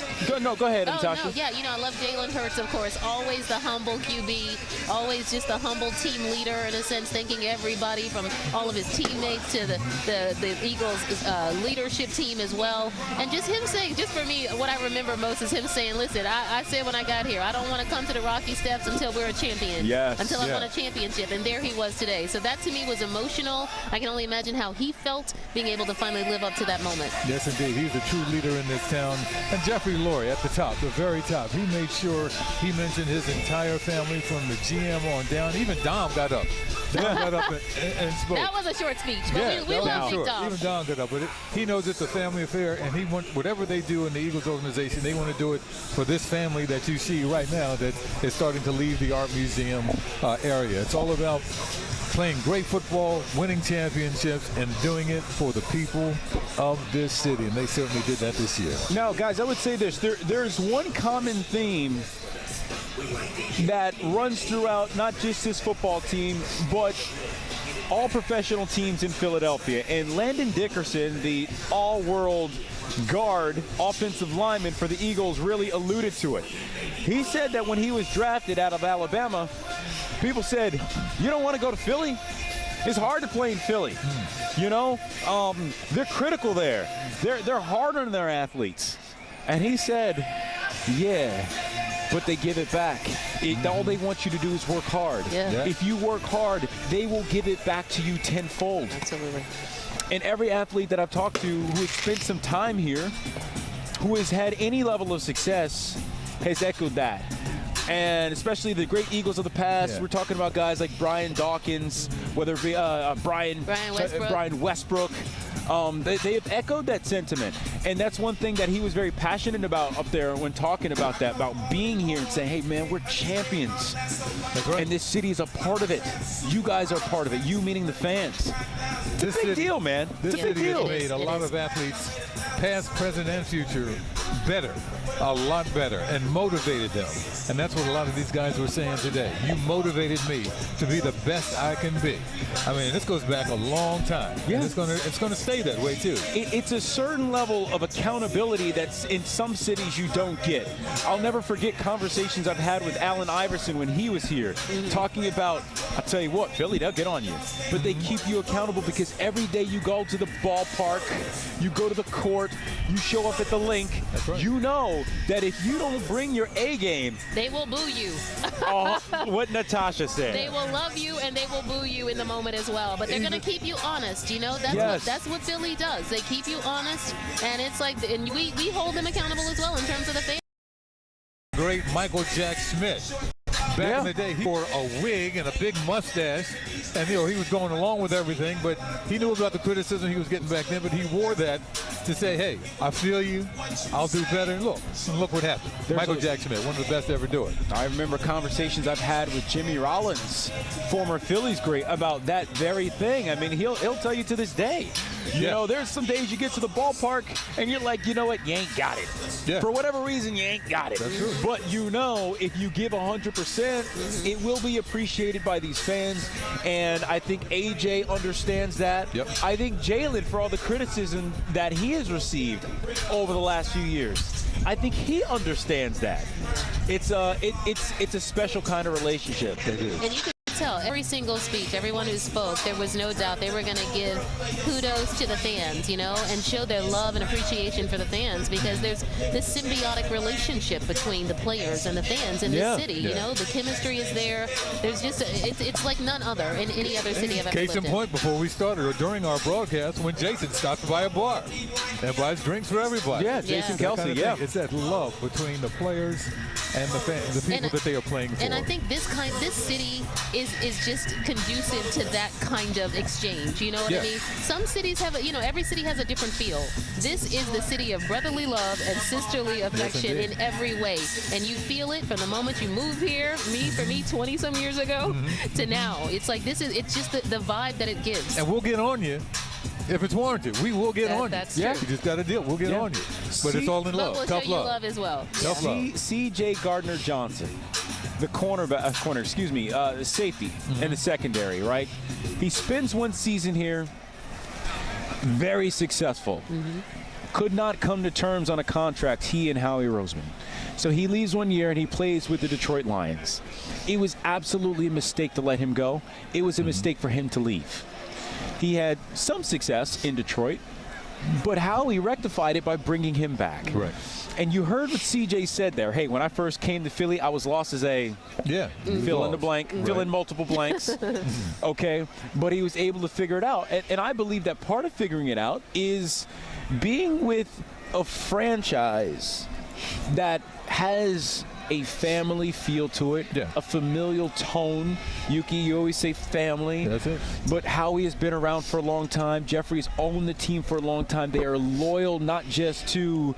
Go ahead, Oh, Natasha. no, yeah, I love Jalen Hurts, of course. Always the humble QB, always just a humble team leader in a sense, thanking everybody from all of his teammates to the Eagles leadership team as well. And just him saying, just for me, what I remember most is him saying, listen, I said when I got here, I don't want to come to the Rocky Steps until we're a champion. Yes. Until I won a championship. And there he was today. So that to me was emotional. I can only imagine how he felt being able to finally live up to that moment. Yes, indeed. He's a true leader in this town. And Jeffrey Lurie at the top, the very top. He made sure he mentioned his entire family from the GM on down. Even Dom got up. Dom got up and spoke. That was a short speech, but we love Big Dom. Even Dom got up with it. He knows it's a family affair, and he wants whatever they do in the Eagles organization, they want to do it for this family that you see right now that is starting to leave the art museum area. It's all about playing great football, winning championships, and doing it for the people of this city, and they certainly did that this year. Now, guys, I would say this. There's one common theme that runs throughout not just this football team, but all professional teams in Philadelphia. And Landon Dickerson, the all-world guard offensive lineman for the Eagles, really alluded to it. He said that when he was drafted out of Alabama, people said, you don't want to go to Philly? It's hard to play in Philly. They're critical there. They're hard on their athletes. And he said, yeah, but they give it back. All they want you to do is work hard. Yeah. If you work hard, they will give it back to you tenfold. Absolutely. And every athlete that I've talked to who has spent some time here, who has had any level of success, has echoed that. And especially the great Eagles of the past. We're talking about guys like Brian Dawkins, whether it be Brian Westbrook. They have echoed that sentiment. And that's one thing that he was very passionate about up there when talking about that, about being here and saying, hey, man, we're champions. That's right. And this city is a part of it. You guys are part of it. You meaning the fans. It's a big deal, man. This It's a big city deal. has made a lot of athletes, past, present, and future, better, a lot better, and motivated them. And that's what a lot of these guys were saying today. You motivated me to be the best I can be. I mean, this goes back a long time. Yeah. And it's gonna stay that way too. It's a certain level of accountability that's in some cities you don't get. I'll never forget conversations I've had with Allen Iverson when he was here, talking about, I'll tell you what, Philly, they'll get on you. But they keep you accountable because every day you go to the ballpark, you go to the court, you show up at the link, you know that if you don't bring your A game, they will boo you. What Natasha said. They will love you and they will boo you in the moment as well. But they're going to keep you honest, That's what Philly does. They keep you honest, and it's like, and we hold them accountable as well in terms of the fans. Great Michael Jack Smith. Back in the day, he wore a wig and a big mustache, and he was going along with everything, but he knew about the criticism he was getting back then, but he wore that to say, hey, I feel you, I'll do better, and look what happened. Michael Jack Smith, one of the best to ever do it. I remember conversations I've had with Jimmy Rollins, former Phillies great, about that very thing. I mean, he'll tell you to this day. You know, there's some days you get to the ballpark and you're like, you know what, you ain't got it. Yeah. For whatever reason, you ain't got it. That's true. But if you give 100%, it will be appreciated by these fans. And I think AJ understands that. Yep. I think Jalen, for all the criticism that he has received over the last few years, I think he understands that. It's a special kind of relationship. And you can tell every single speech, everyone who spoke, there was no doubt they were going to give kudos to the fans, and show their love and appreciation for the fans, because there's this symbiotic relationship between the players and the fans in this city. The chemistry is there. There's just it's like none other in any other city I've ever lived in. Case in point, before we started or during our broadcast, when Jason stopped by a bar and buys drinks for everybody. Yeah, Jason Kelsey. It's that love between the players and the fans, the people that they are playing for. And I think this city is just conducive to that kind of exchange. You know what I mean? Some cities have every city has a different feel. This is the city of brotherly love and sisterly affection in every way. And you feel it from the moment you move here, for me 20 some years ago to now. It's like it's just the vibe that it gives. And we'll get on you. If it's warranted, we will get on you. That's true. You just got to deal. We'll get on you. But it's all in love. We'll Tough show you love. love as well. Tough love. C.J. Gardner-Johnson, the the safety in the secondary, right? He spends one season here, very successful. could not come to terms on a contract, he and Howie Roseman. So he leaves 1 year and he plays with the Detroit Lions. It was absolutely a mistake to let him go. It was a mistake for him to leave. He had some success in Detroit, but Howie rectified it by bringing him back. Right. And you heard what CJ said there. Hey, when I first came to Philly, I was lost as a fill in the blank, fill in multiple blanks. Okay, but he was able to figure it out. And I believe that part of figuring it out is being with a franchise that has a family feel to it, a familial tone. Yuki, you always say family. That's it. But Howie has been around for a long time. Jeffrey's owned the team for a long time. They are loyal not just to,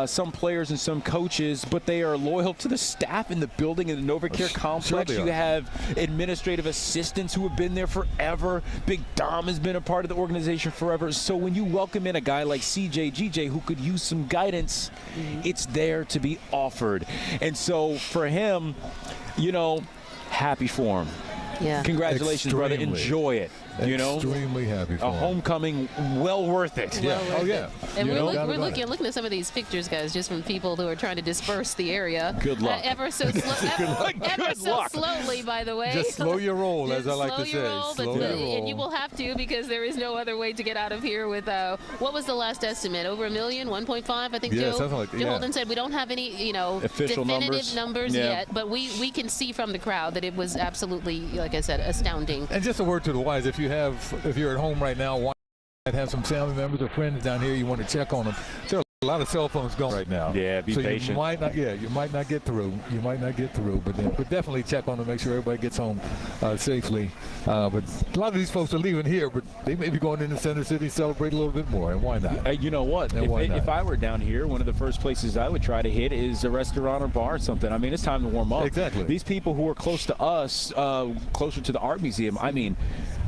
some players and some coaches, but they are loyal to the staff in the building in the NovaCare complex. Sure you have administrative assistants who have been there forever. Big Dom has been a part of the organization forever. So when you welcome in a guy like CJ GJ who could use some guidance, it's there to be offered. And so for him, happy for him. Yeah. Congratulations, brother. Enjoy it. Extremely happy for a homecoming, well worth it. Yeah. Oh, yeah. And we're looking at some of these pictures, guys, just from people who are trying to disperse the area. Good luck. Ever so slowly, by the way. Just slow your roll, as I like to say. Slow your roll. And you will have to, because there is no other way to get out of here with, what was the last estimate? Over $1 million, 1.5, I think, yeah, Joe? Something like that. Joe Holden said we don't have any, official definitive numbers yet, but we can see from the crowd that it was absolutely, like I said, astounding. And just a word to the wise, if you're at home right now, why not have some family members or friends down here, you want to check on them. There are a lot of cell phones going right now. Yeah, be patient. You might not get through. But definitely check on them, make sure everybody gets home safely. But a lot of these folks are leaving here, but they may be going into Center City, celebrate a little bit more, and why not? You know what? If I were down here, one of the first places I would try to hit is a restaurant or bar or something. I mean, it's time to warm up. Exactly. These people who are close to us, closer to the Art Museum, I mean,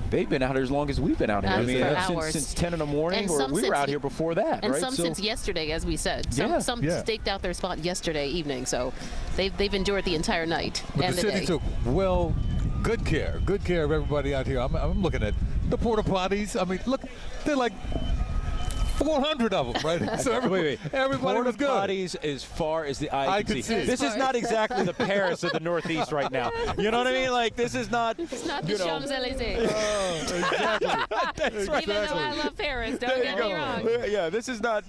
they've been out here as long as we've been out here. Since 10 in the morning, or we were out here before that. And right? some since yesterday, as we said. Some staked out their spot yesterday evening, so they've endured the entire night but and the city day. took good care of everybody out here. I'm looking at the porta potties. I mean, look, they're like 400 of them, right? So everybody was good. Potties as far as the eye can see. This is not exactly the Paris of the Northeast right now. You know what I mean? Like, this is not. It's not the Champs-Elysees. Exactly. That's right. Even though I love Paris, don't get me wrong. Yeah, this is not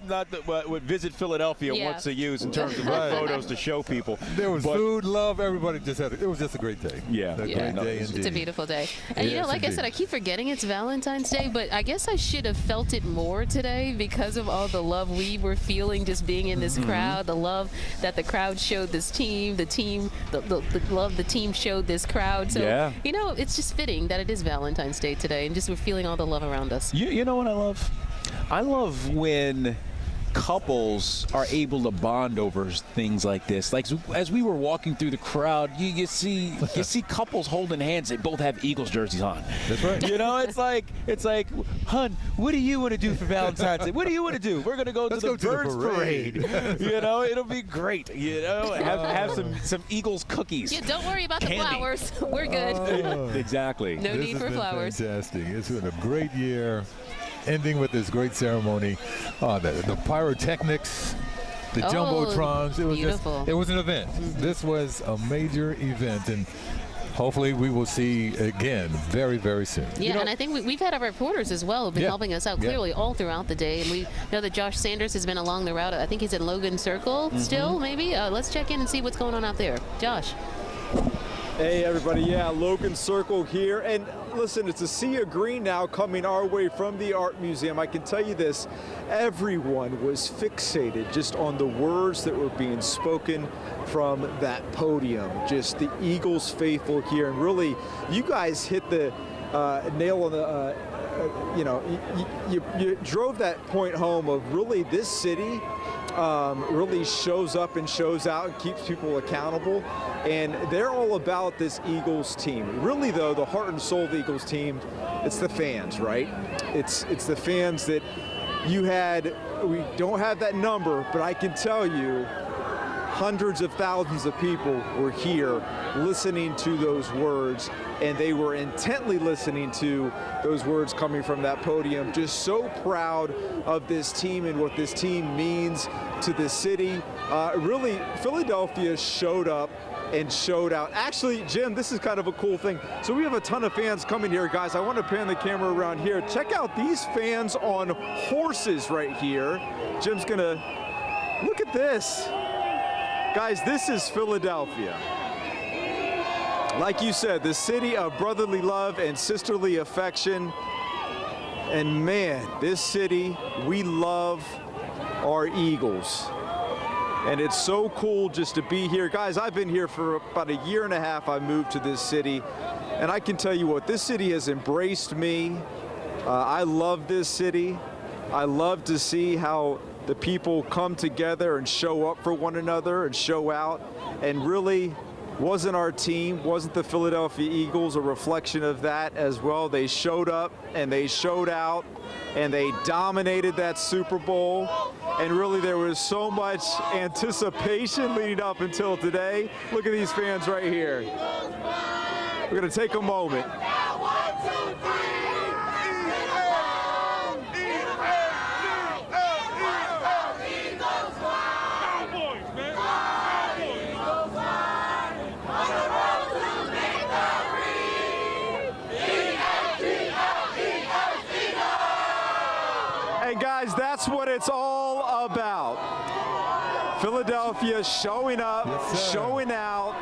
what Visit Philadelphia wants to use in terms of photos to show people. There was food, love, everybody just had it. It was just a great day. Yeah. Great day indeed. It's a beautiful day. And like I said, I keep forgetting it's Valentine's Day, but I guess I should have felt it more today because of all the love we were feeling just being in this crowd, the love that the crowd showed this team, the love the team showed this crowd. So, it's just fitting that it is Valentine's Day today, and just we're feeling all the love around us. You know what I love? I love when couples are able to bond over things like this. Like, as we were walking through the crowd, you see couples holding hands. They both have Eagles jerseys on. That's right. It's like, hun, what do you want to do for Valentine's Day? What do you want to do? We're gonna go to the Birds Parade. It'll be great. Have some Eagles cookies. Yeah, don't worry about the flowers. We're good. Exactly. No need for flowers. Fantastic. It's been a great year. Ending with this great ceremony, the pyrotechnics, the jumbotrons. It was an event. This was a major event, and hopefully we will see again very, very soon. Yeah, and I think we've had our reporters as well who've been helping us out clearly all throughout the day. And we know that Josh Sanders has been along the route. I think he's at Logan Circle still, maybe. Let's check in and see what's going on out there. Josh. Hey everybody, Logan Circle here, and listen, it's a sea of green now coming our way from the Art Museum. I can tell you this, everyone was fixated just on the words that were being spoken from that podium. Just the Eagles faithful here, and really, you guys hit the nail on the, you drove that point home of really this city really shows up and shows out and keeps people accountable. And they're all about this Eagles team. Really, though, the heart and soul of the Eagles team, it's the fans, right? It's the fans that you had. We don't have that number, but I can tell you hundreds of thousands of people were here listening to those words, and they were intently listening to those words coming from that podium. Just so proud of this team and what this team means to the city. Really, Philadelphia showed up and showed out. Actually, Jim, this is kind of a cool thing. So we have a ton of fans coming here, guys. I want to pan the camera around here. Check out these fans on horses right here. Jim's gonna, look at this. Guys, this is Philadelphia. Like you said, the city of brotherly love and sisterly affection. And man, this city, we love our Eagles. And it's so cool just to be here. Guys, I've been here for about a year and a half. I moved to this city. And I can tell you what, this city has embraced me. I love this city. I love to see how the people come together and show up for one another and show out. And really, wasn't our team, wasn't the Philadelphia Eagles a reflection of that as well? They showed up and they showed out and they dominated that Super Bowl. And really, there was so much anticipation leading up until today. Look at these fans right here. We're going to take a moment. Hey guys, that's what it's all about. Philadelphia showing up, showing out.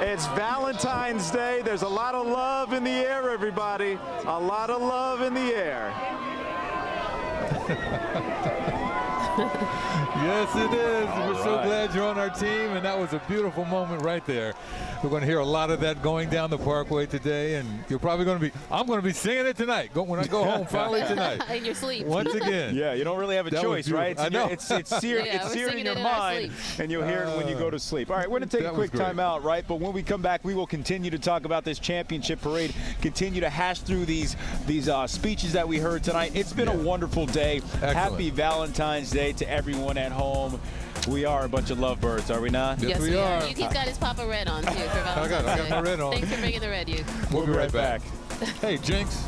It's Valentine's Day. There's a lot of love in the air, everybody. A lot of love in the air. Yes, it is. We're so glad you're on our team, and that was a beautiful moment right there. We're going to hear a lot of that going down the Parkway today, and you're probably going to be, I'm going to be singing it tonight when I go home finally tonight. In your sleep. Once again. Yeah, you don't really have a choice, right? I know. It's seared, Yeah, it's we're seared in singing your it in our mind, and you'll hear it when you go to sleep. All right, we're going to take a That quick was great. time out, right? But when we come back, we will continue to talk about this championship parade, continue to hash through these speeches that we heard tonight. It's been a wonderful day. Excellent. Happy Valentine's Day to everyone at home. We are a bunch of lovebirds, are we not? Yes, we are. Yuki's got his Papa Red on, too, for Valentine's I got Day. my red on. Thanks for bringing the red, Yuki. We'll be right back. Hey, Jinx.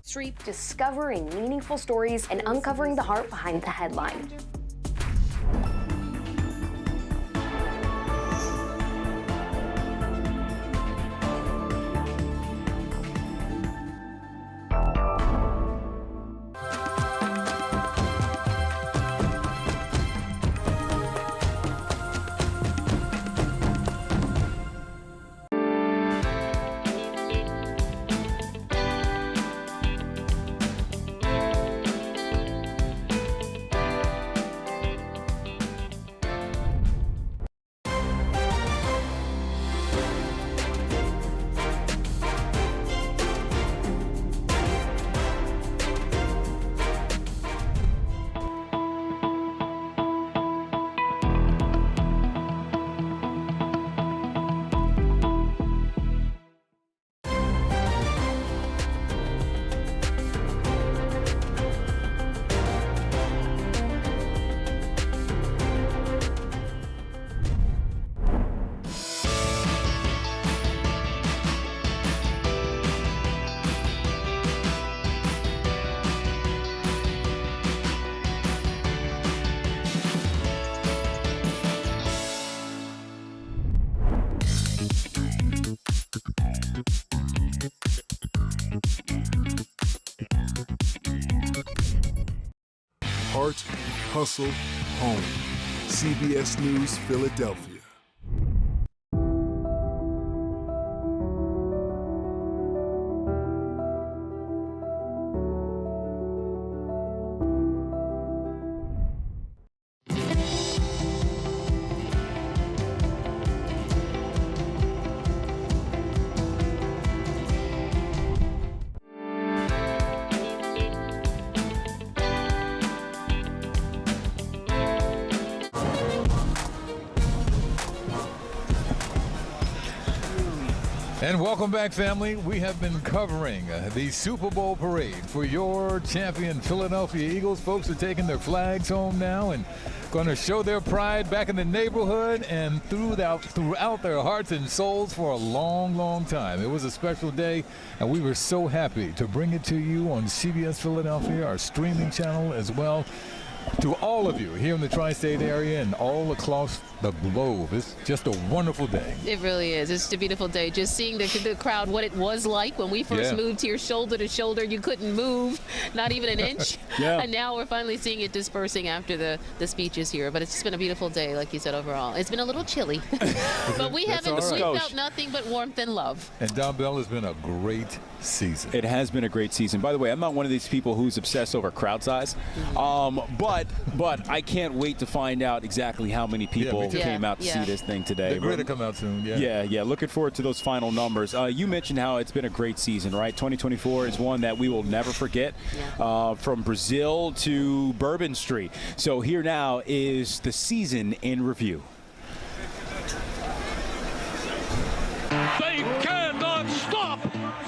Street, discovering meaningful stories and uncovering the heart behind the headline. Heart, hustle, home. CBS News Philadelphia. And welcome back, family. We have been covering the Super Bowl parade for your champion Philadelphia Eagles. Folks are taking their flags home now and going to show their pride back in the neighborhood and throughout their hearts and souls for a long, long time. It was a special day, and we were so happy to bring it to you on CBS Philadelphia, our streaming channel as well. To all of you here in the tri-state area and all across the globe, it's just a wonderful day. It really is. It's a beautiful day. Just seeing the crowd, what it was like when we first moved here, shoulder to shoulder. You couldn't move, not even an inch. And now we're finally seeing it dispersing after the speeches here. But it's just been a beautiful day, like you said, overall. It's been a little chilly, but we felt nothing but warmth and love. And Don Bell, has been a great season. It has been a great season. By the way, I'm not one of these people who's obsessed over crowd size, but I can't wait to find out exactly how many people came out to see this thing today. They're going to come out soon. Yeah. Looking forward to those final numbers. You mentioned how it's been a great season, right? 2024 is one that we will never forget. From Brazil to Bourbon Street. So here now is the season in review. They cannot stop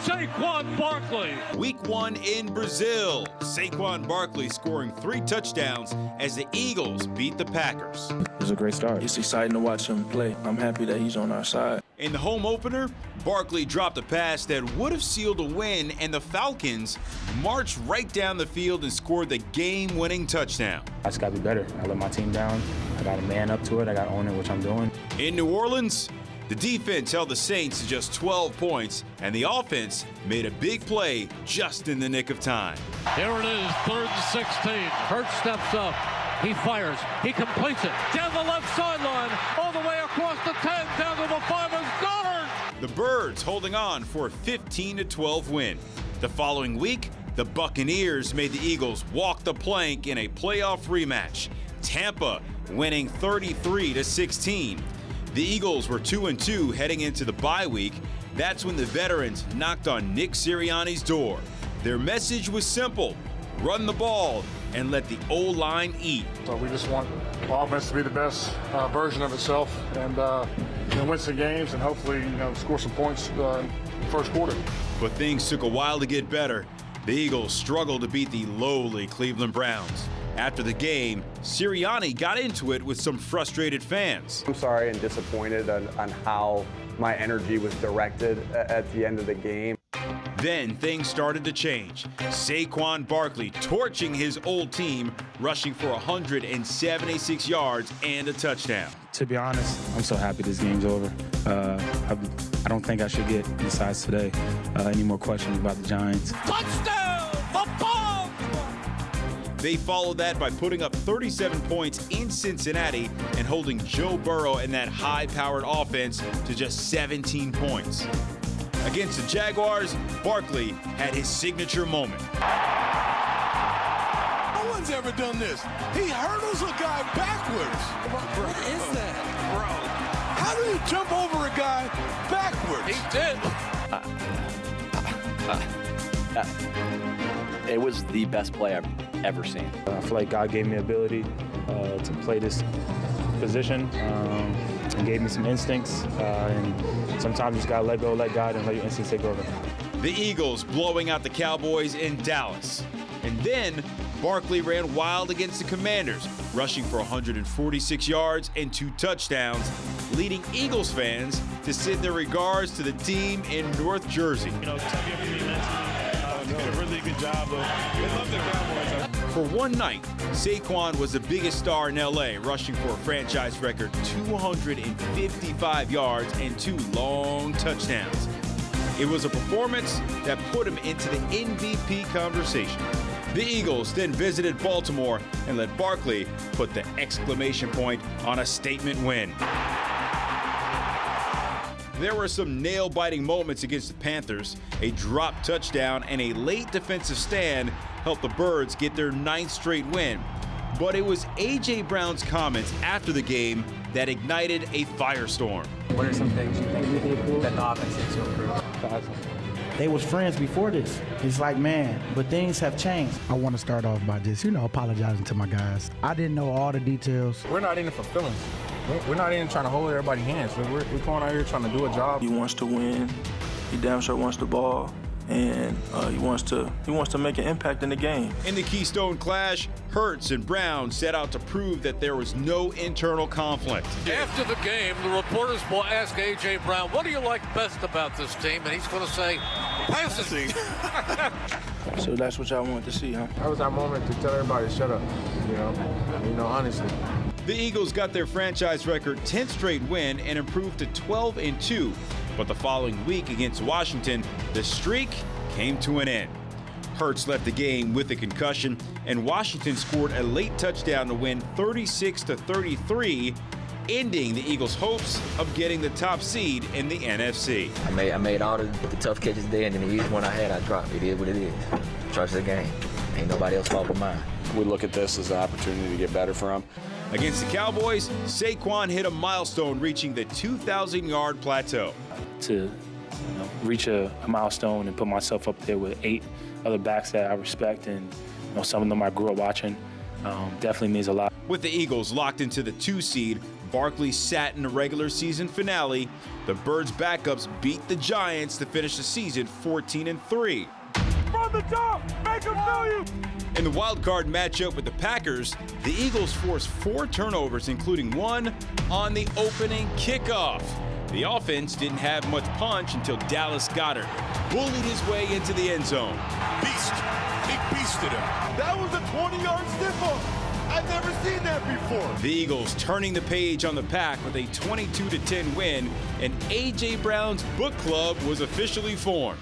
Saquon Barkley. Week 1 in Brazil. Saquon Barkley scoring 3 touchdowns as the Eagles beat the Packers. It was a great start. It's exciting to watch him play. I'm happy that he's on our side. In the home opener, Barkley dropped a pass that would have sealed a win, and the Falcons marched right down the field and scored the game-winning touchdown. I just got to be better. I let my team down. I got to man up to it. I got to own it, which I'm doing. In New Orleans, the defense held the Saints to just 12 points, and the offense made a big play just in the nick of time. Here it is, 3rd and 16. Hurts steps up. He fires. He completes it. Down the left sideline, all the way across the 10, down to the 5 is Goddard. The Birds holding on for a 15-12 win. The following week, the Buccaneers made the Eagles walk the plank in a playoff rematch. Tampa winning 33-16. The Eagles were 2-2 heading into the bye week. That's when the veterans knocked on Nick Sirianni's door. Their message was simple: run the ball and let the O-line eat. So we just want offense to be the best version of itself and win some games and hopefully score some points in the first quarter. But things took a while to get better. The Eagles struggled to beat the lowly Cleveland Browns. After the game, Sirianni got into it with some frustrated fans. I'm sorry and disappointed on how my energy was directed at the end of the game. Then things started to change. Saquon Barkley torching his old team, rushing for 176 yards and a touchdown. To be honest, I'm so happy this game's over. I don't think I should get, besides today, any more questions about the Giants. Touchdown! The bomb! They followed that by putting up 37 points in Cincinnati and holding Joe Burrow and that high-powered offense to just 17 points. Against the Jaguars, Barkley had his signature moment. No one's ever done this. He hurdles a guy backwards. What is that, bro? How do you jump over a guy backwards? He did. It was the best play I've ever seen. I feel like God gave me the ability to play this position and gave me some instincts. And sometimes you just got to let go, let God, and let your instincts take over. The Eagles blowing out the Cowboys in Dallas. And then Barkley ran wild against the Commanders, rushing for 146 yards and 2 touchdowns, leading Eagles fans to send their regards to the team in North Jersey. Did a really good job. They love the Cowboys. For one night, Saquon was the biggest star in L.A., rushing for a franchise record 255 yards and 2 long touchdowns. It was a performance that put him into the MVP conversation. The Eagles then visited Baltimore and let Barkley put the exclamation point on a statement win. There were some nail-biting moments against the Panthers. A drop touchdown and a late defensive stand helped the Birds get their 9th straight win. But it was A.J. Brown's comments after the game that ignited a firestorm. What are some things you think that the offense needs to improve? They was friends before this. It's like, man, but things have changed. I want to start off by just, apologizing to my guys. I didn't know all the details. We're not in it for feelings. We're not even trying to hold everybody's hands. We're going out here trying to do a job. He wants to win. He damn sure wants the ball, and he wants to make an impact in the game. In the Keystone Clash, Hurts and Brown set out to prove that there was no internal conflict. After the game, the reporters will ask A.J. Brown, what do you like best about this team? And he's going to say, passing. So that's what y'all wanted to see, huh? That was our moment to tell everybody to shut up, honestly. The Eagles got their franchise record 10th straight win and improved to 12-2. But the following week against Washington, the streak came to an end. Hurts left the game with a concussion, and Washington scored a late touchdown to win 36-33, ending the Eagles' hopes of getting the top seed in the NFC. I made all the tough catches there, and then the easy one I had, I dropped. It is what it is. Trust the game. Ain't nobody else fault but mine. We look at this as an opportunity to get better for them. Against the Cowboys, Saquon hit a milestone, reaching the 2,000-yard plateau. To reach a milestone and put myself up there with 8 other backs that I respect, and some of them I grew up watching, definitely means a lot. With the Eagles locked into the 2 seed, Barkley sat in the regular season finale. The Birds' backups beat the Giants to finish the season 14-3. From the top, make them feel you. In the wild card matchup with the Packers, the Eagles forced 4 turnovers, including 1 on the opening kickoff. The offense didn't have much punch until Dallas Goedert bullied his way into the end zone. Beast. He beasted him. That was a 20-yard stiff-off. I've never seen that before. The Eagles turning the page on the Pack with a 22-10 win, and A.J. Brown's book club was officially formed.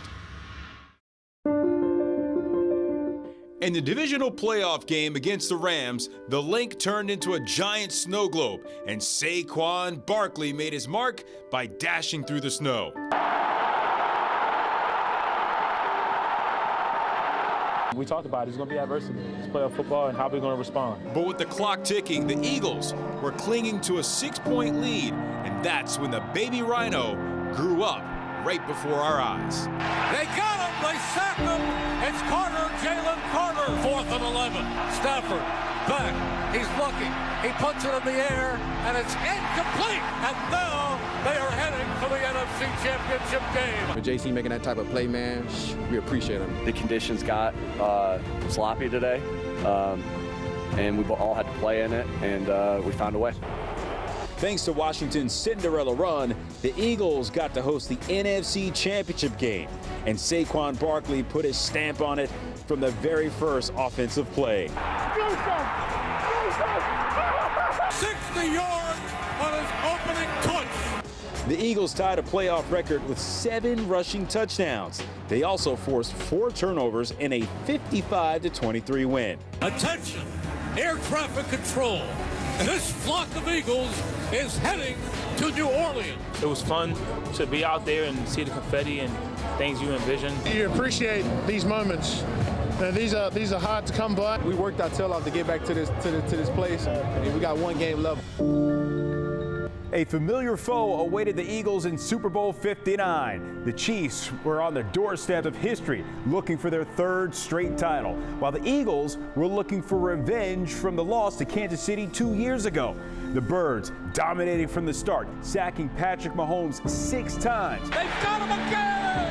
In the divisional playoff game against the Rams, the link turned into a giant snow globe, and Saquon Barkley made his mark by dashing through the snow. We talked about it. It's going to be adversity. It's playoff football, and how we're going to respond. But with the clock ticking, the Eagles were clinging to a 6-point lead, and that's when the baby Rhino grew up right before our eyes. They got him. They sacked him. It's Carter, Jalen Carter. 4th and 11. Stafford back. He's looking. He puts it in the air, and it's incomplete. And now they are heading for the NFC Championship game. With JC making that type of play, man, we appreciate him. The conditions got sloppy today, and we all had to play in it, and we found a way. Thanks to Washington's Cinderella run, the Eagles got to host the NFC Championship game, and Saquon Barkley put his stamp on it from the very first offensive play. 60 yards on his opening touch. The Eagles tied a playoff record with 7 rushing touchdowns. They also forced 4 turnovers in a 55-23 win. Attention, air traffic control. This flock of Eagles is heading to New Orleans. It was fun to be out there and see the confetti and things you envision. You appreciate these moments. These are hard to come by. We worked our tail off to get back to this place, and we got 1 game left. A familiar foe awaited the Eagles in Super Bowl 59. The Chiefs were on the doorstep of history, looking for their 3rd straight title, while the Eagles were looking for revenge from the loss to Kansas City 2 years ago. The Birds dominating from the start, sacking Patrick Mahomes 6 times. They got him again!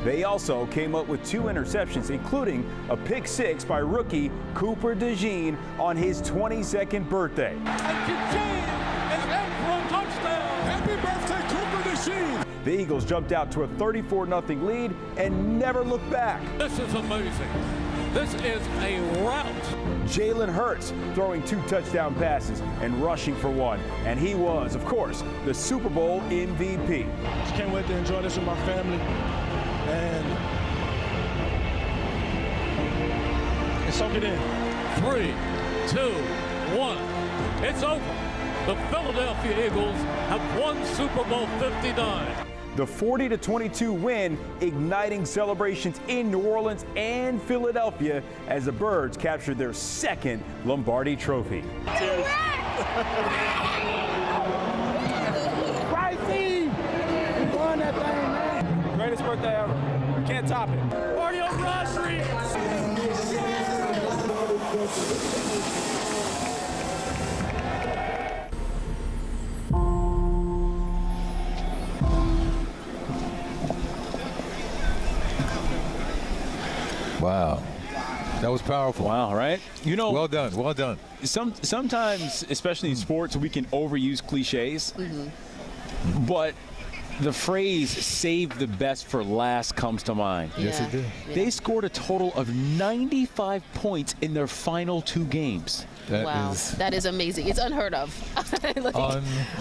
They also came up with 2 interceptions, including a pick 6 by rookie Cooper DeJean on his 22nd birthday. Happy birthday, Cooper DeJean! The Eagles jumped out to a 34-0 lead and never looked back. This is amazing. This is a rout. Jalen Hurts throwing 2 touchdown passes and rushing for 1. And he was, of course, the Super Bowl MVP. Just can't wait to enjoy this with my family. And soak it in. 3, 2, 1. It's over. The Philadelphia Eagles have won Super Bowl 59. The 40-22 win igniting celebrations in New Orleans and Philadelphia as the Birds captured their 2nd Lombardi trophy. Cheers. Right team! We won that thing, man. Greatest birthday ever. Can't top it. Party on Broad Street. Wow. That was powerful. Wow, right? You know, well done, well done. Sometimes, especially in sports, we can overuse cliches, but the phrase "save the best for last" comes to mind. Yes, it did. Yeah. They scored a total of 95 points in their final 2 games. That is amazing. It's unheard of.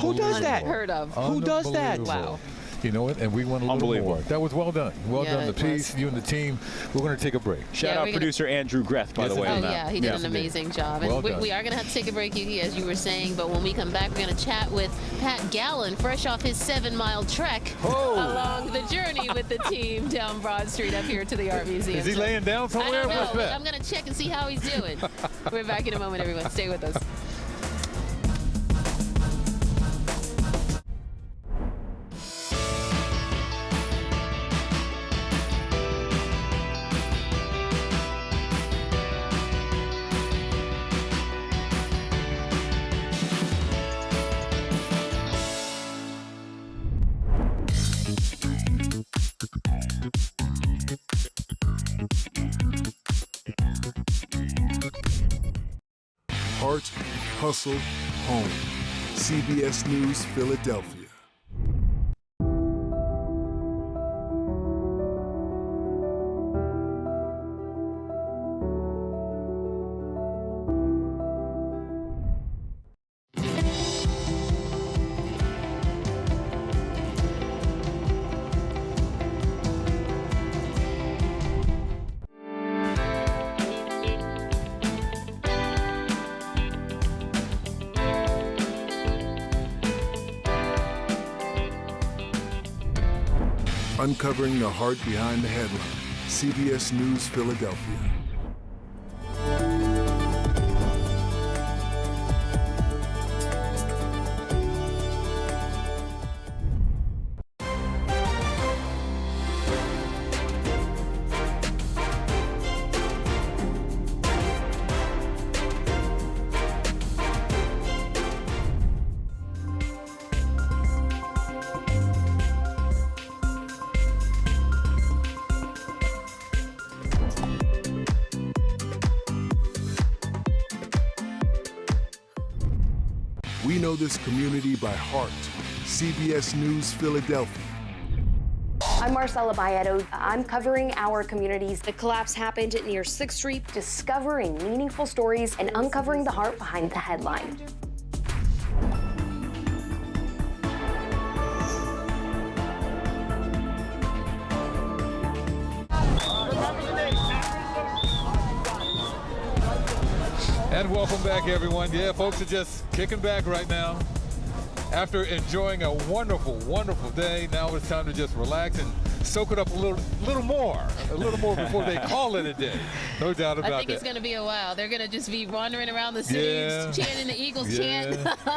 Who does that? Unheard of. Who does that? Wow. You know what? And we won a little more. That was well done. Well done, the piece, you and the team. We're going to take a break. Shout out producer Andrew Greth, by the way. Oh, yeah, he did an amazing job. And we are going to have to take a break, Yuki, as you were saying. But when we come back, we're going to chat with Pat Gallen, fresh off his 7-mile trek along the journey with the team down Broad Street up here to the Art Museum. Is he laying down somewhere? I don't know. I'm going to check and see how he's doing. We're back in a moment, everyone. Stay with us. Heart, hustle, home. CBS News Philadelphia. Uncovering the heart behind the headline. CBS News Philadelphia. We know this community by heart. CBS News Philadelphia. I'm Marcella Bayeto. I'm covering our communities. The collapse happened near 6th Street, discovering meaningful stories and uncovering the heart behind the headline. And welcome back, everyone. Yeah, folks are just kicking back right now. After enjoying a wonderful, wonderful day, now it's time to just relax and soak it up a little more before they call it a day. No doubt about that. I think it's going to be a while. They're going to just be wandering around the city, chanting the Eagles chant.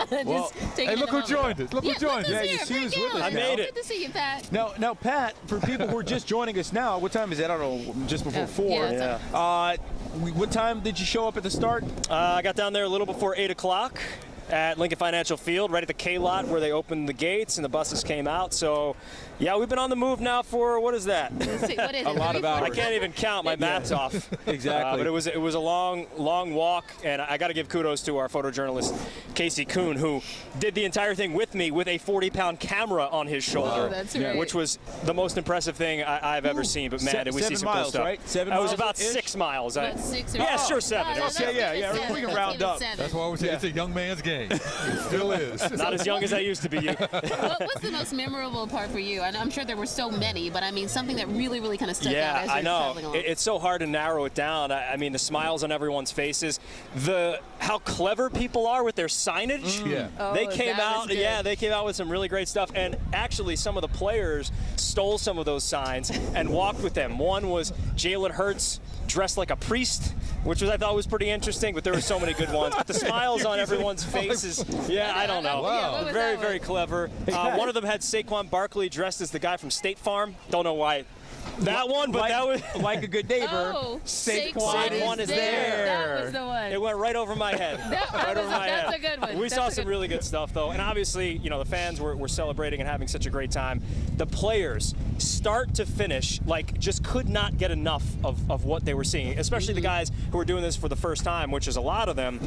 Hey, look who joined us. Look who joined us. Yeah, she was with us. I made it. Good to see you, Pat. Now, Pat, for people who are just joining us now, what time is it? I don't know, just before 4. What time did you show up at the start? I got down there a little before 8 o'clock at Lincoln Financial Field, right at the K-lot where they opened the gates and the buses came out. So, yeah, we've been on the move now for, what is that? What is a lot of hours. I can't even count. My math's off. Exactly. But it was a long walk, and I got to give kudos to our photojournalist, Casey Kuhn, who did the entire thing with me with a 40-pound camera on his shoulder, which was the most impressive thing I've ever seen. But, man, did we see some cool stuff. Right? 7 miles? It miles? was about 6 miles. About 6 or yeah, sure, 7. Yeah, we can round up. That's why we say it's a young man's game. It still is. Not as young as I used to be. What was the most memorable part for you? I'm sure there were so many, but I mean something that really, really kind of stuck out as you were traveling along. It's so hard to narrow it down. I mean, the smiles on everyone's faces, how clever people are with their signage. They came out. Yeah, they came out with some really great stuff. And actually, some of the players stole some of those signs and walked with them. One was Jalen Hurts dressed like a priest, which I thought was pretty interesting, but there were so many good ones. But the smiles on everyone's faces, I don't know. Wow. Very, very clever. One of them had Saquon Barkley dressed as the guy from State Farm. Don't know why That one, but that was like a good neighbor. Oh, Saquon is there. That was the one. It went right over my head. That's a good one. We saw some really good stuff, though. And obviously, the fans were celebrating and having such a great time. The players, start to finish, just could not get enough of what they were seeing, especially the guys who were doing this for the first time, which is a lot of them.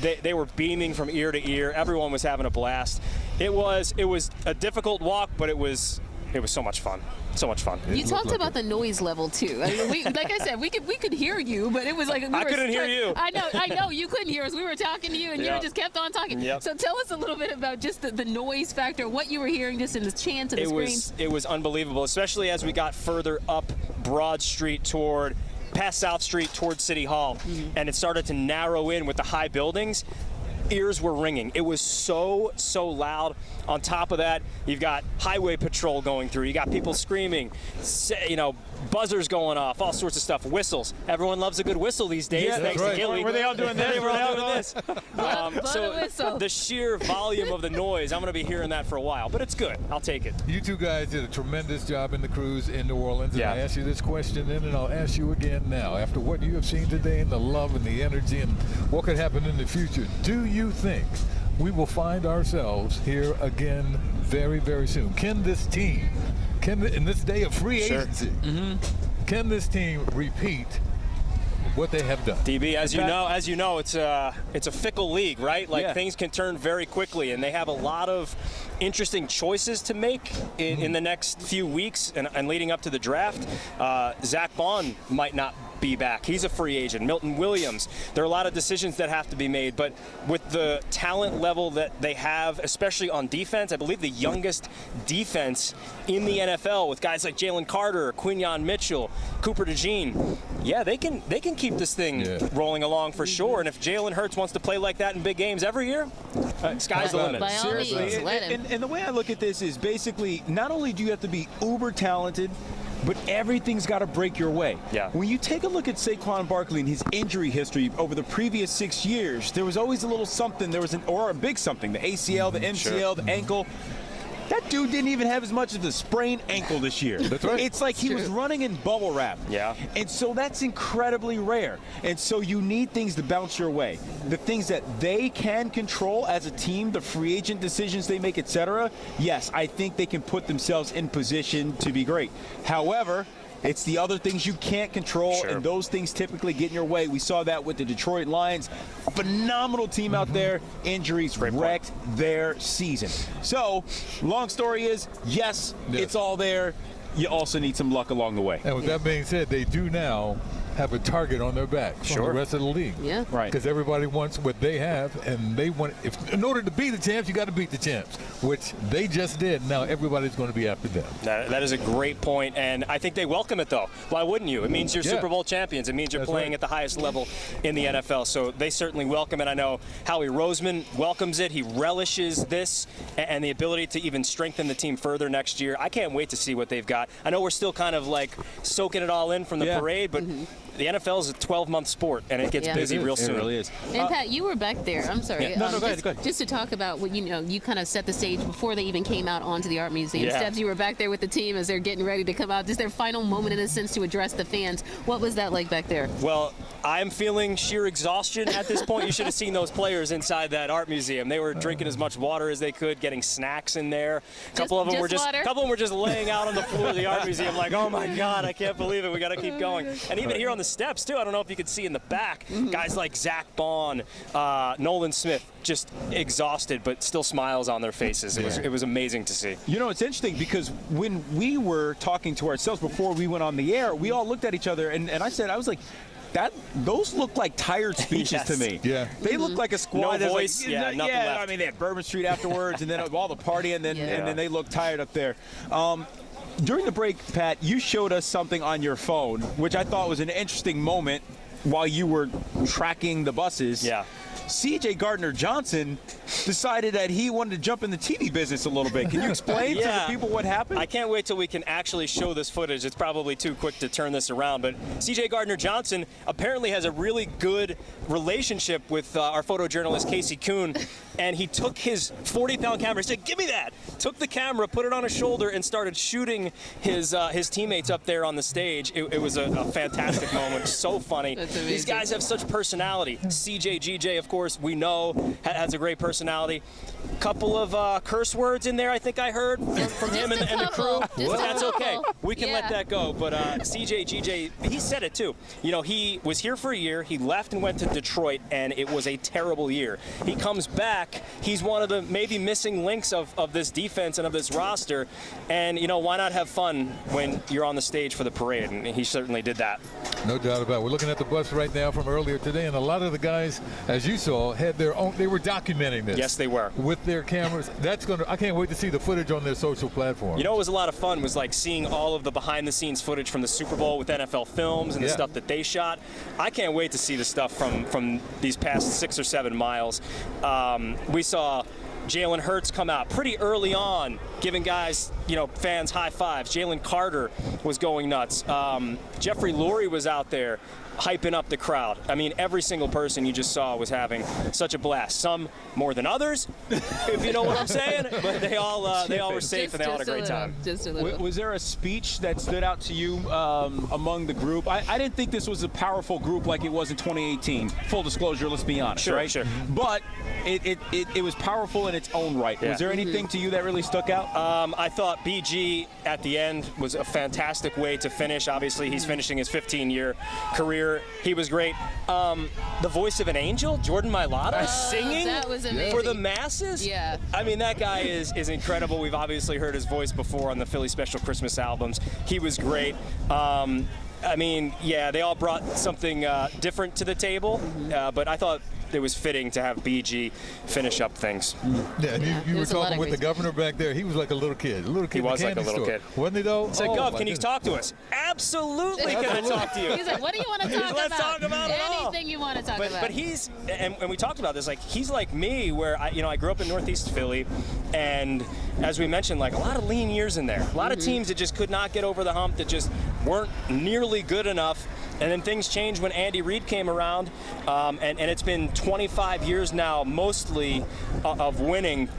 They were beaming from ear to ear. Everyone was having a blast. It was a difficult walk, but it was so much fun. So much fun. You talked about the noise level too. I mean, like I said, we could hear you, but it was like I couldn't hear you. I know you couldn't hear us. We were talking to you, and you just kept on talking. Yep. So tell us a little bit about just the noise factor, what you were hearing just in the chants and the screams. It was unbelievable, especially as we got further up Broad Street past South Street towards City Hall, and it started to narrow in with the high buildings. Ears were ringing. It was so loud. On top of that, you've got highway patrol going through. You got people screaming, buzzers going off, all sorts of stuff, whistles. Everyone loves a good whistle these days. Yeah, thanks to Gilly. Were they all doing this? They were all doing this. Whistle. The sheer volume of the noise, I'm going to be hearing that for a while, but it's good. I'll take it. You two guys did a tremendous job in the cruise in New Orleans. And I asked you this question then, and I'll ask you again now. After what you have seen today and the love and the energy and what could happen in the future, do you think we will find ourselves here again very, very soon? Can this team, in this day of free agency, can this team repeat what they have done? DB, as you know, it's a fickle league, right? Things can turn very quickly, and they have a lot of interesting choices to make in the next few weeks and leading up to the draft. Zach Bond might not be back. He's a free agent. Milton Williams. There are a lot of decisions that have to be made, but with the talent level that they have, especially on defense, I believe the youngest defense in the NFL with guys like Jalen Carter, Quinyon Mitchell, Cooper DeJean. Yeah, they can keep this thing rolling along for sure. And if Jalen Hurts wants to play like that in big games every year, sky's the limit. By all means, let him. And the way I look at this is basically not only do you have to be uber talented, but everything's got to break your way. Yeah. When you take a look at Saquon Barkley and his injury history over the previous 6 years, there was always a little something. There was a big something, the ACL, the MCL, the ankle. That dude didn't even have as much as a sprained ankle this year. That's right. It's like he was running in bubble wrap. Yeah. And so that's incredibly rare. And so you need things to bounce your way. The things that they can control as a team, the free agent decisions they make, etc. Yes, I think they can put themselves in position to be great. However, it's the other things you can't control, and those things typically get in your way. We saw that with the Detroit Lions. Phenomenal team out there. Injuries wrecked their season. So, long story is, yes, it's all there. You also need some luck along the way. And with that being said, they do now have a target on their back from the rest of the league. Yeah. Right. Because everybody wants what they have, and they want. In order to be the champs, you got to beat the champs, which they just did. Now everybody's going to be after them. That is a great point, and I think they welcome it, though. Why wouldn't you? It means you're Super Bowl champions. It means you're playing at the highest level in the NFL. So they certainly welcome it. I know Howie Roseman welcomes it. He relishes this and the ability to even strengthen the team further next year. I can't wait to see what they've got. I know we're still kind of soaking it all in from the parade, but the NFL is a 12-month sport, and it gets busy real soon. It really is. And Pat, you were back there. I'm sorry. No, go ahead. Just to talk about what you kind of set the stage before they even came out onto the art museum steps. You were back there with the team as they're getting ready to come out. Just their final moment, in a sense, to address the fans. What was that like back there? Well, I'm feeling sheer exhaustion at this point. You should have seen those players inside that art museum. They were drinking as much water as they could, getting snacks in there. A couple of them were just laying out on the floor of the art museum, like, oh my God, I can't believe it. We got to keep going. And even here on the steps too. I don't know if you could see in the back, guys like Zach Bond, Nolan Smith, just exhausted, but still smiles on their faces. It was amazing to see. You know, it's interesting because when we were talking to ourselves before we went on the air, we all looked at each other, and I was like, those look like tired speeches to me. Yeah. They look like a squad. No voice. Like, nothing left. I mean, they had Bourbon Street afterwards, and then all the party, and then they looked tired up there. During the break, Pat, you showed us something on your phone, which I thought was an interesting moment while you were tracking the buses. Yeah. C.J. Gardner-Johnson decided that he wanted to jump in the TV business a little bit. Can you explain to the people what happened? I can't wait till we can actually show this footage. It's probably too quick to turn this around, but C.J. Gardner-Johnson apparently has a really good relationship with our photojournalist Casey Kuhn, and he took his 40-pound camera, he said, "Give me that!" Took the camera, put it on his shoulder, and started shooting his teammates up there on the stage. It was a fantastic moment, so funny. These guys have such personality. C.J. G.J., of course, we know, has a great personality. Couple of curse words in there, I think I heard from him and the crew. But that's okay. We can let that go. But C.J. G.J., he said it too. You know, he was here for a year. He left and went to Detroit, and it was a terrible year. He comes back. He's one of the maybe missing links of this defense and of this roster. And, you know, why not have fun when you're on the stage for the parade? And he certainly did that. No doubt about it. We're looking at the bus right now from earlier today, and a lot of the guys, as you saw, had their own. They were documenting this. Yes, they were. With their cameras. I can't wait to see the footage on their social platform. You know what was a lot of fun was like seeing all of the behind-the-scenes footage from the Super Bowl with NFL Films and the stuff that they shot. I can't wait to see the stuff from these past 6 or 7 miles. We saw Jalen Hurts come out pretty early on, giving guys, you know, fans high fives. Jalen Carter was going nuts. Jeffrey Lurie was out there hyping up the crowd. I mean, every single person you just saw was having such a blast. Some more than others, if you know what I'm saying. But they all were safe and they all had a great time. Was there a speech that stood out to you among the group? I didn't think this was a powerful group like it was in 2018. Full disclosure, let's be honest, right? Sure. But it was powerful in its own right. Yeah. Was there anything to you that really stuck out? I thought BG at the end was a fantastic way to finish. Obviously, he's finishing his 15-year career. He was great. The voice of an angel, Jordan Mailata, singing for the masses. Yeah. I mean, that guy is incredible. We've obviously heard his voice before on the Philly Special Christmas albums. He was great. I mean, yeah, they all brought something different to the table, but I thought it was fitting to have BG finish up things. Yeah, and you were talking with the governor back there. He was like a little kid. He was like a little kid. Wasn't he, though? Said, Gov, can you talk to us? Absolutely can I talk to you. He's like, what do you want to talk about? Let's talk about it all. Anything you want to talk about. But he's, and we talked about this, like, he's like me, where, I grew up in Northeast Philly, and as we mentioned, like, a lot of lean years in there. A lot of teams that just could not get over the hump, that just weren't nearly good enough. And then things changed when Andy Reid came around, and it's been 25 years now, mostly of winning,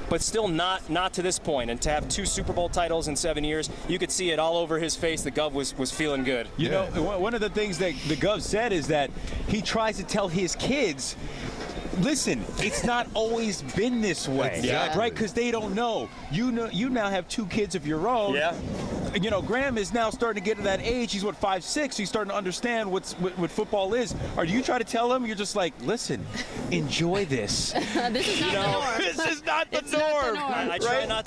but still not to this point. And to have 2 Super Bowl titles in 7 years, you could see it all over his face. The Gov was feeling good. You know, one of the things that the Gov said is that he tries to tell his kids, listen, it's not always been this way, right? Because they don't know. You now have 2 kids of your own. Yeah. You know, Graham is now starting to get to that age. He's 5'6". So he's starting to understand what football is. Or do you try to tell him? You're just like, listen, enjoy this. This is not the norm. This is not the norm.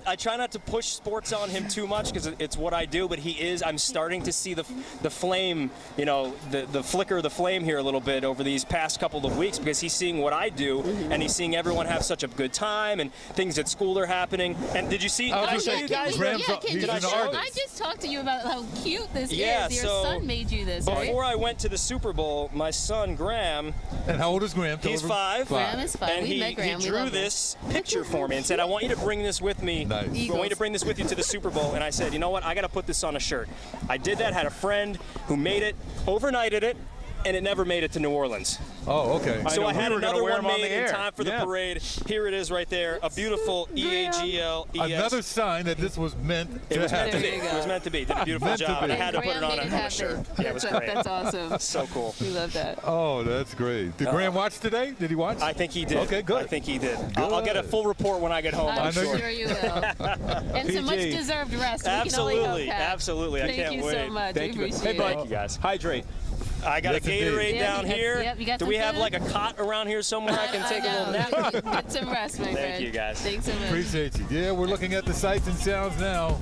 I try not to push sports on him too much because it's what I do. But I'm starting to see the flame, you know, the flicker of the flame here a little bit over these past couple of weeks, because he's seeing what I do, and he's seeing everyone have such a good time, and things at school are happening. And did you see? Did I show you guys? I just talked to you about how cute this is. Your son made you this, right? Before I went to the Super Bowl, my son Graham. And how old is Graham? He's 5. Graham is 5. And he drew this picture for me and said, "I want you to bring this with me. Nice. I want you to bring this with you to the Super Bowl." And I said, "You know what? I got to put this on a shirt." I did that. Had a friend who made it, overnighted it, and it never made it to New Orleans. Oh, okay. So I had another one made in time for the parade. Here it is right there, a beautiful EAGL ES. Another sign that this was meant to happen. It was meant to be. Did a beautiful job. And I had to put it on a shirt. Yeah, it was great. That's awesome. So cool. We love that. Oh, that's great. Did Graham watch today? Did he watch? I think he did. Okay, good. I think he did. I'll get a full report when I get home. I'm sure you will. And some much deserved rest. Absolutely. Absolutely. I can't wait. Thank you so much. Thank you. Appreciate Hey, it. Thank you guys. Hydrate. I got a Gatorade down here. Yep, you got Do some we have food? like a cot around here somewhere I can take a little nap? Get some rest, my friend. Thank you, guys. Thanks so much. Appreciate you. Yeah, we're looking at the sights and sounds now.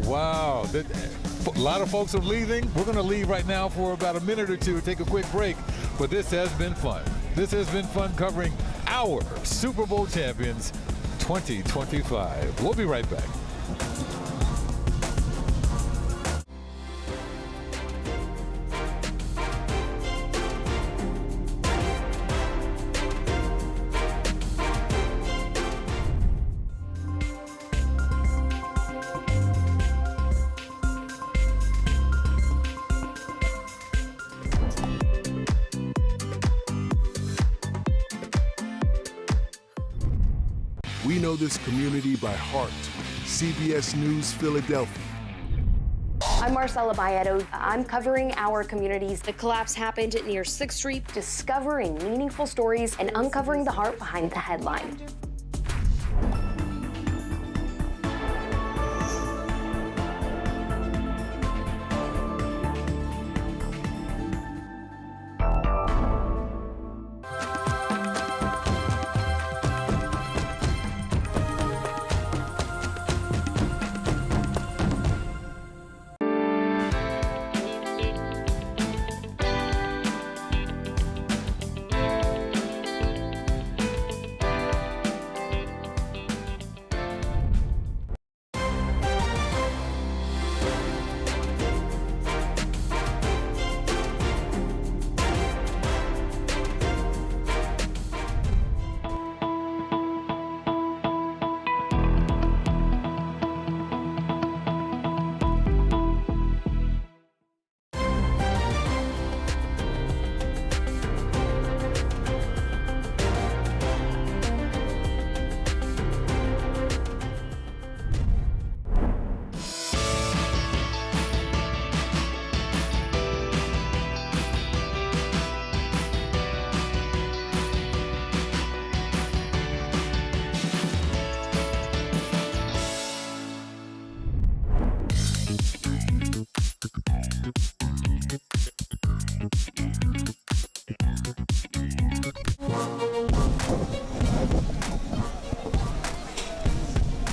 Wow. A lot of folks are leaving. We're going to leave right now for about a minute or two, take a quick break. But this has been fun. This has been fun covering our Super Bowl champions 2025. We'll be right back. We know this community by heart. CBS News Philadelphia. I'm Marcella Bayeto. I'm covering our communities. The collapse happened near 6th Street, discovering meaningful stories and uncovering the heart behind the headline.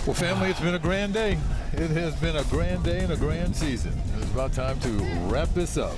Well, family, it's been a grand day. It has been a grand day and a grand season. It's about time to wrap this up.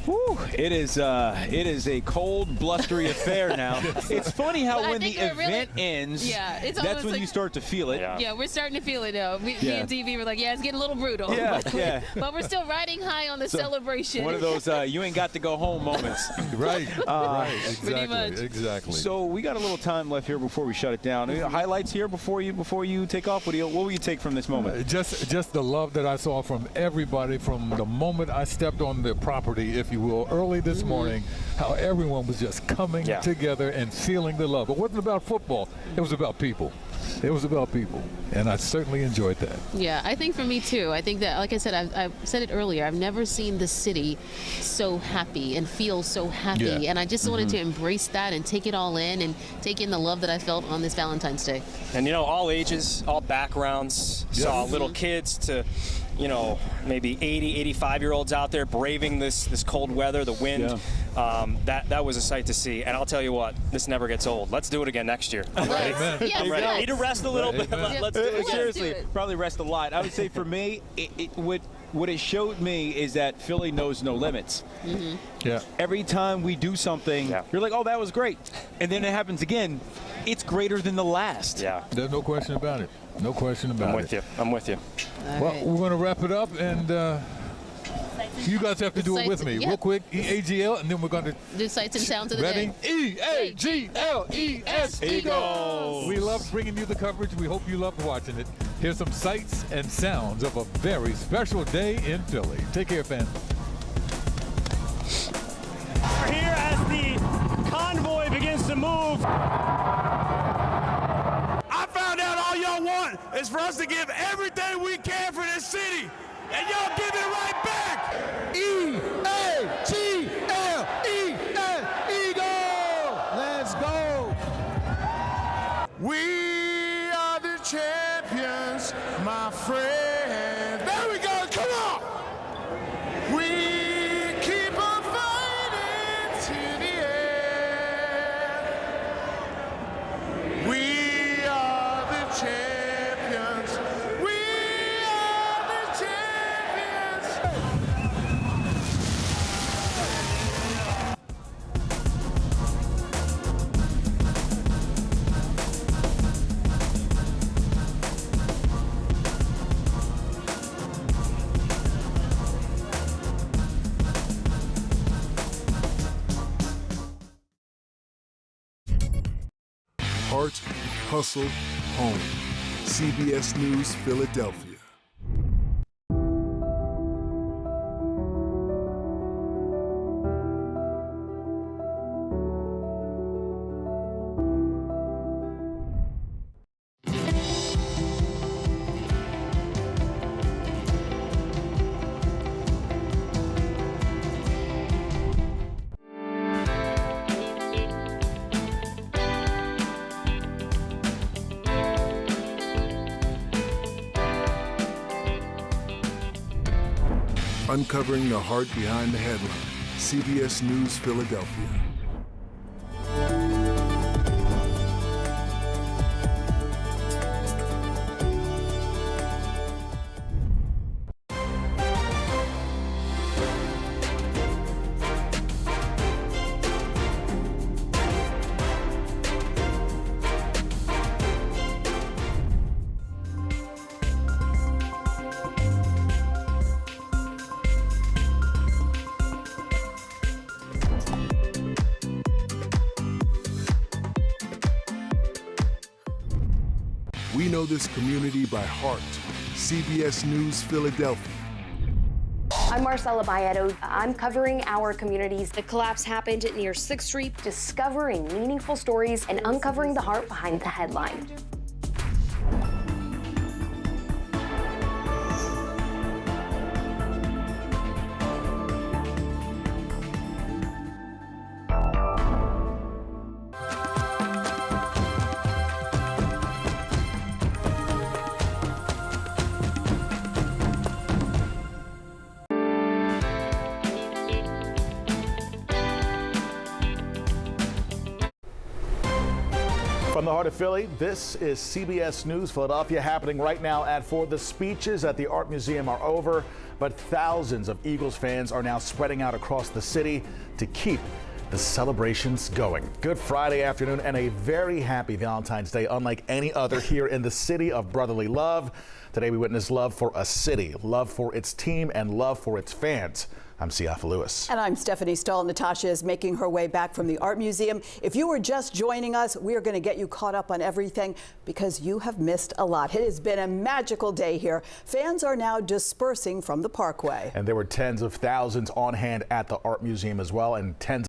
Whew, it is a cold, blustery affair now. It's funny how when the event ends, it's that's when you start to feel it. Yeah, we're starting to feel it now. Me and TV were like, it's getting a little brutal. Yeah. But we're still riding high on the celebration. One of those you ain't got to go home moments. Right. Right. Pretty much. Exactly. So we got a little time left here before we shut it down. Highlights here before you take off. What will you take from this moment? Just the love that I saw from everybody from the moment I stepped on the property, if you will, early this morning, how everyone was just coming together and feeling the love. It wasn't about football. It was about people. It was about people, and I certainly enjoyed that. Yeah, I think for me too. I think that, like I said, I said it earlier, I've never seen the city so happy and feel so happy, and I just wanted to embrace that and take it all in and take in the love that I felt on this Valentine's Day. And all ages, all backgrounds, saw little kids to maybe 80, 85-year-olds out there braving this cold weather, the wind. That was a sight to see. And I'll tell you what, this never gets old. Let's do it again next year. I'm ready. I'm ready. Need to rest a little bit. Let's do it. Seriously, probably rest a lot. I would say for me, what it showed me is that Philly knows no limits. Yeah. Every time we do something, you're like, oh, that was great. And then it happens again. It's greater than the last. Yeah. There's no question about it. No question about it. I'm with you. Well, we're going to wrap it up, and you guys have to do it with me. Real quick, EAGL, and then we're going to do sights and sounds of the day. EAGLES, Eagles. We love bringing you the coverage. We hope you loved watching it. Here's some sights and sounds of a very special day in Philly. Take care, fans. We're here as the convoy begins to move. I found out all y'all want is for us to give everything we can for this city, and y'all give it right back. Eagle! Let's go! We are the champions, my friend. There we go, come on! We keep on fighting to the end. We are the champions. We are the champions. Heart, hustle, home. CBS News Philadelphia. Uncovering the heart behind the headline. CBS News Philadelphia. We know this community by heart. CBS News Philadelphia. I'm Marcella Bayeto. I'm covering our communities. The collapse happened near 6th Street, discovering meaningful stories and uncovering the heart behind the headline. From the heart of Philly, this is CBS News Philadelphia, happening right now at 4. The speeches at the Art Museum are over, but thousands of Eagles fans are now spreading out across the city to keep the celebrations going. Good Friday afternoon and a very happy Valentine's Day, unlike any other here in the city of brotherly love. Today we witness love for a city, love for its team, and love for its fans. I'm Siafa Lewis. And I'm Stephanie Stahl. Natasha is making her way back from the Art Museum. If you were just joining us, we are going to get you caught up on everything because you have missed a lot. It has been a magical day here. Fans are now dispersing from the Parkway. And there were tens of thousands on hand at the Art Museum as well, and tens